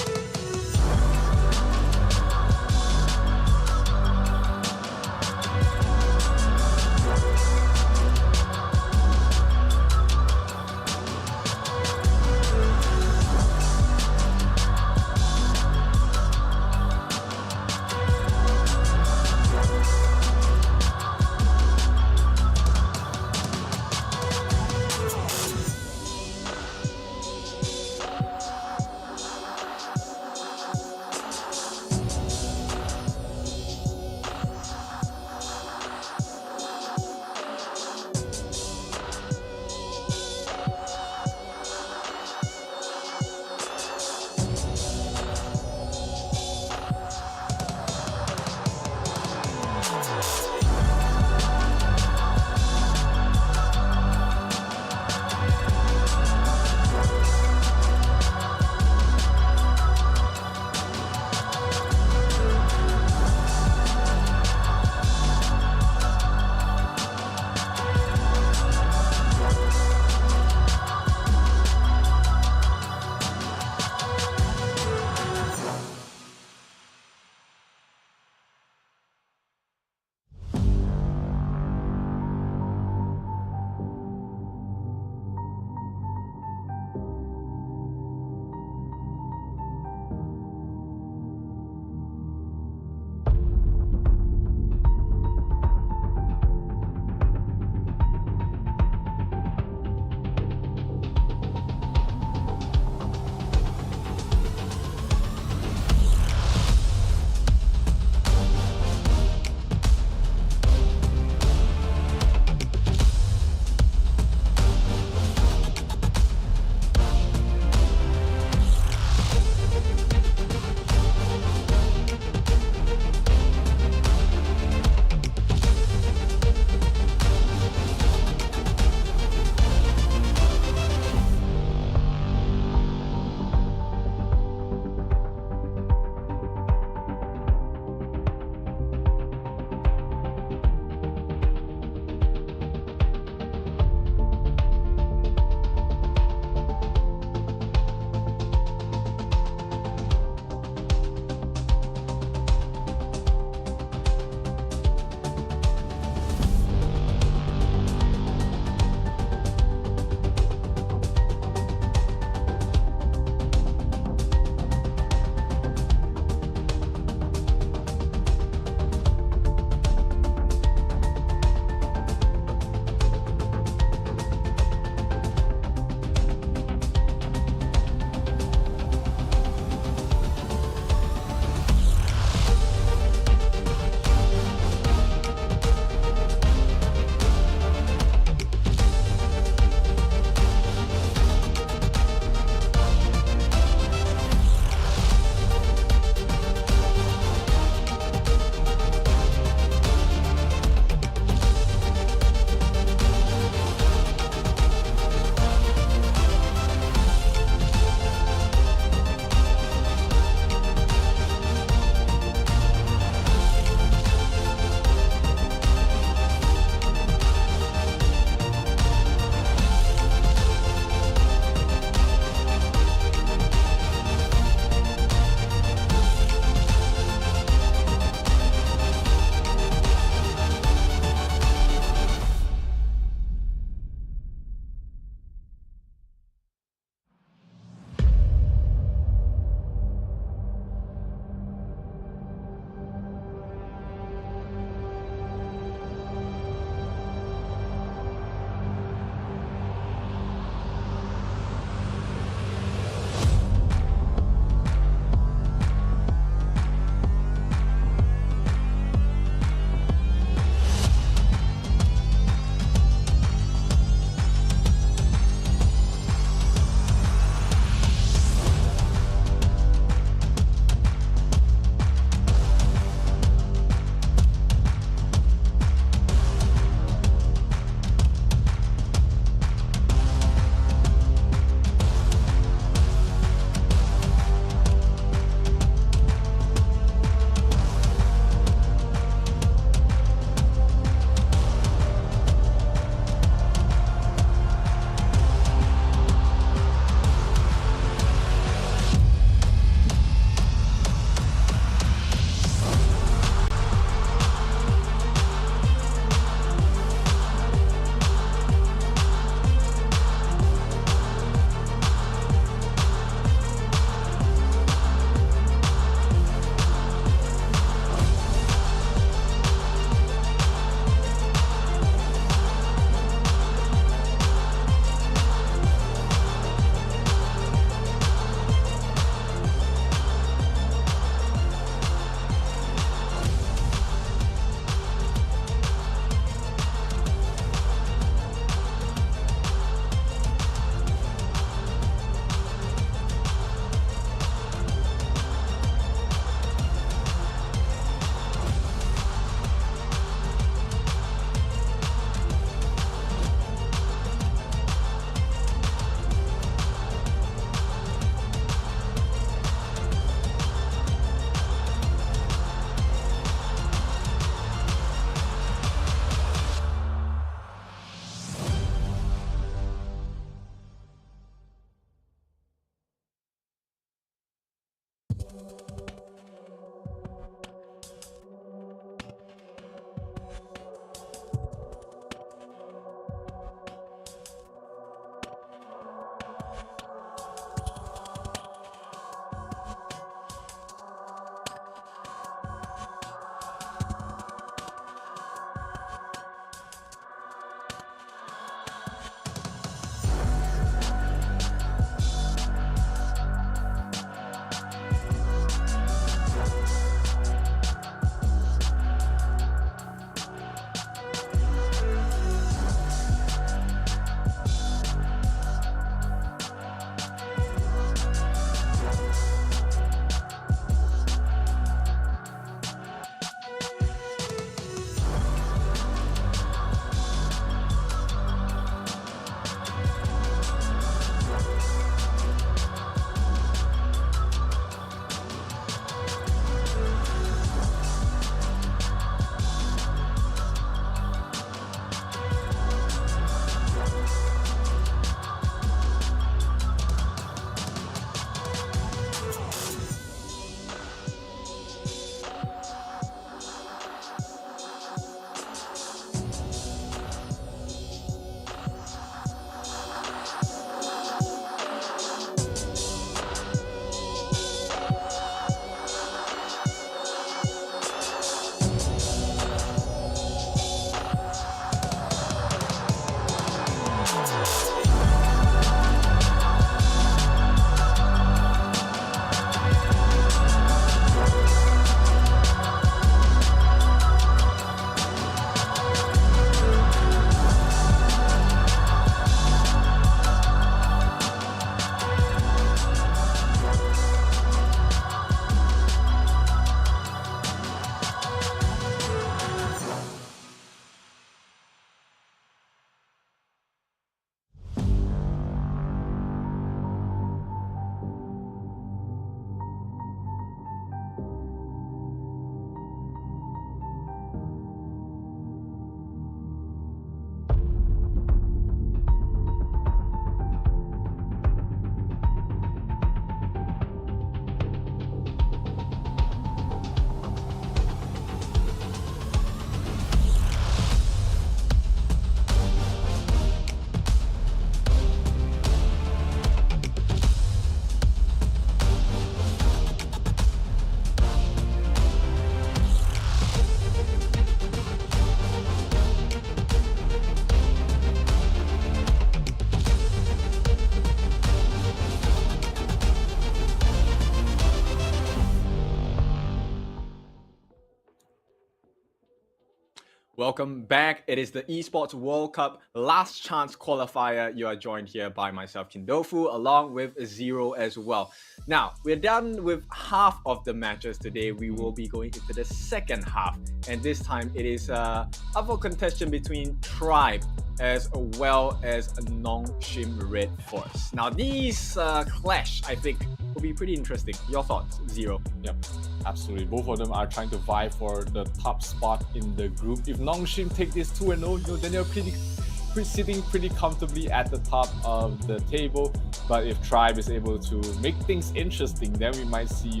Welcome back. It is the Esports World Cup last chance qualifier. You are joined here by myself, Kindofu, along with Zero as well. Now, we're done with half of the matches today. We will be going into the second half. And this time it is up for contention between Tribe as well as NONGSHIM Red Force. Now, these clash, I think, will be pretty interesting. Your thoughts, Zero? Yep, absolutely. Both of them are trying to vie for the top spot in the group. If NONGSHIM take this 2-0, then they're sitting pretty comfortably at the top of the table. But if Tribe is able to make things interesting, then we might see,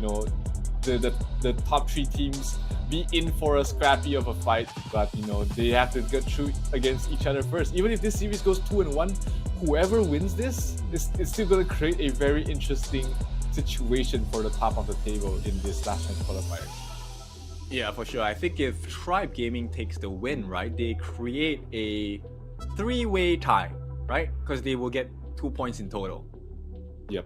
the top three teams be in for a scrappy of a fight. But they have to get through against each other first. Even if this series goes 2-1, whoever wins this is still going to create a very interesting situation for the top of the table in this last chance qualifier. Yeah, for sure. I think if Tribe Gaming takes the win, right, they create a three-way tie, right? Because they will get 2 points in total. Yep.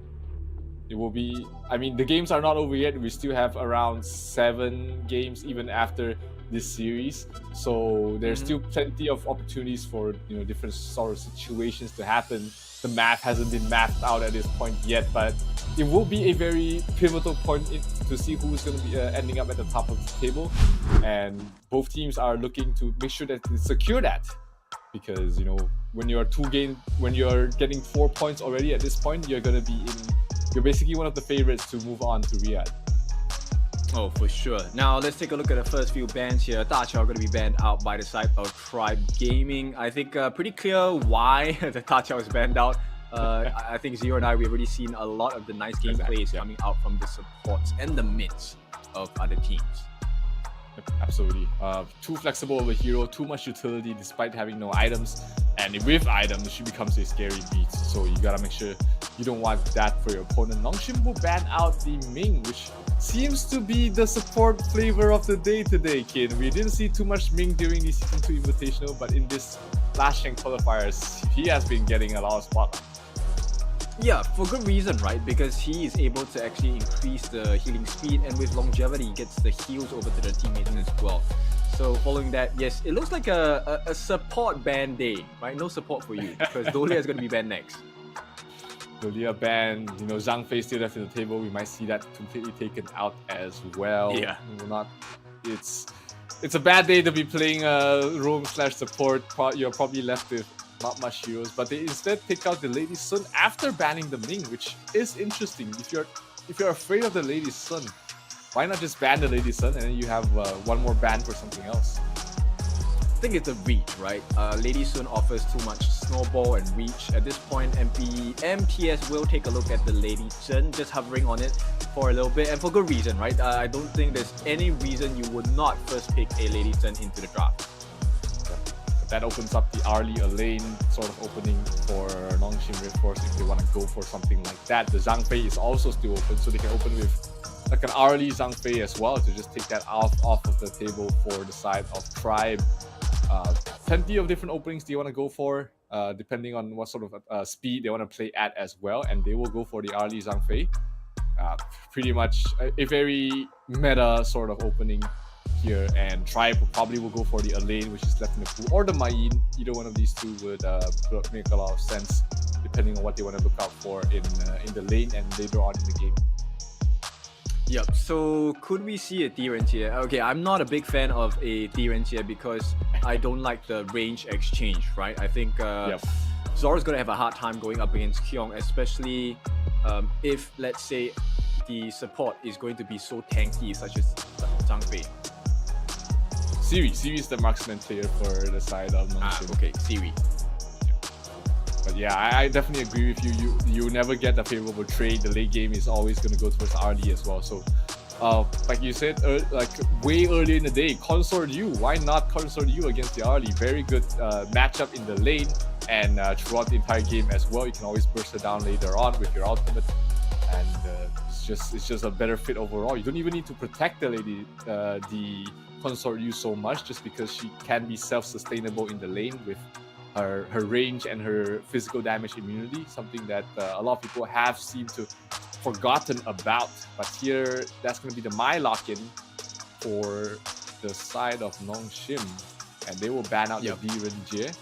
It will be, the games are not over yet. We still have around 7 games even after this series. So there's still plenty of opportunities for, different sort of situations to happen. The math hasn't been mapped out at this point yet, but it will be a very pivotal point to see who's going to be ending up at the top of the table. And both teams are looking to make sure that they secure that. Because, when you're getting 4 points already at this point, you're basically one of the favorites to move on to Riyadh. Oh, for sure. Now, let's take a look at the first few bans here. Dacha are going to be banned out by the side of Tribe Gaming. I think pretty clear why the Dacha was banned out. I think Zero and I, we've already seen a lot of the nice gameplays coming out from the supports and the mids of other teams. Absolutely. Too flexible of a hero, too much utility despite having no items. And with items, she becomes a scary beast. So you gotta make sure you don't want that for your opponent. NONGSHIM will ban out the Ming, which seems to be the support flavor of the day today, kid. We didn't see too much Ming during the Season 2 Invitational, but in this last Shank qualifiers, he has been getting a lot of spotlight. Yeah, for good reason, right? Because he is able to actually increase the healing speed, and with longevity, he gets the heals over to the teammates as well. So following that, yes, it looks like a support ban day, right? No support for you, because Dolia is going to be banned next. Dolia banned, Zhang Fei still left on the table. We might see that completely taken out as well. Yeah. It's a bad day to be playing roam/support. You're probably left with not much heroes, but they instead pick out the Lady Sun after banning the Ming, which is interesting. If you're afraid of the Lady Sun, why not just ban the Lady Sun and then you have one more ban for something else? I think it's a reach, right? Lady Sun offers too much snowball and reach. At this point, MPS will take a look at the Lady Sun, just hovering on it for a little bit, and for good reason, right? I don't think there's any reason you would not first pick a Lady Sun into the draft. That opens up the Arlie lane sort of opening for NONGSHIM Red Force if they want to go for something like that. The Zhang Fei is also still open, so they can open with like an Arlie Zhang Fei as well to just take that off of the table for the side of Tribe. Plenty of different openings they want to go for, depending on what sort of speed they want to play at as well, and they will go for the Arlie Zhang Fei. Pretty much a very meta sort of opening here, and Tribe probably will go for the Elaine, which is left in the pool, or the Mayin. Either one of these two would make a lot of sense, depending on what they want to look out for in the lane and later on in the game. Yep, so could we see a T-Rent here? Okay, I'm not a big fan of a T-Rent here because I don't like the range exchange, right? I think Zora's going to have a hard time going up against Kyong, especially if, let's say, the support is going to be so tanky, such as Zhang Fei. Siri is the marksman player for the side of NONGSHIM. Okay, Siri. But yeah, I definitely agree with you. You never get a favorable trade. The late game is always going to go towards RD as well. So, like you said, like way earlier in the day, Consort U. Why not Consort U against the RD? Very good matchup in the lane and throughout the entire game as well. You can always burst her down later on with your ultimate, and it's just a better fit overall. You don't even need to protect the Consort U so much, just because she can be self-sustainable in the lane with her range and her physical damage immunity, something that a lot of people have seemed to forgotten about. But here, that's going to be the My lock-in for the side of NONGSHIM. and they will ban out Yep. the Renjie.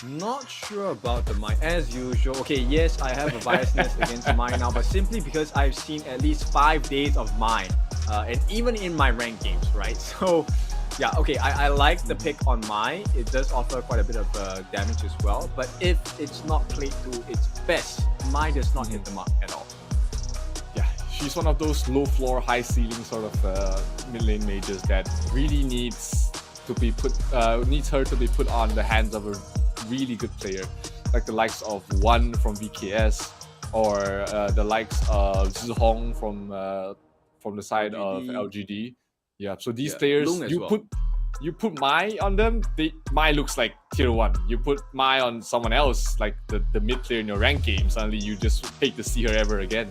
Not sure about the mine as usual. Okay, yes, I have a biasness against mine now, but simply because I've seen at least 5 days of mine, and even in my ranked games, right? So, yeah, okay, I like the pick on mine. It does offer quite a bit of damage as well, but if it's not played to its best, mine does not hit the mark at all. Yeah, she's one of those low floor, high ceiling sort of mid lane mages that really needs her to be put on the hands of a really good player, like the likes of One from VKS, or the likes of Zhong from the side of LGD. Yeah, so these players, Lung as well. you put Mai on them, Mai looks like tier 1. You put Mai on someone else, like the mid player in your ranked game, suddenly you just hate to see her ever again.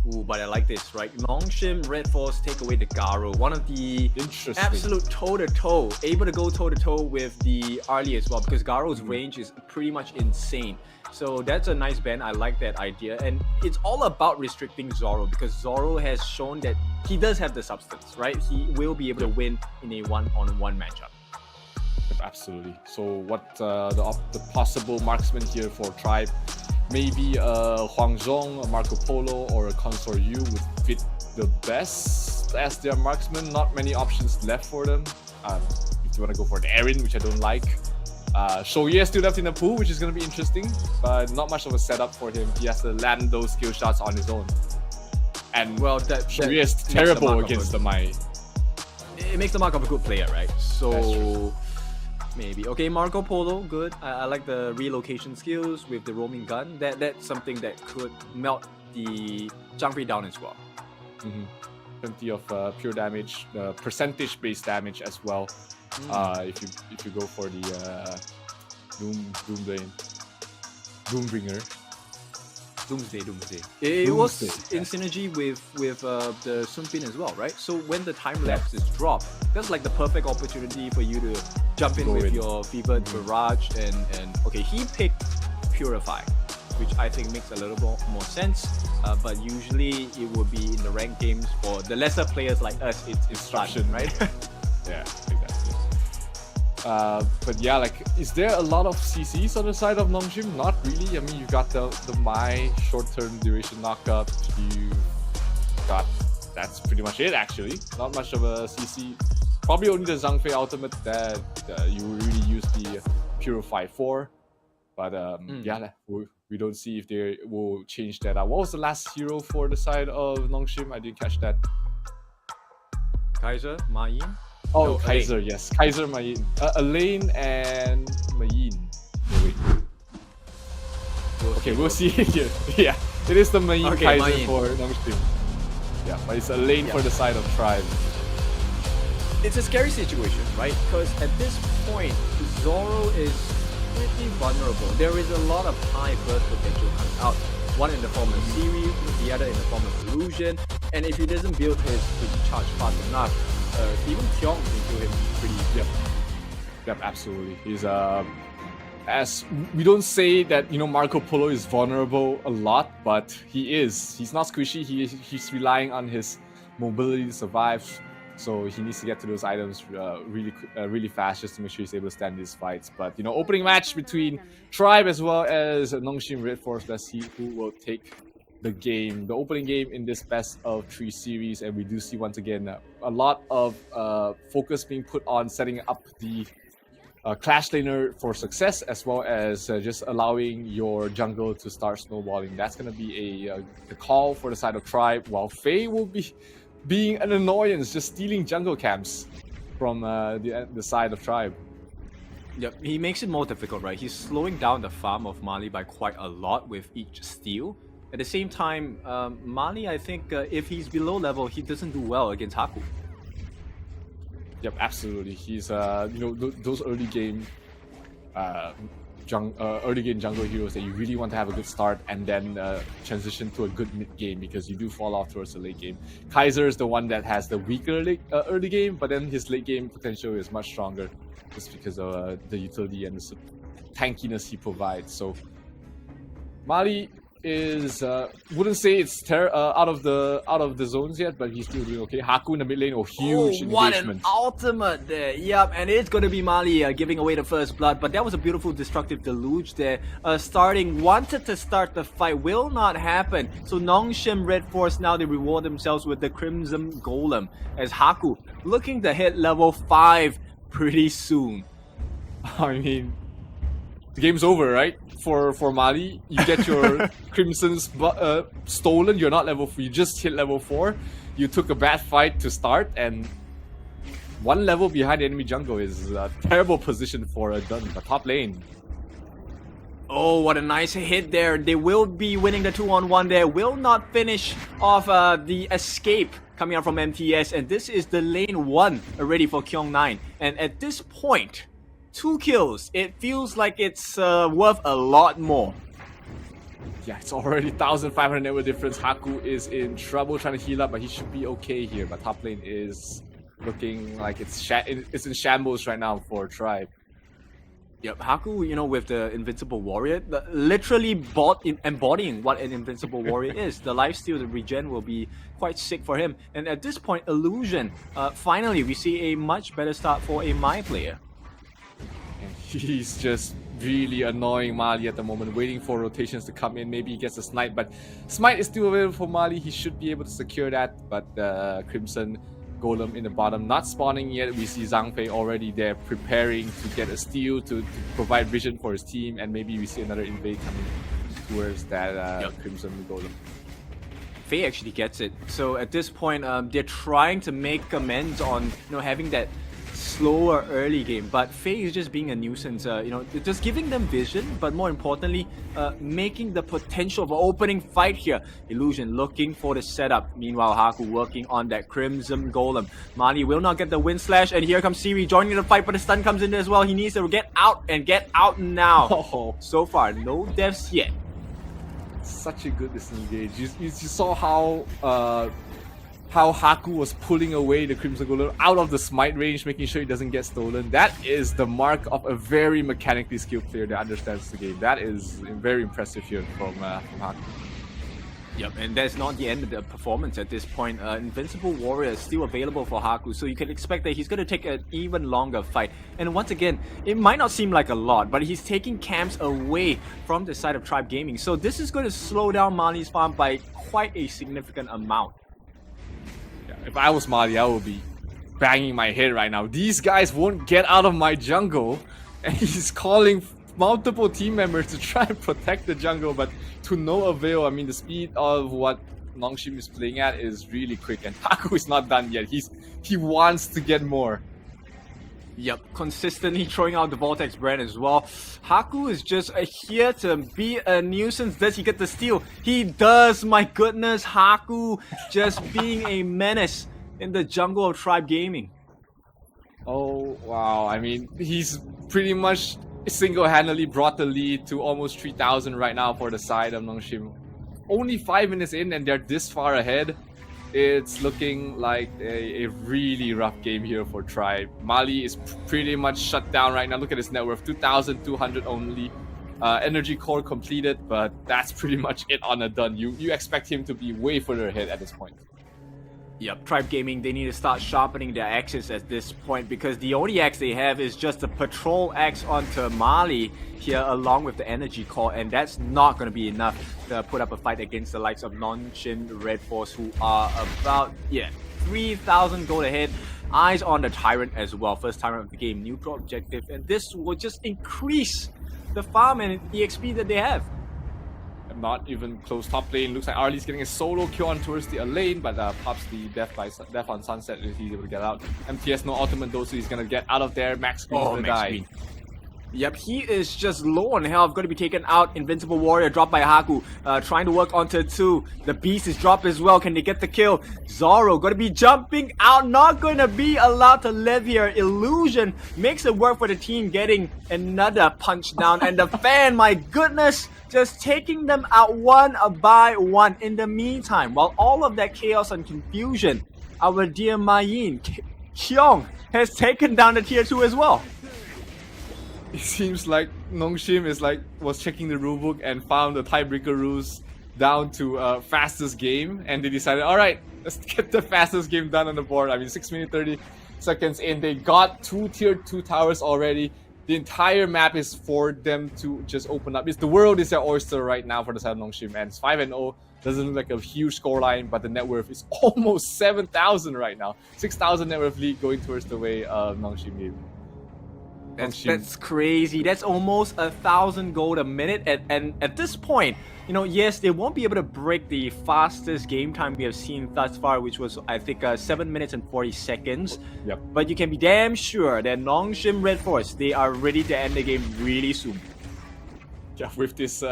Ooh, but I like this, right? NONGSHIM, Red Force take away the Garo, one of the absolute toe-to-toe, able to go toe-to-toe with the Arlie as well, because Garo's range is pretty much insane. So that's a nice ban. I like that idea, and it's all about restricting Zoro, because Zoro has shown that he does have the substance, right? He will be able to win in a one-on-one matchup. Absolutely. So what the possible marksman here for Tribe? Maybe Huang Zhong, a Marco Polo, or a Consort Yu would fit the best as their marksman. Not many options left for them. If you want to go for an Erin, which I don't like. Shoye is still left in the pool, which is going to be interesting, but not much of a setup for him. He has to land those skill shots on his own. And well, Shoye is terrible against the Mai. It makes the mark of a good player, right? So maybe. Okay, Marco Polo, good. I like the relocation skills with the roaming gun. That's something that could melt the Zhang Fei down as well. Plenty of pure damage, percentage-based damage as well. If you go for the Doombringer. Doomsday. It was in synergy with the Sunpin as well, right? So when the time lapse is dropped, that's like the perfect opportunity for you to jump in with your Fevered Barrage and okay, he picked Purify, which I think makes a little more sense. But usually it would be in the ranked games for the lesser players like us. It's Instruction, right? Yeah, exactly. But yeah, like, is there a lot of CCs on the side of NONGSHIM? Not really. I mean, you got the Mai short-term duration knockup. That's pretty much it, actually. Not much of a CC. Probably only the Zhang Fei ultimate that you really use the Purify for. But yeah, we don't see if they will change that out. What was the last hero for the side of NONGSHIM? I didn't catch that. Kaiser, Mayin. Oh, no, Kaiser, Elaine. Yes. Kaiser, Mayin. Elaine and Mayin. Oh, wait. We'll see it here. Yeah, it is the Mayin Kaiser Mayin for NONGSHIM. Yeah, but it's Elaine for the side of Tribe. It's a scary situation, right? Because at this point, Zoro is pretty vulnerable. There is a lot of high burst potential coming out. One in the form of Siri, the other in the form of Illusion. And if he doesn't build his charge fast enough, even Tiong can kill him pretty. Yep, absolutely. He's as we don't say that Marco Polo is vulnerable a lot, but he is. He's not squishy. He's relying on his mobility to survive. So he needs to get to those items really fast just to make sure he's able to stand these fights. But opening match between Tribe as well as NONGSHIM Red Force. Let's see who will take the opening game in this best of 3 series. And we do see once again a lot of focus being put on setting up the Clash Laner for success, as well as just allowing your jungle to start snowballing. That's going to be the call for the side of Tribe, while Faye will be being an annoyance, just stealing jungle camps from the side of Tribe. Yep, he makes it more difficult, right? He's slowing down the farm of Mali by quite a lot with each steal. At the same time, Mali, I think if he's below level, he doesn't do well against Haku. Yep, absolutely. He's those early game jungle heroes that you really want to have a good start and then transition to a good mid game, because you do fall off towards the late game. Kaiser is the one that has the weaker early game, but then his late game potential is much stronger just because of the utility and the tankiness he provides. So Mali, is wouldn't say it's out of the zones yet, but he's still doing okay. Haku in the mid lane, huge what an engagement. ultimate there. Yep, and it's going to be Mali giving away the first blood, but that was a beautiful destructive deluge there. Wanted to start the fight, will not happen. So NONGSHIM Red Force now they reward themselves with the Crimson Golem as Haku looking to hit level 5 pretty soon. I mean, the game's over, right? For Mali, you get your Crimsons stolen. You're not level 4. You just hit level 4. You took a bad fight to start, and one level behind the enemy jungle is a terrible position for a Dun. The top lane. Oh, what a nice hit there. They will be winning the 2-on-1 there. Will not finish off the escape coming out from MTS. And this is the lane 1 already for Kyong9. And at this point, 2 kills. It feels like it's worth a lot more. Yeah, it's already 1,500 network difference. Haku is in trouble trying to heal up, but he should be okay here. But top lane is looking like it's in shambles right now for Tribe. Yep, Haku, you know, with the Invincible Warrior, literally embodying what an Invincible Warrior is. The lifesteal, the regen will be quite sick for him. And at this point, Illusion, finally, we see a much better start for a Mai player. And he's just really annoying Mali at the moment, waiting for rotations to come in. Maybe he gets a snipe, but Smite is still available for Mali. He should be able to secure that, but Crimson Golem in the bottom not spawning yet. We see Zhang Fei already there preparing to get a steal to provide vision for his team, and maybe we see another invade coming towards that Crimson Golem. Fei actually gets it. So at this point, they're trying to make amends on having that slower early game, but Fei is just being a nuisance. Just giving them vision, but more importantly, making the potential of an opening fight here. Illusion looking for the setup. Meanwhile, Haku working on that Crimson Golem. Mali will not get the wind slash, and here comes Siri joining the fight, but the stun comes in as well. He needs to get out and get out now. Oh. So far, no deaths yet. Such a good disengage. You saw how Haku was pulling away the Crimson Golem out of the smite range, making sure he doesn't get stolen. That is the mark of a very mechanically skilled player that understands the game. That is very impressive here from Haku. Yep, and that's not the end of the performance at this point. Invincible Warrior is still available for Haku, so you can expect that he's going to take an even longer fight. And once again, it might not seem like a lot, but he's taking camps away from the side of Tribe Gaming. So this is going to slow down Mali's farm by quite a significant amount. If I was Mali, I would be banging my head right now. These guys won't get out of my jungle, and he's calling multiple team members to try and protect the jungle, but to no avail. I mean, the speed of what NONGSHIM is playing at is really quick, and Haku is not done yet. He wants to get more. Yep, consistently throwing out the Vortex brand as well. Haku is just here to be a nuisance. Does he get the steal? He does, my goodness. Haku just being a menace in the jungle of Tribe Gaming. Oh, wow. I mean, he's pretty much single-handedly brought the lead to almost 3,000 right now for the side of NONGSHIM. Only 5 minutes in and they're this far ahead. It's looking like a really rough game here for Tribe. Mali is pretty much shut down right now. Look at his net worth, 2,200 only. Energy core completed, but that's pretty much it on a done. You expect him to be way further ahead at this point. Yep, Tribe Gaming, they need to start sharpening their axes at this point, because the only axe they have is just a patrol axe onto Mali here along with the energy core, and that's not going to be enough to put up a fight against the likes of NONGSHIM Red Force, who are about 3,000 gold ahead. Eyes on the Tyrant as well, first Tyrant of the game, neutral objective, and this will just increase the farm and EXP that they have. Not even close top lane. Looks like Arlie's getting a solo kill on towards the lane, but pops the death on Sunset if he's able to get out. MTS no ultimate though, so he's gonna get out of there. Max Green's gonna die. Yep, he is just low on health, going to be taken out. Invincible Warrior dropped by Haku, trying to work onto 2. The Beast is dropped as well. Can they get the kill? Zoro going to be jumping out, not going to be allowed to live here. Illusion makes it work for the team, getting another punch down. And the fan, my goodness, just taking them out one by one. In the meantime, while all of that chaos and confusion, our dear Mayin, Kyong, has taken down the tier 2 as well. It seems like NONGSHIM was checking the rulebook and found the tiebreaker rules down to fastest game, and they decided, all right, let's get the fastest game done on the board. I mean, 6 minutes 30 seconds in, they got 2 tier 2 towers already. The entire map is for them to just open up. The world is their oyster right now for the side of NONGSHIM, and it's 5-0. Doesn't look like a huge scoreline, but the net worth is almost 7,000 right now. 6,000 net worth lead going towards the way of NONGSHIM game. That's crazy. That's almost 1,000 gold a minute. And at this point, you know, yes, they won't be able to break the fastest game time we have seen thus far, which was, I think, 7 minutes and 40 seconds. Yep. But you can be damn sure that NONGSHIM Red Force, they are ready to end the game really soon. Yeah, with this,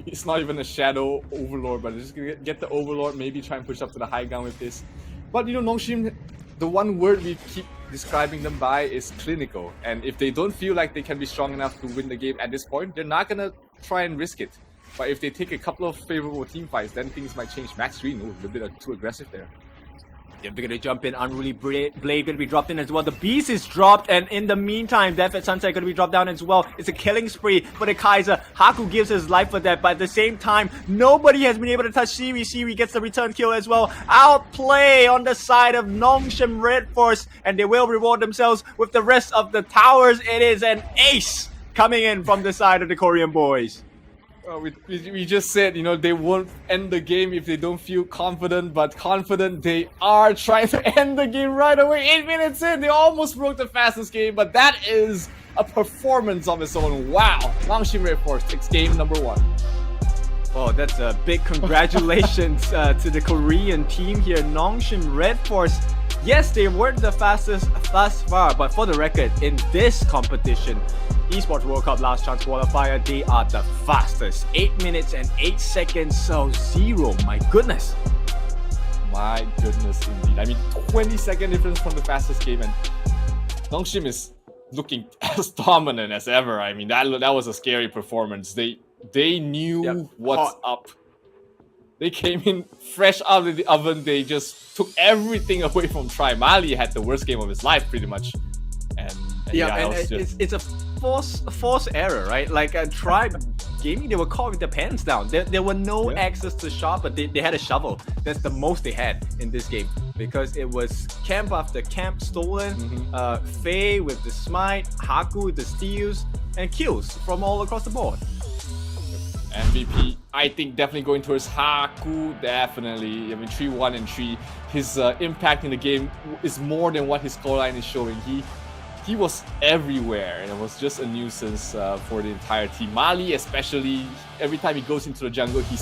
it's not even a Shadow Overlord, but just gonna get the Overlord, maybe try and push up to the high ground with this. But, you know, NONGSHIM, the one word we keep describing them by is clinical. And if they don't feel like they can be strong enough to win the game at this point, they're not gonna try and risk it. But if they take a couple of favorable team fights, then things might change. Max 3, no, a bit too aggressive there. Yeah, they're gonna jump in. Unruly Blade gonna be dropped in as well. The Beast is dropped, and in the meantime, Death at Sunset gonna be dropped down as well. It's a killing spree for the Kaiser. Haku gives his life for that, but at the same time, nobody has been able to touch Siri. Siri gets the return kill as well. Outplay on the side of NONGSHIM Red Force, and they will reward themselves with the rest of the towers. It is an ace coming in from the side of the Korean boys. We just said, you know, they won't end the game if they don't feel confident, but confident they are trying to end the game right away. 8 minutes in, they almost broke the fastest game, but that is a performance of its own. Wow, NONGSHIM Red Force takes game number 1. Oh, that's a big congratulations to the Korean team here. NONGSHIM Red Force, yes, they weren't the fastest thus far, but for the record, in this competition, Esports World Cup Last Chance Qualifier, they are the fastest. 8 minutes and 8 seconds, so 0. My goodness. My goodness, indeed. I mean, 20-second difference from the fastest game, and NONGSHIM is looking as dominant as ever. I mean, that was a scary performance. They knew what's up. They came in fresh out of the oven. They just took everything away from Tri. Mali had the worst game of his life, pretty much. And it's a force error, right? Like Tribe Gaming, they were caught with their pants down. There were no access to shop, but they had a shovel. That's the most they had in this game, because it was camp after camp stolen. Faye with the smite, Haku with the steals, and kills from all across the board. MVP, I think definitely going towards Haku, definitely. I mean, 3-1 and 3. His impact in the game is more than what his scoreline is showing. He was everywhere, and it was just a nuisance for the entire team. Mali especially, every time he goes into the jungle, he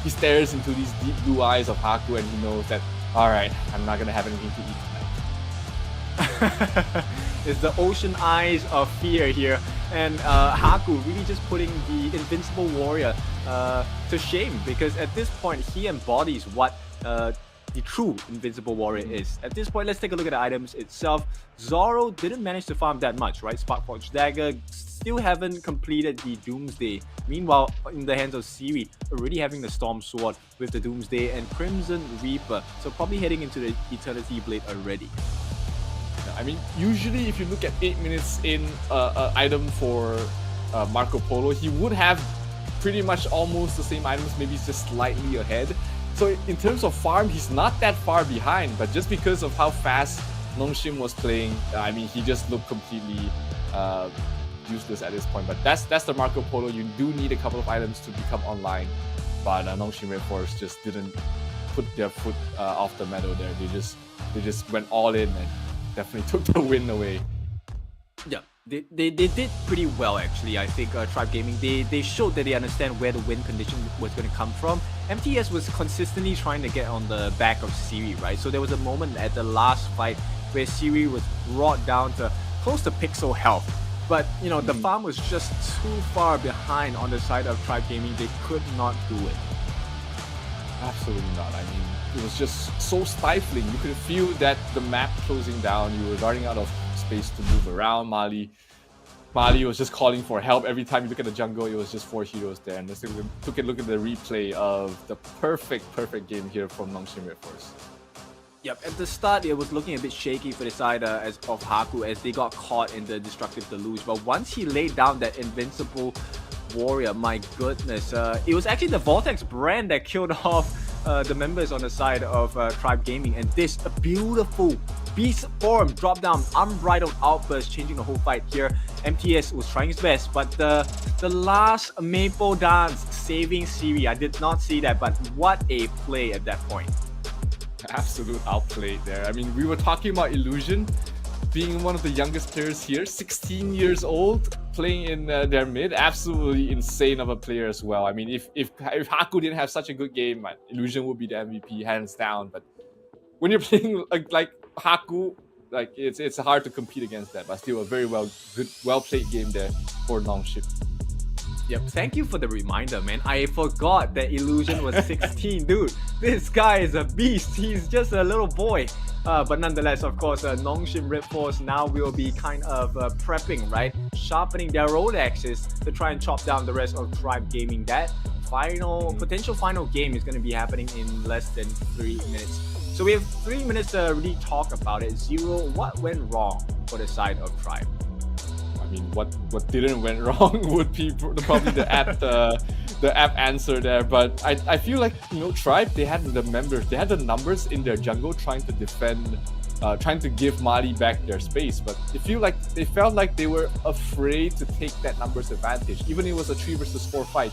stares into these deep blue eyes of Haku, and he knows that, alright, I'm not gonna have anything to eat tonight. It's the ocean eyes of fear here, and Haku really just putting the invincible warrior to shame, because at this point he embodies what the true invincible warrior is. At this point, let's take a look at the items itself. Zoro didn't manage to farm that much, right? Sparkforged Dagger, still haven't completed the Doomsday. Meanwhile, in the hands of Siri, already having the Storm Sword with the Doomsday and Crimson Reaper, so probably heading into the Eternity Blade already. I mean, usually if you look at 8 minutes in item for Marco Polo, he would have pretty much almost the same items, maybe just slightly ahead. So in terms of farm, he's not that far behind, but just because of how fast NONGSHIM was playing, I mean, he just looked completely useless at this point. But that's the Marco Polo. You do need a couple of items to become online, but NONGSHIM Red Force just didn't put their foot off the meadow there. They just went all in and definitely took the win away. Yeah, they did pretty well, actually. I think Tribe Gaming, they showed that they understand where the win condition was going to come from. MTS was consistently trying to get on the back of Siri, right? So there was a moment at the last fight where Siri was brought down to close to pixel health. But, you know, the farm was just too far behind on the side of Tribe Gaming. They could not do it. Absolutely not. I mean, it was just so stifling. You could feel that the map closing down. You were running out of space to move around. Mali was just calling for help. Every time you look at the jungle, it was just 4 heroes there. And let's took a look at the replay of the perfect game here from NONGSHIM Red Force. Yep, at the start it was looking a bit shaky for the side of Haku as they got caught in the destructive deluge. But once he laid down that invincible Warrior, my goodness. It was actually the Vortex brand that killed off the members on the side of Tribe Gaming, and this a beautiful beast form drop down unbridled outburst, changing the whole fight here. MTS was trying his best, but the last Maple Dance saving Siri, I did not see that, but what a play at that point. Absolute outplay there. I mean, we were talking about Illusion being one of the youngest players here, 16 years old, playing in their mid. Absolutely insane of a player as well. I mean, if Haku didn't have such a good game, Illusion would be the MVP hands down. But when you're playing like Haku, like it's hard to compete against that. But still, a very well played game there for NONGSHIM. Yep, thank you for the reminder, man. I forgot that Illusion was 16. Dude, this guy is a beast. He's just a little boy. But nonetheless, of course, NONGSHIM Red Force now will be kind of prepping, right? Sharpening their own axes to try and chop down the rest of Tribe Gaming. That potential final game is going to be happening in less than 3 minutes. So we have 3 minutes to really talk about it. Zero, what went wrong for the side of Tribe? I mean, what didn't went wrong would be probably the app answer there. But I feel like, you know, Tribe, they had the numbers in their jungle trying to defend, trying to give Mali back their space. But they felt like they were afraid to take that numbers advantage. Even if it was a 3 versus 4 fight,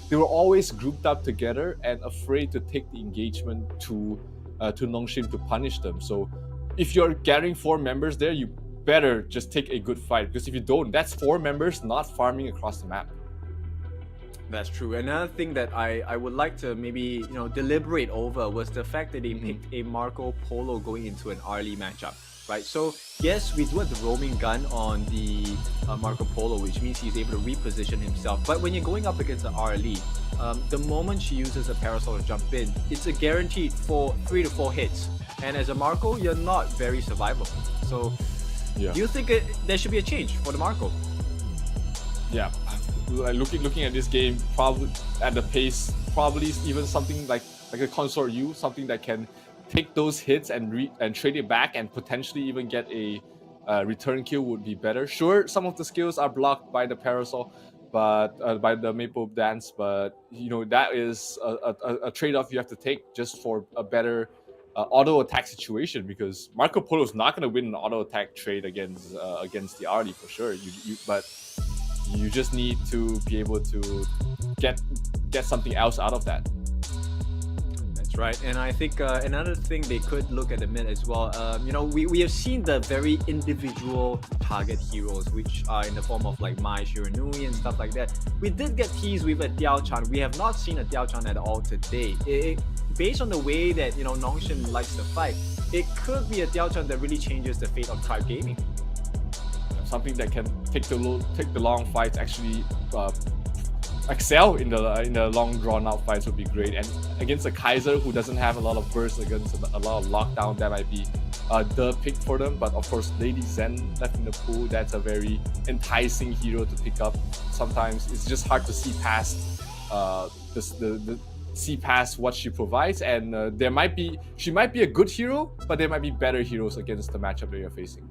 they were always grouped up together and afraid to take the engagement to NONGSHIM to punish them. So if you're gathering 4 members there, you better just take a good fight, because if you don't, that's 4 members not farming across the map. That's true. Another thing that I would like to maybe deliberate over was the fact that they picked a Marco Polo going into an early matchup, right? So yes, we do have the roaming gun on the Marco Polo, which means he's able to reposition himself. But when you're going up against the early, the moment she uses a Parasol to jump in, it's a guaranteed 3 to 4 hits. And as a Marco, you're not very survivable. So yeah. Do you think there should be a change for the Marco? Yeah, looking at this game, probably at the pace, probably even something like a Consort U, something that can take those hits and trade it back and potentially even get a return kill would be better. Sure, some of the skills are blocked by the Parasol, but by the Maple Dance, but that is a trade-off you have to take just for a better auto attack situation, because Marco Polo is not going to win an auto attack trade against the Artie for sure. But you just need to be able to get something else out of that. That's right. And I think another thing they could look at the mid as well. We have seen the very individual target heroes, which are in the form of like Mai Shiranui and stuff like that. We did get teased with a Diao Chan. We have not seen a Diao Chan at all today. Based on the way that NONGSHIM likes to fight, it could be a Diao Chan that really changes the fate of Tribe Gaming. Something that can take the long fights, actually excel in the long drawn out fights would be great. And against a Kaiser who doesn't have a lot of burst, against a lot of lockdown, that might be the pick for them. But of course, Lady Zen left in the pool, that's a very enticing hero to pick up. Sometimes it's just hard to see past see past what she provides, and she might be a good hero, but there might be better heroes against the matchup that you're facing.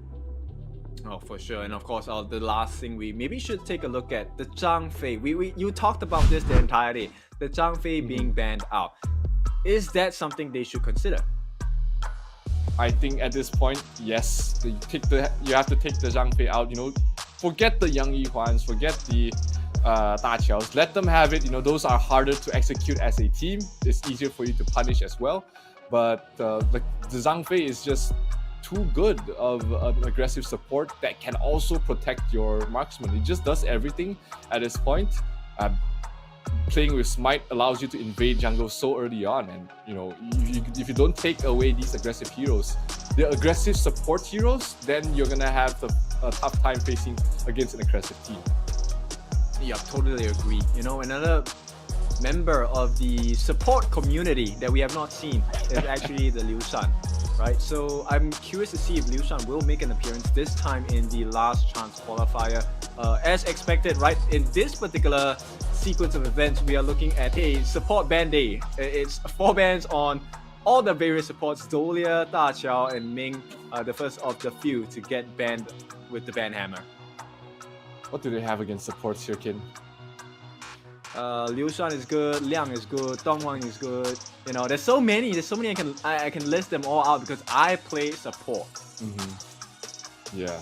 Oh, for sure. And of course, the last thing we maybe should take a look at, the Zhang Fei. You talked about this the entire day, the Zhang Fei being banned out. Is that something they should consider? I think at this point, yes. You have to take the Zhang Fei out. Forget the Yang Yihuans, forget the Da Qiaos. Let them have it. Those are harder to execute as a team. It's easier for you to punish as well. But the Zhang Fei is just too good of an aggressive support that can also protect your marksman. It just does everything at this point. Playing with Smite allows you to invade jungle so early on, and if you don't take away these aggressive heroes, the aggressive support heroes, then you're gonna have a tough time facing against an aggressive team. Yeah, totally agree. Another member of the support community that we have not seen is actually the Liu Shan, right? So I'm curious to see if Liu Shan will make an appearance this time in the last chance qualifier. As expected, right? In this particular sequence of events, we are looking at a support ban day. It's 4 bans on all the various supports: Zolia, Da Qiao, and Ming, the first of the few to get banned with the ban hammer. What do they have against supports here, Kin? Liu Shan is good, Liang is good, Dongwang is good. You know, there's so many I can list them all out because I play support. Yeah,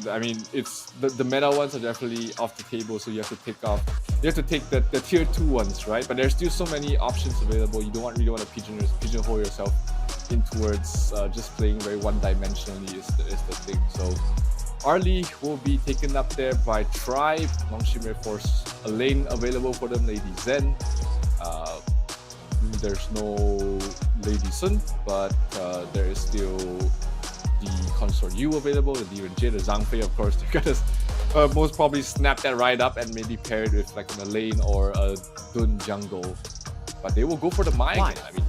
I mean, it's the meta ones are definitely off the table, so you have to take the tier 2 ones, right? But there's still so many options available. You don't really want to pigeonhole yourself in towards just playing very one-dimensionally is the thing. So Arlie will be taken up there by Tribe. NONGSHIM Red Force, a lane available for them, Lady Zen. There's no Lady Sun, but there is still the Consort Yu available, the ENG, the Zhang Fei, of course. They're gonna most probably snap that right up and maybe pair it with like a lane or a Dun jungle. But they will go for the Mai again. I mean,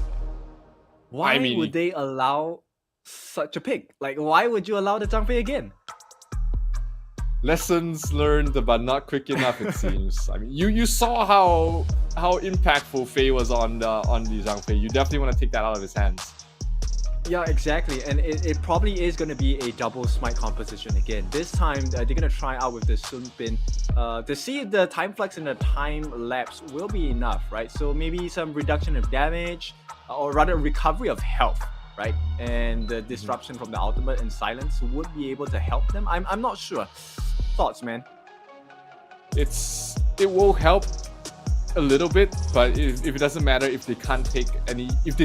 why would they allow such a pick? Like, why would you allow the Zhang Fei again? Lessons learned, but not quick enough, it seems. I mean, you saw how impactful Fei was on the Zhang Fei. You definitely want to take that out of his hands. Yeah, exactly, and it probably is going to be a double smite composition again. This time, they're going to try out with the Sun Bin to see if the time flex and the time lapse will be enough, right? So maybe some reduction of damage, or rather recovery of health, right? And the disruption from the ultimate and silence would be able to help them. I'm not sure. Thoughts, man? It will help a little bit, but if it doesn't matter if they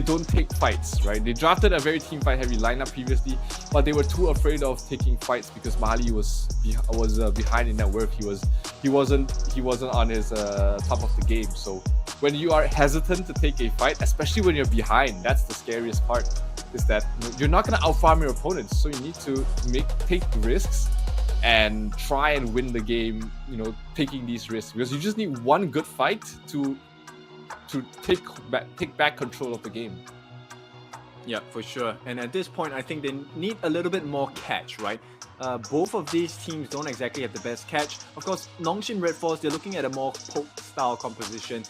don't take fights, right? They drafted a very team fight heavy lineup previously, but they were too afraid of taking fights because Mali was behind in net worth. He wasn't on his top of the game. So when you are hesitant to take a fight, especially when you're behind, that's the scariest part. Is that you're not gonna outfarm your opponents, so you need to take risks and try and win the game, you know, taking these risks, because you just need one good fight to take back control of the game. Yeah, for sure. And at this point, I think they need a little bit more catch, right? Both of these teams don't exactly have the best catch. Of course, NONGSHIM Red Force, they're looking at a more poke style composition,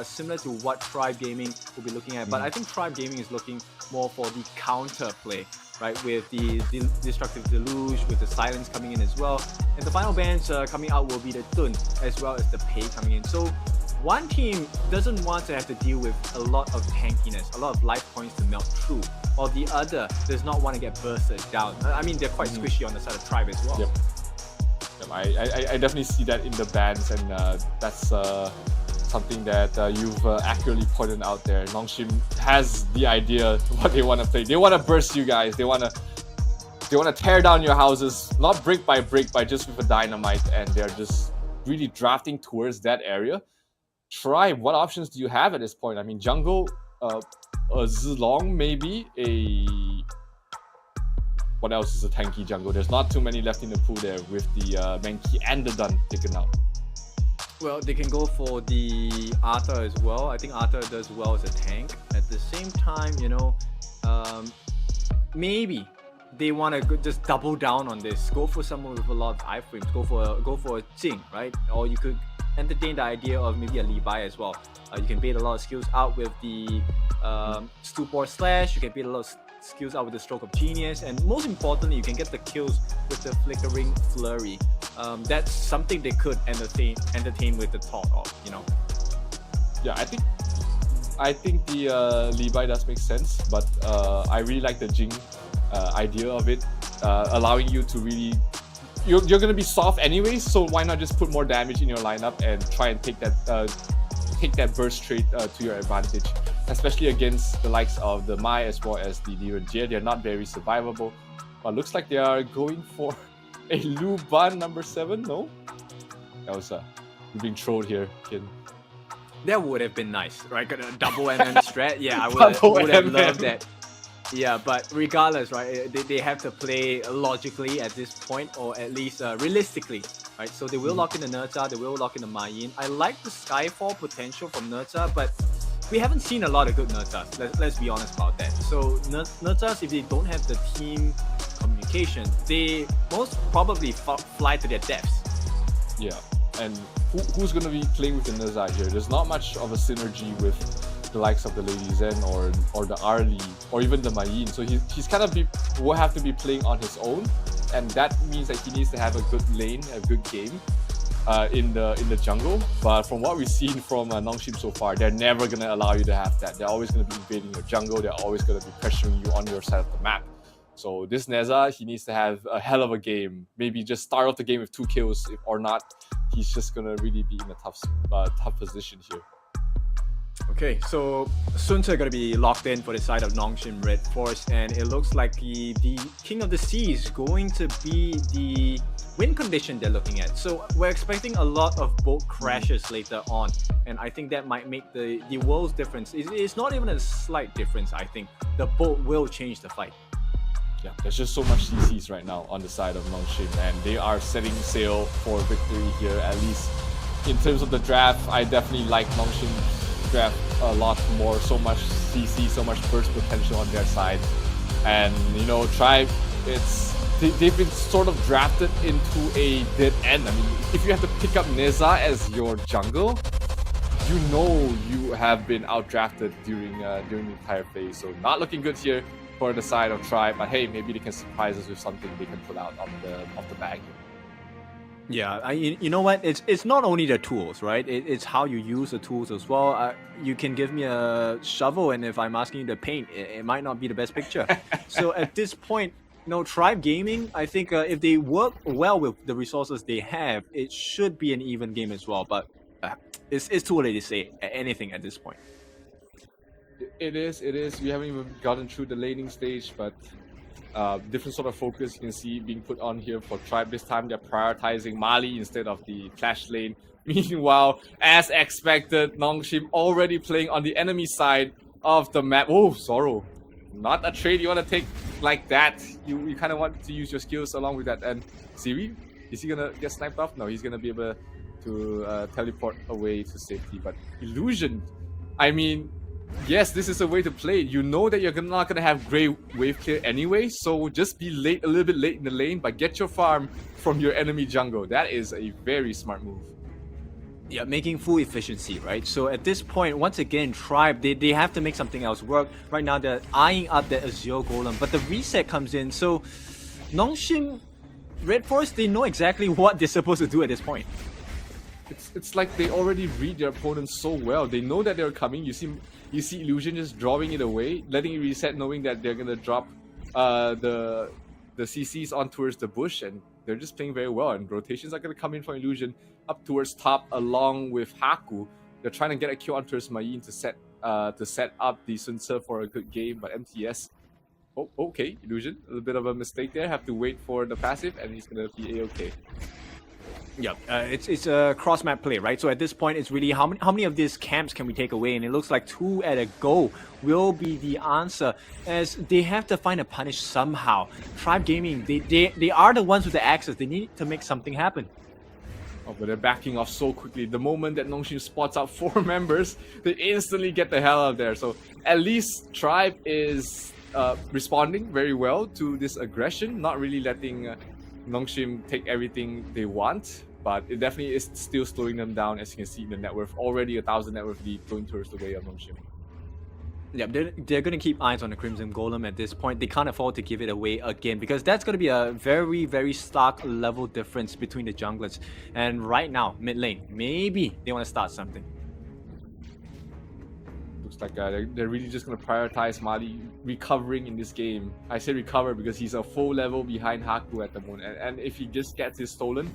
similar to what Tribe Gaming will be looking at. But I think Tribe Gaming is looking more for the counter play, right? With the Destructive Deluge, with the Silence coming in as well. And the final bands coming out will be the Dun, as well as the Pei coming in. So one team doesn't want to have to deal with a lot of tankiness, a lot of life points to melt through, while the other does not want to get bursted down. I mean, they're quite squishy on the side of Tribe as well. Yep. I definitely see that in the bans, and that's something that you've accurately pointed out there. NONGSHIM has the idea what they want to play. They want to burst you guys. They want to tear down your houses, not brick by brick, but just with a dynamite, and they're just really drafting towards that area. Tribe, what options do you have at this point? I mean, jungle, a Zilong, maybe what else is a tanky jungle? There's not too many left in the pool there with the Mankey and the Dun taken out. Well, they can go for the Arthur as well. I think Arthur does well as a tank. At the same time, you know, maybe they want to just double down on this. Go for someone with a lot of iframes. Go for a Jing, right? Or you could entertain the idea of maybe a Li Bai as well. You can bait a lot of skills out with the Stupor Slash. You can bait a lot of skills out with the Stroke of Genius, and most importantly, you can get the kills with the Flickering Flurry. That's something they could entertain with the thought of, you know. Yeah, I think the Li Bai does make sense, but I really like the Jing idea of it, allowing you to really. You're going to be soft anyways, so why not just put more damage in your lineup and try and take that burst trait to your advantage, especially against the likes of the Mai as well as the ENG. They're not very survivable, but looks like they are going for a Lu Ban number 7. No, that was you're being trolled here, kid. That would have been nice, right? Got a double MM strat. Yeah, I would have loved that. Yeah, but regardless, right, they have to play logically at this point, or at least realistically, right? So they will lock in the Nerta, they will lock in the Mayin. I like the Skyfall potential from Nerta, but we haven't seen a lot of good Nertas. Let's be honest about that. So Nertas, if they don't have the team communication, they most probably fly to their deaths. Yeah, and who's going to be playing with the Nerza here? There's not much of a synergy with the likes of the Lady Zen or the Arlie or even the Mayin. So he's kind of will have to be playing on his own, and that means that he needs to have a good lane, a good game. in the jungle. But from what we've seen from NONGSHIM so far, they're never gonna allow you to have that. They're always gonna be invading your jungle. They're always gonna be pressuring you on your side of the map. So this Neza, he needs to have a hell of a game. Maybe just start off the game with 2 kills. If or not, he's just gonna really be in a tough position here. Okay, so Sunta are going to be locked in for the side of NONGSHIM Red Force, and it looks like the King of the Sea is going to be the win condition they're looking at. So we're expecting a lot of boat crashes later on, and I think that might make the world's difference. It's not even a slight difference, I think. The boat will change the fight. Yeah, there's just so much CCs right now on the side of NONGSHIM, and they are setting sail for victory here. At least in terms of the draft, I definitely like NONGSHIM draft a lot more. So much CC, so much burst potential on their side, and you know, Tribe, they've been sort of drafted into a dead end. I mean, if you have to pick up Neza as your jungle, you know you have been outdrafted during the entire phase. So not looking good here for the side of Tribe, but hey, maybe they can surprise us with something they can pull out of the bag. Yeah, you know what? It's not only the tools, right? It's how you use the tools as well. You can give me a shovel, and if I'm asking you to paint, it might not be the best picture. So at this point, you know, Tribe Gaming, I think if they work well with the resources they have, it should be an even game as well. But it's too early to say anything at this point. It is. We haven't even gotten through the laning stage, but different sort of focus you can see being put on here for Tribe. This time they're prioritizing Mali instead of the Clash lane. Meanwhile, as expected, NONGSHIM already playing on the enemy side of the map. Oh, Sorrow. Not a trade you want to take like that. You kind of want to use your skills along with that. And Siri, is he going to get sniped off? No, he's going to be able to teleport away to safety. But Illusion, I mean, yes, this is a way to play. You know that you're not going to have great wave clear anyway, so just be late, a little bit late in the lane, but get your farm from your enemy jungle. That is a very smart move. Yeah, making full efficiency, right? So at this point, once again, Tribe, they have to make something else work. Right now, they're eyeing up the Azure Golem, but the reset comes in. So NONGSHIM, Red Force, they know exactly what they're supposed to do at this point. It's like they already read their opponent so well. They know that they're coming. You see Illusion just drawing it away, letting it reset, knowing that they're gonna drop the CCs on towards the bush, and they're just playing very well. And rotations are gonna come in from Illusion up towards top along with Haku. They're trying to get a kill on towards Mayin to set up the Sun Tzu for a good game, but MTS. Oh, okay, Illusion, a little bit of a mistake there. Have to wait for the passive, and he's gonna be A-okay. Yeah, it's a cross map play, right? So at this point, it's really how many of these camps can we take away? And it looks like 2 at a go will be the answer, as they have to find a punish somehow. Tribe Gaming, they are the ones with the access. They need to make something happen. Oh, but they're backing off so quickly. The moment that NONGSHIM spots out 4 members, they instantly get the hell out of there. So at least Tribe is responding very well to this aggression, not really letting NONGSHIM take everything they want. But it definitely is still slowing them down, as you can see in the net worth. Already 1,000 net worth lead going towards the way of NONGSHIM. Yeah, they're going to keep eyes on the Crimson Golem at this point. They can't afford to give it away again, because that's going to be a very, very stark level difference between the junglers. And right now, mid lane, maybe they want to start something. Looks like they're really just going to prioritize Mali recovering in this game. I say recover because he's a full level behind Haku at the moment. And if he just gets his stolen,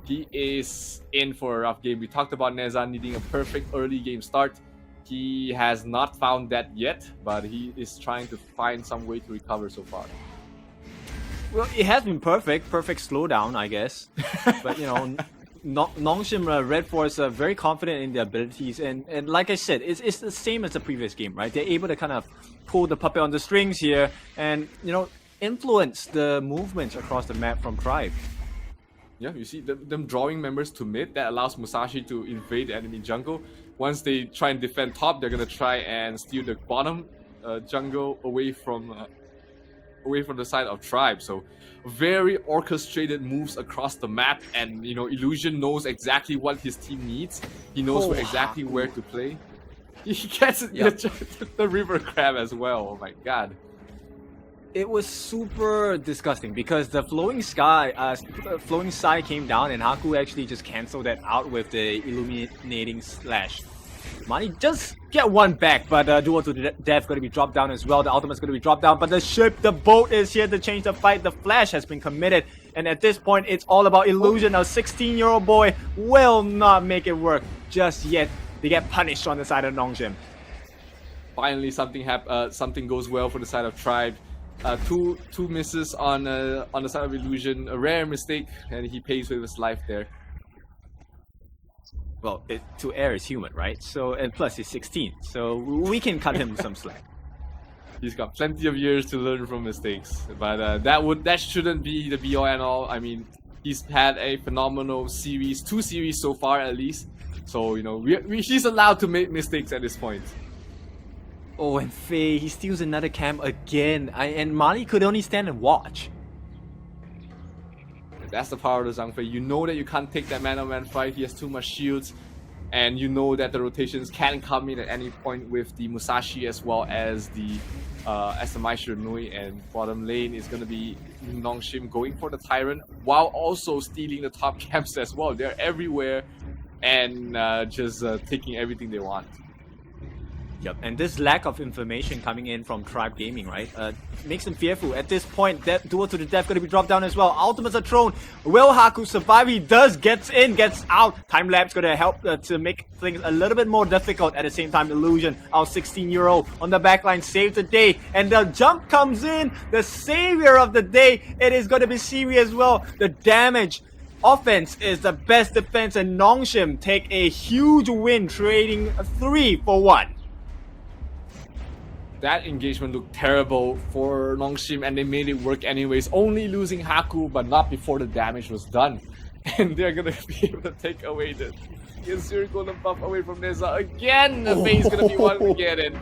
he is in for a rough game. We talked about Neza needing a perfect early game start. He has not found that yet, but he is trying to find some way to recover so far. Well, it has been perfect slowdown, I guess. But you know, NONGSHIM Red Force are very confident in their abilities, and like I said, it's the same as the previous game, right? They're able to kind of pull the puppet on the strings here, and you know, influence the movements across the map from Tribe. Yeah, you see them drawing members to mid. That allows Musashi to invade the enemy jungle. Once they try and defend top, they're gonna try and steal the bottom jungle away from the side of Tribe. So very orchestrated moves across the map, and you know, Illusion knows exactly what his team needs. He knows exactly where to play. He gets the river crab as well. Oh my god. It was super disgusting because the flowing sky came down and Haku actually just canceled that out with the illuminating slash. Mani just get one back, but Duel to the Death going to be dropped down as well. The ultimate's going to be dropped down, but the boat is here to change the fight. The flash has been committed, and at this point, it's all about illusion. A 16-year-old boy will not make it work just yet. They get punished on the side of NONGSHIM. Finally, something goes well for the side of Tribe. Two misses on the side of Illusion, a rare mistake, and he pays with his life there. Well, to err is human, right? So, and plus he's 16, so we can cut him some slack. He's got plenty of years to learn from mistakes, but that shouldn't be the be-all and all. I mean, he's had a phenomenal series, 2 series so far at least. So you know, he's allowed to make mistakes at this point. Oh, and Faye, he steals another camp again, and Mali could only stand and watch. That's the power of the Zhang Fei. You know that you can't take that man-on-man fight. He has too much shields. And you know that the rotations can come in at any point with the Musashi as well as the Mai Shiranui. And bottom lane is going to be NONGSHIM going for the Tyrant while also stealing the top camps as well. They're everywhere and just taking everything they want. Yep, and this lack of information coming in from Tribe Gaming, right, makes them fearful. At this point, Duel to the Death going to be dropped down as well. Ultimates are thrown. Will Haku survive? He does, gets in, gets out. Time-lapse going to help to make things a little bit more difficult. At the same time, Illusion, our 16-year-old on the backline, saved the day. And the jump comes in, the savior of the day. It is going to be Siri as well. The damage. Offense is the best defense, and NONGSHIM take a huge win, trading 3 for 1. That engagement looked terrible for NONGSHIM and they made it work anyways, only losing Haku but not before the damage was done. And they're gonna be able to take away the Azure Golden buff away from Neza again. The Faye's gonna be one to get in.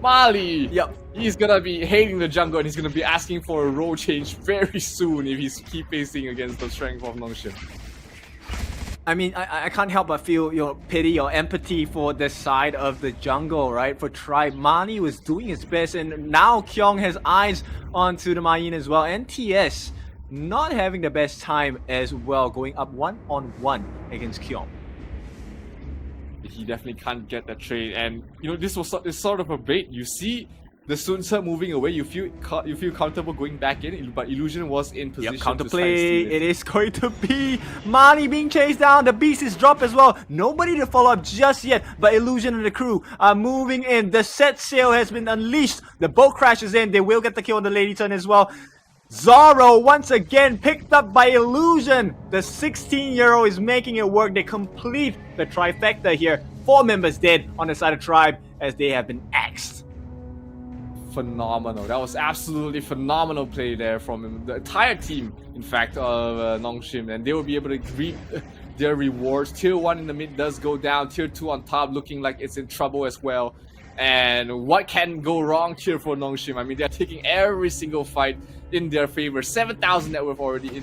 Mali! Yep. He's gonna be hating the jungle and he's gonna be asking for a role change very soon if he's keep facing against the strength of NONGSHIM. I mean, I can't help but feel your pity or empathy for the side of the jungle, right? For Tribe, Mani was doing his best, and now Kyong has eyes onto the Mayin as well. And TS not having the best time as well, going up 1-on-1 against Kyong. He definitely can't get that trade, and you know this was sort of a bait. You see the Sunsa moving away, you feel comfortable going back in, but Illusion was in position. Yep, counterplay. It is going to be Mani being chased down. The beast is dropped as well. Nobody to follow up just yet, but Illusion and the crew are moving in. The set sail has been unleashed. The boat crashes in. They will get the kill on the Lady Turn as well. Zoro once again picked up by Illusion. The 16-year-old is making it work. They complete the trifecta here. 4 members dead on the side of Tribe as they have been axed. Phenomenal. That was absolutely phenomenal play there from the entire team, in fact, of NONGSHIM, and they will be able to reap their rewards. Tier 1 in the mid does go down, Tier 2 on top looking like it's in trouble as well. And what can go wrong here for NONGSHIM? I mean, they're taking every single fight in their favor. 7,000 net worth already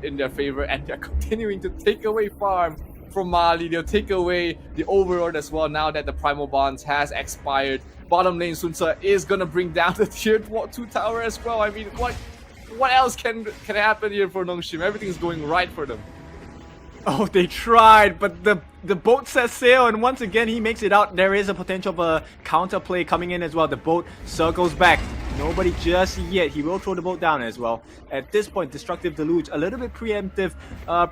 in their favor, and they're continuing to take away farm from Mali. They'll take away the Overlord as well now that the Primal Bonds has expired. Bottom lane Sunsa is gonna bring down the tier 2 tower as well. I mean, what else can happen here for NONGSHIM? Everything's going right for them. Oh, they tried, but the boat sets sail, and once again he makes it out. There is a potential of a counterplay coming in as well. The boat circles back. Nobody just yet. He will throw the boat down as well. At this point, Destructive Deluge, a little bit preemptive,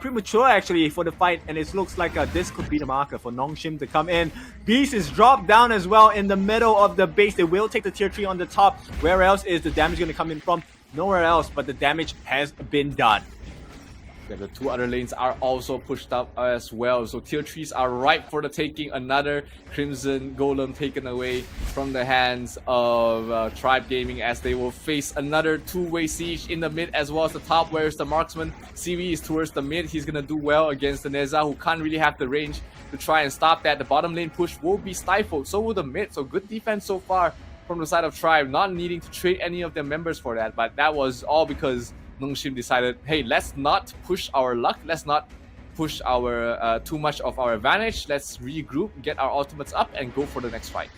premature actually for the fight, and it looks like this could be the marker for NONGSHIM to come in. Beast is dropped down as well in the middle of the base. They will take the tier 3 on the top. Where else is the damage going to come in from? Nowhere else, but the damage has been done. Yeah, the 2 other lanes are also pushed up as well. So tier 3s are ripe for the taking. Another Crimson Golem taken away from the hands of Tribe Gaming as they will face another 2-way siege in the mid as well as the top. Where's the marksman? CV is towards the mid. He's gonna do well against the Neza, who can't really have the range to try and stop that. The bottom lane push will be stifled. So will the mid. So good defense so far from the side of Tribe, not needing to trade any of their members for that. But that was all because NONGSHIM decided, hey, let's not push our luck, let's not push our too much of our advantage, let's regroup, get our ultimates up and go for the next fight.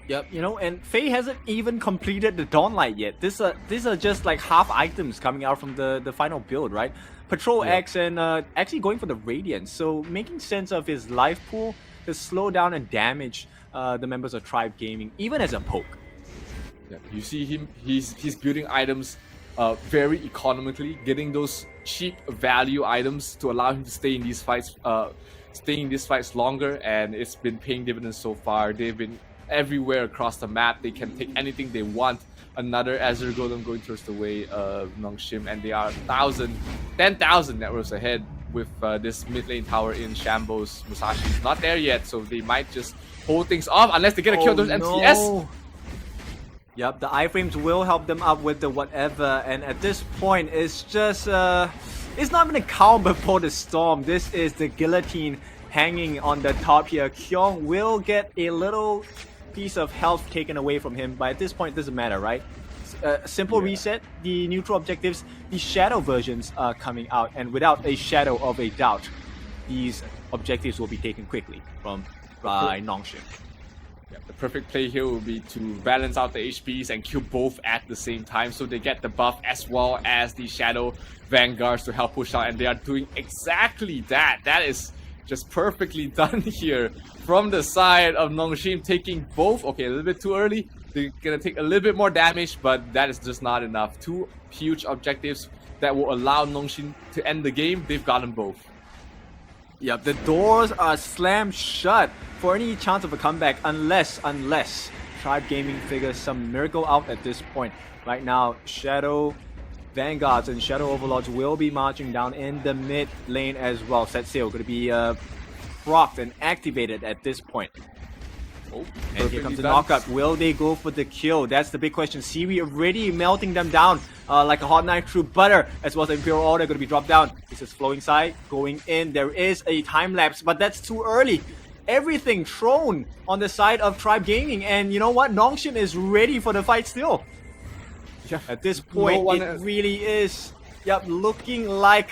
Yep, you know, and Faye hasn't even completed the Dawnlight yet. These are just like half items coming out from the final build, right? Patrol X and actually going for the Radiance, so making sense of his life pool to slow down and damage the members of Tribe Gaming, even as a poke. Yeah, you see him, he's building items very economically, getting those cheap value items to allow him to stay in these fights longer, and it's been paying dividends so far. They've been everywhere across the map. They can take anything they want. Another Azure Golem going towards the way of NONGSHIM, and they are 10,000 net worths ahead with this mid lane tower in Shambles. Musashi's not there yet, so they might just hold things off unless they get a kill those MTS. No. Yep, the iframes will help them up with the whatever, and at this point, it's just it's not even a calm before the storm. This is the guillotine hanging on the top here. Kyung will get a little piece of health taken away from him, but at this point it doesn't matter, right? Simple reset, the neutral objectives, the shadow versions are coming out, and without a shadow of a doubt, these objectives will be taken quickly by NONGSHIM. Yeah, the perfect play here will be to balance out the HPs and kill both at the same time, so they get the buff as well as the shadow vanguards to help push out, and they are doing exactly that. That is just perfectly done here from the side of NONGSHIM, taking both. Okay, a little bit too early. They're gonna take a little bit more damage, but that is just not enough. Two huge objectives that will allow NONGSHIM to end the game. They've got them both. Yep, the doors are slammed shut for any chance of a comeback, unless Tribe Gaming figures some miracle out at this point. Right now, Shadow Vanguards and Shadow Overlords will be marching down in the mid lane as well. Set sail going to be procced and activated at this point. Oh, and here comes the knockup. Will they go for the kill? That's the big question. Seaweed already melting them down like a hot knife through butter, as well as the Imperial Order going to be dropped down. This is flowing side going in. There is a time lapse, but that's too early. Everything thrown on the side of Tribe Gaming, and you know what? NONGSHIM is ready for the fight still. Yeah. At this point, it really is looking like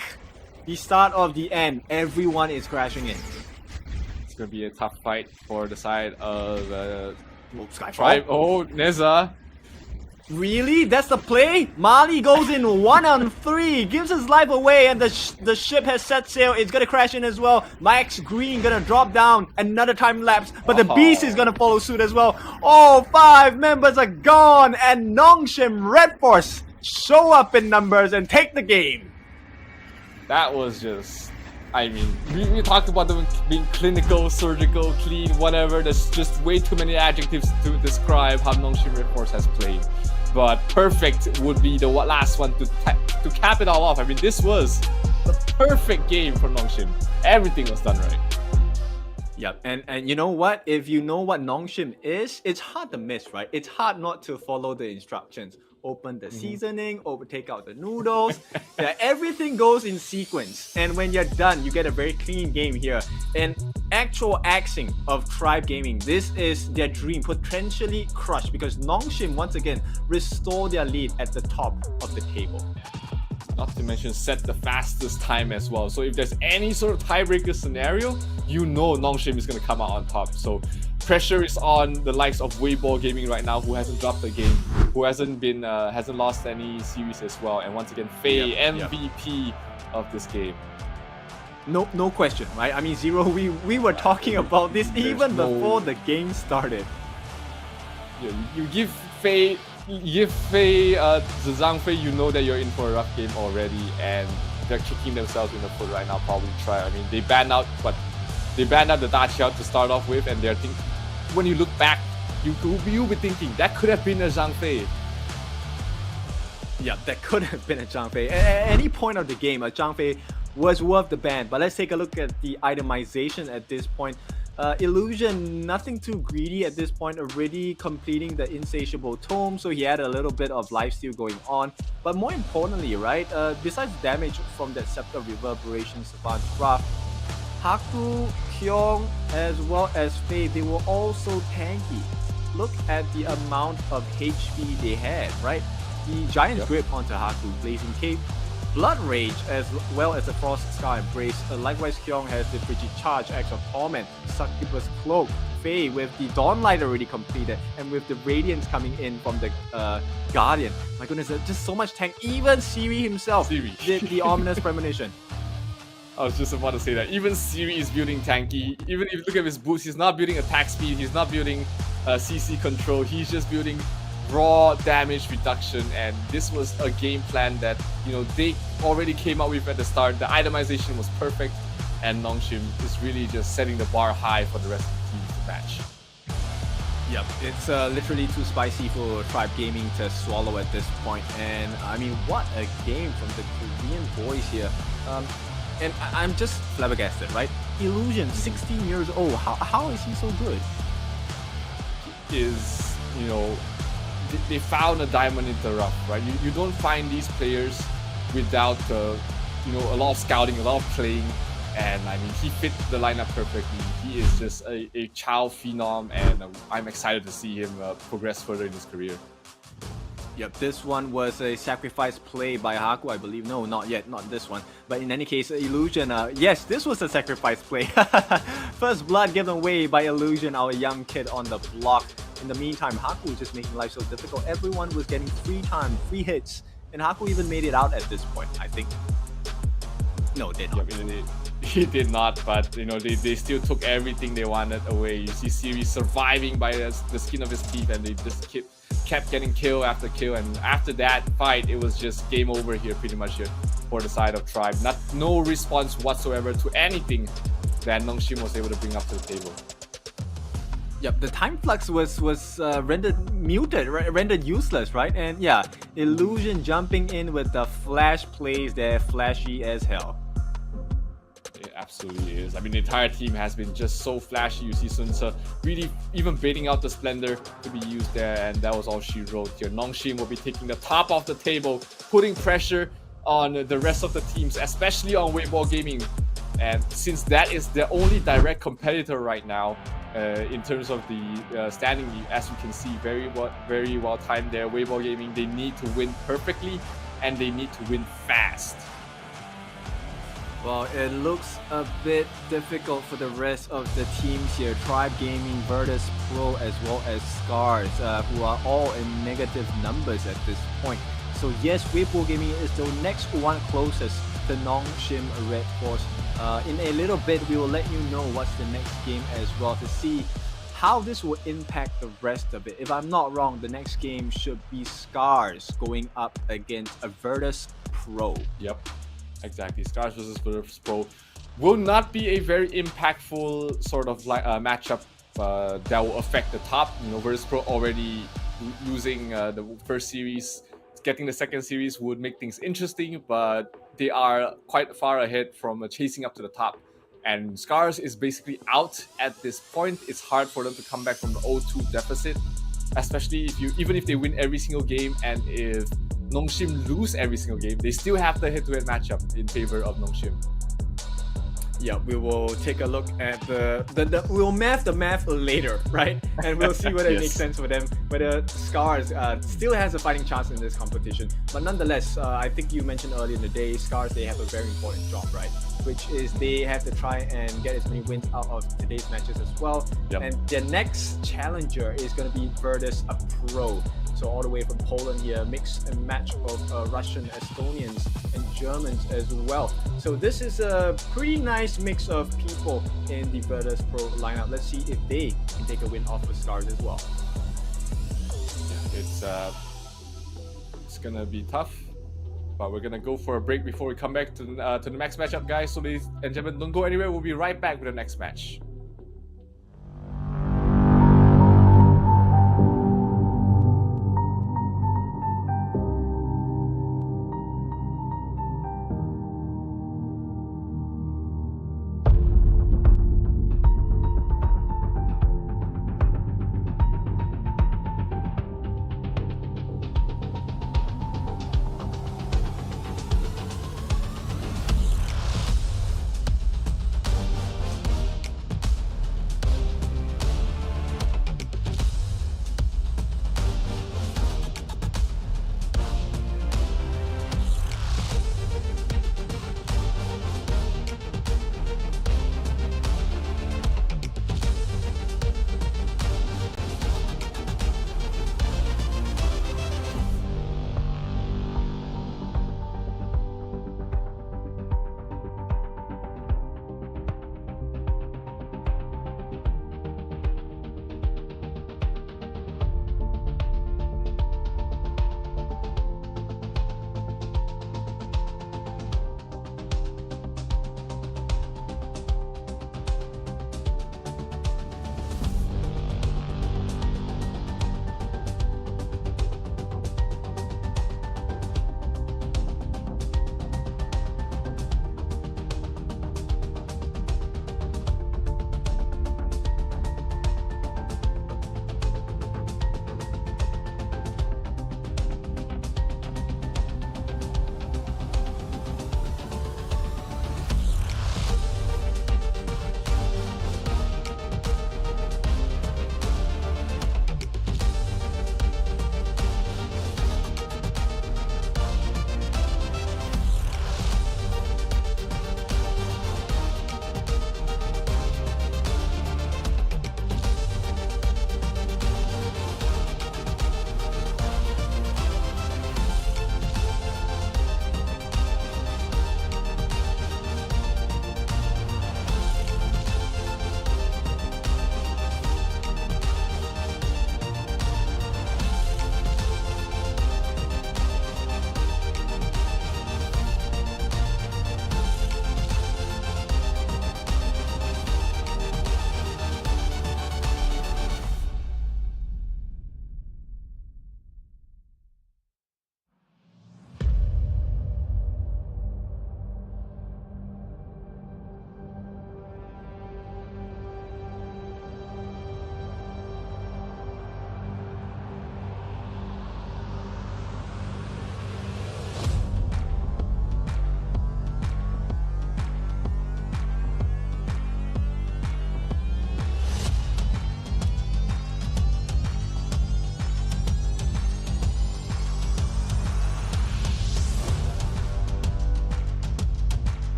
the start of the end. Everyone is crashing in. It's going to be a tough fight for the side of Skyfall. Tribe. Oh, Neza. Really? That's the play? Mali goes in 1-on-3, gives his life away, and the ship has set sail. It's gonna crash in as well. Max Green gonna drop down. Another time lapse, but the Beast is gonna follow suit as well. Oh, 5 members are gone, and NONGSHIM Red Force show up in numbers and take the game. That was just... I mean, we talked about them being clinical, surgical, clean, whatever. There's just way too many adjectives to describe how NONGSHIM Red Force has played. But perfect would be the last one to cap it all off. I mean, this was the perfect game for NONGSHIM. Everything was done right. Yep, and you know what? If you know what NONGSHIM is, it's hard to miss, right? It's hard not to follow the instructions. Open the seasoning, take out the noodles. Everything goes in sequence. And when you're done, you get a very clean game here. And actual axing of Tribe Gaming, this is their dream, potentially crushed, because NONGSHIM once again restore their lead at the top of the table. Not to mention set the fastest time as well. So if there's any sort of tiebreaker scenario, you know NONGSHIM is going to come out on top. So pressure is on the likes of Weibo Gaming right now, who hasn't dropped a game, who hasn't lost any series as well. And once again, Faye, MVP of this game. No question, right? I mean, Zero, we were talking about this even before the game started. Yeah, you give Faye Zhang Fei, you know that you're in for a rough game already, and they're kicking themselves in the foot right now. Probably try. I mean, they banned out the Da Qiao to start off with, and they're thinking. When you look back, you'll be thinking that could have been a Zhang Fei. Yeah, that could have been a Zhang Fei. At any point of the game, a Zhang Fei was worth the ban. But let's take a look at the itemization at this point. Illusion, nothing too greedy at this point, already completing the Insatiable Tome, so he had a little bit of lifesteal going on. But more importantly, right, besides damage from that Scepter Reverberation Savant Craft, Haku, Kyung, as well as Faye, they were also tanky. Look at the amount of HP they had, right? The Giant's Grip onto Haku, Blazing Cape, Blood Rage, as well as the Frost Scar Embrace. Likewise, Kyung has the Frigid Charge, Axe of Torment, Succubus Cloak, Fei with the Dawnlight already completed and with the Radiance coming in from the Guardian. My goodness, just so much tank. Even Siri himself did the Ominous Premonition. I was just about to say that. Even Siri is building tanky. Even if you look at his boots, he's not building attack speed, he's not building CC control, he's just building raw damage reduction. And this was a game plan that, you know, they already came up with at the start. The itemization was perfect, and NONGSHIM is really just setting the bar high for the rest of the teams to match. Yep, it's literally too spicy for Tribe Gaming to swallow at this point. And I mean, what a game from the Korean boys here. And I'm just flabbergasted, right? Illusion, 16 years old. How is he so good? Is, you know, they found a diamond in the rough, right? You don't find these players without, you know, a lot of scouting, a lot of playing. And I mean, he fit the lineup perfectly. He is just a child phenom, and I'm excited to see him progress further in his career. Yep, this one was a sacrifice play by Haku, I believe. No, not yet, not this one. But in any case, Illusion, yes, this was a sacrifice play. First blood given away by Illusion, our young kid on the block. In the meantime, Haku was just making life so difficult. Everyone was getting free time, free hits. And Haku even made it out at this point, I think. No, did not. Yep, he did not, but you know, they still took everything they wanted away. You see Siri surviving by the skin of his teeth, and they just kept getting kill after kill. And after that fight, it was just game over here pretty much here for the side of Tribe. No response whatsoever to anything that NONGSHIM was able to bring up to the table. Yep, the time flux was rendered muted, rendered useless, right? And yeah, Illusion jumping in with the flash plays there, flashy as hell. It absolutely is. I mean, the entire team has been just so flashy. You see Sunsa really even baiting out the Splendor to be used there, and that was all she wrote here. NONGSHIM will be taking the top of the table, putting pressure on the rest of the teams, especially on Weiball Gaming. And since that is the only direct competitor right now, in terms of the standing, as you can see, very well timed there. Weiball Gaming, they need to win perfectly, and they need to win fast. Well, it looks a bit difficult for the rest of the teams here. Tribe Gaming, Virtus Pro, as well as SCARZ, who are all in negative numbers at this point. So yes, Weiball Gaming is the next one closest to NONGSHIM Red Force. In a little bit, we will let you know what's the next game as well to see how this will impact the rest of it. If I'm not wrong, the next game should be SCARZ going up against a Virtus Pro. Yep. Exactly, SCARZ versus Virtus Pro will not be a very impactful sort of matchup that will affect the top. You know, Virtus Pro already losing the first series, getting the second series would make things interesting, but they are quite far ahead from chasing up to the top. And SCARZ is basically out at this point. It's hard for them to come back from the 0-2 deficit, especially even if they win every single game, and if NONGSHIM lose every single game, they still have the head-to-head matchup in favor of NONGSHIM. Yeah, we will take a look at we'll math the math later, right? And we'll see whether it makes sense for them, whether SCARZ still has a fighting chance in this competition. But nonetheless, I think you mentioned earlier in the day, SCARZ, they have a very important job, right? Which is they have to try and get as many wins out of today's matches as well. Yep. And their next challenger is going to be Virtus Pro. So all the way from Poland here, mix and match of Russian, Estonians, and Germans as well. So this is a pretty nice mix of people in the Virtus Pro lineup. Let's see if they can take a win off of SCARZ as well. Yeah, it's gonna be tough, but we're gonna go for a break before we come back to the next matchup, guys. So ladies and gentlemen, don't go anywhere. We'll be right back with the next match.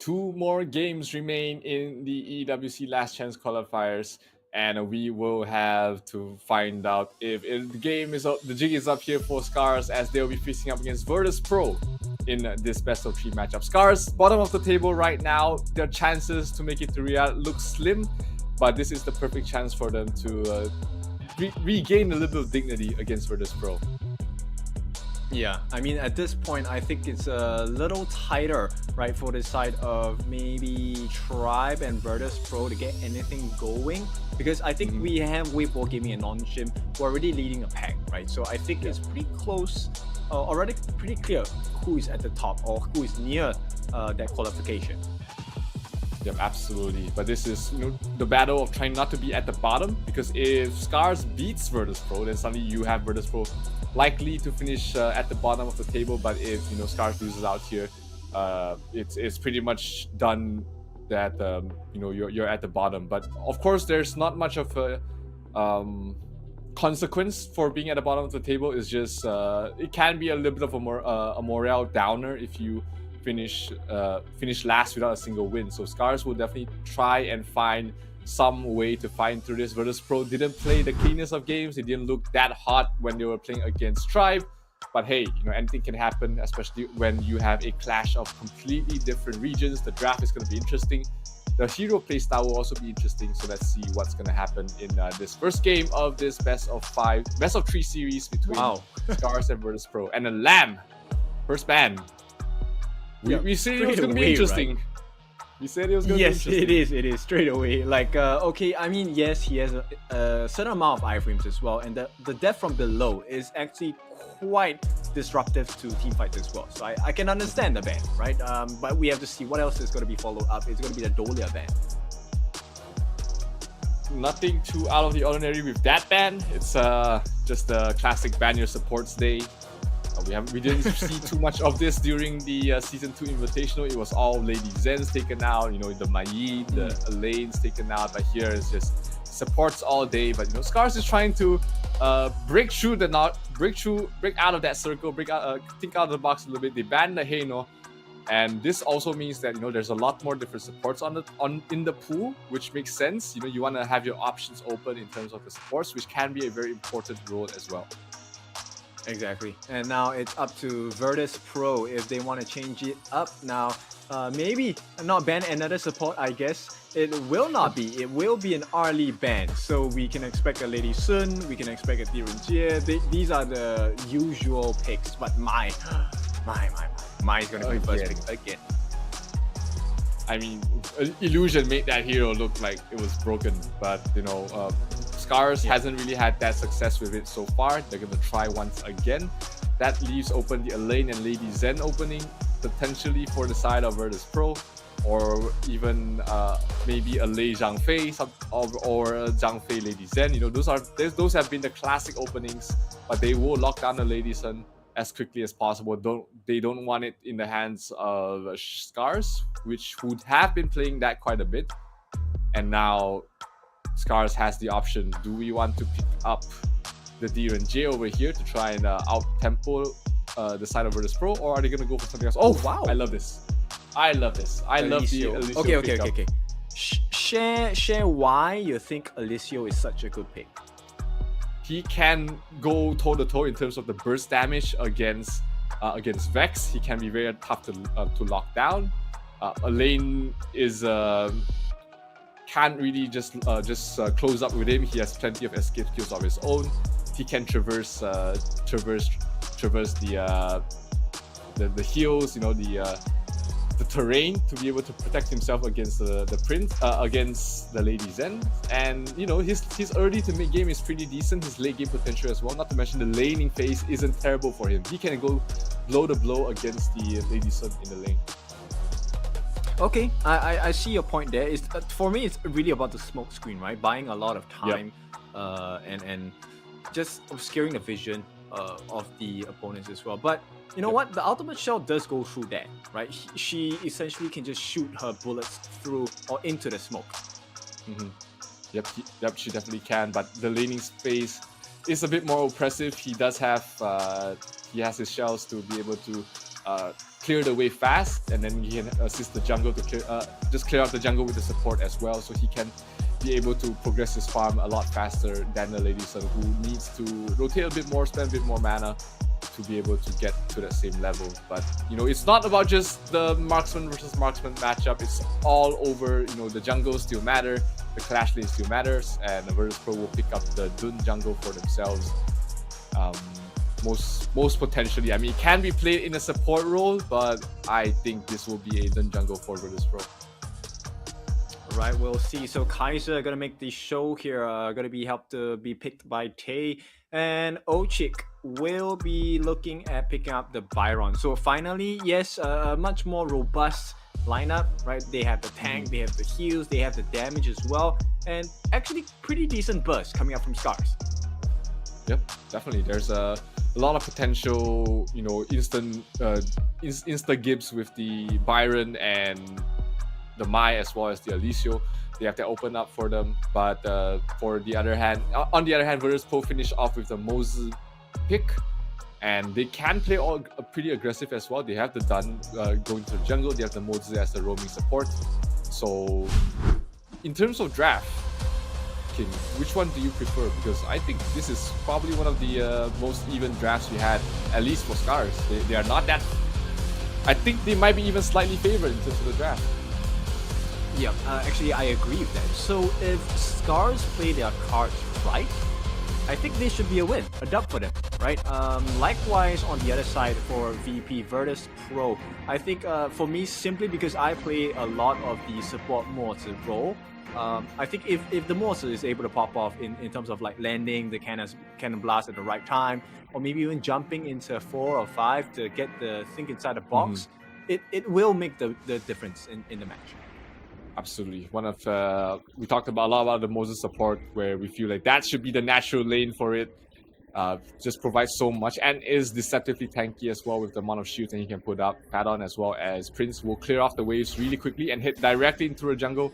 2 more games remain in the EWC Last Chance qualifiers, and we will have to find out if the game is up, the jig is up here for SCARZ, as they'll be facing up against Virtus Pro in this best of 3 matchup. SCARZ, bottom of the table right now. Their chances to make it to Riyadh look slim, but this is the perfect chance for them to regain a little bit of dignity against Virtus Pro. Yeah, I mean, at this point, I think it's a little tighter, right, for the side of maybe Tribe and Virtus Pro to get anything going. Because I think we have Weibo Gaming and NONGSHIM who are already leading a pack, right? So I think it's pretty close, already pretty clear who is at the top or who is near that qualification. Yep, absolutely. But this is the battle of trying not to be at the bottom, because if SCARZ beats Virtus Pro, then suddenly you have Virtus Pro likely to finish at the bottom of the table. But if SCARZ loses out here, it's pretty much done that you're at the bottom. But of course, there's not much of a consequence for being at the bottom of the table. It's just it can be a little bit of a morale downer if you finish last without a single win. So SCARZ will definitely try and find some way to find through this. Virtus Pro didn't play the cleanest of games. They didn't look that hot when they were playing against Tribe. But hey, anything can happen, especially when you have a clash of completely different regions. The draft is going to be interesting. The hero playstyle will also be interesting. So let's see what's going to happen in this first game of this best of 3 series between SCARZ and Virtus Pro. And a Lamb, first ban. We said it was going to be interesting. Right? We said it was going to be interesting. Yes, it is straight away. Like, okay, I mean, yes, he has a certain amount of iframes as well, and the death from below is actually quite disruptive to teamfights as well. So I can understand the ban, right? But we have to see what else is going to be followed up. It's going to be the Dolia ban. Nothing too out of the ordinary with that ban. It's just a classic ban your supports day. We didn't see too much of this during the Season 2 Invitational. It was all Lady Zens taken out, the Mai, the Elaine's taken out, but here it's just supports all day. But SCARZ is trying to break out of that circle, think out of the box a little bit. They banned the Heino, and this also means that there's a lot more different supports in the pool, which makes sense. You want to have your options open in terms of the supports, which can be a very important role as well. Exactly. And now it's up to Virtus Pro if they want to change it up. Now, maybe not ban another support, I guess. It will not be. It will be an early ban. So we can expect a Lady Sun, we can expect a Diren Jie. These are the usual picks. But Mai is going to be first pick again. I mean, Illusion made that hero look like it was broken, but SCARZ hasn't really had that success with it so far. They're going to try once again. That leaves open the Elaine and Lady Zen opening, potentially for the side of Virtus Pro, or even maybe a Lei Zhangfei or a Zhangfei Lady Zen. Those have been the classic openings, but they will lock down the Lady Sun as quickly as possible. They don't want it in the hands of SCARZ, which would have been playing that quite a bit, and now SCARZ has the option. Do we want to pick up the Diren J over here to try and out-tempo the side of Virtus Pro, or are they going to go for something else? Oh, wow. I love this. I love the Alessio. Okay. Share why you think Alessio is such a good pick. He can go toe-to-toe in terms of the burst damage against Vex. He can be very tough to lock down. Elaine is can't really just close up with him. He has plenty of escape skills of his own. He can traverse the hills, the terrain, to be able to protect himself against the prince, against the Lady Zen. And his early to mid game is pretty decent. His late game potential as well. Not to mention the laning phase isn't terrible for him. He can go blow to blow against the Lady Sun in the lane. Okay, I see your point there. For me, it's really about the smoke screen, right? Buying a lot of time, and just obscuring the vision of the opponents as well. But you know what? The ultimate shell does go through that, right? She essentially can just shoot her bullets through or into the smoke. Yep, she definitely can. But the laning space is a bit more oppressive. He does have he has his shells to be able to clear the way fast, and then he can assist the jungle to just clear out the jungle with the support as well, so he can be able to progress his farm a lot faster than the Lady Sun, who needs to rotate a bit more, spend a bit more mana to be able to get to that same level. But you know, it's not about just the marksman versus marksman matchup. It's all over. You know, the jungle still matter, the clash lane still matters, and the Virtus Pro will pick up the Dun jungle for themselves. Most potentially. I mean, it can be played in a support role, but I think this will be a Dun jungle for Virtus Pro. Right, we'll see. So Kaiser gonna make the show here. Gonna be helped to be picked by Tay, and Ochik will be looking at picking up the Byron. So finally, yes, a much more robust lineup, right? They have the tank, they have the heals, they have the damage as well, and actually pretty decent burst coming up from SCARZ. Yep, definitely. There's a lot of potential, you know, insta Gibbs with the Byron and the Mai as well as the Alicio. They have to open up for them, but on the other hand, Virtus Pro finish off with the Moses pick, and they can play pretty aggressive as well. They have the Dun going to the jungle, they have the Moses as the roaming support. So in terms of draft, King, which one do you prefer? Because I think this is probably one of the most even drafts we had, at least for SCARZ. They are not that... I think they might be even slightly favored in terms of the draft. Yeah, actually I agree with that. So if SCARZ play their cards right, I think this should be a win, a dub for them, right? Likewise on the other side for VP Virtus Pro, I think for me, simply because I play a lot of the support mortar role, I think if the mortar is able to pop off in terms of like landing the cannon blast at the right time, or maybe even jumping into 4 or 5 to get the thing inside the box, it will make the difference in the match. Absolutely. One of we talked about a lot about the Moses support, where we feel like that should be the natural lane for it. Just provides so much and is deceptively tanky as well with the amount of shields that he can put up. Fadon as well as Prince will clear off the waves really quickly and hit directly into the jungle,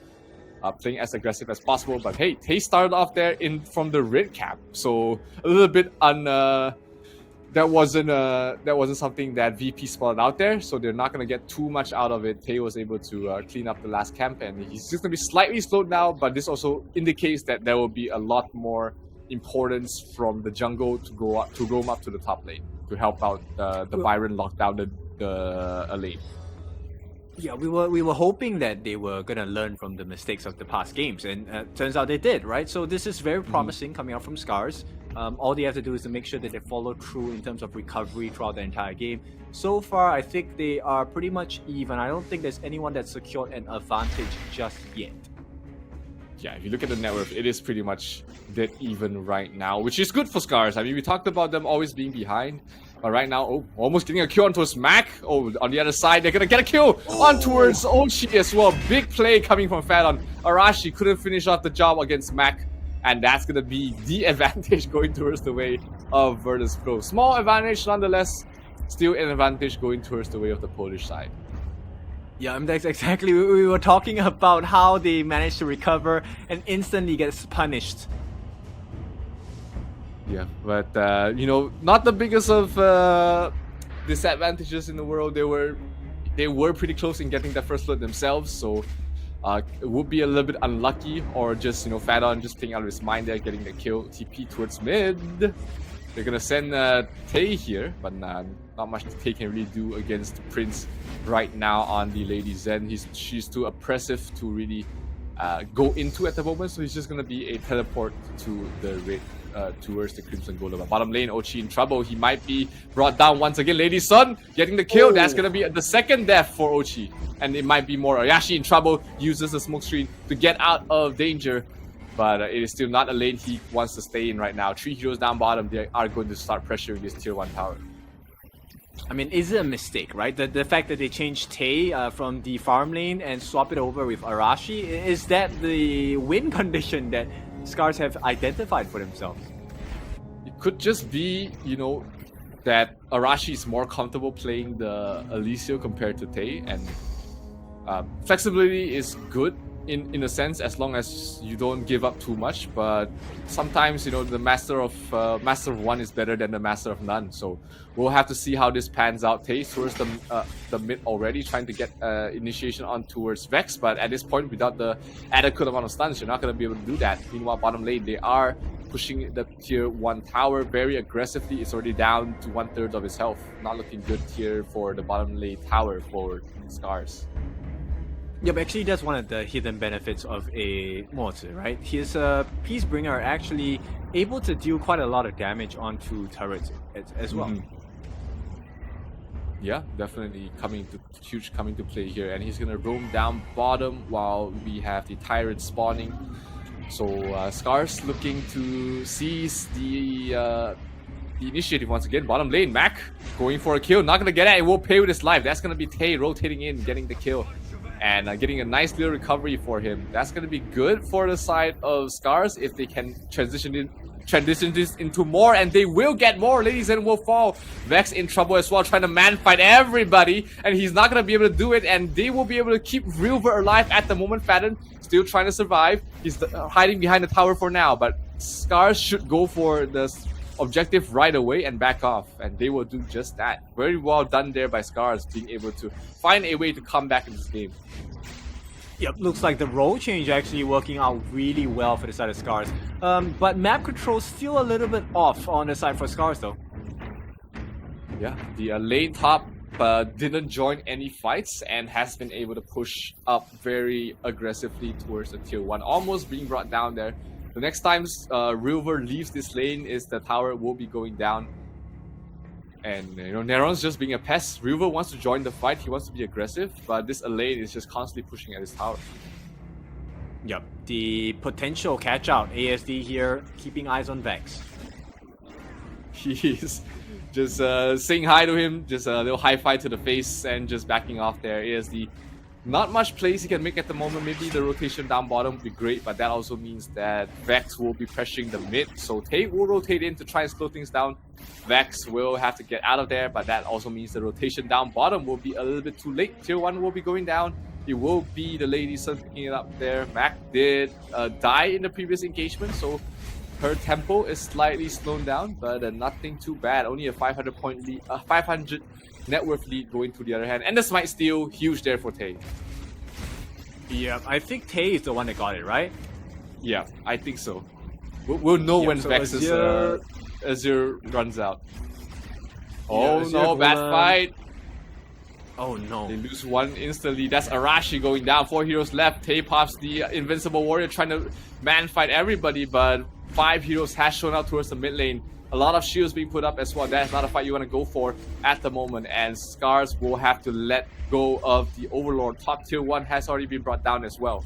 playing as aggressive as possible. But hey, Tay started off there from the red cap, so a little bit that wasn't something that VP spotted out there, so they're not going to get too much out of it. Tay was able to clean up the last camp, and he's just going to be slightly slowed now, but this also indicates that there will be a lot more importance from the jungle to roam up to the top lane to help out the Byron lock down the lane. Yeah, we were hoping that they were gonna learn from the mistakes of the past games, and turns out they did, right? So this is very promising coming out from SCARZ. All they have to do is to make sure that they follow through in terms of recovery throughout the entire game. So far, I think they are pretty much even. I don't think there's anyone that's secured an advantage just yet. Yeah, if you look at the net worth, it is pretty much dead even right now, which is good for SCARZ. I mean, we talked about them always being behind, but right now, almost getting a kill onto Smack. On the other side, they're gonna get a kill on towards Ochi as well. Big play coming from Fadon. Arashi couldn't finish off the job against Mac, and that's gonna be the advantage going towards the way of Virtus Pro. Small advantage nonetheless, still an advantage going towards the way of the Polish side. Yeah, that's exactly. We were talking about how they managed to recover and instantly gets punished. Yeah, but you know, not the biggest of disadvantages in the world. They were pretty close in getting that first blood themselves, so it would be a little bit unlucky, or just, you know, Fadon just playing out of his mind there, getting the kill. TP towards mid. They're gonna send Tay here, but not much Tay can really do against Prince right now on the Lady Zen. She's too oppressive to really go into at the moment, so he's just gonna be a teleport to the red. Towards the Crimson Golem. Bottom lane, Ochi in trouble. He might be brought down once again. Lady Sun getting the kill. That's gonna be the second death for Ochi, and it might be more. Ayashi in trouble, uses the smoke screen to get out of danger, but it is still not a lane he wants to stay in right now. 3 heroes down bottom. They are going to start pressuring this tier 1 tower. I mean, is it a mistake, right? The fact that they changed Tay from the farm lane and swap it over with Arashi, is that the win condition that SCARZ have identified for themselves? It could just be, you know, that Arashi is more comfortable playing the Alicio compared to Tay, and flexibility is good in a sense, as long as you don't give up too much. But sometimes, you know, the master of one is better than the master of none. So we'll have to see how this pans out. Tay towards the mid already, trying to get initiation on towards Vex, but at this point, without the adequate amount of stuns, you're not going to be able to do that. Meanwhile, bottom lane, they are pushing the tier 1 tower very aggressively. It's already down to 1/3 of his health. Not looking good here for the bottom lane tower for SCARZ. Yep, actually that's one of the hidden benefits of a Mozi, right? His Peacebringer are actually able to deal quite a lot of damage onto turrets as well. Yeah, definitely coming to play here, and he's gonna roam down bottom while we have the tyrant spawning. So SCARZ looking to seize the initiative once again. Bottom lane, Mac going for a kill, not gonna get it. It will pay with his life. That's gonna be Tay rotating in, getting the kill, and getting a nice little recovery for him. That's gonna be good for the side of SCARZ if they can transition this into more, and they will get more. Ladies and will fall. Vex in trouble as well, trying to man fight everybody, and he's not gonna be able to do it, and they will be able to keep Rilver alive at the moment. Fadden still trying to survive. He's hiding behind the tower for now, but SCARZ should go for the objective right away and back off, and they will do just that. Very well done there by SCARZ, being able to find a way to come back in this game. Yep, looks like the role change actually working out really well for the side of SCARZ. But map control still a little bit off on the side for SCARZ though. Yeah, the lane top didn't join any fights and has been able to push up very aggressively towards the tier 1, almost being brought down there. The next time Rilver leaves this lane is the tower will be going down. And you know, Neron's just being a pest. Rilver wants to join the fight, he wants to be aggressive, but this Elaine is just constantly pushing at his tower. Yep, the potential catch out. ASD here, keeping eyes on Vex. He's just saying hi to him, just a little high five to the face, and just backing off there. ASD, not much plays he can make at the moment. Maybe the rotation down bottom would be great, but that also means that Vex will be pressuring the mid. So Tate will rotate in to try and slow things down. Vex will have to get out of there, but that also means the rotation down bottom will be a little bit too late. Tier 1 will be going down. It will be the Lady Sun picking it up there. Mac did die in the previous engagement, so her tempo is slightly slowed down, but nothing too bad. Only a 500 point lead, 500 net worth lead going to the other hand. And the smite steal, huge there for Tay. Yeah, I think Tay is the one that got it, right? Yeah, I think so. We'll know when so Vex's Azure runs out. Oh Azure no, bad Golem. fight. Oh no. They lose one instantly. That's Arashi going down. 4 heroes left. Tay pops the Invincible Warrior, trying to man fight everybody, but 5 heroes has shown up towards the mid lane. A lot of shields being put up as well. That's not a fight you want to go for at the moment, and SCARZ will have to let go of the Overlord. Top tier 1 has already been brought down as well.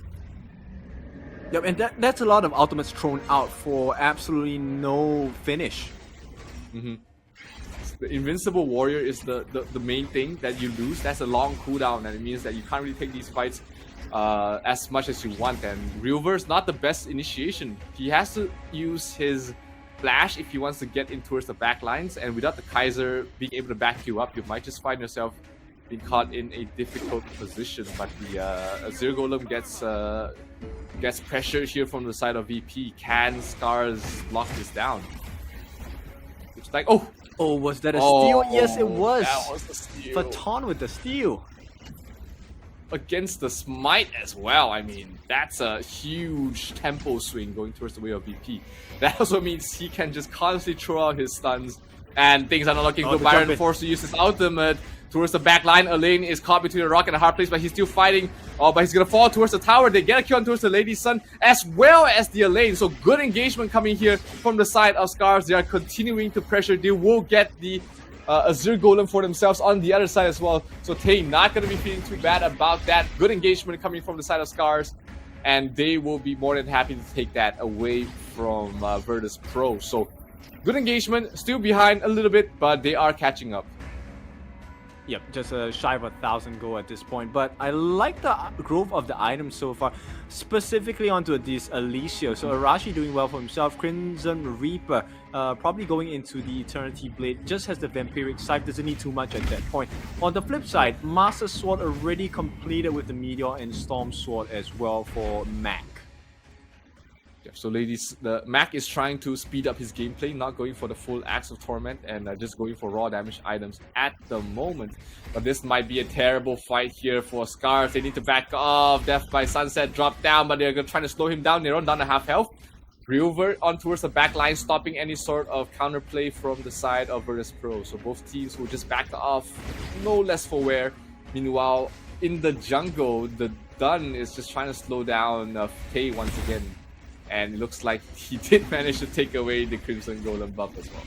Yep, and that's a lot of ultimates thrown out for absolutely no finish. The Invincible Warrior is the main thing that you lose. That's a long cooldown, and it means that you can't really take these fights as much as you want. And Rilver's not the best initiation. He has to use his flash if he wants to get in towards the back lines, and without the Kaiser being able to back you up, you might just find yourself being caught in a difficult position. But the Azure Golem gets pressure here from the side of VP. Can SCARZ lock this down? It's like, Oh, was that a steal? Yes, it was. That was the steal. Faton with the steal. Against the smite as well. I mean, that's a huge tempo swing going towards the way of VP. That also means he can just constantly throw out his stuns, and things are not looking good. Byron forced to use his ultimate towards the back line. Elaine is caught between a rock and a hard place, but he's still fighting. Oh, but he's gonna fall towards the tower. They get a kill on towards the Lady Sun as well as the Elaine. So good engagement coming here from the side of SCARZ. They are continuing to pressure. They will get the Azure Golem for themselves on the other side as well. So Tay not going to be feeling too bad about that. Good engagement coming from the side of SCARZ, and they will be more than happy to take that away from Virtus Pro. So good engagement, still behind a little bit, but they are catching up. Yep, just shy of 1,000 gold at this point. But I like the growth of the items so far, specifically onto this Alicio. So Arashi doing well for himself. Crimson Reaper probably going into the Eternity Blade. Just has the Vampiric Scythe, doesn't need too much at that point. On the flip side, Master Sword already completed with the Meteor and Storm Sword as well for Mac. Yeah, so ladies, the Mac is trying to speed up his gameplay, not going for the full Axe of Torment and just going for raw damage items at the moment. But this might be a terrible fight here for SCARZ. They need to back off. Death by Sunset dropped down, but they're trying to slow him down. They're down to half health. River on towards the back line, stopping any sort of counterplay from the side of Virtus Pro. So both teams will just back off, no less for wear. Meanwhile, in the jungle, the Dun is just trying to slow down Tay once again. And it looks like he did manage to take away the Crimson Golem buff as well.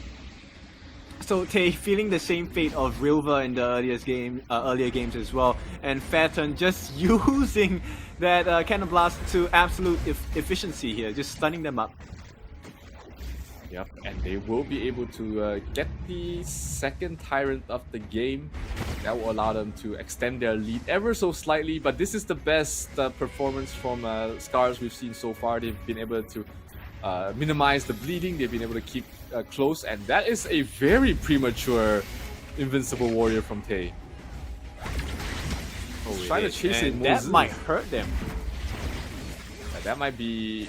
So Tay feeling the same fate of Rilva in the earlier games as well, and Phaeton just using that Cannon Blast to absolute efficiency here, just stunning them up. Yep, and they will be able to get the second Tyrant of the game. That will allow them to extend their lead ever so slightly, but this is the best performance from SCARZ we've seen so far. They've been able to minimize the bleeding, they've been able to keep close, and that is a very premature Invincible Warrior from Tay. Oh, trying to chase it, that might hurt them. That might be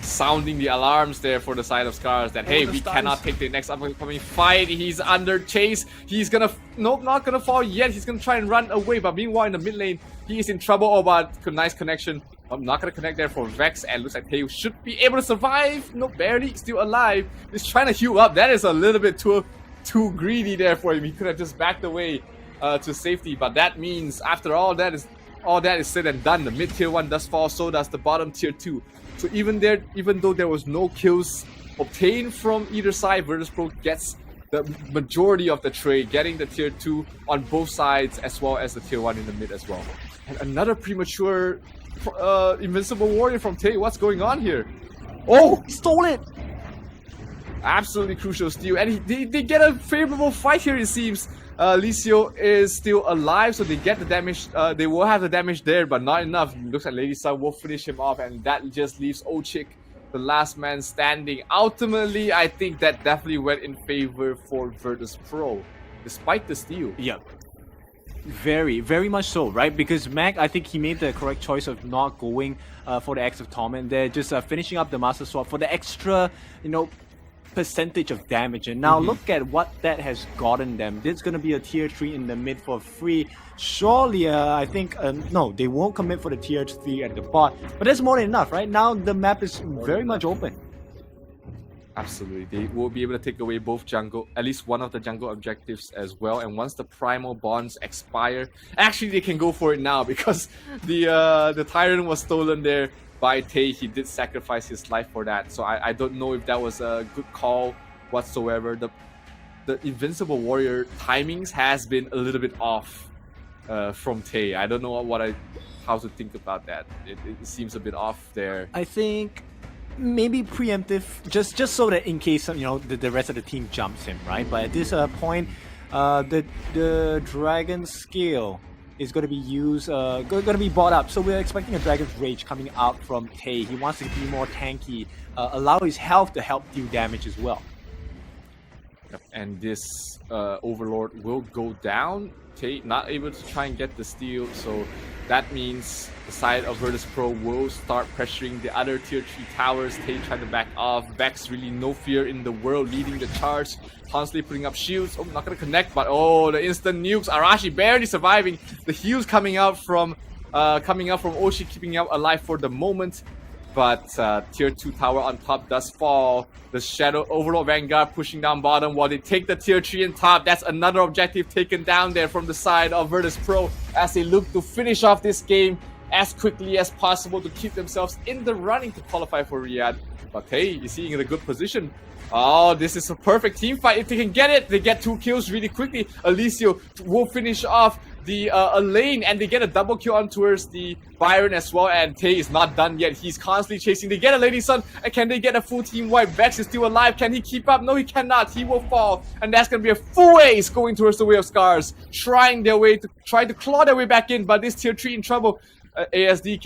sounding the alarms there for the side of SCARZ that hey, we cannot take the next upcoming fight. He's under chase. He's gonna nope, not gonna fall yet. He's gonna try and run away. But meanwhile, in the mid lane, he is in trouble. Oh, but nice connection. I'm not gonna connect there for Vex, and looks like Tay should be able to survive. No, barely, still alive. He's trying to heal up. That is a little bit too greedy there for him. He could have just backed away to safety. But that means after all that is said and done, the mid tier 1 does fall. So does the bottom tier 2. So even though there was no kills obtained from either side, Virtus Pro gets the majority of the trade, getting the tier 2 on both sides as well as the tier 1 in the mid as well. And another premature Invincible Warrior from Tay. What's going on here? Oh, he stole it! Absolutely crucial steal, and they get a favorable fight here, it seems. Licio is still alive, so they get the damage. They will have the damage there, but not enough. Looks like Lady Sun will finish him off, and that just leaves Ochik, the last man standing. Ultimately, I think that definitely went in favor for Virtus Pro, despite the steal. Yep. Very, very much so, right? Because Mac, I think he made the correct choice of not going for the Axe of Torment. They're just finishing up the Master Sword for the extra, percentage of damage. And now look at what that has gotten them. There's going to be a tier 3 in the mid for free. Surely, I think, no, they won't commit for the tier 3 at the bot. But that's more than enough, right? Now the map is very much open. Absolutely. They will be able to take away both jungle, at least one of the jungle objectives as well. And once the primal bonds expire, actually they can go for it now because the Tyrant was stolen there by Tay. He did sacrifice his life for that. So I don't know if that was a good call whatsoever. The Invincible Warrior timings has been a little bit off from Tay. I don't know how to think about that. It seems a bit off there. I think maybe preemptive, just so that in case the rest of the team jumps him, right? But at this point, the Dragon Scale is going to be used, going to be bought up. So we're expecting a Dragon's Rage coming out from Tay. He wants to be more tanky, allow his health to help deal damage as well. Yep. And this Overlord will go down. Tay not able to try and get the steal, so that means the side of Virtus Pro will start pressuring the other tier 3 towers. Tay trying to back off. Vex really no fear in the world, leading the charge, constantly putting up shields. Oh, not gonna connect, but oh, the instant nukes. Arashi barely surviving. The heals coming out from Oshi, keeping out alive for the moment. But tier 2 tower on top does fall. The Shadow Overlord Vanguard pushing down bottom while they take the tier 3 on top. That's another objective taken down there from the side of Virtus Pro as they look to finish off this game. as quickly as possible to keep themselves in the running to qualify for Riyadh. But hey, is he in a good position? Oh, this is a perfect team fight. If they can get it, they get 2 kills really quickly. Alessio will finish off the lane, and they get a double kill on towards the Byron as well. And Tay is not done yet. He's constantly chasing. They get a Lady Sun, and can they get a full team wipe? Vex is still alive. Can he keep up? No, he cannot. He will fall, and that's gonna be a full ace going towards the way of SCARZ, trying to claw their way back in. But this tier 3 in trouble. ASD,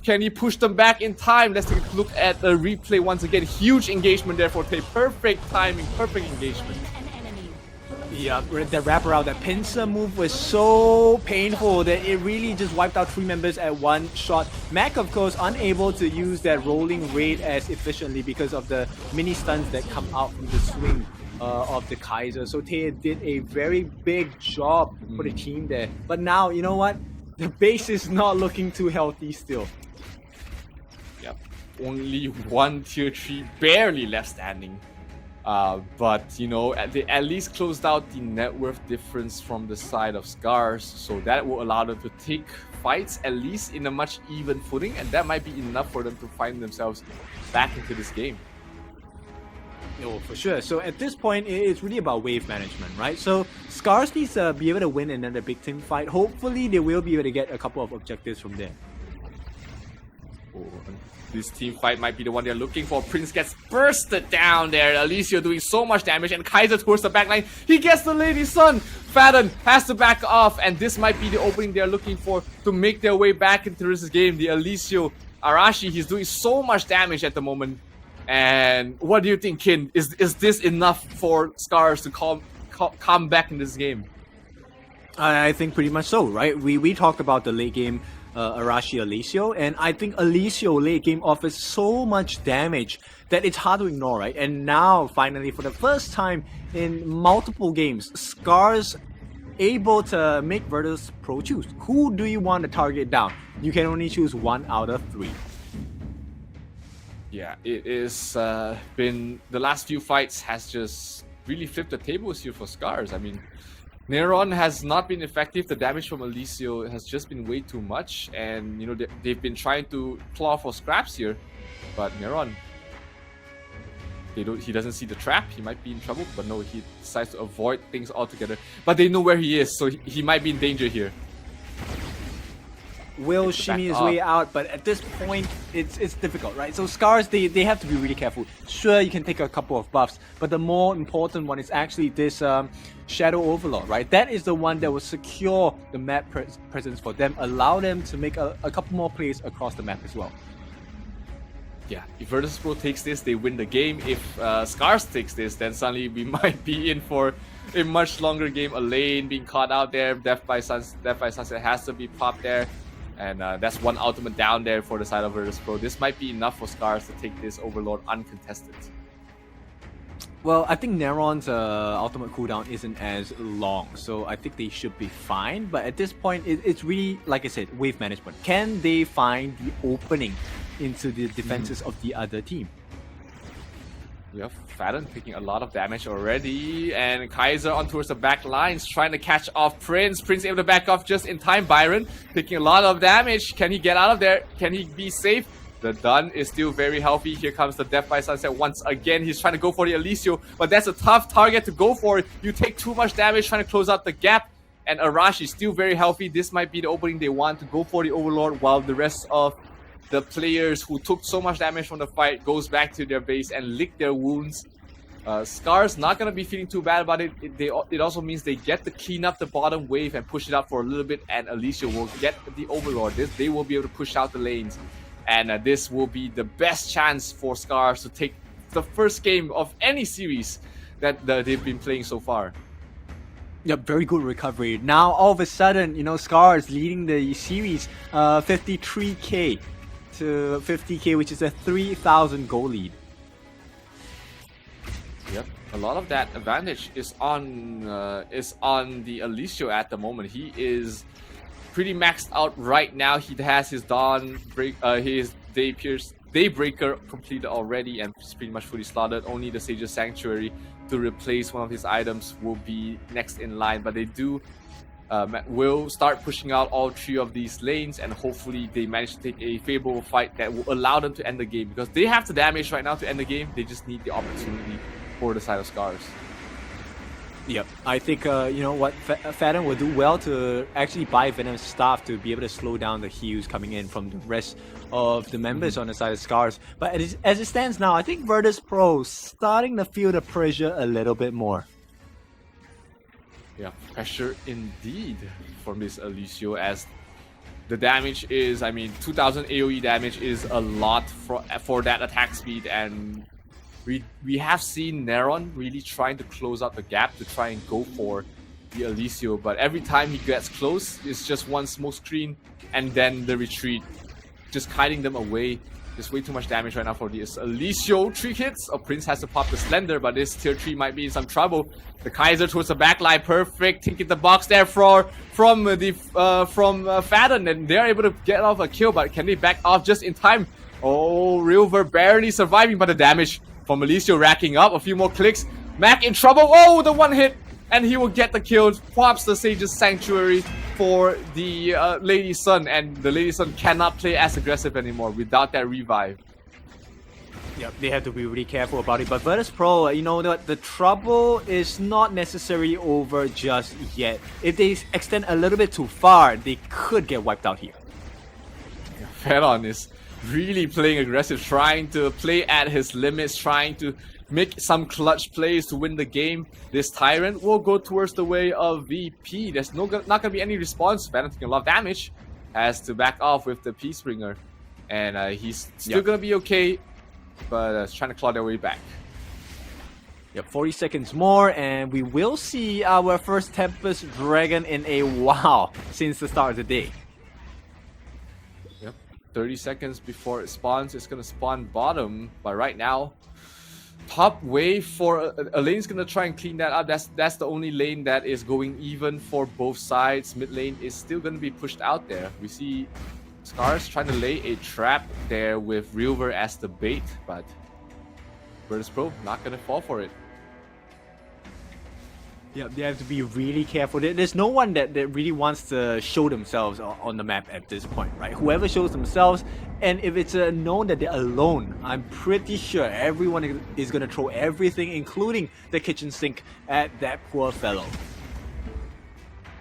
can he push them back in time? Let's take a look at the replay once again. Huge engagement there for Tay. Perfect timing, perfect engagement. Yeah, that wraparound, that pincer move was so painful that it really just wiped out 3 members at one shot. Mac, of course, unable to use that rolling raid as efficiently because of the mini stuns that come out from the swing of the Kaiser. So Tay did a very big job for the team there. But now, you know what? The base is not looking too healthy still. Yep, only one tier 3 barely left standing. But you know, they at least closed out the net worth difference from the side of SCARZ, so that will allow them to take fights at least in a much even footing, and that might be enough for them to find themselves back into this game. Oh, for sure. So at this point, it's really about wave management, right? So SCARZ needs to be able to win another big team fight. Hopefully, they will be able to get a couple of objectives from there. Oh, this team fight might be the one they're looking for. Prince gets bursted down there. Alessio doing so much damage, and Kaiser towards the backline. He gets the Lady Sun. Fadden has to back off, and this might be the opening they're looking for to make their way back into this game. The Alessio Arashi, he's doing so much damage at the moment. And what do you think, Kin? Is this enough for SCARZ to come back in this game? I think pretty much so, right? We talked about the late game Arashi Alessio, and I think Alessio late game offers so much damage that it's hard to ignore, right? And now, finally, for the first time in multiple games, SCARZ able to make Virtus Pro choose. Who do you want to target down? You can only choose 1 out of 3. Yeah, it is been the last few fights has just really flipped the tables here for SCARZ. I mean, Neron has not been effective. The damage from Alessio has just been way too much, and you know they've been trying to claw for scraps here, but Neron, he doesn't see the trap. He might be in trouble, but no, he decides to avoid things altogether. But they know where he is, so he might be in danger here. Will shimmy his way out, but at this point, it's difficult, right? So SCARZ, they have to be really careful. Sure, you can take a couple of buffs, but the more important one is actually this Shadow Overlord, right? That is the one that will secure the map presence for them, allow them to make a couple more plays across the map as well. Yeah, if Virtus Pro takes this, they win the game. If SCARZ takes this, then suddenly we might be in for a much longer game. A lane being caught out there, Death by Sunset has to be popped there. And that's one ultimate down there for the side of Virtus Pro. This might be enough for SCARZ to take this Overlord uncontested. Well, I think Neron's ultimate cooldown isn't as long, so I think they should be fine. But at this point, it's really, like I said, wave management. Can they find the opening into the defenses of the other team? We have Fadden taking a lot of damage already, and Kaiser on towards the back lines trying to catch off Prince. Prince able to back off just in time. Byron taking a lot of damage. Can he get out of there? Can he be safe? The Dun is still very healthy. Here comes the Death by Sunset once again. He's trying to go for the Alessio, but that's a tough target to go for. You take too much damage trying to close out the gap, and Arashi is still very healthy. This might be the opening they want to go for the Overlord, while the rest of the players who took so much damage from the fight goes back to their base and lick their wounds. SCARZ not going to be feeling too bad about it. It also means they get to clean up the bottom wave and push it up for a little bit, and Alessio will get the Overlord. They will be able to push out the lanes, and this will be the best chance for SCARZ to take the first game of any series that they've been playing so far. Yeah, very good recovery. Now, all of a sudden, you know, SCARZ leading the series 53k to 50k, which is a 3,000 goal lead. Yep, a lot of that advantage is on the Alessio at the moment. He is pretty maxed out right now. He has his his Daybreaker completed already, and is pretty much fully slaughtered. Only the Sage's Sanctuary to replace one of his items will be next in line, but they do will start pushing out all 3 of these lanes, and hopefully they manage to take a favorable fight that will allow them to end the game, because they have the damage right now to end the game. They just need the opportunity for the side of SCARZ. Yep, I think you know what, Fathom will do well to actually buy Venom's staff to be able to slow down the heals coming in from the rest of the members on the side of SCARZ. But as it stands now, I think Virtus Pro starting to feel the pressure a little bit more. Yeah, pressure indeed from this Alicio, as the damage is, I mean, 2000 AoE damage is a lot for that attack speed, and we have seen Neron really trying to close out the gap to try and go for the Alicio, but every time he gets close, it's just one smoke screen and then the retreat, just kiting them away. There's way too much damage right now for this Alicio. 3 hits. Prince has to pop the Slender, but this tier 3 might be in some trouble. The Kaiser towards the backline, perfect. Think in the box there from Fathom, and they're able to get off a kill, but can they back off just in time? Oh, River barely surviving, but the damage from Alicio racking up. A few more clicks. Mac in trouble. Oh, the 1 hit, and he will get the kill. Pops the Sage's Sanctuary for the Lady Sun, and the Lady Sun cannot play as aggressive anymore without that revive. Yep, they have to be really careful about it. But Virtus Pro, you know, the trouble is not necessarily over just yet. If they extend a little bit too far, they could get wiped out here. Yeah, Fathom is really playing aggressive, trying to play at his limits, trying to make some clutch plays to win the game. This Tyrant will go towards the way of VP. There's not going to be any response. Fathom taking a lot of damage. Has to back off with the Peacebringer. And he's still going to be okay, but trying to claw their way back. Yep, 40 seconds more, and we will see our first Tempest Dragon in a while since the start of the day. Yep, 30 seconds before it spawns. It's going to spawn bottom, but right now, top wave for a lane's gonna try and clean that up. That's the only lane that is going even for both sides. Mid lane is still gonna be pushed out there. We see SCARZ trying to lay a trap there with River as the bait, but Virtus Pro not gonna fall for it. Yeah, they have to be really careful. There's no one that really wants to show themselves on the map at this point, right? Whoever shows themselves, and if it's known that they're alone, I'm pretty sure everyone is going to throw everything, including the kitchen sink, at that poor fellow.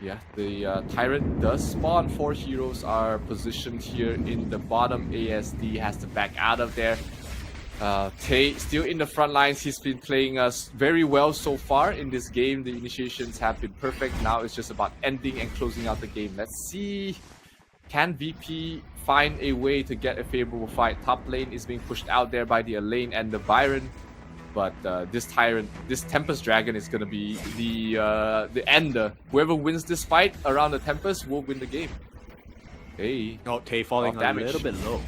Yeah, the Tyrant does spawn. 4 heroes are positioned here in the bottom. ASD has to back out of there. Tay still in the front lines. He's been playing us very well so far in this game. The initiations have been perfect. Now it's just about ending and closing out the game. Let's see, can VP find a way to get a favorable fight? Top lane is being pushed out there by the Elaine and the Byron, but this Tyrant, this Tempest Dragon is gonna be the ender. Whoever wins this fight around the Tempest will win the game. Hey, Tay falling a little bit low.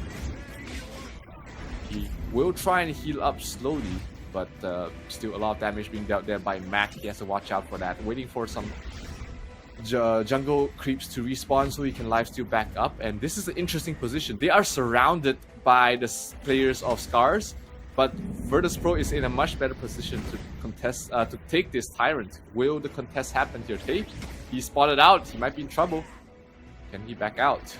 He will try and heal up slowly, but still a lot of damage being dealt there by Mac. He has to watch out for that. Waiting for some jungle creeps to respawn so he can lifesteal back up. And this is an interesting position. They are surrounded by the players of SCARZ, but Virtus Pro is in a much better position to contest, to take this Tyrant. Will the contest happen here? Tay, he's spotted out. He might be in trouble. Can he back out?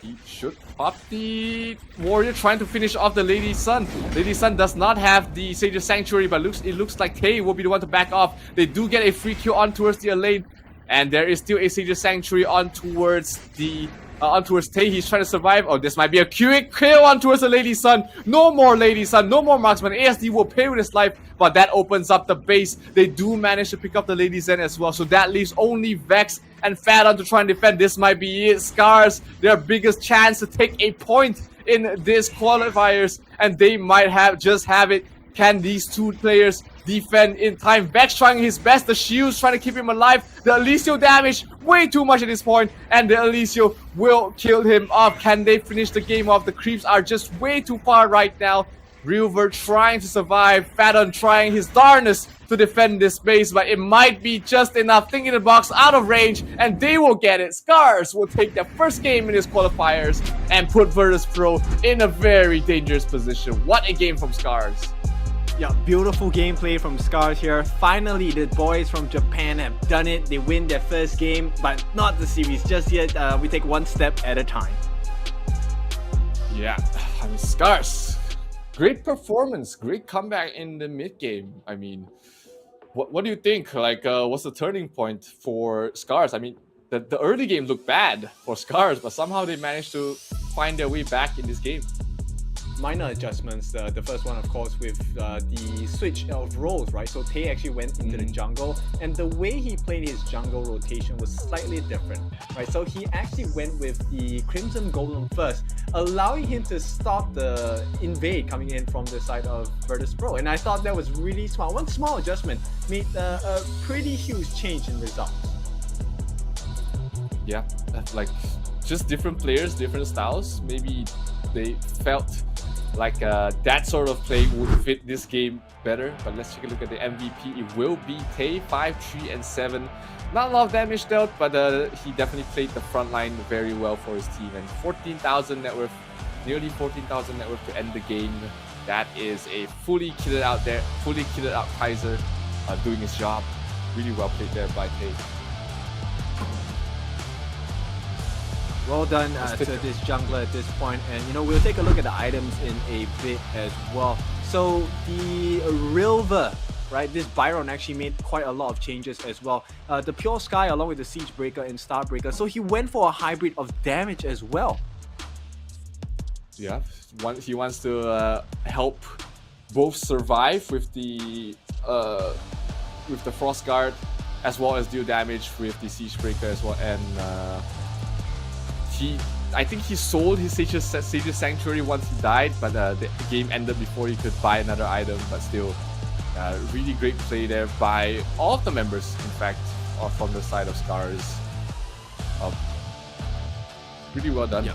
He should pop the Warrior, trying to finish off the Lady Sun. Lady Sun does not have the Sage's Sanctuary, but it looks like Tay will be the one to back off. They do get a free kill on towards the Elaine, and there is still a Sage's Sanctuary on towards the on towards Tay. He's trying to survive. Oh, this might be a quick kill on towards the Lady Sun. No more Lady Sun, no more marksman. ASD will pay with his life, but that opens up the base. They do manage to pick up the Lady Zen as well, so that leaves only Vex and Fathom to try and defend. This might be it. SCARZ, their biggest chance to take a point in this qualifiers, and they might just have it. Can these two players defend in time? Vex trying his best, the shields trying to keep him alive. The Alicio damage way too much at this point, and the Alicio will kill him off. Can they finish the game off? The creeps are just way too far right now. River trying to survive, Fathom trying his darnest to defend this base, but it might be just enough. Thinking the box out of range, and they will get it. SCARZ will take their first game in his qualifiers and put Virtus Pro in a very dangerous position. What a game from SCARZ. Yeah, beautiful gameplay from SCARZ here. Finally, the boys from Japan have done it. They win their first game, but not the series just yet. We take one step at a time. Yeah, I mean, SCARZ, great performance, great comeback in the mid game. I mean, what do you think? Like, what's the turning point for SCARZ? I mean, the early game looked bad for SCARZ, but somehow they managed to find their way back in this game. Minor adjustments. The first one, of course, with the switch of roles, right? So Tae actually went into the jungle, and the way he played his jungle rotation was slightly different, right? So he actually went with the Crimson Golem first, allowing him to stop the invade coming in from the side of Virtus Pro. And I thought that was really smart. One small adjustment made a pretty huge change in results. Yeah, like just different players, different styles. Maybe they felt like that sort of play would fit this game better. But let's take a look at the MVP. It will be Tae, 5, 3, and 7. Not a lot of damage dealt, but he definitely played the front line very well for his team. And 14,000 net worth, nearly 14,000 net worth to end the game. That is a fully kitted out Kaiser doing his job. Really well played there by Tae. Well done to this jungler at this point, and you know, we'll take a look at the items in a bit as well. So the Rilva, right, this Byron actually made quite a lot of changes as well. The Pure Sky along with the Siege Breaker and Star Breaker, so he went for a hybrid of damage as well. Yeah, he wants to help both survive with the Frost Guard, as well as deal damage with the Siege Breaker as well. And I think he sold his Sage's Sanctuary once he died, but the game ended before he could buy another item. But still, really great play there by all of the members, in fact, from the side of SCARZ. Pretty well done. Yeah.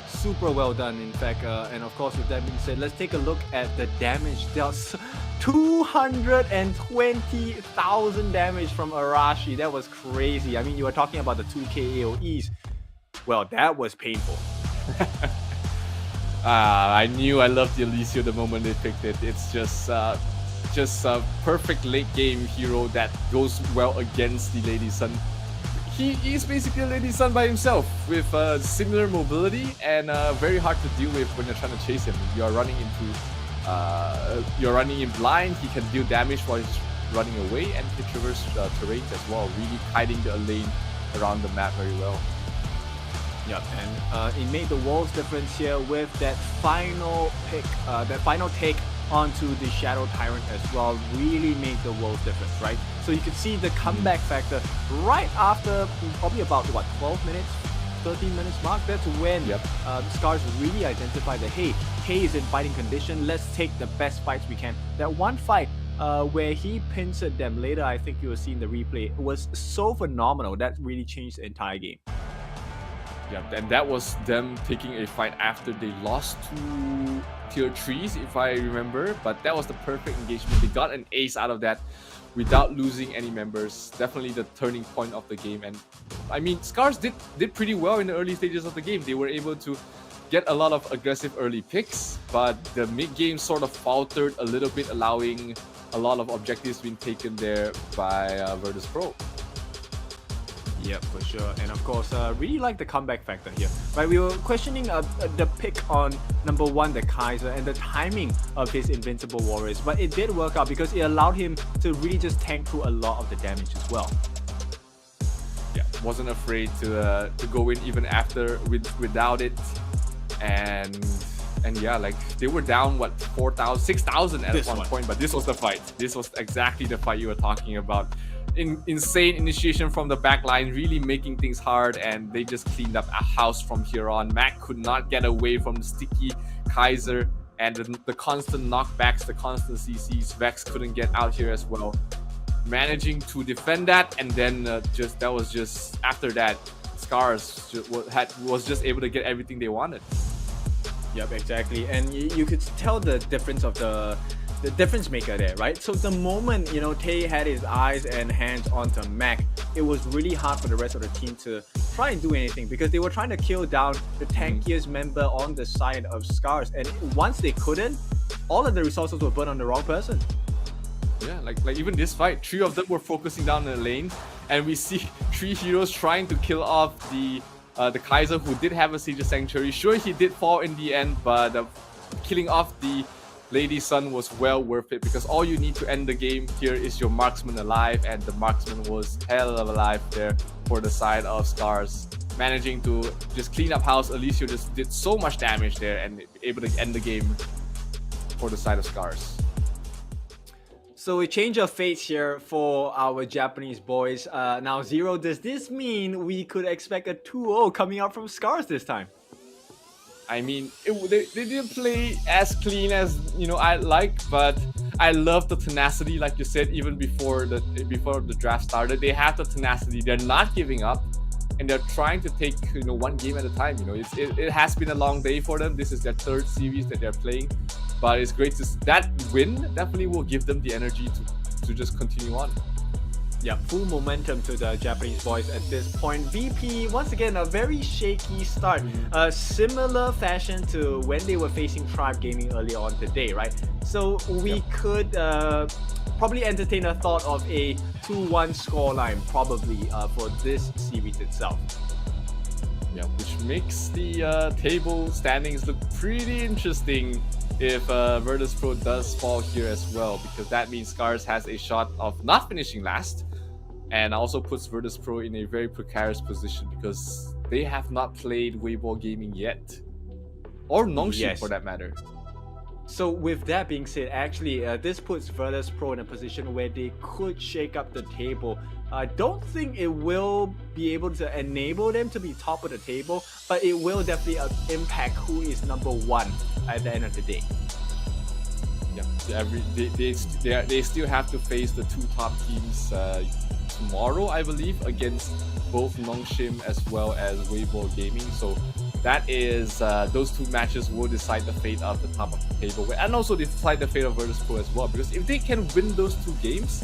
Super well done, in fact. And of course, with that being said, let's take a look at the damage dealt. 220,000 damage from Arashi. That was crazy. I mean, you were talking about the 2k AoEs. Well, that was painful. I knew I loved the Elysia the moment they picked it. It's just a perfect late game hero that goes well against the Lady Sun. He is basically a Lady Sun by himself with similar mobility and very hard to deal with when you're trying to chase him. You're running in blind. He can deal damage while he's running away, and he traverse terrains as well, really hiding the lane around the map very well. Yep, and it made the world's difference here with that final pick, that final take onto the Shadow Tyrant as well. Really made the world's difference, right? So you could see the comeback factor right after probably about what, 12 minutes, 13 minutes mark. That's when SCARZ really identified that, hey, Tae is in fighting condition. Let's take the best fights we can. That one fight where he pincered them later, I think you will see in the replay, it was so phenomenal. That really changed the entire game. Yeah, and that was them taking a fight after they lost to tier 3s, if I remember. But that was the perfect engagement. They got an ace out of that without losing any members. Definitely the turning point of the game. And I mean, SCARZ did pretty well in the early stages of the game. They were able to get a lot of aggressive early picks, but the mid game sort of faltered a little bit, allowing a lot of objectives being taken there by Virtus Pro. Yep, for sure. And of course, really like the comeback factor here. Right, we were questioning the pick on number 1, the Kaiser, and the timing of his Invincible Warriors, but it did work out because it allowed him to really just tank through a lot of the damage as well. Yeah, wasn't afraid to go in even after without it, and yeah, like they were down what, 4,000, 6,000 at one point, but this was the fight. This was exactly the fight you were talking about. Insane initiation from the back line, really making things hard, and they just cleaned up a house from here on. Mac could not get away from the sticky Kaiser and the constant knockbacks, the constant CCs. Vex couldn't get out here as well. Managing to defend that, and then after that, SCARZ was just able to get everything they wanted. Yep, exactly. And you could tell the difference of the difference maker there, right? So the moment, you know, Tae had his eyes and hands onto Mac, it was really hard for the rest of the team to try and do anything because they were trying to kill down the tankiest member on the side of SCARZ, and once they couldn't, all of the resources were burnt on the wrong person. Yeah, like even this fight, 3 of them were focusing down the lane, and we see 3 heroes trying to kill off the Kaiser, who did have a Siege Sanctuary. Sure, he did fall in the end, but killing off the Lady Sun was well worth it, because all you need to end the game here is your marksman alive, and the marksman was hell of alive there for the side of SCARZ. Managing to just clean up house, Alicio just did so much damage there and able to end the game for the side of SCARZ. So we change our fates here for our Japanese boys. Now, Zero, does this mean we could expect a 2-0 coming out from SCARZ this time? I mean, they didn't play as clean as, you know, I like, but I love the tenacity, like you said, even before the draft started. They have the tenacity. They're not giving up, and they're trying to take, you know, one game at a time. You know, it has been a long day for them. This is their 3rd series that they're playing, but it's great to that win definitely will give them the energy to just continue on. Yeah, full momentum to the Japanese boys at this point. VP, once again, a very shaky start. Similar fashion to when they were facing Tribe Gaming early on today, right? So we could probably entertain a thought of a 2-1 scoreline, probably, for this series itself. Yeah, which makes the table standings look pretty interesting if Virtus.pro does fall here as well, because that means SCARZ has a shot of not finishing last, and also puts Virtus.pro in a very precarious position because they have not played Weibo Gaming yet, or NONGSHIM for that matter. So with that being said, actually, this puts Virtus.pro in a position where they could shake up the table. I don't think it will be able to enable them to be top of the table, but it will definitely impact who is number 1 at the end of the day. Yeah, they still have to face the 2 top teams tomorrow, I believe, against both NONGSHIM as well as Weibo Gaming. So that is those 2 matches will decide the fate of the top of the table, and also decide the fate of Virtus.pro as well. Because if they can win those 2 games,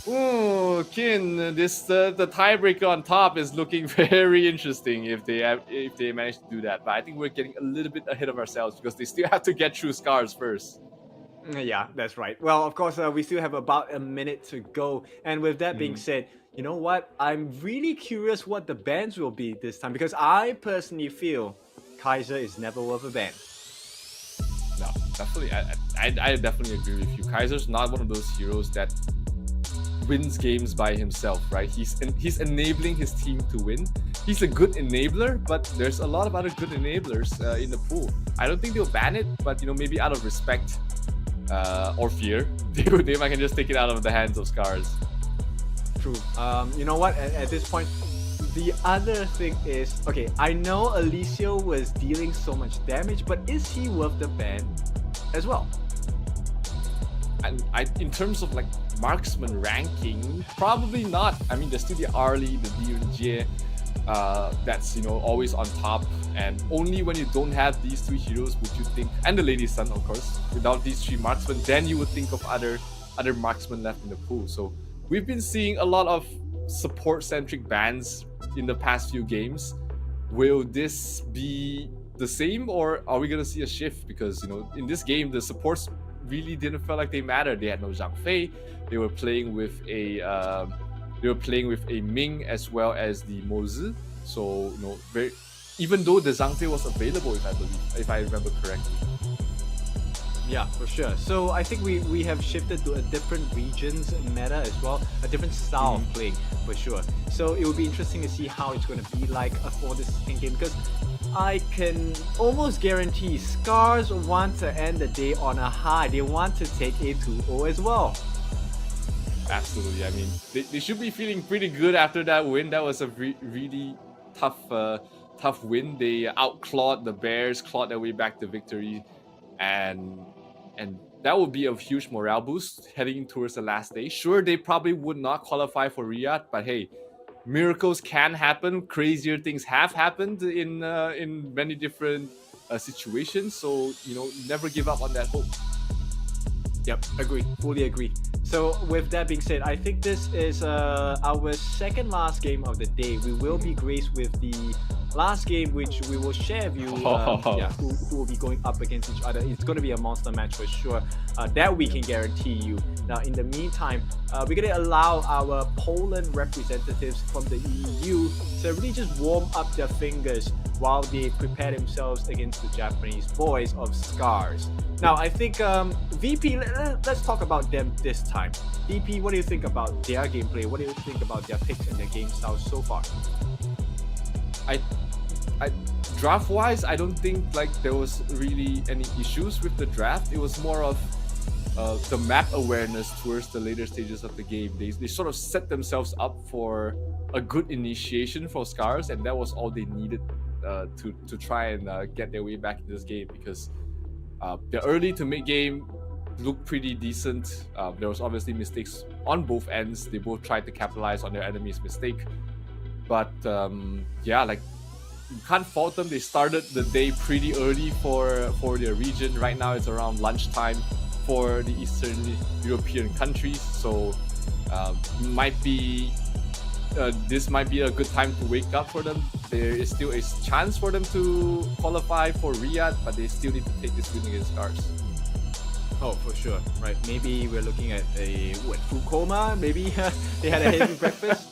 oh, Kin, the tiebreaker on top is looking very interesting if they manage to do that. But I think we're getting a little bit ahead of ourselves because they still have to get through SCARZ first. Yeah, that's right. Well, of course, we still have about a minute to go. And with that being said, you know what? I'm really curious what the bans will be this time, because I personally feel Kaiser is never worth a ban. No, definitely. I definitely agree with you. Kaiser's not one of those heroes that wins games by himself, right? He's enabling his team to win. He's a good enabler, but there's a lot of other good enablers in the pool. I don't think they'll ban it, but, you know, maybe out of respect or fear, they might just take it out of the hands of SCARZ. True. You know what? At this point, the other thing is, okay, I know Alicio was dealing so much damage, but is he worth the ban as well? And in terms of like marksman ranking, probably not. I mean, there's still the Arlie, the Diunjie, that's, you know, always on top, and only when you don't have these 3 heroes would you think, and the Lady Sun, of course, without these 3 marksmen, then you would think of other marksmen left in the pool. So we've been seeing a lot of support-centric bans in the past few games. Will this be the same, or are we gonna see a shift? Because, you know, in this game, the supports really didn't feel like they mattered. They had no Zhang Fei. They were playing with a Ming as well as the Mozi. So, you know, even though the Zhang Fei was available, if I remember correctly. Yeah, for sure. So I think we have shifted to a different regions meta as well, a different style of playing for sure. So it will be interesting to see how it's going to be like for this second game, because I can almost guarantee SCARZ want to end the day on a high. They want to take a 2-0 as well. Absolutely. I mean, they should be feeling pretty good after that win. That was a really tough win. They outclawed the Bears, clawed their way back to victory, and that would be a huge morale boost heading towards the last day. Sure, they probably would not qualify for Riyadh, but hey, miracles can happen. Crazier things have happened in many different situations. So, you know, never give up on that hope. Yep, agree, fully agree. So with that being said, I think this is our second last game of the day. We will be graced with the last game, which we will share with you, who will be going up against each other. It's going to be a monster match for sure. That we can guarantee you. Now, in the meantime, we're going to allow our Poland representatives from the EU to really just warm up their fingers while they prepare themselves against the Japanese boys of SCARZ. Now, I think VP, let's talk about them this time. VP, what do you think about their gameplay? What do you think about their picks and their game style so far? I draft-wise, I don't think like there was really any issues with the draft. It was more of the map awareness towards the later stages of the game. They sort of set themselves up for a good initiation for SCARZ, and that was all they needed to try and get their way back in this game, because the early to mid game looked pretty decent. There was obviously mistakes on both ends. They both tried to capitalize on their enemy's mistake, but yeah, like you can't fault them. They started the day pretty early for their region. Right now it's around lunchtime for the Eastern European countries, so this might be a good time to wake up for them. There is still a chance for them to qualify for Riyadh, but they still need to take this win against SCARZ. Oh, for sure, right? Maybe we're looking at a food coma. Maybe they had a heavy breakfast.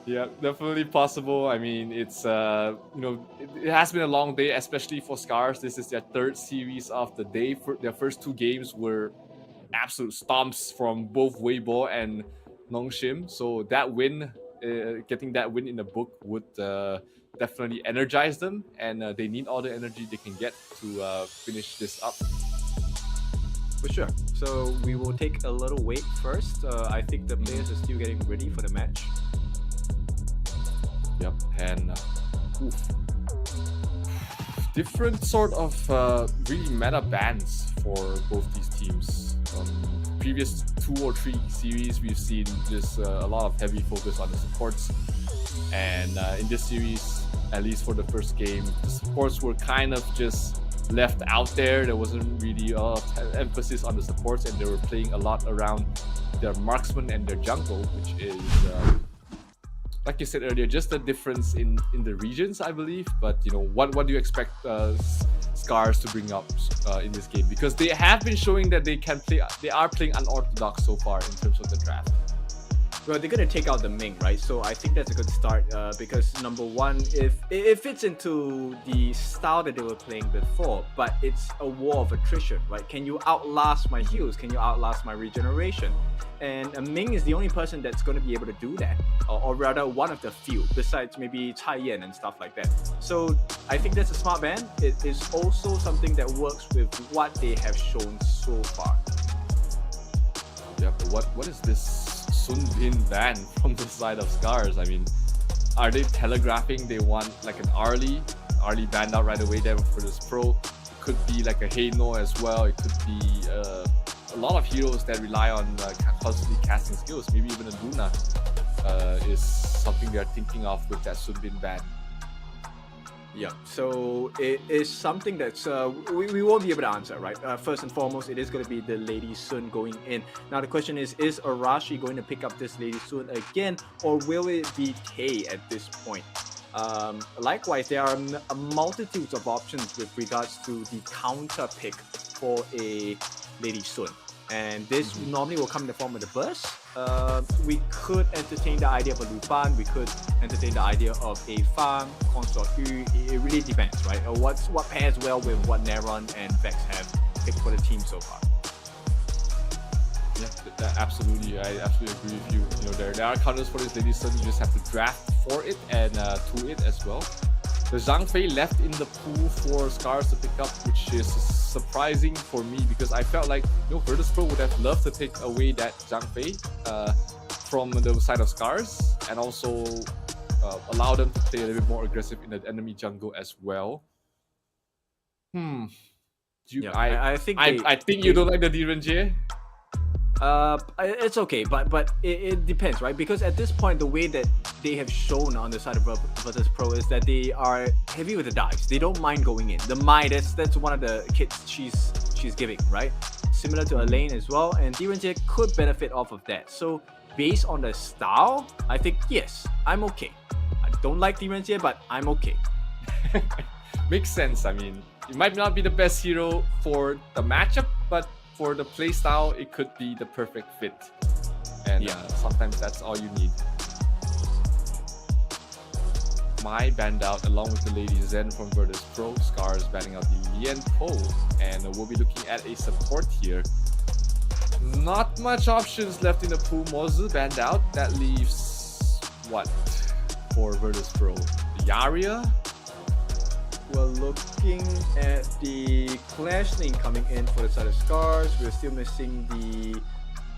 Yeah, definitely possible. I mean, it's it has been a long day, especially for SCARZ. This is their third series of the day. Their first two games were absolute stomps from both Weibo and NONGSHIM. So that win, getting that win in the book would definitely energize them, and they need all the energy they can get to finish this up. For sure. So we will take a little wait first. I think the players are still getting ready for the match. Yep, and different sort of really meta bans for both these teams. Previous 2 or 3 series, we've seen just a lot of heavy focus on the supports, and in this series, at least for the first game, the supports were kind of just left out there. There wasn't really a lot of emphasis on the supports, and they were playing a lot around their marksman and their jungle, which is like you said earlier, just a difference in the regions, I believe. But what do you expect SCARZ to bring up in this game? Because they have been showing that they are playing unorthodox so far in terms of the draft. Well, they're going to take out the Ming, right? So I think that's a good start because number one, if it fits into the style that they were playing before, but it's a war of attrition, right? Can you outlast my heals? Can you outlast my regeneration? And Ming is the only person that's going to be able to do that, or rather one of the few, besides maybe Cai Yan and stuff like that. So I think that's a smart ban. It is also something that works with what they have shown so far. Yeah, but what is this Sun Bin ban from the side of SCARZ? I mean, are they telegraphing they want like an Arlie banned out right away there for this pro? It could be like a Heino as well. It could be a lot of heroes that rely on constantly casting skills. Maybe even a Luna is something they're thinking of with that Sun Bin ban. Yeah, so it is something that's we won't be able to answer, right? First and foremost, it is going to be the Lady Sun going in. Now the question is Arashi going to pick up this Lady Sun again, or will it be Tay at this point? Likewise, there are multitudes of options with regards to the counter pick for a Lady Sun, and this normally will come in the form of the burst. We could entertain the idea of a Lupan, we could entertain the idea of a Fang, Consort Yu. It really depends, right? What pairs well with what Neron and Vex have picked for the team so far. Yeah, absolutely. I absolutely agree with you. There are counters for this Lady Sun. You just have to draft for it and to it as well. The Zhang Fei left in the pool for SCARZ to pick up, which is surprising for me because I felt like Virtus Pro would have loved to take away that Zhang Fei from the side of SCARZ, and also allow them to play a little bit more aggressive in the enemy jungle as well. I think you don't like the Direnjie. It's okay, but it depends, right? Because at this point, the way that they have shown on the side of Virtus Pro is that they are heavy with the dives. They don't mind going in. The Mai, that's one of the kits she's giving, right? Similar to Elaine as well, and Direnjie could benefit off of that. So based on the style, I think yes, I'm okay. Don't like Demon Tier, but I'm okay. Makes sense. I mean, it might not be the best hero for the matchup, but for the playstyle, it could be the perfect fit. And sometimes that's all you need. My banned out along with the lady Zen from Virtus Pro, SCARZ banning out the Lien Po, and we'll be looking at a support here. Not much options left in the pool. Mozu banned out. That leaves what for Virtus Pro? The Yaria? We're looking at the Clash lane coming in for the side of SCARZ. We're still missing the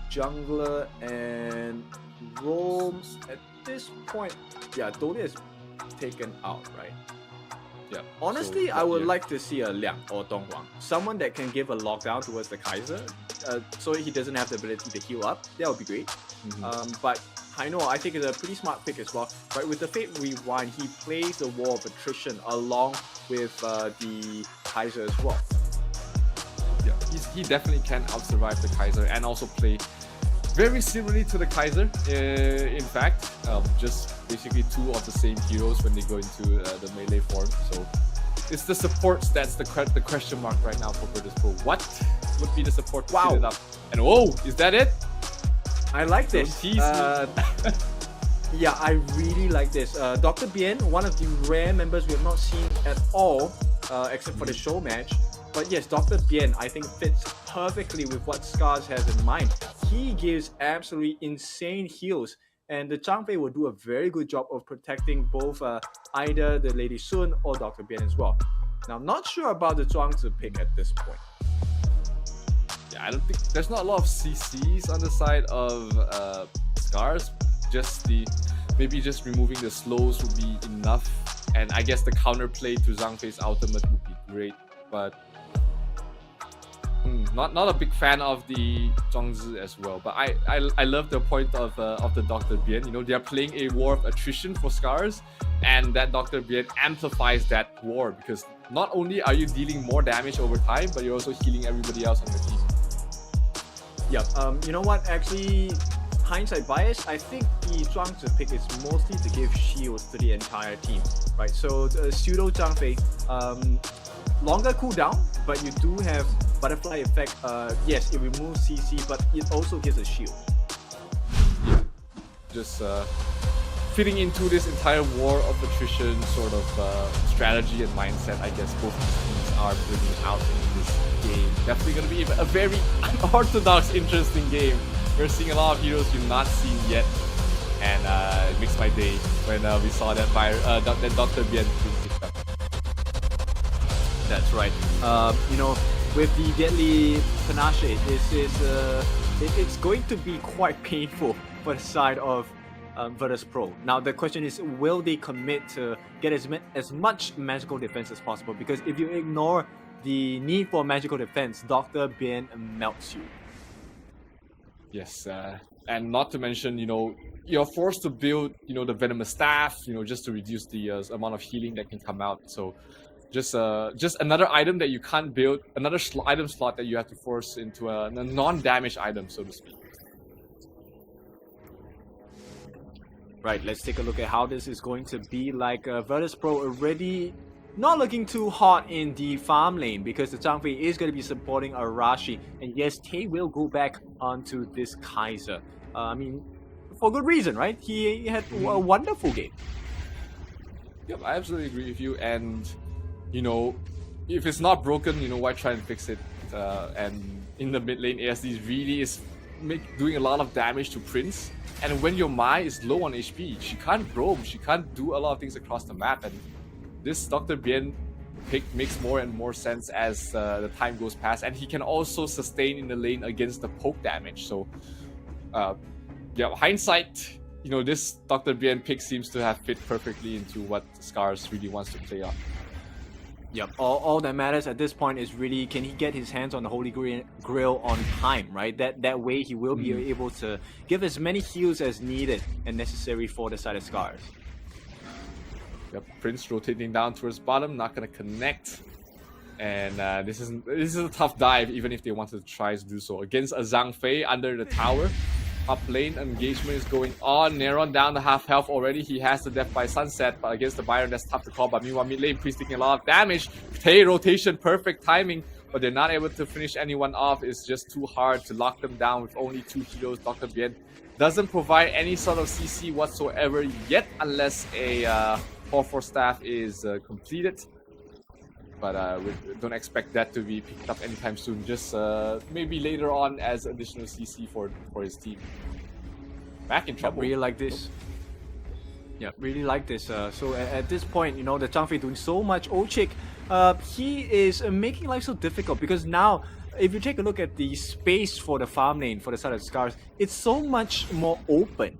jungler and roams. At this point, yeah, Dota is taken out, right? Yeah. Honestly, so, I would like to see a Liang or Donghuang. Someone that can give a lockdown towards the Kaiser, so he doesn't have the ability to heal up. That would be great. But I think it's a pretty smart pick as well. Right, with the Fate Rewind, he plays the Wall of Attrition along with the Kaiser as well. Yeah, he definitely can out-survive the Kaiser and also play very similarly to the Kaiser. In fact, just basically two of the same heroes when they go into the melee form. So it's the supports that's the question mark right now for Virtus Pro. What would be the support to fill it up? And whoa, is that it? I like this. Yeah, I really like this. Dr. Bien, one of the rare members we have not seen at all, except for the show match. But yes, Dr. Bien, I think fits perfectly with what SCARZ has in mind. He gives absolutely insane heals, and the Zhang Fei will do a very good job of protecting both either the Lady Sun or Dr. Bien as well. Now, I'm not sure about the Zhuangzi pick at this point. Yeah, I don't think there's not a lot of CCs on the side of SCARZ. Maybe just removing the slows would be enough, and I guess the counterplay to Zhang Fei's ultimate would be great, but not a big fan of the Zhuangzi as well. But I love the point of the Dr. Bien. You know, they are playing a war of attrition for SCARZ, and that Dr. Bien amplifies that war because not only are you dealing more damage over time, but you're also healing everybody else on your team. Yeah, you know what? Actually, hindsight bias, I think the Zhuangzi pick is mostly to give shields to the entire team, right? So the pseudo Zhang Fei, longer cooldown, but you do have butterfly effect. Yes, it removes CC, but it also gives a shield. Yeah, just fitting into this entire war of attrition sort of strategy and mindset. I guess both these teams are bringing out in this game. Definitely going to be a very unorthodox, interesting game. We're seeing a lot of heroes you've not seen yet, and it makes my day when we saw that Dr. Bien being picked up. That's right. You know, with the deadly panache, this is it's going to be quite painful for the side of Virtus Pro. Now the question is, will they commit to get as much magical defense as possible? Because if you ignore the need for magical defense, Dr. Bien melts you. Yes, and not to mention, you know, you're forced to build, you know, the venomous staff, you know, just to reduce the amount of healing that can come out. So just another item that you can't build, another item slot that you have to force into a non-damage item, so to speak. Right, let's take a look at how this is going to be. Like Virtus Pro already not looking too hot in the farm lane because the Zhang Fei is going to be supporting Arashi, and yes, Tay will go back onto this Kaiser. I mean, for good reason, right? He had a wonderful game. Yep, I absolutely agree with you. And you know, if it's not broken, you know, why try and fix it? And in the mid lane, ASD really is doing a lot of damage to Prince. And when your Mai is low on HP, she can't roam, she can't do a lot of things across the map. And this Dr. Bien pick makes more and more sense as the time goes past. And he can also sustain in the lane against the poke damage. So, yeah, hindsight, you know, this Dr. Bien pick seems to have fit perfectly into what SCARZ really wants to play on. Yep, all that matters at this point is really, can he get his hands on the Holy Grail on time, right? That way he will be able to give as many heals as needed and necessary for the side of SCARZ. Yep, Prince rotating down towards bottom, not gonna connect. And this is a tough dive, even if they wanted to try to do so. Against a Zhang Fei under the tower, Up lane engagement is going on. Neron down to half health already. He has the death by sunset, but against the Byron that's tough to call. But meanwhile, mid lane Priest taking a lot of damage. Tay rotation, perfect timing, but they're not able to finish anyone off. It's just too hard to lock them down with only 2 heroes. Dr. Bien doesn't provide any sort of CC whatsoever yet, unless a 4-4 staff is completed. But we don't expect that to be picked up anytime soon. Just maybe later on as additional CC for his team. Back in trouble. Really like this. Yeah, really like this. So at this point, you know, the Zhang doing so much. Ochik, he is making life so difficult because now, if you take a look at the space for the farm lane for the side of SCARZ, it's so much more open.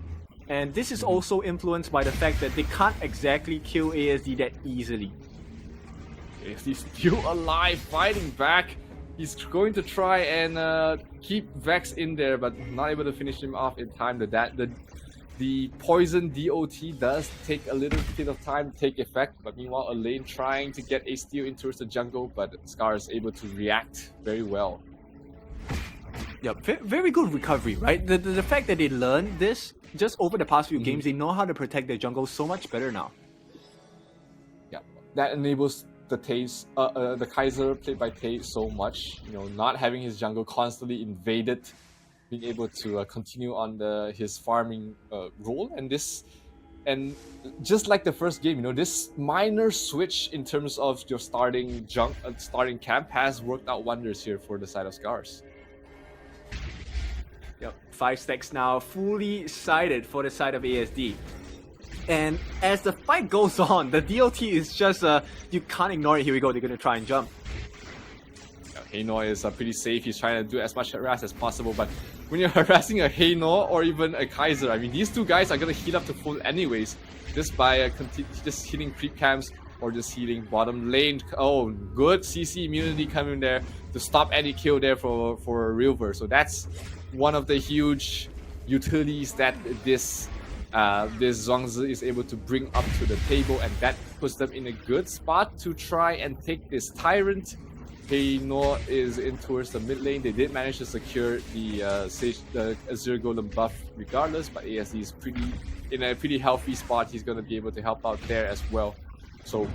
And this is also influenced by the fact that they can't exactly kill ASD that easily. He's still alive, fighting back. He's going to try and keep Vex in there, but not able to finish him off in time. The poison DOT does take a little bit of time to take effect, but meanwhile, Elaine trying to get a steal in towards the jungle, but SCARZ is able to react very well. Yeah, very good recovery, right? The fact that they learned this just over the past few games, they know how to protect their jungle so much better now. Yeah, that enables the Kaiser played by Tay so much, you know, not having his jungle constantly invaded, being able to continue on his farming role, and just like the first game, you know, this minor switch in terms of your starting camp has worked out wonders here for the side of SCARZ. Yep, 5 stacks now fully sided for the side of ASD. And as the fight goes on, the DOT is just, you can't ignore it. Here we go, they're going to try and jump. Heino is pretty safe. He's trying to do as much harass as possible, but when you're harassing a Heino or even a Kaiser, I mean, these two guys are going to heal up to full anyways, just by just hitting creep camps or just healing bottom lane. Oh, good CC immunity coming there to stop any kill there for Rilver. So that's one of the huge utilities that this Zhuangzi is able to bring up to the table, and that puts them in a good spot to try and take this Tyrant. Heino is in towards the mid lane. They did manage to secure the Azure Golem buff regardless, but ASD is in a pretty healthy spot. He's going to be able to help out there as well. So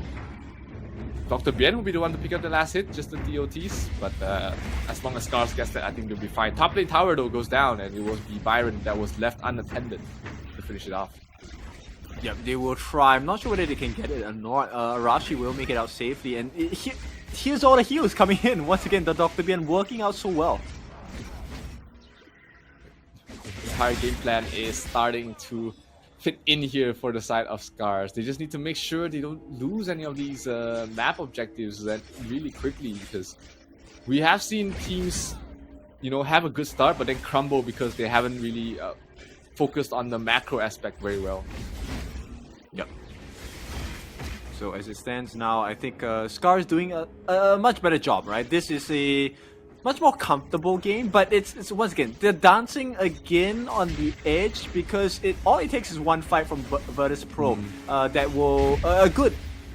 Dr. Bien will be the one to pick up the last hit, just the DOTs, but as long as SCARZ gets that, I think they'll be fine. Top lane tower though goes down, and it was the Byron that was left unattended to finish it off. Yep, they will try. I'm not sure whether they can get it or not. Arashi will make it out safely, and here's all the heals coming in. Once again, the Dr. Bien working out so well. The entire game plan is starting to fit in here for the side of SCARZ. They just need to make sure they don't lose any of these map objectives that really quickly, because we have seen teams, you know, have a good start but then crumble because they haven't really focused on the macro aspect very well. Yep. So as it stands now, I think SCARZ doing a much better job, right? This is a much more comfortable game, but it's once again, they're dancing again on the edge because all it takes is one fight from Virtus Pro that will a good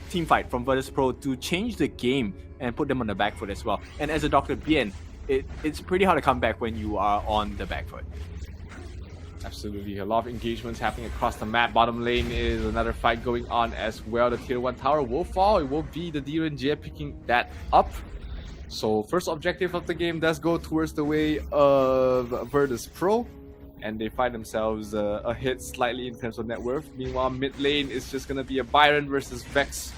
team fight from Virtus Pro to change the game and put them on the back foot as well. And as a Dr. Bien, it's pretty hard to come back when you are on the back foot. Absolutely, a lot of engagements happening across the map. Bottom lane is another fight going on as well. The tier 1 tower will fall. It will be the DNG picking that up. So first objective of the game does go towards the way of Virtus Pro, and they find themselves a hit slightly in terms of net worth. Meanwhile, mid lane is just going to be a Byron versus Vex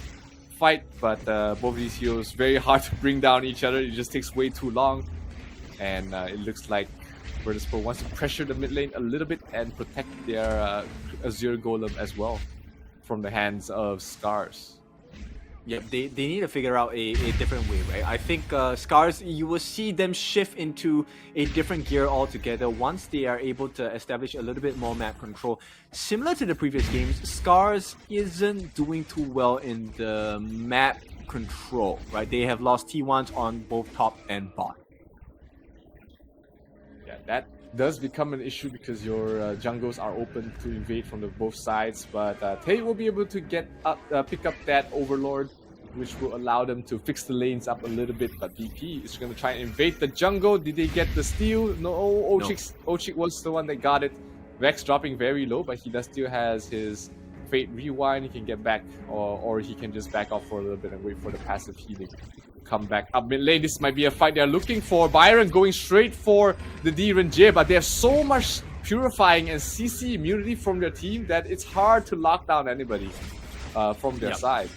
fight, but both of these heroes very hard to bring down each other. It just takes way too long, and it looks like Virtus Pro wants to pressure the mid lane a little bit and protect their Azure Golem as well from the hands of SCARZ. Yeah, they need to figure out a different way, right? I think SCARZ, you will see them shift into a different gear altogether once they are able to establish a little bit more map control. Similar to the previous games, SCARZ isn't doing too well in the map control, right? They have lost T1s on both top and bot. Yeah, that does become an issue because your jungles are open to invade from both sides, but Tay will be able to get up, pick up that Overlord which will allow them to fix the lanes up a little bit. But VP is going to try and invade the jungle. Did they get the steal? No, Ochik was the one that got it. Vex dropping very low, but he does still has his Fate Rewind. He can get back, or he can just back off for a little bit and wait for the passive healing. Come back up mid lane. This might be a fight they're looking for. Byron going straight for the DRNG, but they have so much purifying and CC immunity from their team that it's hard to lock down anybody from their side.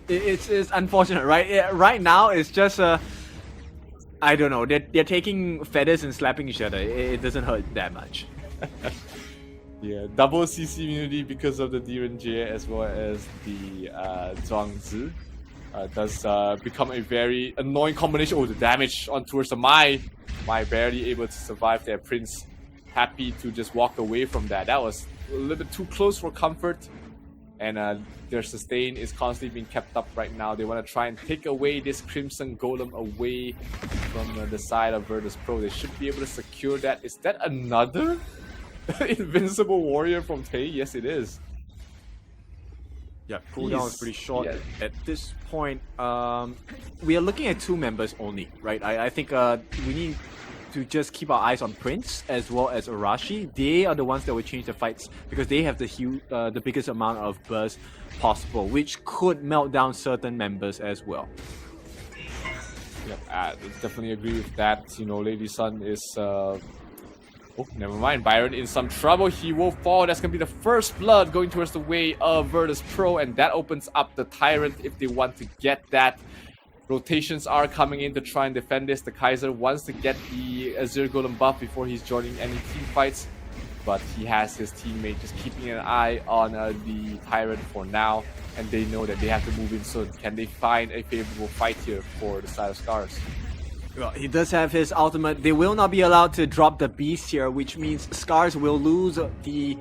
It's unfortunate, right? Right now, it's just I don't know. They're taking feathers and slapping each other. It doesn't hurt that much. Yeah, double CC immunity because of the DRNG as well as the Zhuangzi. Does become a very annoying combination. Oh, the damage on towards the Mai barely able to survive there. Prince happy to just walk away from that. That was a little bit too close for comfort. And their sustain is constantly being kept up right now. They want to try and take away this Crimson Golem away from the side of Virtus Pro. They should be able to secure that. Is that another Invincible Warrior from Tay? Yes, it is. Yeah, cooldown is pretty short at this point. We are looking at 2 members only, right? I think we need to just keep our eyes on Prince as well as Arashi. They are the ones that will change the fights because they have the biggest amount of burst possible, which could melt down certain members as well. Yep, I definitely agree with that. You know, Lady Sun is... Oh, never mind. Byron in some trouble. He will fall. That's going to be the first blood going towards the way of Virtus Pro, and that opens up the Tyrant if they want to get that. Rotations are coming in to try and defend this. The Kaiser wants to get the Azure Golem buff before he's joining any team fights, but he has his teammate just keeping an eye on the Tyrant for now, and they know that they have to move in soon. Can they find a favorable fight here for the side of SCARZ? Well, he does have his ultimate. They will not be allowed to drop the beast here, which means SCARZ will lose the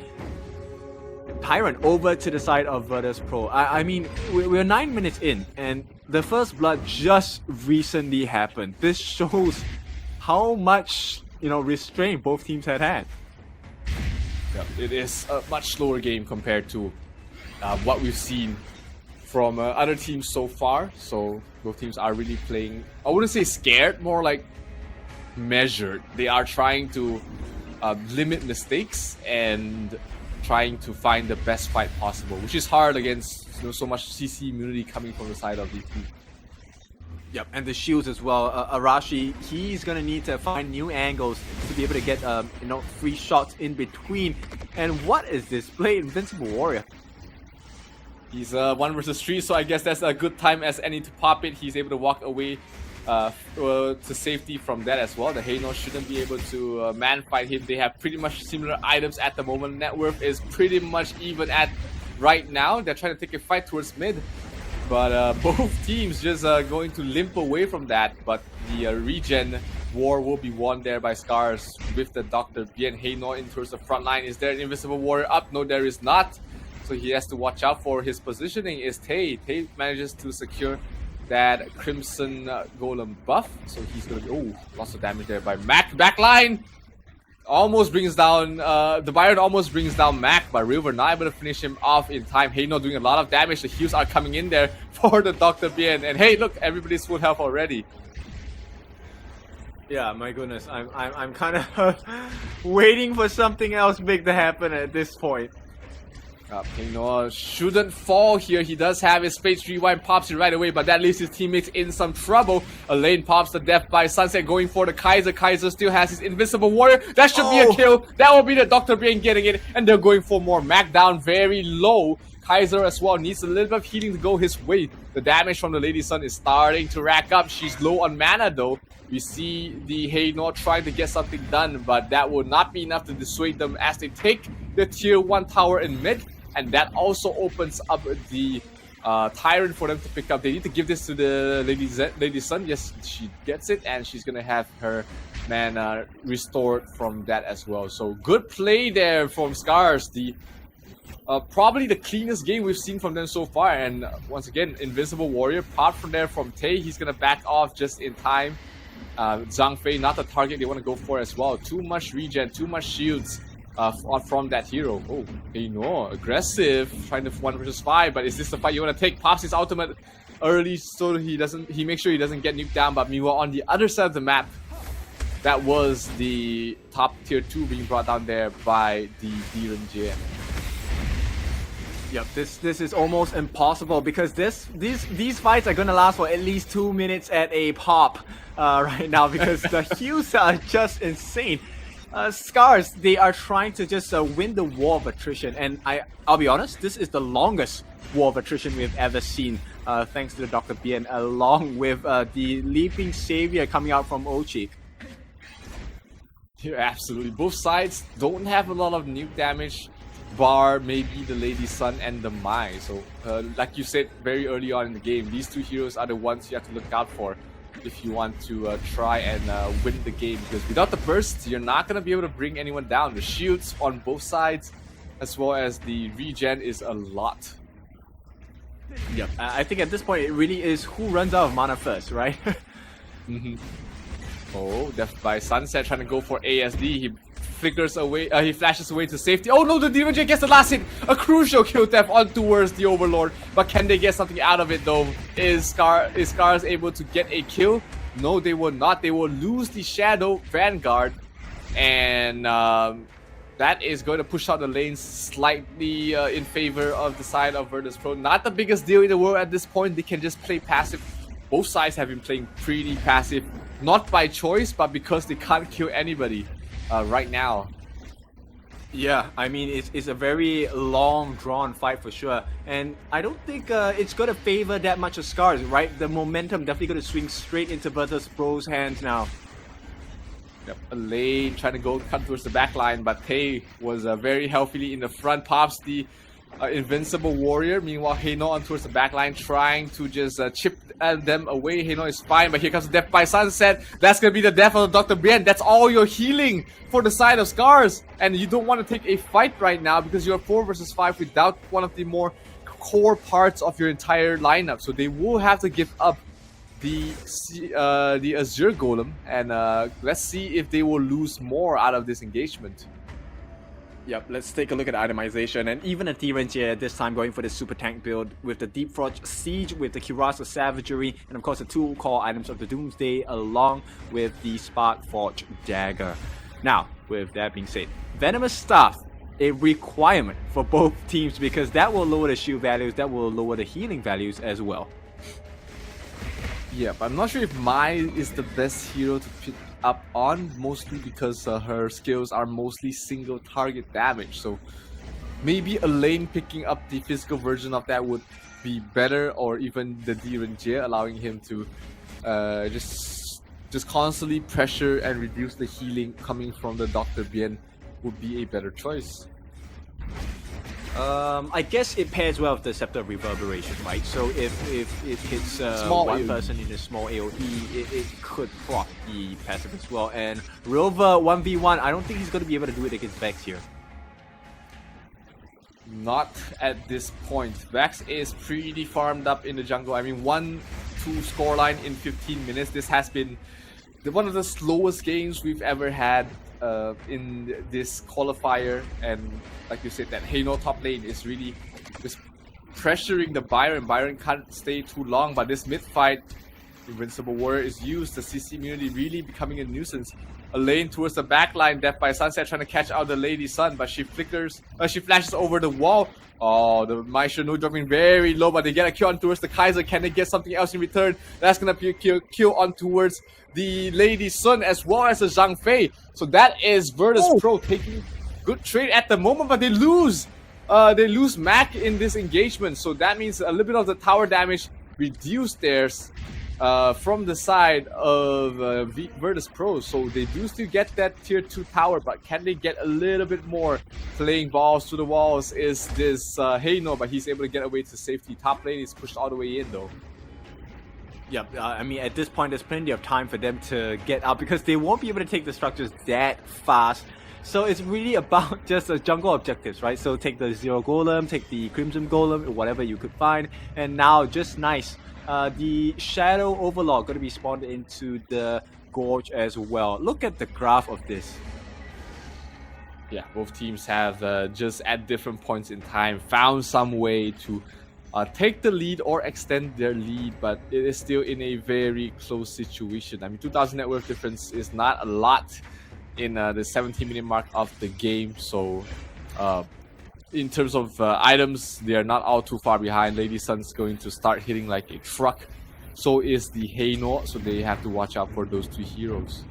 Tyrant over to the side of Virtus Pro. I mean, we're 9 minutes in, and the first blood just recently happened. This shows how much, restraint both teams had. Yeah, it is a much slower game compared to what we've seen from other teams so far. So both teams are really playing, I wouldn't say scared, more like measured. They are trying to limit mistakes and trying to find the best fight possible, which is hard against so much CC immunity coming from the side of VP. Yep, and the shields as well. Arashi, he's gonna need to find new angles to be able to get free shots in between. And what is this play? Invincible Warrior. He's 1 versus 3, so I guess that's a good time as any to pop it. He's able to walk away to safety from that as well. The Heino shouldn't be able to man fight him. They have pretty much similar items at the moment. Net worth is pretty much even at right now. They're trying to take a fight towards mid, but both teams just going to limp away from that. But the regen war will be won there by SCARZ with the Dr. Bien. Heino in towards the front line. Is there an Invisible Warrior up? No, there is not. So he has to watch out for his positioning. Is Tay. Tay manages to secure that Crimson Golem buff. So he's going to be... Oh, lots of damage there by Mac. Backline! Almost brings down... the Byron almost brings down Mac, but River not able to finish him off in time. Heino doing a lot of damage. The heals are coming in there for the Dr. Bien. And hey, look, everybody's full health already. Yeah, my goodness. I'm kind of waiting for something else big to happen at this point. Heino shouldn't fall here. He does have his Fates Rewind, pops it right away, but that leaves his teammates in some trouble. Elaine pops the death by Sunset, going for the Kaiser. Kaiser still has his Invisible Warrior. That should be a kill. That will be the Dr. Bien getting it, and they're going for more. Mac down very low. Kaiser as well needs a little bit of healing to go his way. The damage from the Lady Sun is starting to rack up. She's low on mana though. We see the Heino trying to get something done, but that will not be enough to dissuade them as they take the tier 1 tower in mid. And that also opens up the Tyrant for them to pick up. They need to give this to the Lady Sun. Yes, she gets it, and she's going to have her mana restored from that as well. So good play there from SCARZ. The probably the cleanest game we've seen from them so far. And once again, Invisible Warrior popped from there from Tay. He's going to back off just in time. Zhang Fei, not the target they want to go for as well. Too much regen, too much shields. From that hero. Oh, Heino, aggressive, trying to 1 versus 5, but is this the fight you want to take? Pops his ultimate early so he makes sure he doesn't get nuked down. But meanwhile, on the other side of the map, that was the top tier 2 being brought down there by the ENG. Yep, this is almost impossible because these fights are gonna last for at least 2 minutes at a pop right now because the heals are just insane. SCARZ, they are trying to just win the war of attrition, and I'll be honest, this is the longest war of attrition we've ever seen, thanks to the Dr. Bien, along with the Leaping Savior coming out from Ochik. Yeah, absolutely. Both sides don't have a lot of nuke damage, bar maybe the Lady Sun and the Mai. So, like you said very early on in the game, these two heroes are the ones you have to look out for if you want to try and win the game. Because without the bursts, you're not going to be able to bring anyone down. The shields on both sides, as well as the regen, is a lot. Yep, I think at this point it really is who runs out of mana first, right? Oh, Death by Sunset trying to go for ASD. He flickers away, he flashes away to safety. Oh no, the ENG gets the last hit. A crucial kill death on towards the Overlord. But can they get something out of it though? Is SCARZ able to get a kill? No, they will not. They will lose the Shadow Vanguard. And that is going to push out the lanes slightly in favor of the side of Virtus.pro. Not the biggest deal in the world at this point. They can just play passive. Both sides have been playing pretty passive. Not by choice, but because they can't kill anybody right now. Yeah, I mean, it's a very long, drawn fight for sure. And I don't think it's going to favor that much of SCARZ, right? The momentum definitely going to swing straight into Virtus.pro's hands now. Yep, Elaine trying to cut towards the back line, but Tay was very healthily in the front, pops the Invincible Warrior. Meanwhile, Heino on towards the back line, trying to just chip them away. Heino is fine, but here comes the Death by Sunset. That's going to be the death of Dr. Bien. That's all your healing for the side of SCARZ. And you don't want to take a fight right now because you're 4 versus 5 without one of the more core parts of your entire lineup. So they will have to give up the Azure Golem. And let's see if they will lose more out of this engagement. Yep, let's take a look at itemization, and even a ENG this time going for the super tank build with the Deep Frost Siege, with the Kirasa Savagery, and of course the 2 core items of the Doomsday along with the Spark Forge Dagger. Now, with that being said, Venomous Staff, a requirement for both teams because that will lower the shield values, that will lower the healing values as well. Yeah, but I'm not sure if Mai is the best hero to pick up on, mostly because her skills are mostly single target damage. So maybe Elaine picking up the physical version of that would be better, or even the ENG allowing him to just constantly pressure and reduce the healing coming from the Dr. Bien would be a better choice. I guess it pairs well with the Scepter of Reverberation, right? So if it hits one person in a small AoE, it could proc the passive as well. And Rover 1v1, I don't think he's going to be able to do it against Vex here. Not at this point. Vex is pretty farmed up in the jungle. I mean, 1-2 scoreline in 15 minutes. This has been one of the slowest games we've ever had in this qualifier, and like you said, that Heino top lane is really just pressuring the Byron. Byron can't stay too long, but this mid fight, Invincible Warrior is used, the CC immunity really becoming a nuisance. A lane towards the back line, Death by Sunset trying to catch out the Lady Sun, but she flashes over the wall. Oh, the Maestro no dropping very low, but they get a kill on towards the Kaiser. Can they get something else in return? That's gonna be a kill on towards the Lady Sun as well as the Zhang Fei. So that is Virtus.pro taking good trade at the moment, but they lose Mac in this engagement. So that means a little bit of the tower damage reduced theirs from the side of Virtus.pro. So they do still get that tier 2 tower, but can they get a little bit more? Playing balls to the walls is this Heino, but he's able to get away to safety. Top lane is pushed all the way in though. Yeah, I mean, at this point, there's plenty of time for them to get out because they won't be able to take the structures that fast. So it's really about just the jungle objectives, right? So take the Zero Golem, take the Crimson Golem, whatever you could find. And now, just nice, the Shadow Overlord going to be spawned into the Gorge as well. Look at the graph of this. Yeah, both teams have just at different points in time found some way to take the lead or extend their lead, but it is still in a very close situation. I mean, 2,000 net worth difference is not a lot in the 17-minute mark of the game, so in terms of items, they are not all too far behind. Lady Sun's going to start hitting like a truck. So is the Heino, so they have to watch out for those two heroes.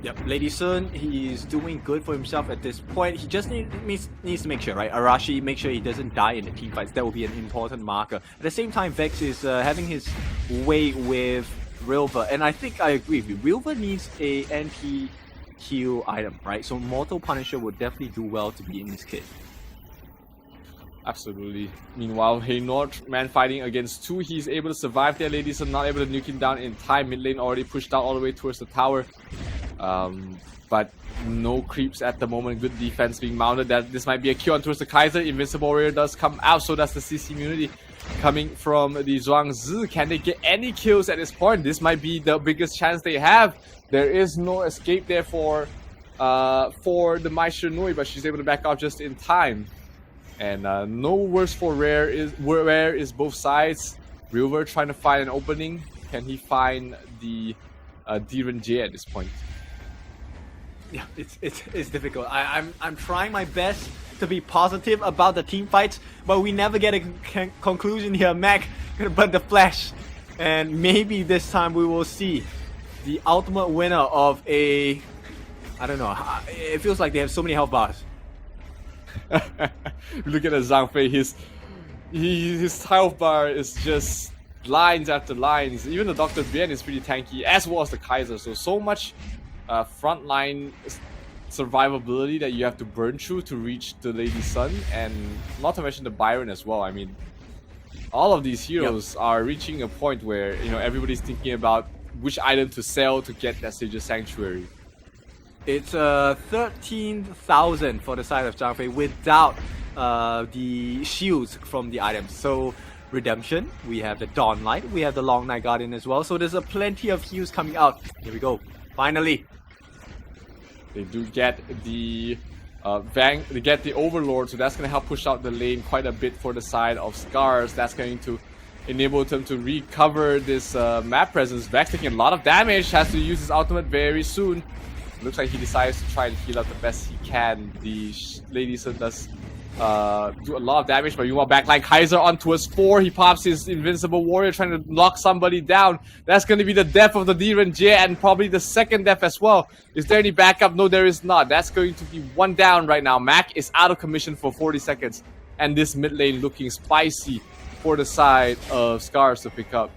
Yep, Lady Sun, he's doing good for himself at this point. He just needs to make sure, right? Arashi, make sure he doesn't die in the team fights. That will be an important marker. At the same time, Vex is having his way with Rilva, and I think I agree with you. Rilva needs a anti-heal item, right? So Mortal Punisher would definitely do well to be in this kit. Absolutely. Meanwhile, Heino, man fighting against two, he's able to survive there. Lady Sun not able to nuke him down in time. Mid lane already pushed out all the way towards the tower. But no creeps at the moment. Good defense being mounted. That this might be a kill on towards the Kaiser. Invincible Warrior does come out, so does the CC immunity coming from the Zhuangzi. Can they get any kills at this point? This might be the biggest chance they have. There is no escape there for the Mai Shiranui, but she's able to back off just in time. And no worse for Rare is both sides. River trying to find an opening. Can he find the D-Ren-J at this point? Yeah, it's difficult. I'm trying my best to be positive about the team fights, but we never get a conclusion here. Mac gonna burn the flash, and maybe this time we will see the ultimate winner of a, I don't know. It feels like they have so many health bars. Look at the Zhang Fei. His health bar is just lines after lines. Even the Dr. Bien is pretty tanky, as well as the Kaiser. So much frontline survivability that you have to burn through to reach the Lady Sun, and not to mention the Byron as well. I mean, all of these heroes are reaching a point where everybody's thinking about which item to sell to get that Sage's Sanctuary. It's 13,000 for the side of Zhang Fei without the shields from the items. So Redemption, we have the Dawn Light, we have the Long Night Guardian as well. So there's a plenty of heals coming out. Here we go. Finally. They do get the they get the Overlord, so that's going to help push out the lane quite a bit for the side of SCARZ. That's going to enable them to recover this map presence. Vex taking a lot of damage, has to use his ultimate very soon. Looks like he decides to try and heal up the best he can. The Lady Sun does do a lot of damage, but you want backline Kaiser on towards 4. He pops his Invincible Warrior trying to knock somebody down. That's going to be the death of the D-Ren-J and probably the second death as well. Is there any backup? No, there is not. That's going to be one down right now. Mac is out of commission for 40 seconds. And this mid lane looking spicy for the side of SCARZ to pick up.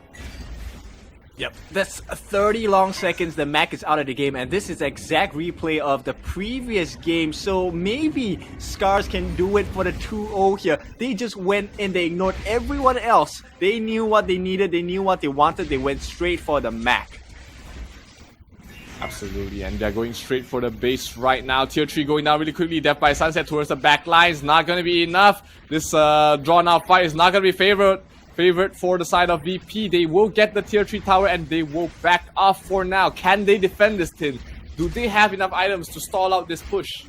Yep, that's 30 long seconds that Mac is out of the game, and this is exact replay of the previous game, so maybe SCARZ can do it for the 2-0 here. They just went and they ignored everyone else. They knew what they needed, they knew what they wanted, they went straight for the Mac. Absolutely, and they're going straight for the base right now. Tier 3 going down really quickly. Death by Sunset towards the back lines. Not going to be enough. This drawn out fight is not going to be favorite for the side of VP. They will get the tier 3 tower and they will back off for now. Can they defend this tin? Do they have enough items to stall out this push?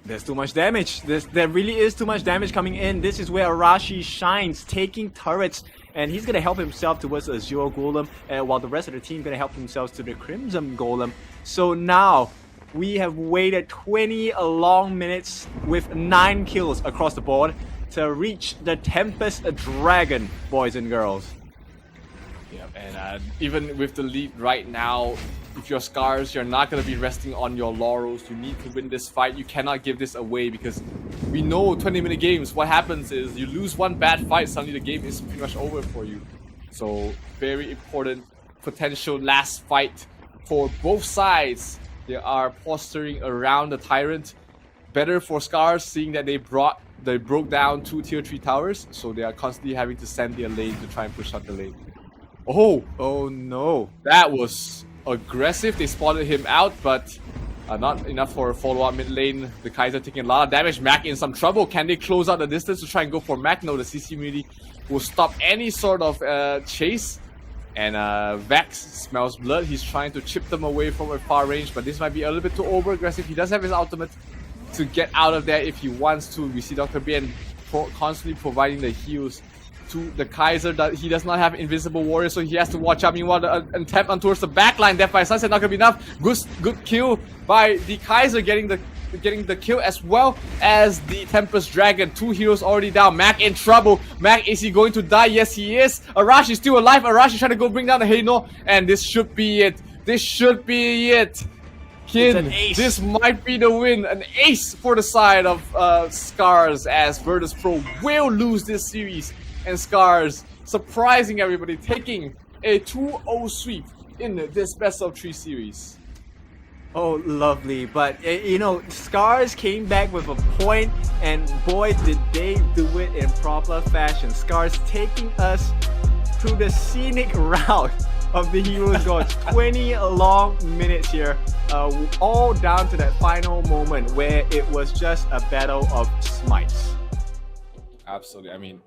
There's too much damage. There really is too much damage coming in. This is where Arashi shines, taking turrets, and he's gonna help himself towards the Azure Golem, while the rest of the team gonna help themselves to the Crimson Golem. So now we have waited 20 long minutes with 9 kills across the board to reach the Tempest Dragon, boys and girls. Yeah, and even with the lead right now, if you're SCARZ, you're not going to be resting on your laurels. You need to win this fight. You cannot give this away, because we know 20-minute games, what happens is you lose one bad fight, suddenly the game is pretty much over for you. So very important potential last fight for both sides. They are posturing around the Tyrant. Better for SCARZ, seeing that they broke down 2 tier 3 towers, so they are constantly having to send their lane to try and push out the lane. Oh no, that was aggressive. They spotted him out, but not enough for a follow-up mid lane. The Kaiser taking a lot of damage. Mac in some trouble. Can they close out the distance to try and go for Mac? No, the CC immunity will stop any sort of chase. And Vex smells blood. He's trying to chip them away from a far range, but this might be a little bit too over aggressive. He does have his ultimate to get out of there if he wants to. We see Dr. Bien constantly providing the heals to the Kaiser. That he does not have Invisible Warrior, so he has to watch out. Meanwhile, the attempt on towards the backline, Death by Sunset not gonna be enough. Good kill by the Kaiser, getting the kill, as well as the Tempest Dragon. 2 heroes already down. Mac in trouble. Mac, is he going to die? Yes, he is. Arashi is still alive. Arashi trying to go bring down the Heino, and this should be it. This should be it. Kin, this might be the win. An ace for the side of SCARZ, as Virtus Pro will lose this series. And SCARZ surprising everybody, taking a 2-0 sweep in this best of 3 series. Oh, lovely. But, you know, SCARZ came back with a point, and boy, did they do it in proper fashion. SCARZ taking us through the scenic route of the Heroes Gods. 20 long minutes here, all down to that final moment where it was just a battle of smites. Absolutely. I mean,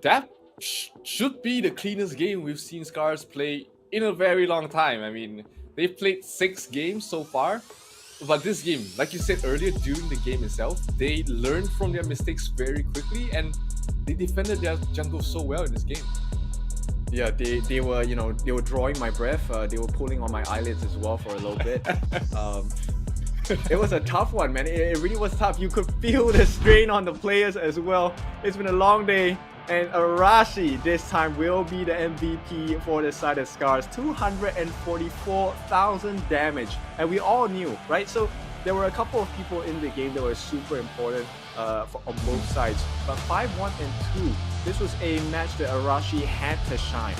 that should be the cleanest game we've seen SCARZ play in a very long time. I mean, they've played 6 games so far, but this game, like you said earlier, during the game itself, they learned from their mistakes very quickly, and they defended their jungle so well in this game. Yeah, they were, you know, they were drawing my breath. They were pulling on my eyelids as well for a little bit. It was a tough one, man. It really was tough. You could feel the strain on the players as well. It's been a long day. And Arashi this time will be the MVP for the side of SCARZ. 244,000 damage. And we all knew, right? So there were a couple of people in the game that were super important on both sides. But 5-1 and 2, this was a match that Arashi had to shine.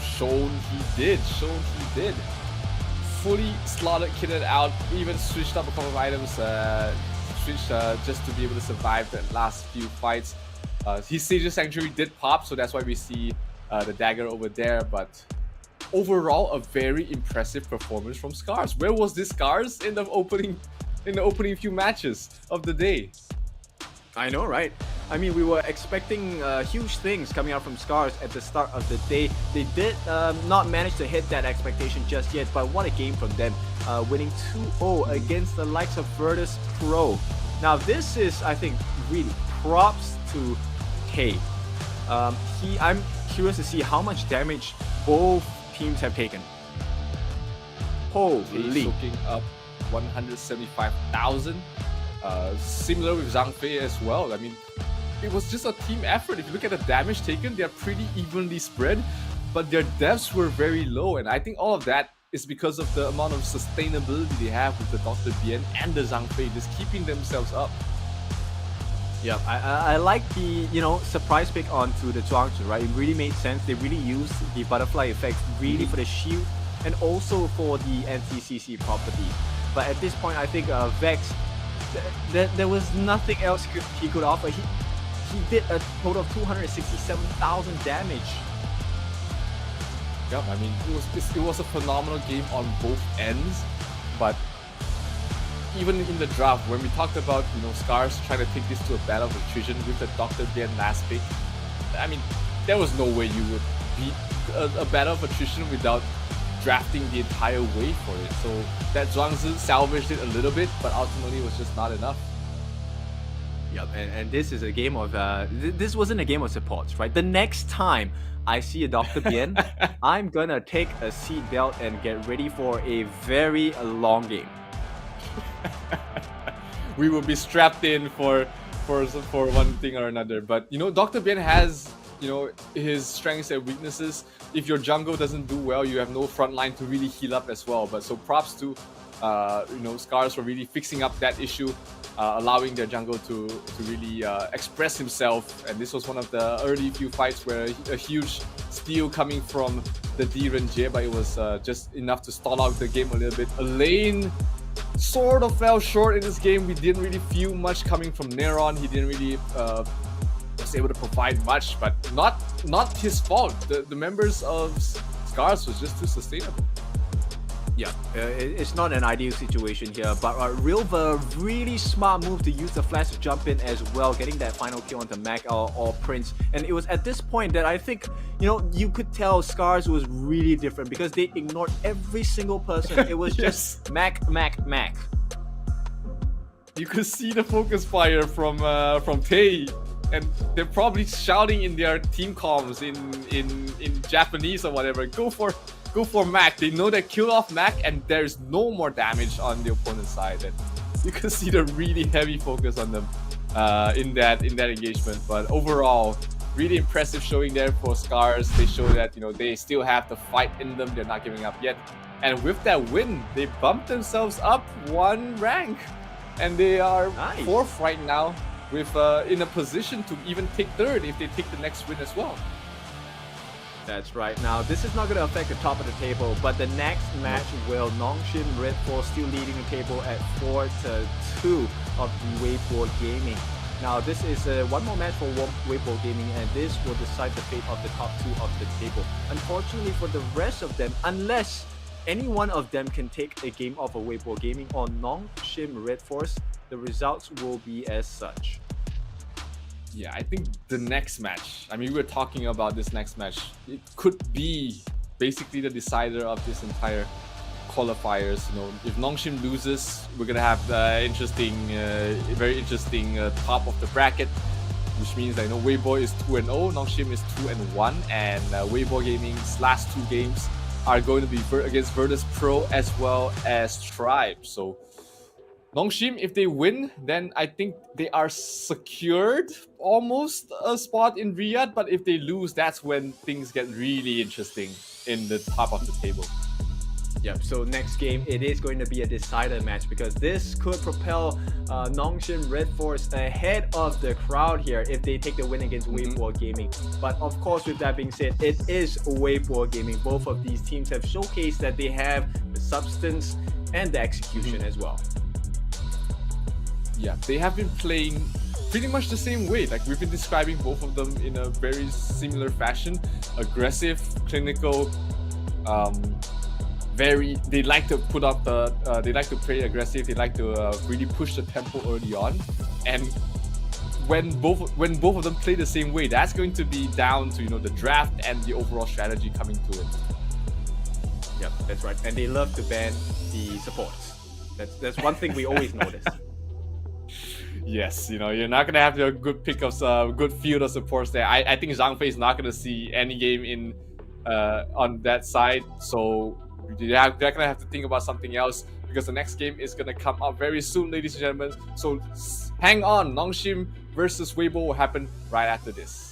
Shown he did. Fully slaughtered, kitted out, even switched up a couple of items. Switched just to be able to survive the last few fights. His Sage's Sanctuary did pop, so that's why we see the dagger over there. But overall, a very impressive performance from SCARZ. Where was this SCARZ in the opening few matches of the day? I know, right? I mean, we were expecting huge things coming out from SCARZ at the start of the day. They did not manage to hit that expectation just yet, but what a game from them. Winning 2-0 against the likes of Virtus Pro. Now, this is, I think, really props to Tay. I'm curious to see how much damage both teams have taken. Holy. Soaking up 175,000. Similar with Zhang Fei as well. I mean, it was just a team effort. If you look at the damage taken, they're pretty evenly spread, but their deaths were very low, and I think all of that is because of the amount of sustainability they have with the Dr. Bien and the Zhang Fei, just keeping themselves up. Yeah, I like the, you know, surprise pick onto the Zhuangzi, right? It really made sense. They really used the butterfly effect really for the shield and also for the NCCC property. But at this point, I think Vex, there was nothing else he could offer. He did a total of 267,000 damage. Yeah, I mean, it was a phenomenal game on both ends, but even in the draft, when we talked about, you know, SCARZ trying to take this to a battle of attrition with the Dr. Bien last pick, I mean, there was no way you would beat a battle of attrition without drafting the entire wave for it. So that Zhuangzi salvaged it a little bit, but ultimately it was just not enough. Yep, and this is a game of this wasn't a game of supports, right? The next time I see a Dr. Bien, I'm gonna take a seat belt and get ready for a very long game. We will be strapped in for one thing or another. But you know, Dr. Bien has, you know, his strengths and weaknesses. If your jungle doesn't do well, you have no front line to really heal up as well. But so props to you know, SCARZ for really fixing up that issue, allowing their jungle to really express himself. And this was one of the early few fights where a huge steal coming from the D-Ren-Jie, but it was just enough to stall out the game a little bit. Elaine sort of fell short in this game. We didn't really feel much coming from Neron. He didn't really was able to provide much, but not his fault. The members of SCARZ was just too sustainable. Yeah, it's not an ideal situation here, but Rilva, really smart move to use the flash to jump in as well, getting that final kill onto Mac or Prince. And it was at this point that I think, you know, you could tell SCARZ was really different because they ignored every single person. It was just Mac. you could see the focus fire from Tay, and they're probably shouting in their team comms in Japanese or whatever. Go for Mac. They know that kill off Mac, and there's no more damage on the opponent's side. And you can see the really heavy focus on them in that engagement. But overall, really impressive showing there for SCARZ. They show that they still have the fight in them. They're not giving up yet. And with that win, they bumped themselves up 1 rank, and they are Nice. 4th right now, with in a position to even take 3rd if they take the next win as well. That's right. Now, this is not going to affect the top of the table, but the next match will NONGSHIM Red Force still leading the table at 4-2 of the Weibo Gaming. Now, this is one more match for Weibo Gaming, and this will decide the fate of the top 2 of the table. Unfortunately for the rest of them, unless any one of them can take a game off of Weibo Gaming or NONGSHIM Red Force, the results will be as such. Yeah, I think the next match, I mean, we were talking about this next match, it could be basically the decider of this entire qualifiers. If NONGSHIM loses, we're gonna have very interesting top of the bracket, which means that Weibo is 2-0, NONGSHIM is 2-1, and Weibo Gaming's last 2 games are going to be against Virtus Pro as well as Tribe. So NONGSHIM, if they win, then I think they are secured almost a spot in Riyadh. But if they lose, that's when things get really interesting in the top of the table. Yep, so next game, it is going to be a decider match, because this could propel NONGSHIM Red Force ahead of the crowd here if they take the win against Weibo Gaming. But of course, with that being said, it is Weibo Gaming. Both of these teams have showcased that they have the substance and the execution as well. Yeah, they have been playing pretty much the same way. Like, we've been describing both of them in a very similar fashion. Aggressive, clinical, they like to put up they like to play aggressive. They like to really push the tempo early on. And when both of them play the same way, that's going to be down to the draft and the overall strategy coming to it. Yep, that's right. And they love to ban the supports. That's one thing we always notice. Yes, you're not gonna have a good pick of good field of supports there. I think Zhang Fei is not gonna see any game in on that side, so they're gonna have to think about something else, because the next game is gonna come up very soon, ladies and gentlemen. So hang on, NONGSHIM versus Weibo will happen right after this.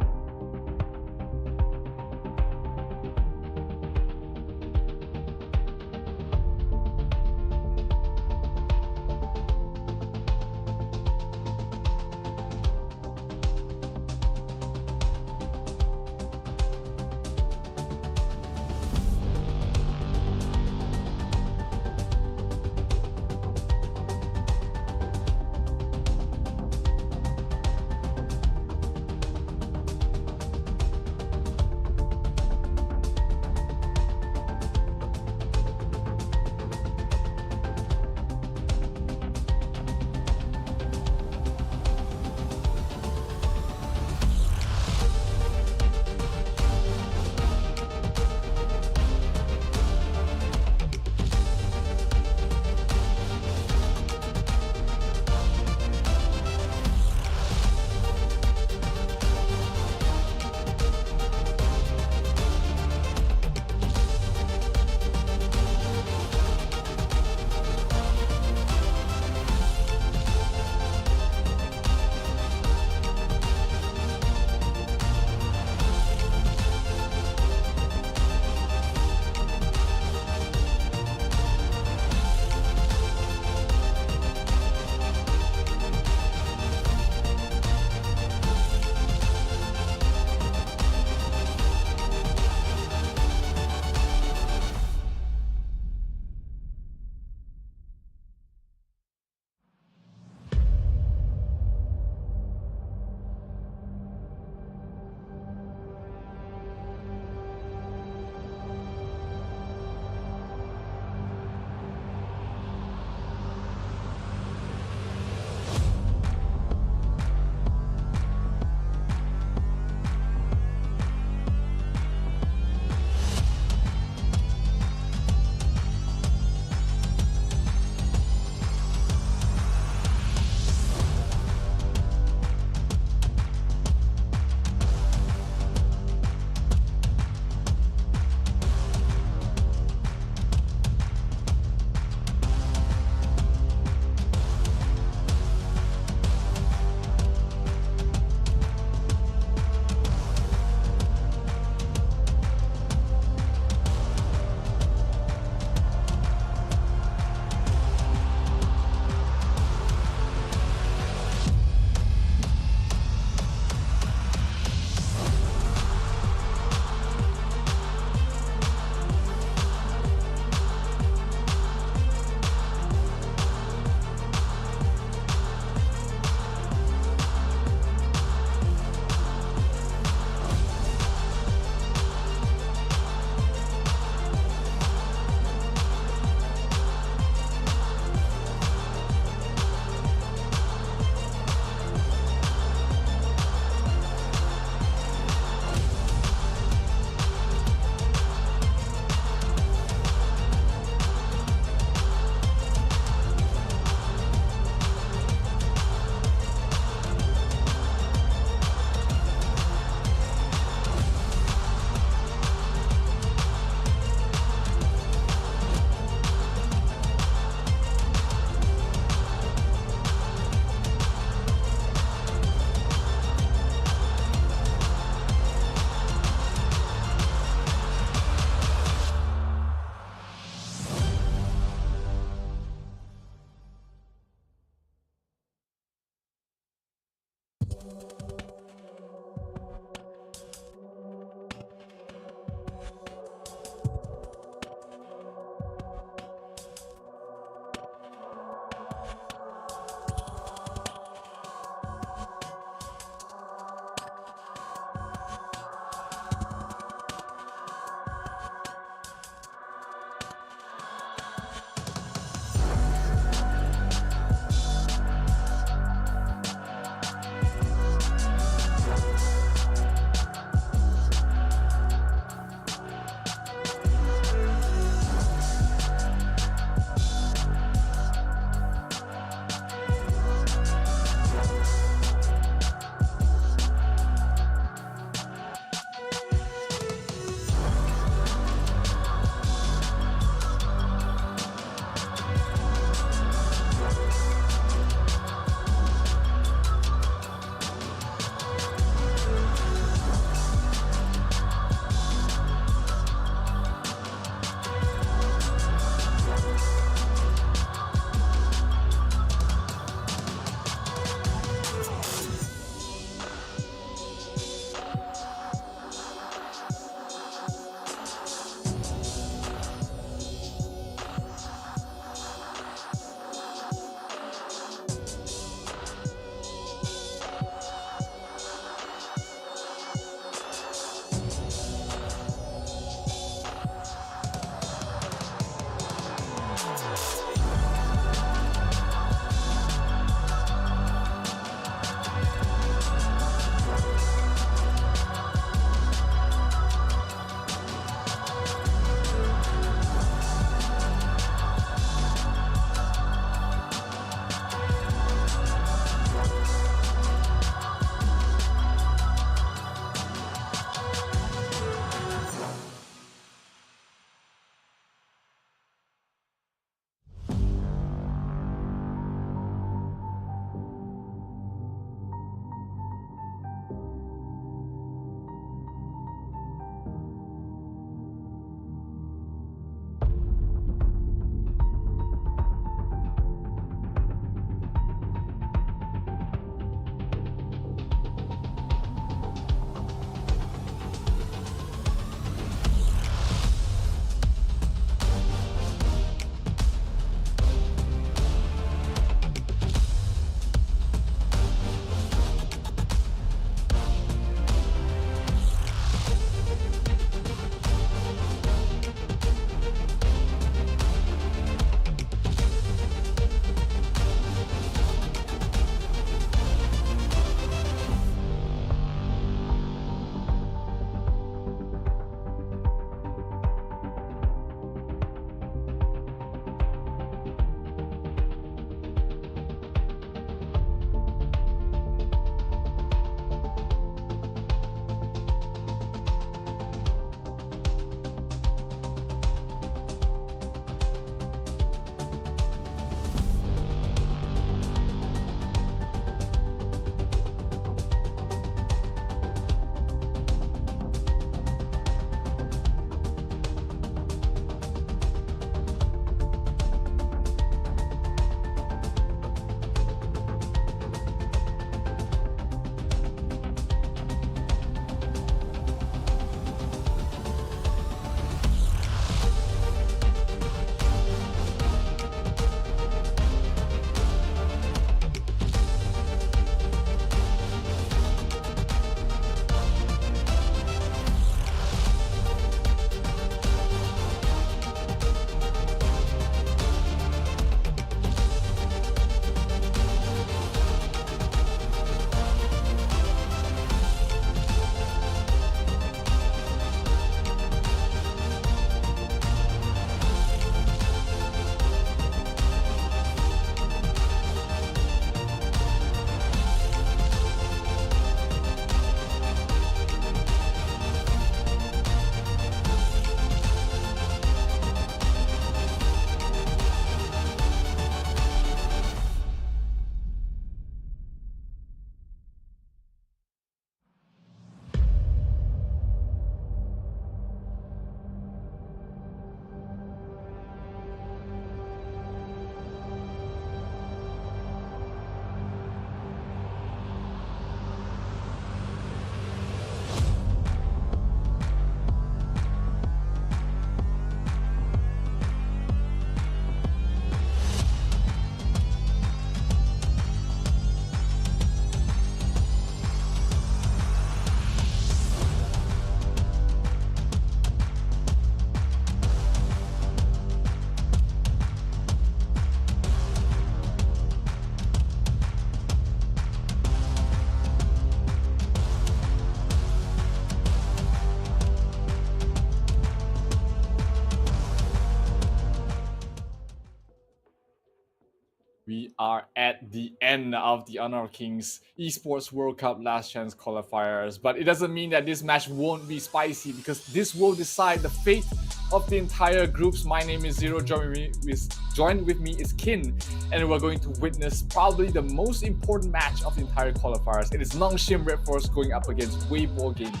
We are at the end of the Honor Kings Esports World Cup Last Chance qualifiers, but it doesn't mean that this match won't be spicy, because this will decide the fate of the entire groups. My name is Zero, joined with me is Kin, and we're going to witness probably the most important match of the entire qualifiers. It is NONGSHIM Red Force going up against Weibo Gaming.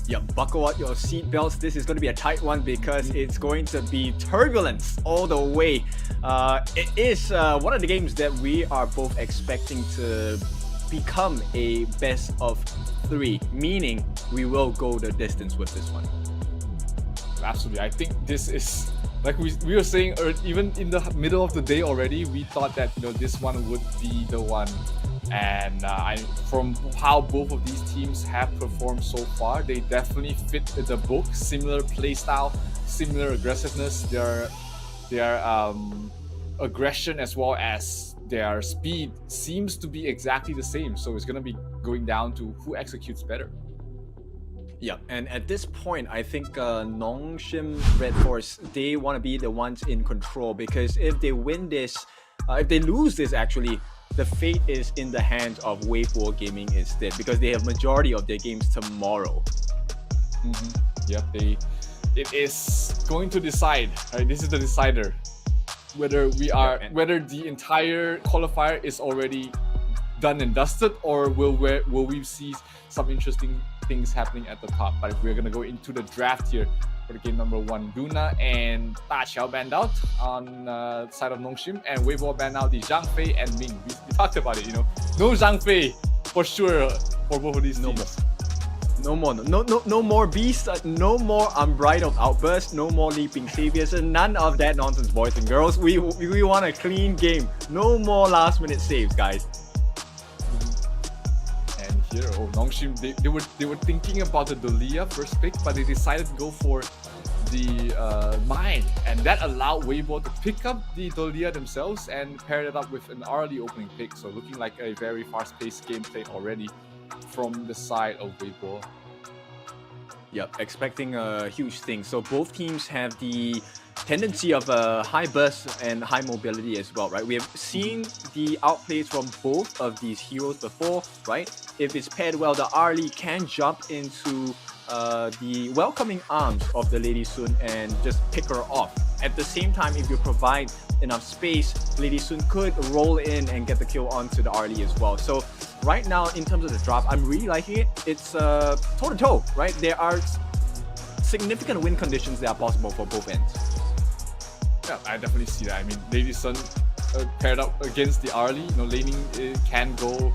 Yeah, buckle up your seatbelts. This is going to be a tight one because it's going to be turbulence all the way. It is one of the games that we are both expecting to become a best of 3, meaning we will go the distance with this one. Absolutely. I think this is, like we were saying, even in the middle of the day already, we thought that this one would be the one. And from how both of these teams have performed so far, they definitely fit the book. Similar playstyle, similar aggressiveness. Their aggression as well as their speed seems to be exactly the same. So it's going to be going down to who executes better. Yeah, and at this point, I think NONGSHIM Red Force, they want to be the ones in control, because if they win this, if they lose this actually, the fate is in the hands of Weibo Gaming instead, because they have majority of their games tomorrow. Yep, it is going to decide. Right, this is the decider whether whether the entire qualifier is already done and dusted, or will we see some interesting things happening at the top. But we're gonna go into the draft here for the game number 1. Duna and Ta Xiao banned out on the side of NONGSHIM, and Weibo banned out the Zhang Fei and Ming. We talked about it, no Zhang Fei for sure for both of these teams. No more beasts, no more unbridled outbursts, no more leaping saviors, and none of that nonsense, boys and girls. We want a clean game. No more last minute saves, guys. Here, NONGSHIM, they were thinking about the Dolia first pick, but they decided to go for the mine, and that allowed Weibo to pick up the Dolia themselves and pair it up with an early opening pick. So looking like a very fast-paced gameplay already from the side of Weibo. Yep, expecting a huge thing. So both teams have the tendency of a high burst and high mobility as well, right? We have seen the outplays from both of these heroes before, right? If it's paired well, the Arlie can jump into the welcoming arms of the Lady Sun and just pick her off. At the same time, if you provide enough space, Lady Sun could roll in and get the kill onto the Arlie as well. So right now, in terms of the drop, I'm really liking it. It's toe-to-toe, right? There are significant win conditions that are possible for both ends. Yeah, I definitely see that. I mean, Lady Sun paired up against the Arlie, laning can go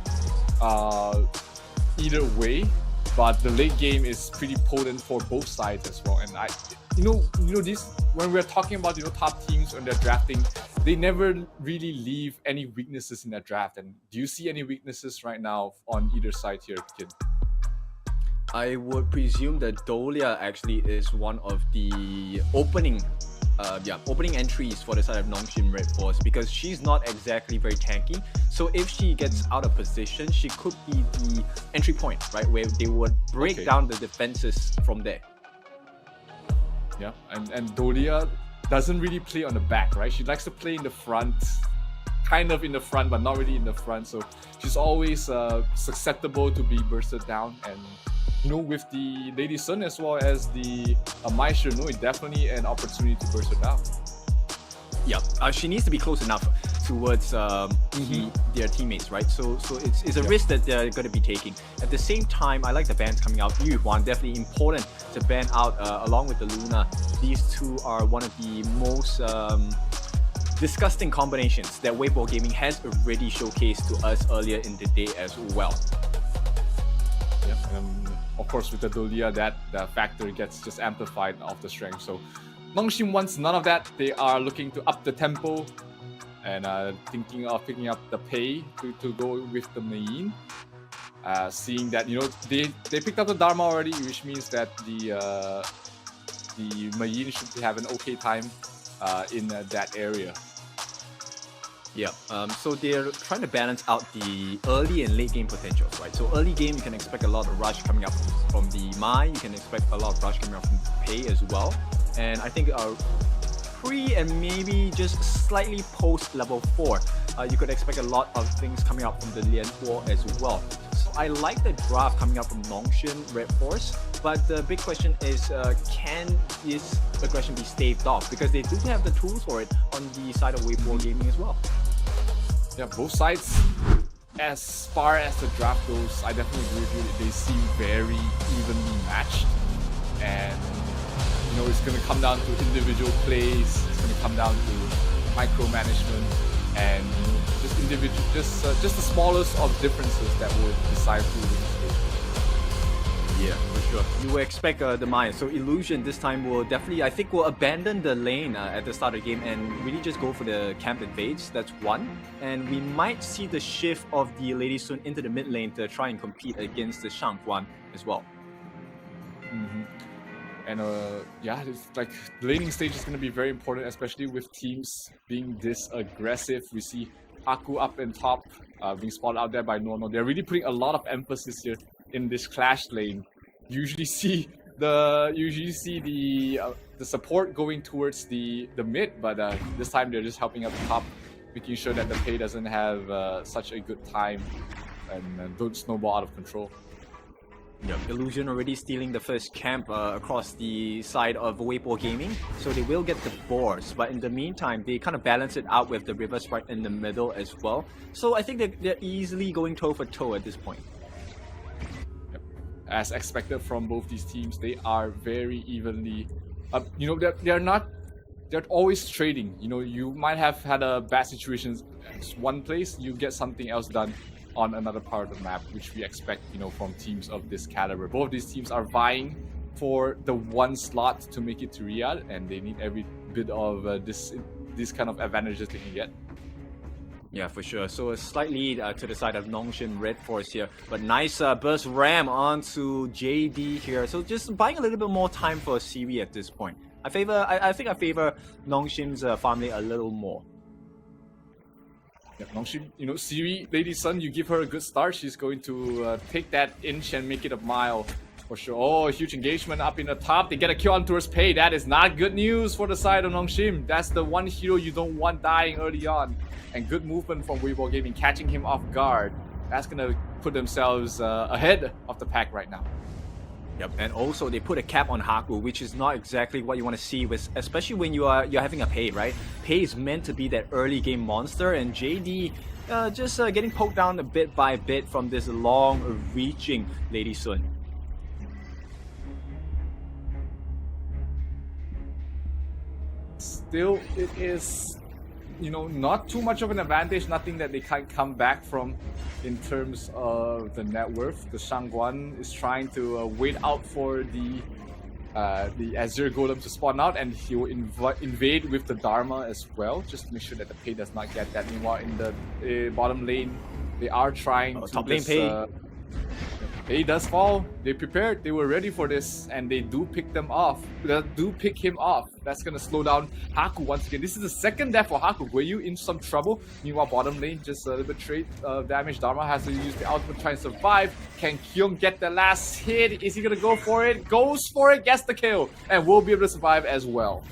either way, but the late game is pretty potent for both sides as well. And this, when we're talking about top teams when they're drafting, they never really leave any weaknesses in their draft. And do you see any weaknesses right now on either side here, Kid? I would presume that Dolia actually is one of the opening entries for the side of NONGSHIM Red Force, because she's not exactly very tanky. So if she gets out of position, she could be the entry point, right, where they would break down the defenses from there. Yeah, and Dolia doesn't really play on the back, right? She likes to play in the front, kind of in the front, but not really in the front. So she's always susceptible to be bursted down. And with the Lady Sun as well as the Maisha, it's definitely an opportunity to burst her down. Yeah, she needs to be close enough towards their teammates, right? So it's a risk that they're going to be taking. At the same time, I like the bans coming out. Yuan, definitely important to ban out along with the Luna. These two are one of the most disgusting combinations that Weibo Gaming has already showcased to us earlier in the day as well. Yeah, of course, with the Dolia, that factor gets just amplified off the strength. So NONGSHIM wants none of that. They are looking to up the tempo and thinking of picking up the pay to go with the main. Seeing that they picked up the Dharma already, which means that the Mayin should have an okay time in that area. Yeah, so they're trying to balance out the early and late game potentials, right? So early game, you can expect a lot of rush coming up from the Mai, you can expect a lot of rush coming up from the Pei as well. And I think pre and maybe just slightly post level 4. You could expect a lot of things coming out from the Lian Huo as well. So I like the draft coming out from NONGSHIM Red Force, but the big question is, can this aggression be staved off? Because they do have the tools for it on the side of Weibo Gaming as well. Yeah, both sides, as far as the draft goes, I definitely agree with you. They seem very evenly matched, and you know, it's going to come down to individual plays. It's going to come down to micromanagement, and you know, just individual, just the smallest of differences that would decide who wins. Yeah, for sure. You would expect the Maya. So Illusion this time will definitely, I think, will abandon the lane at the start of the game and really just go for the camp invades. That's one. And we might see the shift of the Lady Sun into the mid lane to try and compete against the Shangguan as well. And yeah, it's like the laning stage is going to be very important, especially with teams being this aggressive. We see Aku up and top, being spotted out there by Nono. They're really putting a lot of emphasis here in this clash lane. Usually see the support going towards the mid, but this time they're just helping up top, making sure that the Pei doesn't have such a good time and don't snowball out of control. Yep. Illusion already stealing the first camp across the side of Weibo Gaming, so they will get the boars, but in the meantime they kind of balance it out with the river sprite in the middle as well. So I think they're easily going toe for toe at this point. Yep. As expected from both these teams, they are very evenly, you know, they're always trading. You know, you might have had a bad situation at one place, you get something else done on another part of the map, which we expect, you know, from teams of this caliber. Both these teams are vying for the one slot to make it to Riyadh, and they need every bit of this kind of advantages they can get. Yeah, for sure. So a slight lead to the side of NONGSHIM Red Force here, but nice burst ram onto JD here. So just buying a little bit more time for Siri at this point. I think I favor NONGSHIM's farm lane a little more. Yeah, NONGSHIM, you know, Siri, Lady Sun, you give her a good start, she's going to take that inch and make it a mile for sure. Oh, huge engagement up in the top. They get a kill on towards Pei. That is not good news for the side of NONGSHIM. That's the one hero you don't want dying early on. And good movement from Weibo Gaming, catching him off guard. That's gonna put themselves ahead of the pack right now. Yep, and also they put a cap on Haku, which is not exactly what you want to see, with, especially when you're having a Pei, right? Pei is meant to be that early game monster, and JD just getting poked down a bit by bit from this long-reaching Lady Sun. Still, it is, you know, not too much of an advantage, nothing that they can't come back from in terms of the net worth. The Shangguan is trying to wait out for the Azure Golem to spawn out, and he will invade with the Dharma as well, just to make sure that the Pei does not get that. Meanwhile, in the bottom lane, they are trying to top lane Pei. Pei does fall. They prepared. They were ready for this, and they do pick them off. They do pick him off. That's gonna slow down Haku once again. This is the second death for Haku. Were you in some trouble? Meanwhile, bottom lane, just a little bit trade damage. Dharma has to use the ultimate to try and survive. Can Kyung get the last hit? Is he gonna go for it? Goes for it, gets the kill, and will be able to survive as well.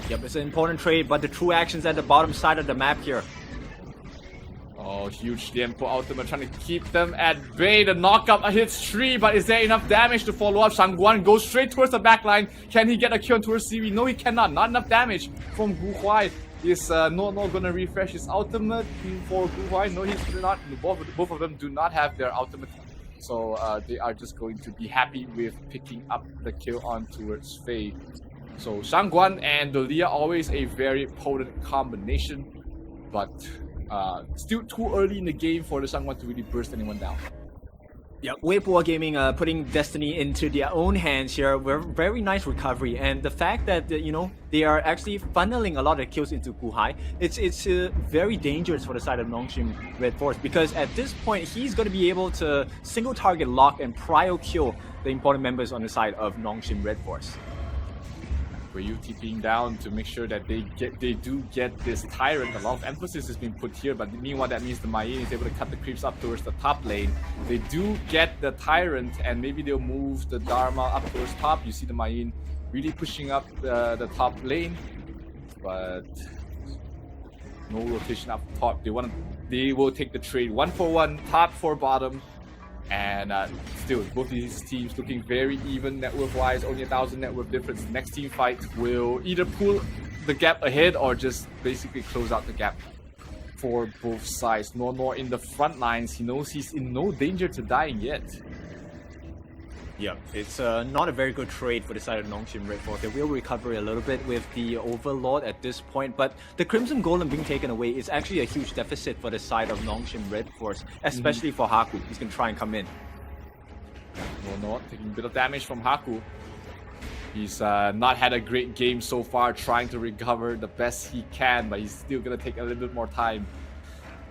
Yep, it's an important trade, but the true action's at the bottom side of the map here. Oh, huge Lianpo ultimate trying to keep them at bay. The knockup hits 3, but is there enough damage to follow up? Shangguan goes straight towards the backline. Can he get a kill towards Siri? No, he cannot. Not enough damage from Gu Huai. Is not gonna refresh his ultimate for Gu Huai? No, he's not. Both of them do not have their ultimate. So they are just going to be happy with picking up the kill on towards Fei. So Shangguan and Delia, always a very potent combination, but still too early in the game for the Shangguan to really burst anyone down. Yeah, Weibo Gaming putting destiny into their own hands here. Very nice recovery, and the fact that you know, they are actually funneling a lot of kills into Gu Huai, it's very dangerous for the side of NONGSHIM Red Force, because at this point he's going to be able to single target lock and prio kill the important members on the side of NONGSHIM Red Force. Were you TPing down to make sure that they do get this Tyrant? A lot of emphasis is being put here, but meanwhile that means the Mayin is able to cut the creeps up towards the top lane. They do get the Tyrant, and maybe they'll move the Dharma up towards top. You see the Mayin really pushing up the top lane. but no rotation up top. They will take the trade 1-for-1, top for bottom, and still both these teams looking very even net worth wise. Only 1,000 net worth difference. Next team fight will either pull the gap ahead or just basically close out the gap for both sides. Nor in the front lines, he knows he's in no danger to dying yet. Yeah, it's not a very good trade for the side of NONGSHIM Red Force. They will recover a little bit with the Overlord at this point, but the Crimson Golem being taken away is actually a huge deficit for the side of NONGSHIM Red Force, especially for Haku. He's going to try and come in. No, taking a bit of damage from Haku. He's not had a great game so far, trying to recover the best he can, but he's still going to take a little bit more time.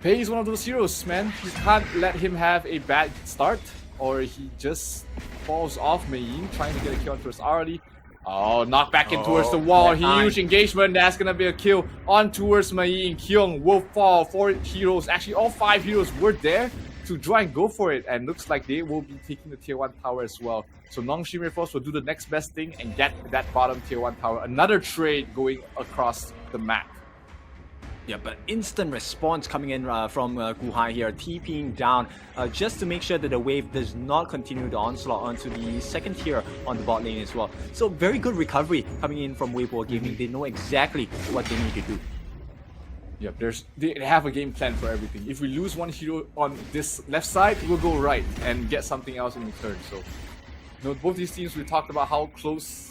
Pei is one of those heroes, man. You can't let him have a bad start, or he just falls off Mei Ying, trying to get a kill on towards Arlie. Oh, knocked back in towards the wall. Huge engagement. That's gonna be a kill on towards Mei Ying. Kyung will fall. 4 heroes, actually all 5 heroes were there to try and go for it, and looks like they will be taking the tier 1 tower as well. So NONGSHIM Red Force will do the next best thing and get that bottom tier 1 tower. Another trade going across the map. Yeah, but instant response coming in from Guhai here, TPing down just to make sure that the wave does not continue the onslaught onto the second tier on the bot lane as well. So very good recovery coming in from Weibo Gaming. They know exactly what they need to do. Yep, they have a game plan for everything. If we lose one hero on this left side, we'll go right and get something else in return. So, you know, both these teams, we talked about how close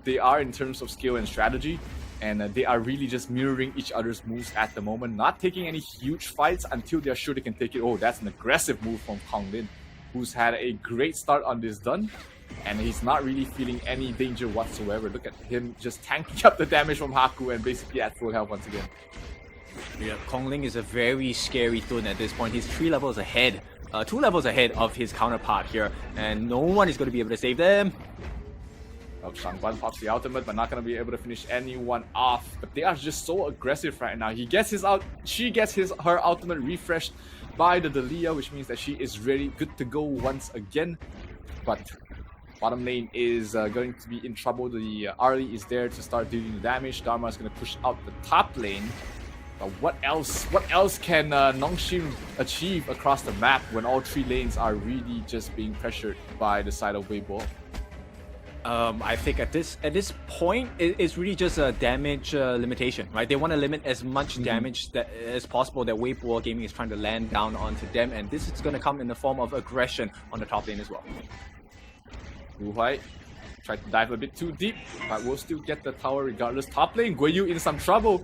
they are in terms of skill and strategy. And they are really just mirroring each other's moves at the moment, not taking any huge fights until they're sure they can take it. Oh, that's an aggressive move from Konglin, who's had a great start on this done, and he's not really feeling any danger whatsoever. Look at him just tanking up the damage from Haku and basically at full health once again. Yeah, Konglin is a very scary Thun at this point. He's 3 levels ahead, 2 levels ahead of his counterpart here, and no one is going to be able to save them. Oh, Shangguan pops the ultimate, but not gonna be able to finish anyone off. But they are just so aggressive right now. She gets her ultimate refreshed by the Dalia, which means that she is ready, good to go once again. But bottom lane is going to be in trouble. The Arlie is there to start dealing the damage. Dharma is gonna push out the top lane. But what else can NONGSHIM achieve across the map when all 3 lanes are really just being pressured by the side of Weibo? I think at this point, it's really just a damage limitation, right? They want to limit as much damage as possible that Weibo Gaming is trying to land down onto them, and this is going to come in the form of aggression on the top lane as well. Wu Huai tried to dive a bit too deep, but will still get the tower regardless. Top lane, Guiyu in some trouble.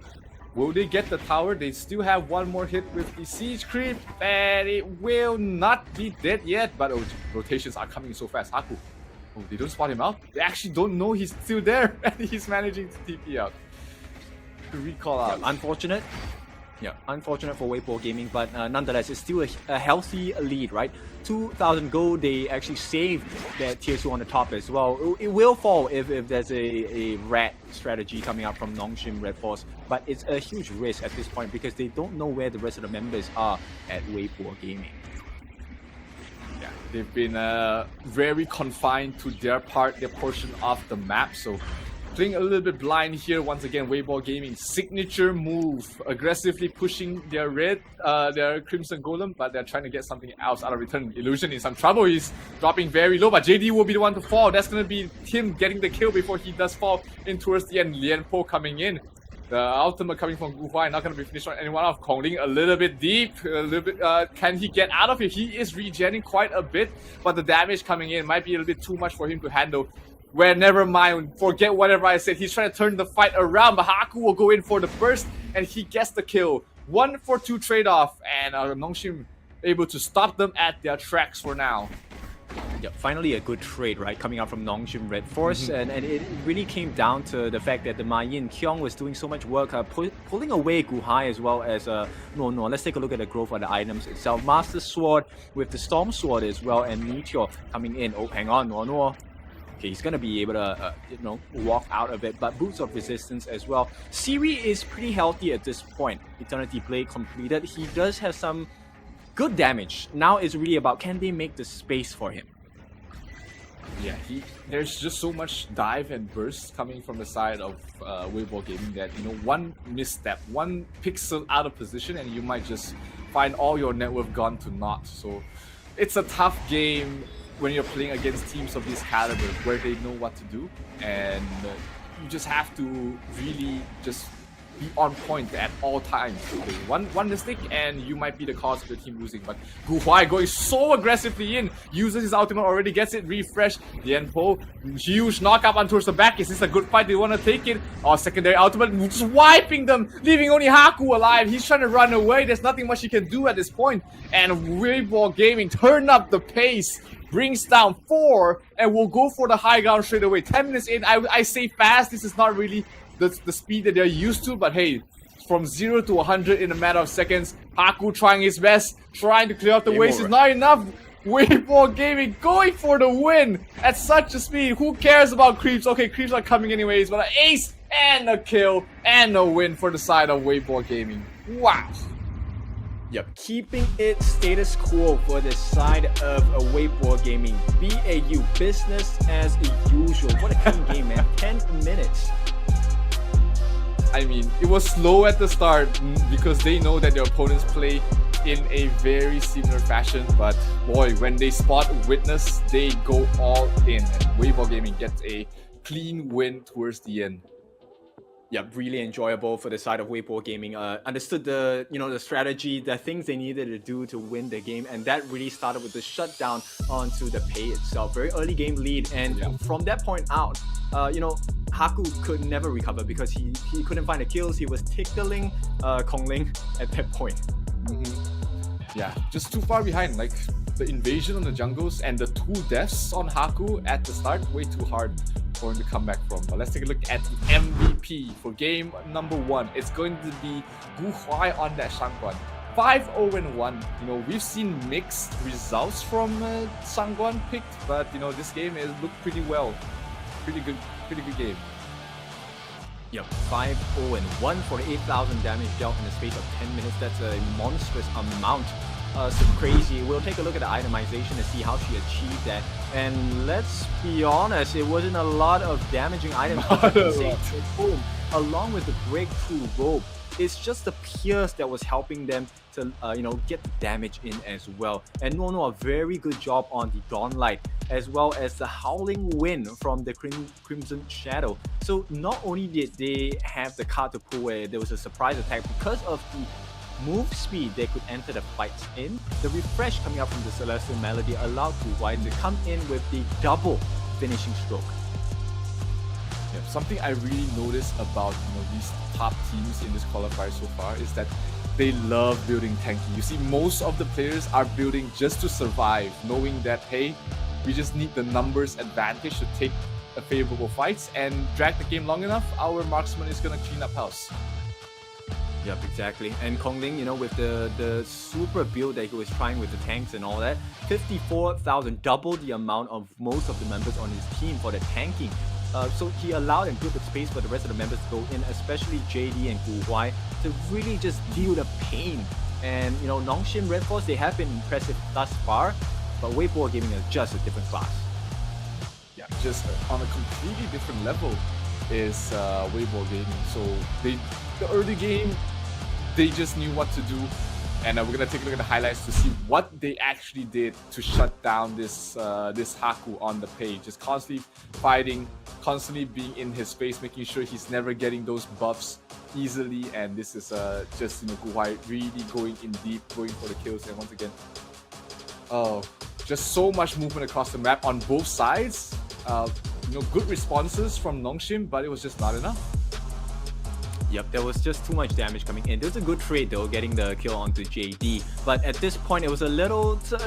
Will they get the tower? They still have one more hit with the siege creep, and it will not be dead yet, but rotations are coming so fast. Haku. Oh, they don't spot him out? They actually don't know he's still there, and he's managing to TP out. To recall out. Yeah, unfortunate. Yeah, unfortunate for Weibo Gaming, but nonetheless, it's still a healthy lead, right? 2,000 gold, they actually saved their tier 2 on the top as well. It will fall if there's a rat strategy coming out from NONGSHIM Red Force, but it's a huge risk at this point because they don't know where the rest of the members are at Weibo Gaming. Yeah, they've been very confined to their portion of the map, so playing a little bit blind here once again. Weibo Gaming signature move, aggressively pushing their Crimson Golem, but they're trying to get something else out of return. Illusion in some trouble. He's dropping very low, but JD will be the one to fall. That's gonna be him getting the kill before he does fall in towards the end. Lian Po coming in. The ultimate coming from Gu Huai, not going to be finished on anyone off. Konglin a little bit deep, a little bit. Can he get out of it? He is regenning quite a bit, but the damage coming in might be a little bit too much for him to handle. Well, never mind, forget whatever I said. He's trying to turn the fight around, but Haku will go in for the burst, and he gets the kill. 1-for-2 trade-off, and NONGSHIM able to stop them at their tracks for now. Yeah, finally a good trade, right, coming out from NONGSHIM Red Force, and it really came down to the fact that the Ma Yin Kyung was doing so much work, pulling away Gu Hai as well as No. Let's take a look at the growth of the items itself. Master Sword with the Storm Sword as well, and Meteor coming in. Oh, hang on, No. Okay, he's gonna be able to, walk out of it, but Boots of Resistance as well. Siri is pretty healthy at this point. Eternity Blade completed. He does have some good damage. Now it's really about, can they make the space for him? Yeah, there's just so much dive and burst coming from the side of Weibo Gaming that, you know, one misstep, one pixel out of position, and you might just find all your net worth gone to naught. So it's a tough game when you're playing against teams of this caliber where they know what to do, and you just have to really just be on point at all times. Okay, one mistake and you might be the cause of the team losing. But Gu Huai going so aggressively in, uses his ultimate, already gets it refreshed. Lian Po, huge knockup on towards the back. Is this a good fight? They want to take it? Oh, secondary ultimate, just wiping them, leaving only Haku alive. He's trying to run away. There's nothing much he can do at this point. And Weibo Gaming turn up the pace, brings down 4, and will go for the high ground straight away. 10 minutes in, I say fast. This is not really the speed that they're used to, but hey, from 0 to 100 in a matter of seconds. Haku trying his best, trying to clear out the waste is not enough. Weibo Gaming going for the win at such a speed. Who cares about creeps? Okay, creeps are coming anyways, but an ace and a kill and a win for the side of Weibo Gaming. Wow. Yep, keeping it status quo for the side of Weibo Gaming. BAU, business as usual. What a clean game, man. 10 minutes. I mean, it was slow at the start because they know that their opponents play in a very similar fashion, but boy, when they spot Witness, they go all in, and Weibo Gaming gets a clean win towards the end. Yeah, really enjoyable for the side of Weibo Gaming. Understood the the strategy, the things they needed to do to win the game, and that really started with the shutdown onto the pay itself. Very early game lead, and from that point out, Haku could never recover because he couldn't find the kills. He was tickling Kongling at that point. Yeah, just too far behind. Like the invasion on the jungles and the 2 deaths on Haku at the start, way too hard for him to come back from. But let's take a look at the MVP for game number 1. It's going to be Gu Huai on that Shangguan. 5-0-1. We've seen mixed results from Shangguan picked, but this game is looked pretty well. Pretty good game. Yep, 5-0-1 for the 8,000 damage dealt in the space of 10 minutes. That's a monstrous amount. So crazy. We'll take a look at the itemization to see how she achieved that. And let's be honest, it wasn't a lot of damaging items. Boom, along with the breakthrough rope. It's just the Pierce that was helping them to, get the damage in as well. And Nono, a very good job on the Dawnlight, as well as the Howling Wind from the Crimson Shadow. So not only did they have the card to pull where there was a surprise attack, because of the move speed they could enter the fights in, the refresh coming up from the Celestial Melody allowed Gu Huai to come in with the double finishing stroke. Something I really noticed about these top teams in this qualifier so far is that they love building tanky. You see, most of the players are building just to survive, knowing that hey, we just need the numbers advantage to take a favorable fights and drag the game long enough. Our marksman is gonna clean up house. Yep, exactly. And Kongling, with the super build that he was trying with the tanks and all that, 54,000, double the amount of most of the members on his team for the tanking. So he allowed and built the space for the rest of the members to go in, especially JD and Gu Huai, to really just deal the pain. And NONGSHIM Red Force, they have been impressive thus far, but Weibo Gaming is just a different class. Yeah, just on a completely different level is Weibo Gaming. So the early game, they just knew what to do. And we're gonna take a look at the highlights to see what they actually did to shut down this Haku on the page. Just constantly fighting, constantly being in his face, making sure he's never getting those buffs easily. And this is just Gu Huai really going in deep, going for the kills. And once again, just so much movement across the map on both sides. Good responses from NONGSHIM, but it was just not enough. Yep, there was just too much damage coming in. There was a good trade though, getting the kill onto JD. But at this point, it was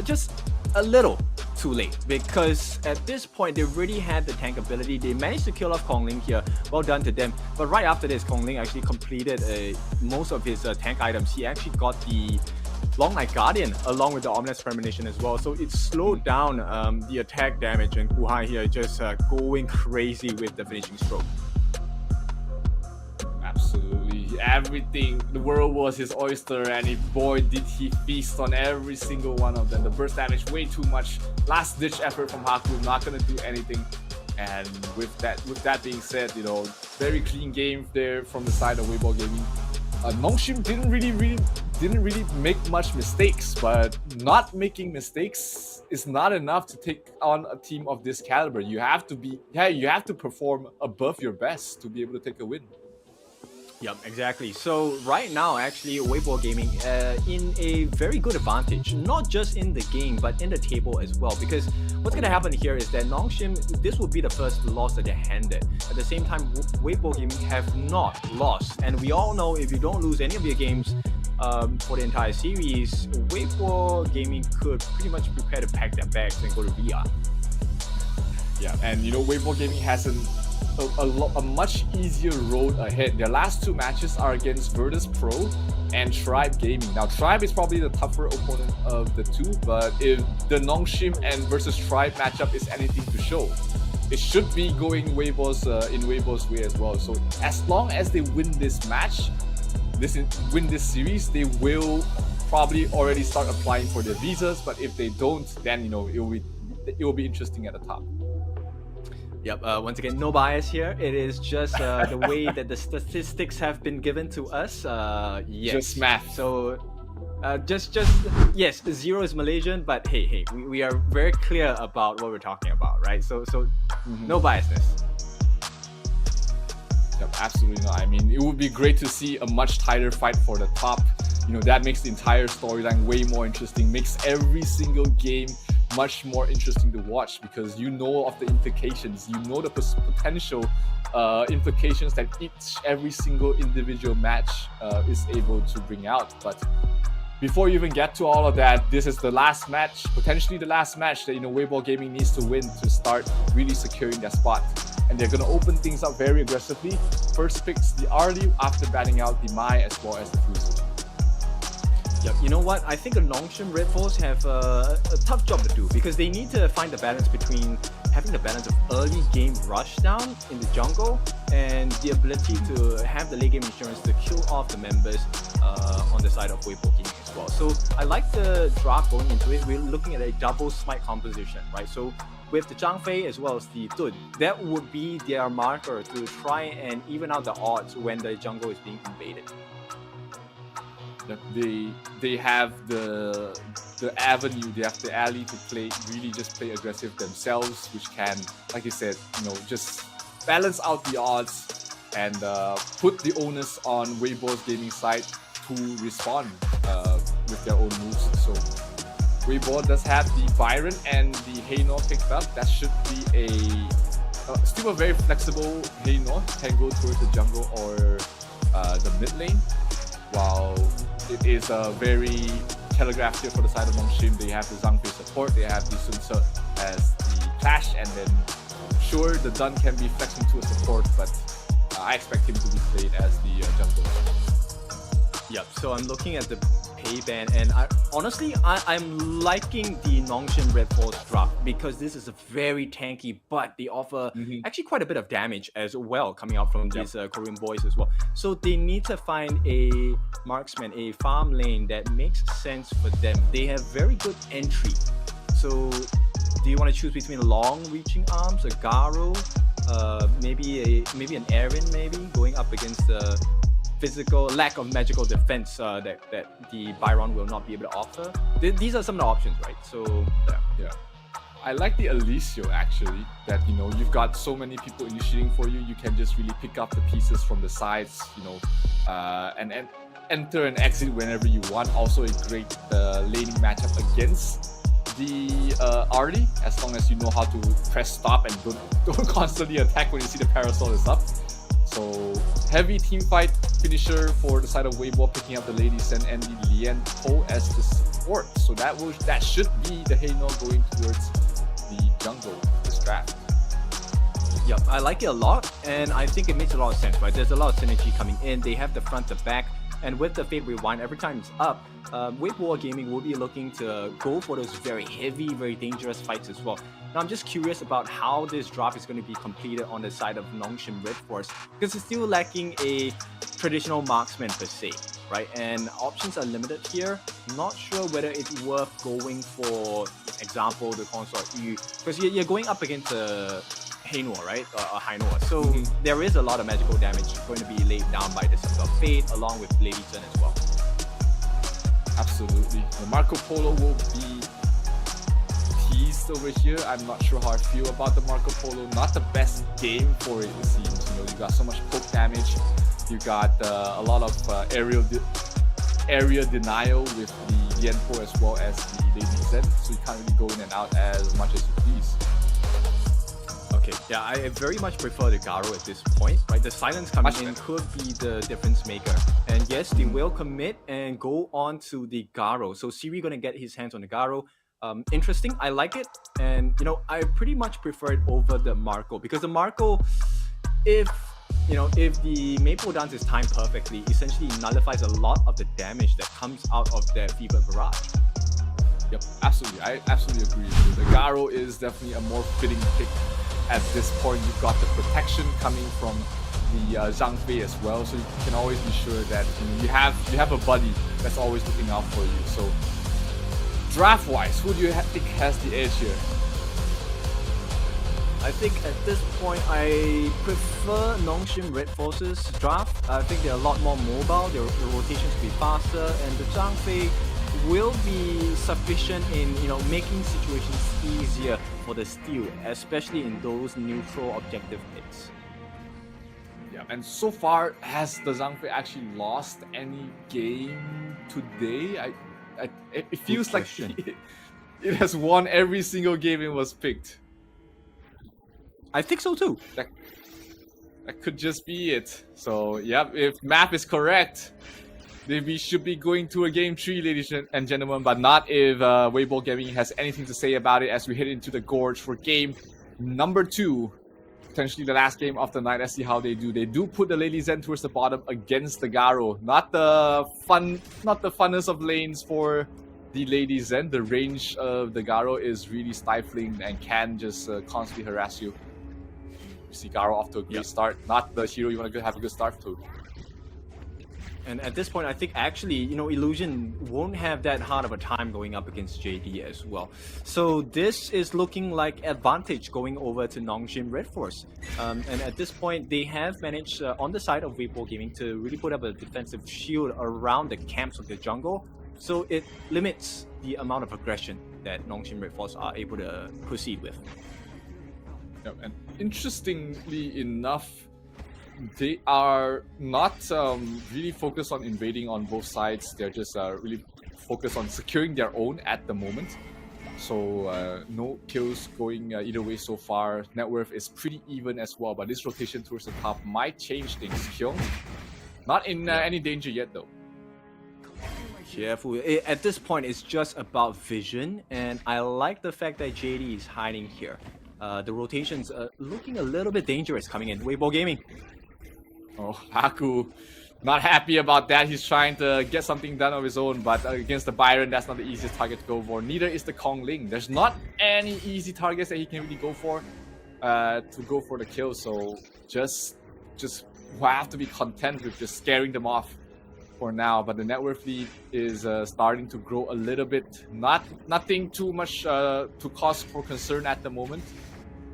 just a little too late. Because at this point, they already had the tank ability. They managed to kill off Kongling here. Well done to them. But right after this, Kongling actually completed most of his tank items. He actually got the Long Night Guardian along with the Ominous Premonition as well. So it slowed down the attack damage. And Gu Huai here just going crazy with the finishing stroke. Absolutely. everything. The world was his oyster, and boy did he feast on every single one of them. The burst damage way too much. Last ditch effort from Haku, not gonna do anything. And with that being said, you know, very clean game there from the side of Weibo Gaming. NONGSHIM didn't really make much mistakes, but not making mistakes is not enough to take on a team of this caliber. You have to perform above your best to be able to take a win. Yep, exactly. So right now, actually, Weibo Gaming in a very good advantage, not just in the game, but in the table as well. Because what's going to happen here is that NONGSHIM, this will be the first loss that they're handed. At the same time, Weibo Gaming have not lost. And we all know if you don't lose any of your games for the entire series, Weibo Gaming could pretty much prepare to pack their bags and go to VR. Yeah, and you know, Weibo Gaming has a much easier road ahead. Their last two matches are against Virtus Pro and Tribe Gaming. Now, Tribe is probably the tougher opponent of the two, but if the NONGSHIM and versus Tribe matchup is anything to show, it should be going Weibo's in Weibo's way as well. So as long as they win this match, win this series, they will probably already start applying for their visas. But if they don't, then you know it will be interesting at the top. Yep, once again, no bias here. It is just the way that the statistics have been given to us. Yes. Just math. So, yes, 0 is Malaysian, but hey, we are very clear about what we're talking about, right? So no biasness. Yep, absolutely not. I mean, it would be great to see a much tighter fight for the top. You know, that makes the entire storyline way more interesting, makes every single game much more interesting to watch, because you know of the implications, you know the potential implications that every single individual match is able to bring out. But before you even get to all of that, this is the last match, potentially the last match that, you know, Weibo Gaming needs to win to start really securing their spot. And they're going to open things up very aggressively. First picks the Arlie after batting out the Mai as well as the Fuzu. Yep, you know what? I think the NONGSHIM Red Force have a tough job to do, because they need to find the balance between having the balance of early game rush down in the jungle and the ability to have the late game insurance to kill off the members on the side of Weibo Gaming as well. So I like the draft going into it. We're looking at a double smite composition, right? So with the Zhang Fei as well as the Dun, that would be their marker to try and even out the odds when the jungle is being invaded. They have the avenue, they have the alley to really play aggressive themselves, which can, like you said, you know, just balance out the odds and put the onus on Weibo's gaming side to respond with their own moves. So Weibo does have the Byron and the Heino picked up. That should be still a very flexible Heino, can go towards the jungle or the mid lane, while it is very telegraphed here for the side of NONGSHIM. They have the Zhang Fei support, they have the Sun Ce as the clash, and then sure, the Dun can be flexed into a support, but I expect him to be played as the jungle. Yep, so I'm looking at the pay ban, and I'm liking the NONGSHIM Red Force draft, because this is a very tanky, but they offer actually quite a bit of damage as well coming out from these Korean boys as well. So they need to find a marksman, a farm lane that makes sense for them. They have very good entry. So do you want to choose between long reaching arms, a Garo, maybe an Aaron, maybe going up against the physical lack of magical defense that the Byron will not be able to offer? These are some of the options, right? So yeah. I like the Alicio actually, that, you know, you've got so many people initiating for you, you can just really pick up the pieces from the sides, you know, and enter and exit whenever you want. Also a great laning matchup against the Arlie, as long as you know how to press stop and don't constantly attack when you see the parasol is up. So heavy team fight finisher for the side of Weibo, picking up the Lady Sen and the Lian Po as the support. So that should be the Heino going towards the jungle this draft. Yep, I like it a lot, and I think it makes a lot of sense, right? There's a lot of synergy coming in. They have the front to back, and with the Fate Rewind, every time it's up, Weibo Gaming will be looking to go for those very heavy, very dangerous fights as well. Now, I'm just curious about how this draft is going to be completed on the side of NONGSHIM Red Force, because it's still lacking a traditional marksman per se, right? And options are limited here. Not sure whether it's worth going for example the consort Yu, because you're going up against a Hainor, right? A Hainor. So there is a lot of magical damage going to be laid down by the Scepter of Fate along with Lady Sun as well. Absolutely. The Marco Polo will be teased over here. I'm not sure how I feel about the Marco Polo. Not the best game for it, it seems. You know, you got so much poke damage. You got a lot of area denial with the Lianpo as well as the Lady Zen. So you can't really go in and out as much as you please. Okay, yeah, I very much prefer the Garo at this point, right? The silence coming in could be the difference maker. And yes, they will commit and go on to the Garo. So Siri gonna get his hands on the Garo. Interesting, I like it. And, you know, I pretty much prefer it over the Marco. Because the Marco, if the Maple Dance is timed perfectly, essentially nullifies a lot of the damage that comes out of that Fever Barrage. Yep, absolutely. I absolutely agree with you. The Garo is definitely a more fitting pick. At this point, you've got the protection coming from the Zhang Fei as well, so you can always be sure that you have a buddy that's always looking out for you. So, draft-wise, who do you think has the edge here? I think at this point, I prefer NONGSHIM Red Forces draft. I think they're a lot more mobile, the rotations will be faster, and the Zhang Fei will be sufficient in making situations easier for the steal, especially in those neutral objective picks. Yeah, and so far, has the Zhang Fei actually lost any game today? It feels like it has won every single game it was picked. I think so too. That could just be it. So, yeah, if math is correct, we should be going to a game 3, ladies and gentlemen, but not if Weibo Gaming has anything to say about it as we head into the Gorge for game number 2. Potentially the last game of the night. Let's see how they do. They do put the Lady Zen towards the bottom against the Garo. Not the funnest of lanes for the Lady Zen. The range of the Garo is really stifling and can just constantly harass you. You see Garo off to a great start. Not the hero you want to have a good start to. And at this point, I think actually, Illusion won't have that hard of a time going up against JD as well. So this is looking like advantage going over to NONGSHIM Red Force. And at this point, they have managed on the side of Weibo Gaming to really put up a defensive shield around the camps of the jungle. So it limits the amount of aggression that NONGSHIM Red Force are able to proceed with. Yep, and interestingly enough, they are not really focused on invading on both sides. They're just really focused on securing their own at the moment. So no kills going either way so far. Net worth is pretty even as well, but this rotation towards the top might change things. Kyung, not in any danger yet though. Careful. At this point, it's just about vision, and I like the fact that JD is hiding here. The rotations are looking a little bit dangerous coming in. Weibo Gaming. Oh, Haku, not happy about that. He's trying to get something done of his own, but against the Byron, that's not the easiest target to go for. Neither is the Kong Ling. There's not any easy targets that he can really go for to go for the kill. So just have to be content with just scaring them off for now. But the net worth lead is starting to grow a little bit. Nothing too much to cause for concern at the moment.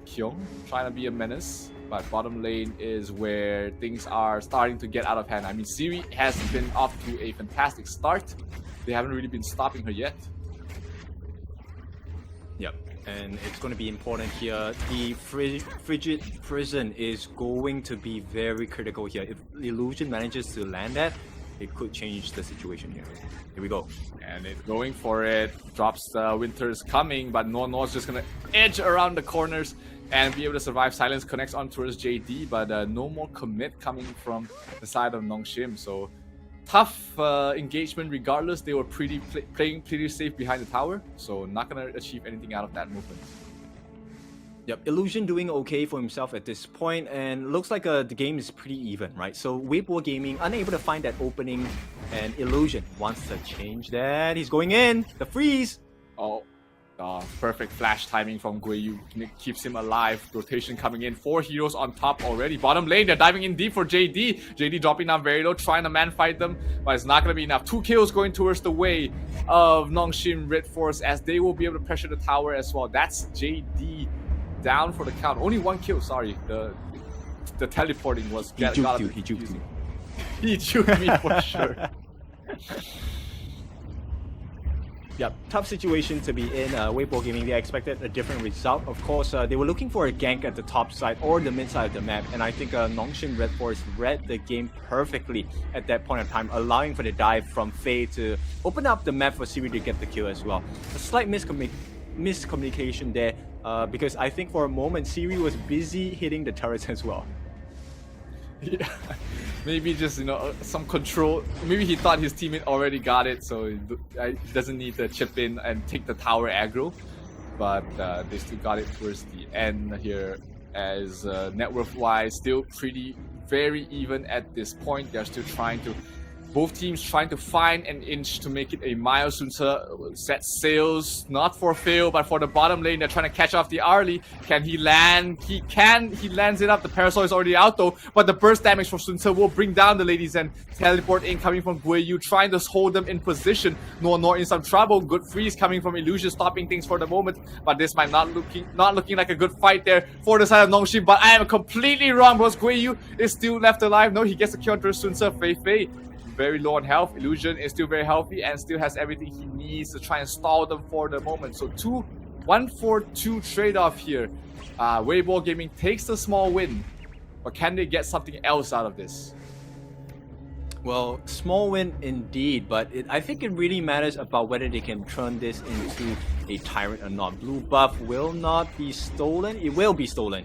Kyung trying to be a menace. But bottom lane is where things are starting to get out of hand. I mean, Siri has been off to a fantastic start. They haven't really been stopping her yet. Yep, and it's going to be important here. The Frigid Prison is going to be very critical here. If Illusion manages to land that, it could change the situation here. Here we go. And it's going for it. Drops the Winter's coming, but No's just going to edge around the corners and be able to survive. Silence connects on towards JD, but no more commit coming from the side of NONGSHIM. So tough engagement regardless. They were playing pretty safe behind the tower, so not going to achieve anything out of that movement. Yep, Illusion doing okay for himself at this point, and looks like the game is pretty even, right? So Weibo Gaming unable to find that opening, and Illusion wants to change that. He's going in, the freeze! Oh, Perfect flash timing from Guiyu. Keeps him alive. Rotation coming in. 4 heroes on top already. Bottom lane, they're diving in deep for JD. JD dropping down very low, trying to man fight them, but it's not going to be enough. 2 kills going towards the way of NONGSHIM Red Force, as they will be able to pressure the tower as well. That's JD down for the count. Only 1 kill, sorry. The teleporting was... He juked you, he juked you. He juked me for sure. Yep, tough situation to be in. Weibo Gaming, they expected a different result. Of course, they were looking for a gank at the top side or the mid side of the map, and I think NONGSHIM Red Force read the game perfectly at that point in time, allowing for the dive from Faye to open up the map for Siri to get the kill as well. A slight miscommunication there, because I think for a moment Siri was busy hitting the turrets as well. Yeah, maybe just, you know, some control. Maybe he thought his teammate already got it, so he doesn't need to chip in and take the tower aggro. But they still got it towards the end here, as net worth wise still very even at this point. They're still trying to, both teams trying to find an inch to make it a mile. Sunse set sails, not for Phil, but for the bottom lane. They're trying to catch off the Arlie. Can he land? He can. He lands it up. The Parasol is already out though, but the burst damage from Sunse will bring down the ladies, and teleport in coming from Guiyu, trying to hold them in position. Nor in some trouble. Good freeze coming from Illusion, stopping things for the moment, but this might not looking like a good fight there for the side of NONGSHIM. But I am completely wrong, because Guiyu is still left alive. No, he gets a kill onto Sunse. Fei very low on health. Illusion is still very healthy and still has everything he needs to try and stall them for the moment. So 1-4-2 trade-off here. Weibo Gaming takes the small win, but can they get something else out of this? Well, small win indeed, but I think it really matters about whether they can turn this into a tyrant or not. Blue buff will not be stolen. It will be stolen.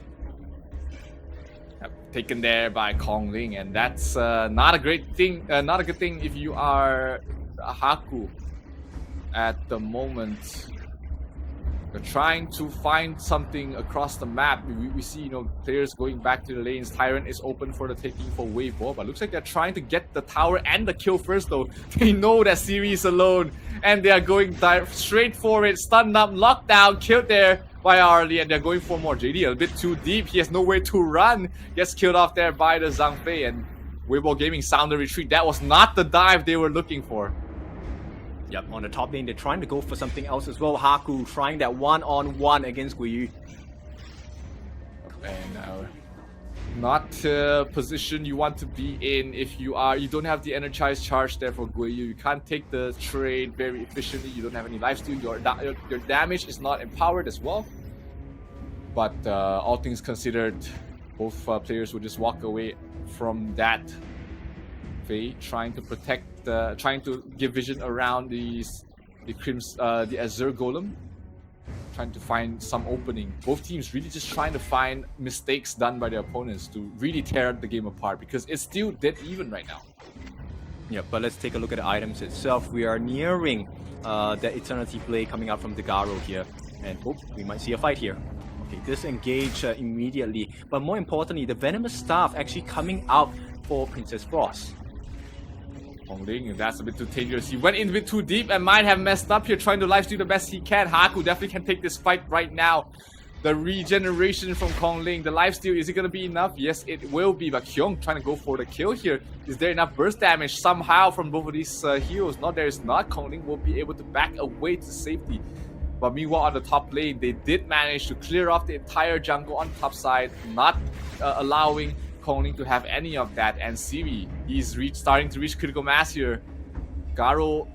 Taken there by Kongling, and that's not a great thing. Not a good thing if you are Haku at the moment. They're trying to find something across the map. We see, you know, players going back to the lanes. Tyrant is open for the taking for Weibo, but looks like they're trying to get the tower and the kill first though. They know that Siri is alone, and they are going straight for it. Stunned up, locked down, killed there by Arlie, and they're going for more. JD a bit too deep. He has nowhere to run. Gets killed off there by the Zhang Fei, and Weibo Gaming sound the retreat. That was not the dive they were looking for. Yep, on the top lane, they're trying to go for something else as well. Haku trying that one-on-one against Guiyu. And not a position you want to be in if you don't have the energized charge there for Guiyu. You can't take the trade very efficiently. You don't have any lifesteal. Your damage is not empowered as well. But all things considered, both players will just walk away from that. Faye trying to protect, trying to give vision around the Azure Golem, trying to find some opening. Both teams really just trying to find mistakes done by their opponents to really tear the game apart, because it's still dead even right now. Yeah, but let's take a look at the items itself. We are nearing that Eternity Blade coming out from the Garo here, and we might see a fight here. Okay, disengage immediately, but more importantly, the Venomous Staff actually coming out for Princess Frost. Kongling, that's a bit too dangerous. He went in a bit too deep and might have messed up here, trying to lifesteal the best he can. Haku definitely can take this fight right now. The regeneration from Kongling, the lifesteal, is it going to be enough? Yes, it will be, but Kyung trying to go for the kill here. Is there enough burst damage somehow from both of these heroes? No, there is not. Kongling will be able to back away to safety. But meanwhile, on the top lane, they did manage to clear off the entire jungle on top side, not allowing Kongling to have any of that. And Siri, he's starting to reach critical mass here. Garo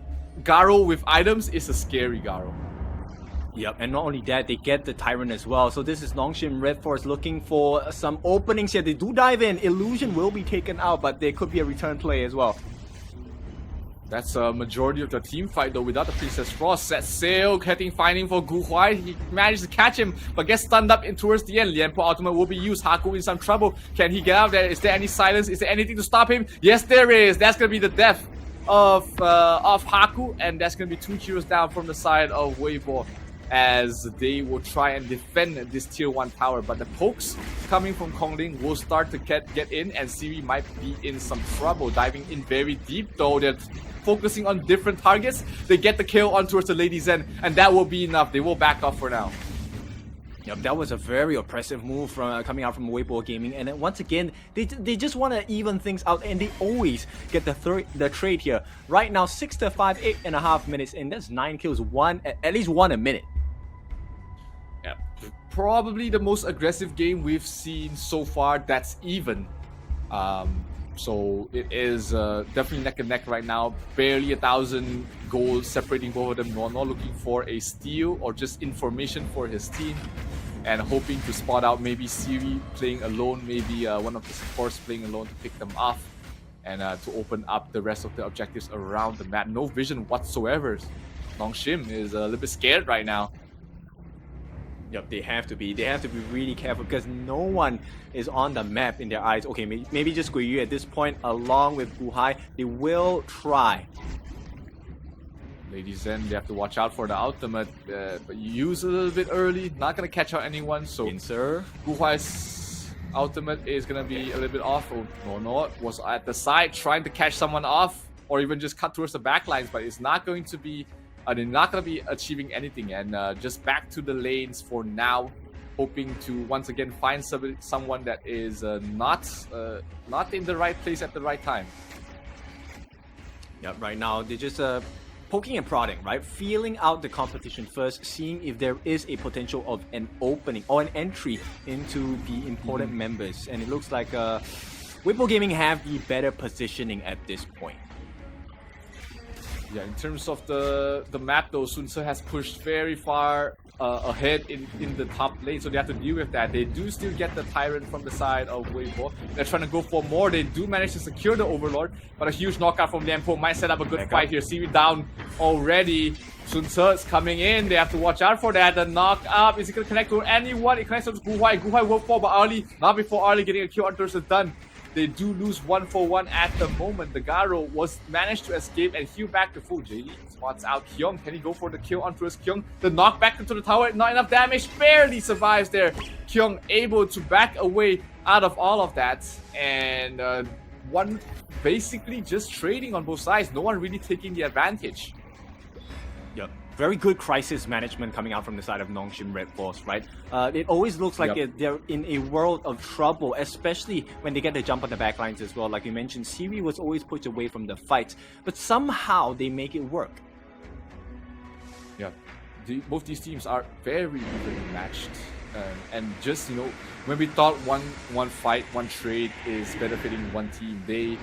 with items is a scary Garo. Yep, and not only that, they get the Tyrant as well. So this is NONGSHIM Red Force looking for some openings here. They do dive in. Illusion will be taken out, but there could be a return play as well. That's a majority of the team fight though, without the Princess Frost. Set sail, finding for Gu Huai. He managed to catch him, but gets stunned up in towards the end. Lianpo ultimate will be used. Haku in some trouble. Can he get out there? Is there any silence? Is there anything to stop him? Yes, there is. That's gonna be the death of Haku, and that's gonna be 2 heroes down from the side of Weibo. as they will try and defend this tier 1 tower. But the pokes coming from Kongling will start to get in, and Siri might be in some trouble. Diving in very deep though, they're focusing on different targets. They get the kill on towards the Lady Zen, and that will be enough. They will back off for now. Yep, that was a very oppressive move from coming out from Weibo Gaming, and then once again, they just want to even things out, and they always get the trade here. Right now, 6 to 5, 8.5 minutes in. That's 9 kills, at least one a minute. Yeah, probably the most aggressive game we've seen so far. That's even. So it is definitely neck and neck right now. Barely 1,000 goals separating both of them. Nono looking for a steal or just information for his team, and hoping to spot out maybe Siri playing alone, maybe one of the supports playing alone to pick them off, and to open up the rest of the objectives around the map. No vision whatsoever. NONGSHIM is a little bit scared right now. Yep, they have to be really careful because no one is on the map in their eyes. Okay, maybe just Guiyu at this point along with Guhai. They will try. Lady Zen, they have to watch out for the ultimate, but use a little bit early. Not gonna catch out anyone, so Guhai's ultimate is gonna be a little bit off. Oh, no, was at the side trying to catch someone off, or even just cut towards the backlines, but it's not going to be. They're not going to be achieving anything, and just back to the lanes for now, hoping to once again find someone that is not in the right place at the right time. Yeah, right now they're just poking and prodding, right? Feeling out the competition first, seeing if there is a potential of an opening or an entry into the important members, and it looks like Weibo Gaming have the better positioning at this point. Yeah, in terms of the map though, Sunse has pushed very far ahead in the top lane, so they have to deal with that. They do still get the Tyrant from the side of Weibo. They're trying to go for more. They do manage to secure the Overlord, but a huge knockout from Lianpo might set up a good fight here. Siri down already. Sunse is coming in. They have to watch out for that. The knock up. Is he going to connect to anyone? It connects to Guhai. Guhai will fall, but Arlie, not before Arlie getting a kill on Thurs is done. They do lose 1-for-1 at the moment. The Garo was managed to escape and heal back to full. JD spots out Kyung. Can he go for the kill onto his Kyung? The knock back into the tower. Not enough damage. Barely survives there. Kyung able to back away out of all of that. And one basically just trading on both sides. No one really taking the advantage. Yep. Very good crisis management coming out from the side of NONGSHIM Red Force, right? It always looks like they're in a world of trouble, especially when they get the jump on the backlines as well. Like you mentioned, Siri was always pushed away from the fight, but somehow they make it work. Yeah, both these teams are very evenly matched. And just, you know, when we thought one fight, one trade is benefiting one team, they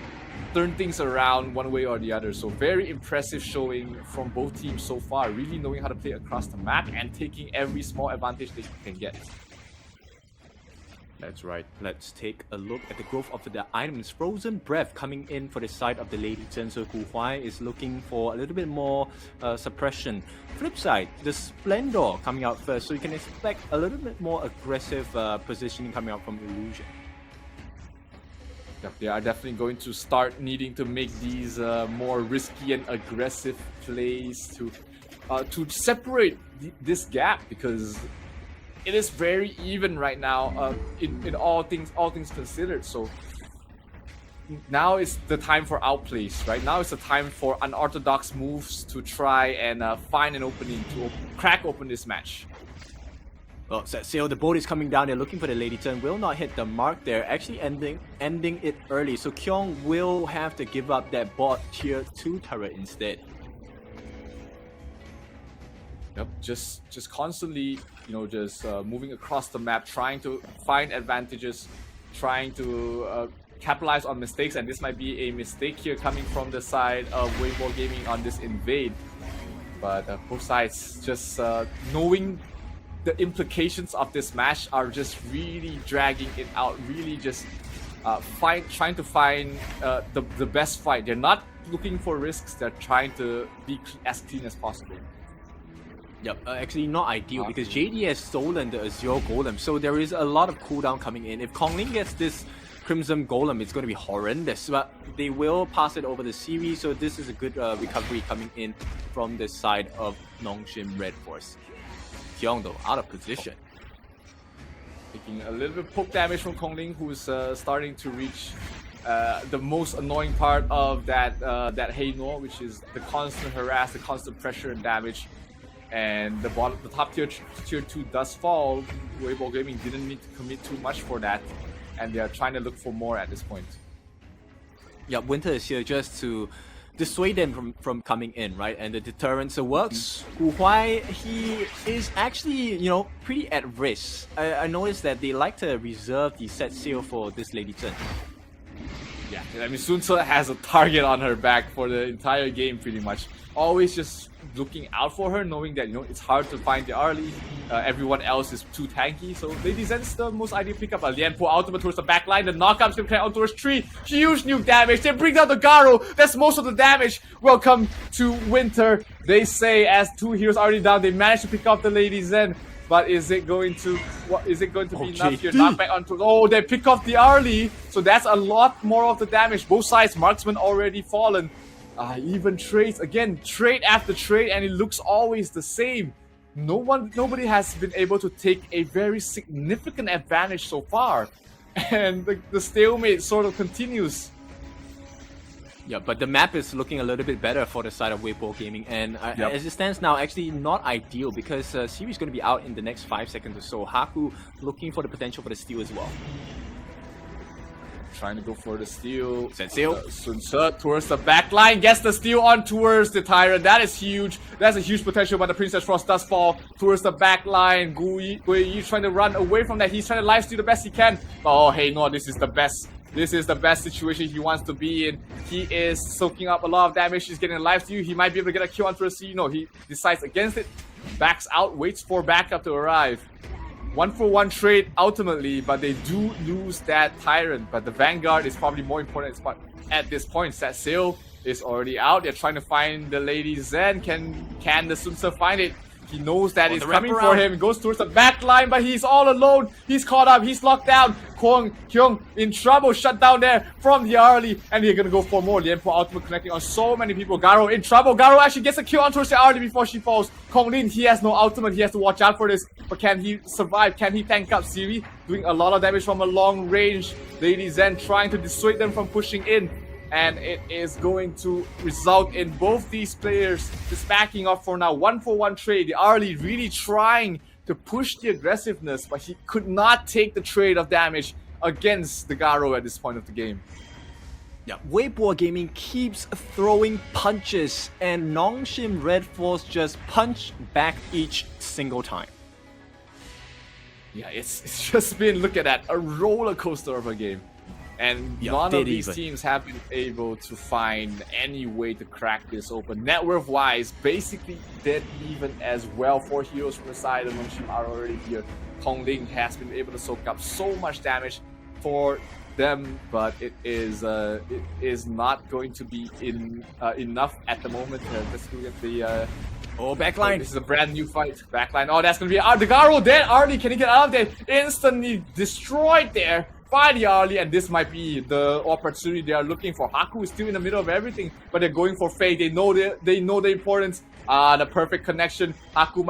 turn things around one way or the other. So very impressive showing from both teams so far, really knowing how to play across the map and taking every small advantage they can get. That's right. Let's take a look at the growth of the items. Frozen Breath coming in for the side of the Lady Chen. So Guhai is looking for a little bit more suppression. Flip side, the Splendor coming out first. So you can expect a little bit more aggressive positioning coming out from Illusion. They are definitely going to start needing to make these more risky and aggressive plays to separate this gap, because it is very even right now in all things considered. So now is the time for outplays, right? Now is the time for unorthodox moves to try and find an opening to crack open this match. Well, set sail, the boat is coming down. They're looking for the Lady Turn. Will not hit the mark there. Actually ending it early. So Kyung will have to give up that bot tier 2 turret instead. Yep, just constantly, you know, just moving across the map, trying to find advantages, trying to capitalize on mistakes. And this might be a mistake here coming from the side of Weibo Gaming on this invade. But both sides just knowing the implications of this match are just really dragging it out, really just trying to find the best fight. They're not looking for risks, they're trying to be as clean as possible. Yep, actually not ideal because JD has stolen the Azure Golem, so there is a lot of cooldown coming in. If Kongling gets this Crimson Golem, it's going to be horrendous, but they will pass it over the series, so this is a good recovery coming in from the side of NONGSHIM Red Force. Kyung though, out of position. Taking a little bit of poke damage from Kongling, who's starting to reach the most annoying part of that Heino, which is the constant harass, the constant pressure and damage. And the top tier 2 does fall. Weibo Gaming didn't need to commit too much for that, and they are trying to look for more at this point. Yeah, Winter is here just to dissuade them from coming in, right? And the deterrence works. Gu Huai, he is actually, you know, pretty at risk. I noticed that they like to reserve the set seal for this Lady Zhen. Yeah, I mean, Sun Ce has a target on her back for the entire game, pretty much. Always just looking out for her, knowing that, you know, it's hard to find the early. Everyone else is too tanky, so Lady Zhen's the most ideal pickup. Lianpo ultimate towards the backline, the knockup's gonna connect on towards 3. Huge nuke damage, they bring down the Garo, that's most of the damage. Welcome to Winter. They say as 2 heroes already down, they managed to pick up the Lady Zhen. But is it going to be enough here? Not back onto. Oh, they pick off the early, so that's a lot more of the damage. Both sides, marksman already fallen. Even trades again, trade after trade, and it looks always the same. Nobody has been able to take a very significant advantage so far, and the stalemate sort of continues. Yeah, but the map is looking a little bit better for the side of Weibo Gaming, and as it stands now, actually not ideal because Siri is going to be out in the next 5 seconds or so. Haku looking for the potential for the steal as well. Trying to go for the steal. Set seal. Sun Ce towards the back line, gets the steal on towards the Tyrant. That is huge. That's a huge potential, but the Princess Frost does fall towards the back line. Gui Yi trying to run away from that. He's trying to lifesteal the best he can. Oh, hey, no, this is the best. This is the best situation he wants to be in. He is soaking up a lot of damage. He's getting a lifesteal. He might be able to get a kill onto a C. No, he decides against it. Backs out, waits for backup to arrive. 1-for-1 trade ultimately, but they do lose that Tyrant. But the Vanguard is probably more important at this point. That Sail is already out. They're trying to find the Lady Zhen. Can the Sun Ce find it? He knows that it's coming for him. He goes towards the back line, but he's all alone. He's caught up. He's locked down. Kwon Kyung in trouble. Shut down there from the early. And they're going to go for more. Lianpo ultimate connecting on so many people. Garo in trouble. Garo actually gets a kill on towards the early before she falls. Konglin, he has no ultimate. He has to watch out for this. But can he survive? Can he tank up? Siri doing a lot of damage from a long range. Lady Zhen trying to dissuade them from pushing in. And it is going to result in both these players just backing off for now. 1-for-1 trade. The early really trying to push the aggressiveness, but he could not take the trade of damage against the Garo at this point of the game. Yeah, Weibo Gaming keeps throwing punches, and NONGSHIM Red Force just punch back each single time. Yeah, it's just been, look at that, a roller coaster of a game. And none of these teams have been able to find any way to crack this open. Net worth wise, basically dead even as well. 4 heroes from the side of NONGSHIM are already here. Kongling has been able to soak up so much damage for them, but it is not going to be enough at the moment. Let's look at the backline. This is a brand new fight. Backline. Oh, that's gonna be the Garo dead. Arlie, can he get out of there? Instantly destroyed there by the early, and this might be the opportunity they are looking for. Haku is still in the middle of everything, but they're going for Faye. They know the importance. The perfect connection. Haku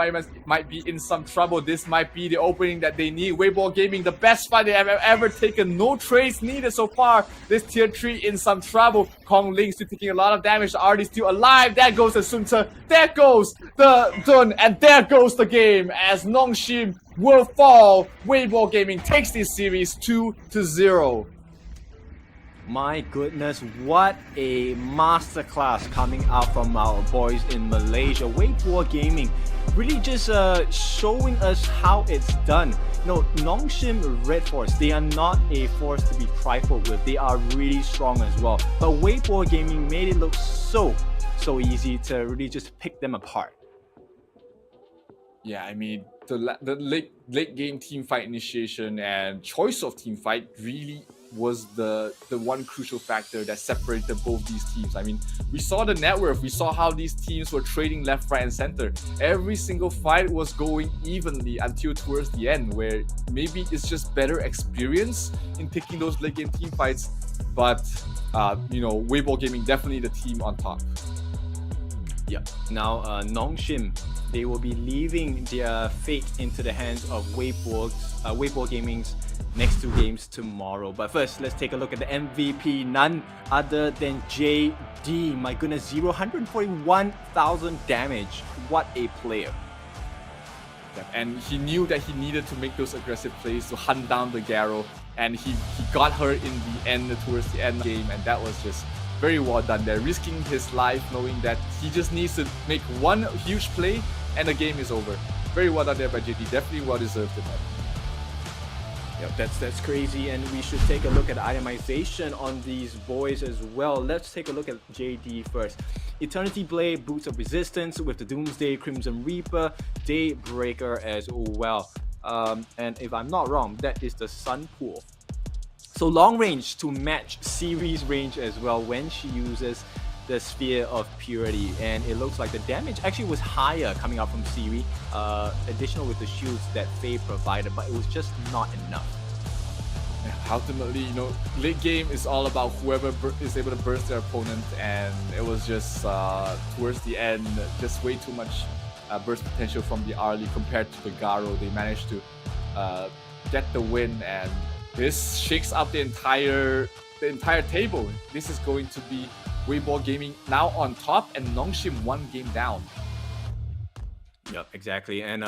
might be in some trouble. This might be the opening that they need. Weibo Gaming, the best fight they have ever taken. No trades needed so far. This tier 3 in some trouble. Kongling still taking a lot of damage. The Artie still alive. There goes the Sun Ce. There goes the Dun, and there goes the game as NONGSHIM will fall. Weibo Gaming takes this series 2-0. My goodness, what a masterclass coming out from our boys in Malaysia. Weibo Gaming really just showing us how it's done. You know, NONGSHIM Red Force, they are not a force to be trifled with. They are really strong as well. But Weibo Gaming made it look so easy to really just pick them apart. Yeah, I mean, the late game team fight initiation and choice of team fight really was the one crucial factor that separated both these teams. I mean, we saw the net worth, we saw how these teams were trading left, right, and center. Every single fight was going evenly until towards the end, where maybe it's just better experience in picking those late game team fights. But you know, Weibo Gaming definitely the team on top. Yeah. Now NONGSHIM they will be leaving their fate into the hands of Weibo Gaming's next 2 games tomorrow. But first, let's take a look at the MVP, none other than JD. My goodness, 141,000 damage. What a player. And he knew that he needed to make those aggressive plays to hunt down the Garo, and he got her in the end, towards the end of the game, and that was just very well done there, risking his life, knowing that he just needs to make one huge play and the game is over. Very well done there by JD, definitely well deserved tonight. Yep, that's crazy, and we should take a look at itemization on these boys as well. Let's take a look at JD first. Eternity Blade, Boots of Resistance with the Doomsday, Crimson Reaper, Daybreaker as well. And if I'm not wrong, that is the Sun Pool. So long range to match series range as well when she uses the Sphere of Purity, and it looks like the damage actually was higher coming out from Siri, additional with the shields that Faye provided, but it was just not enough. Ultimately, late game is all about whoever is able to burst their opponent, and it was just towards the end, just way too much burst potential from the Arlie compared to the Garo. They managed to get the win, and this shakes up the entire table. This is going to be Weibo Gaming now on top, and NONGSHIM 1 game down. Yep, exactly. And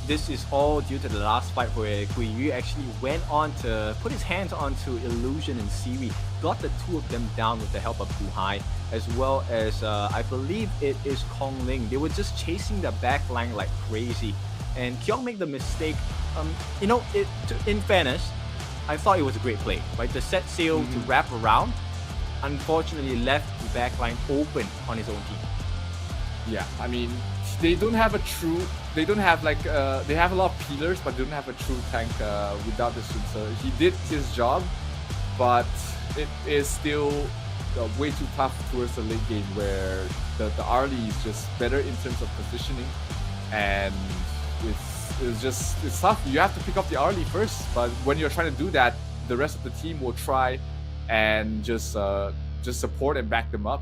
this is all due to the last fight where Guiyu actually went on to put his hands onto Illusion and Siri, got the 2 of them down with the help of Guhai, as well as I believe it is Kong Ling. They were just chasing the back line like crazy, and Kyung made the mistake. In fairness, I thought it was a great play, right? The set sail to wrap around, unfortunately left the back line open on his own team. Yeah, I mean, they don't have a true, they have a lot of peelers, but they don't have a true tank without the Sun. So he did his job, but it is still way too tough towards the late game, where the Arlie is just better in terms of positioning, and it's tough. You have to pick up the Arlie first, but when you're trying to do that, the rest of the team will try and just support and back them up.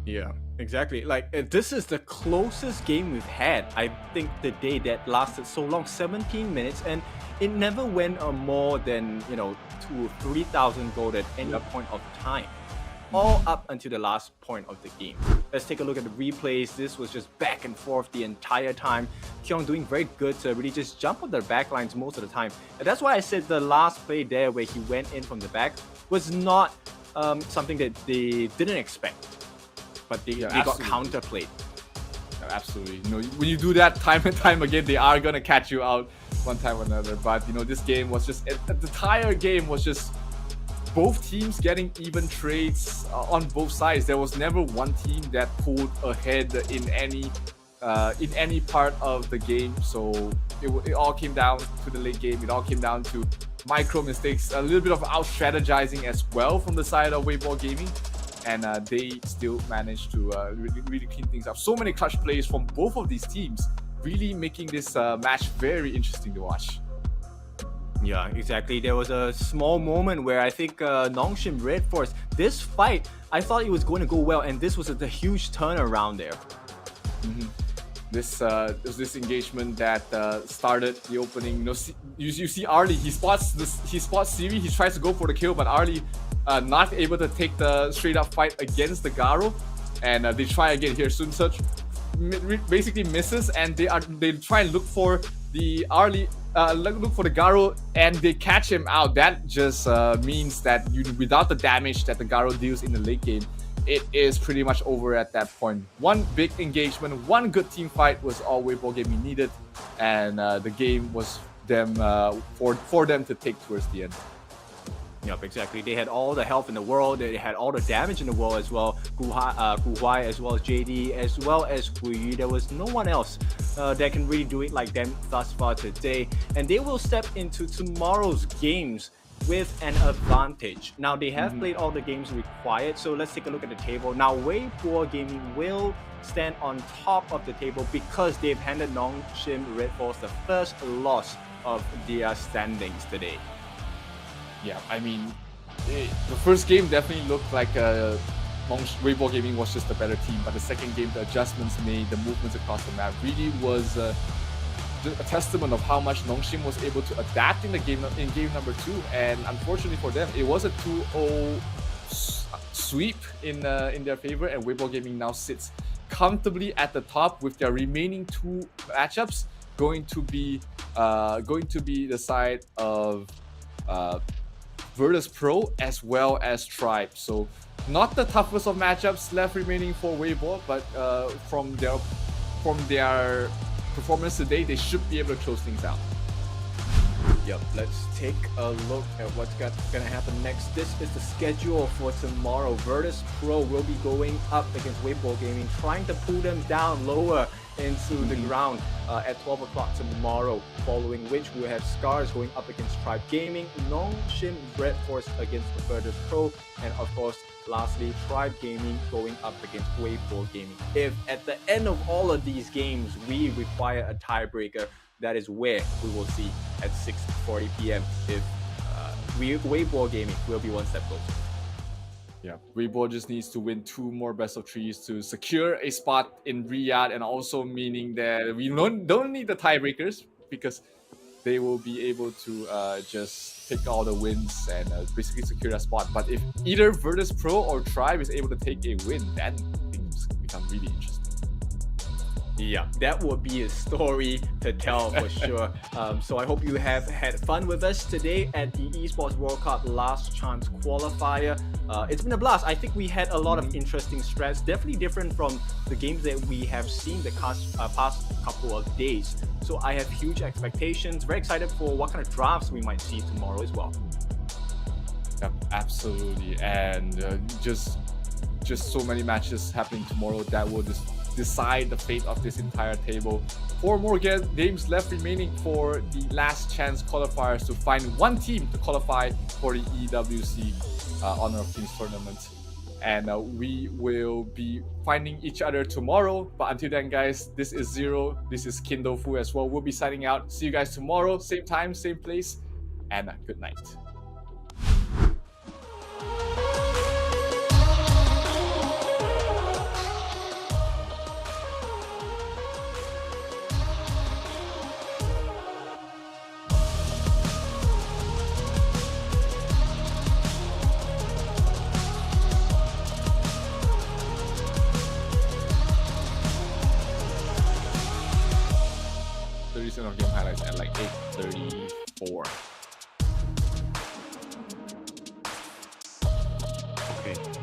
Yeah, exactly. Like, this is the closest game we've had, I think, the day that lasted so long, 17 minutes, and it never went more than 2,000 or 3,000 gold at any point of time, all up until the last point of the game. Let's take a look at the replays. This was just back and forth the entire time. Kyung doing very good to really just jump on their backlines most of the time, and that's why I said the last play there where he went in from the back was not something that they didn't expect, but they got counterplayed. Yeah, absolutely. When you do that time and time again, they are gonna catch you out one time or another. But this game was just, the entire game was just both teams getting even trades on both sides. There was never one team that pulled ahead in any part of the game. So it all came down to the late game. It all came down to micro mistakes, a little bit of out strategizing as well from the side of Weibo Gaming, and they still managed to really clean things up. So many clutch plays from both of these teams, really making this match very interesting to watch. Yeah, exactly. There was a small moment where I think NONGSHIM Red Force, this fight, I thought it was going to go well, and this was a huge turnaround there. This engagement that started the opening. You see Arlie, he spots Siri, he tries to go for the kill, but Arlie not able to take the straight up fight against the Garo, and they try again here. Sun Search basically misses, and they try and look for the Arlie, look for the Garo, and they catch him out. That just means that without the damage that the Garo deals in the late game, it is pretty much over at that point. One big engagement, one good team fight was all Weibo Gaming needed, and the game was them for them to take towards the end. Yep, exactly. They had all the health in the world. They had all the damage in the world as well. Guhai as well as JD, as well as Guiyu. There was no one else that can really do it like them thus far today. And they will step into tomorrow's games with an advantage. Now, they have played all the games required, so let's take a look at the table. Now, Weibo Gaming will stand on top of the table because they've handed NONGSHIM Red Force the first loss of their standings today. Yeah, I mean, the first game definitely looked like a Weibo Gaming was just a better team, but the second game, the adjustments made, the movements across the map really was a testament of how much NONGSHIM was able to adapt in game number 2. And unfortunately for them, it was a 2-0 sweep in their favor, and Weibo Gaming now sits comfortably at the top with their remaining 2 matchups going to be the side of Virtus Pro as well as Tribe. So not the toughest of matchups left remaining for Weibo, but from their performance today, they should be able to close things out. Yep, let's take a look at what's gonna happen next. This is the schedule for tomorrow. Virtus Pro will be going up against Weibo Gaming, trying to pull them down lower into the ground at 12 o'clock tomorrow, following which we'll have SCARZ going up against Tribe Gaming, NONGSHIM Red Force against Virtus Pro, and of course, lastly, Tribe Gaming going up against Weibo Gaming. If at the end of all of these games, we require a tiebreaker, that is where we will see at 6:40 p.m. if Weibo Gaming will be one step closer. Yeah, Weibo just needs to win 2 more best of 3s to secure a spot in Riyadh, and also meaning that we don't need the tiebreakers because they will be able to just take all the wins and basically secure a spot. But if either Virtus Pro or Tribe is able to take a win, then things become really interesting. Yeah, that would be a story to tell for sure. So I hope you have had fun with us today at the Esports World Cup Last Chance Qualifier. It's been a blast. I think we had a lot of interesting strats, definitely different from the games that we have seen the past couple of days. So I have huge expectations. Very excited for what kind of drafts we might see tomorrow as well. Yep, absolutely. And just so many matches happening tomorrow that will just decide the fate of this entire table. 4 more games left remaining for the last chance qualifiers to find one team to qualify for the EWC Honor of Kings tournament. And we will be finding each other tomorrow. But until then, guys, this is Zero. This is Kindofu as well. We'll be signing out. See you guys tomorrow, same time, same place, and good night. Of game highlights at like 8:34. Okay.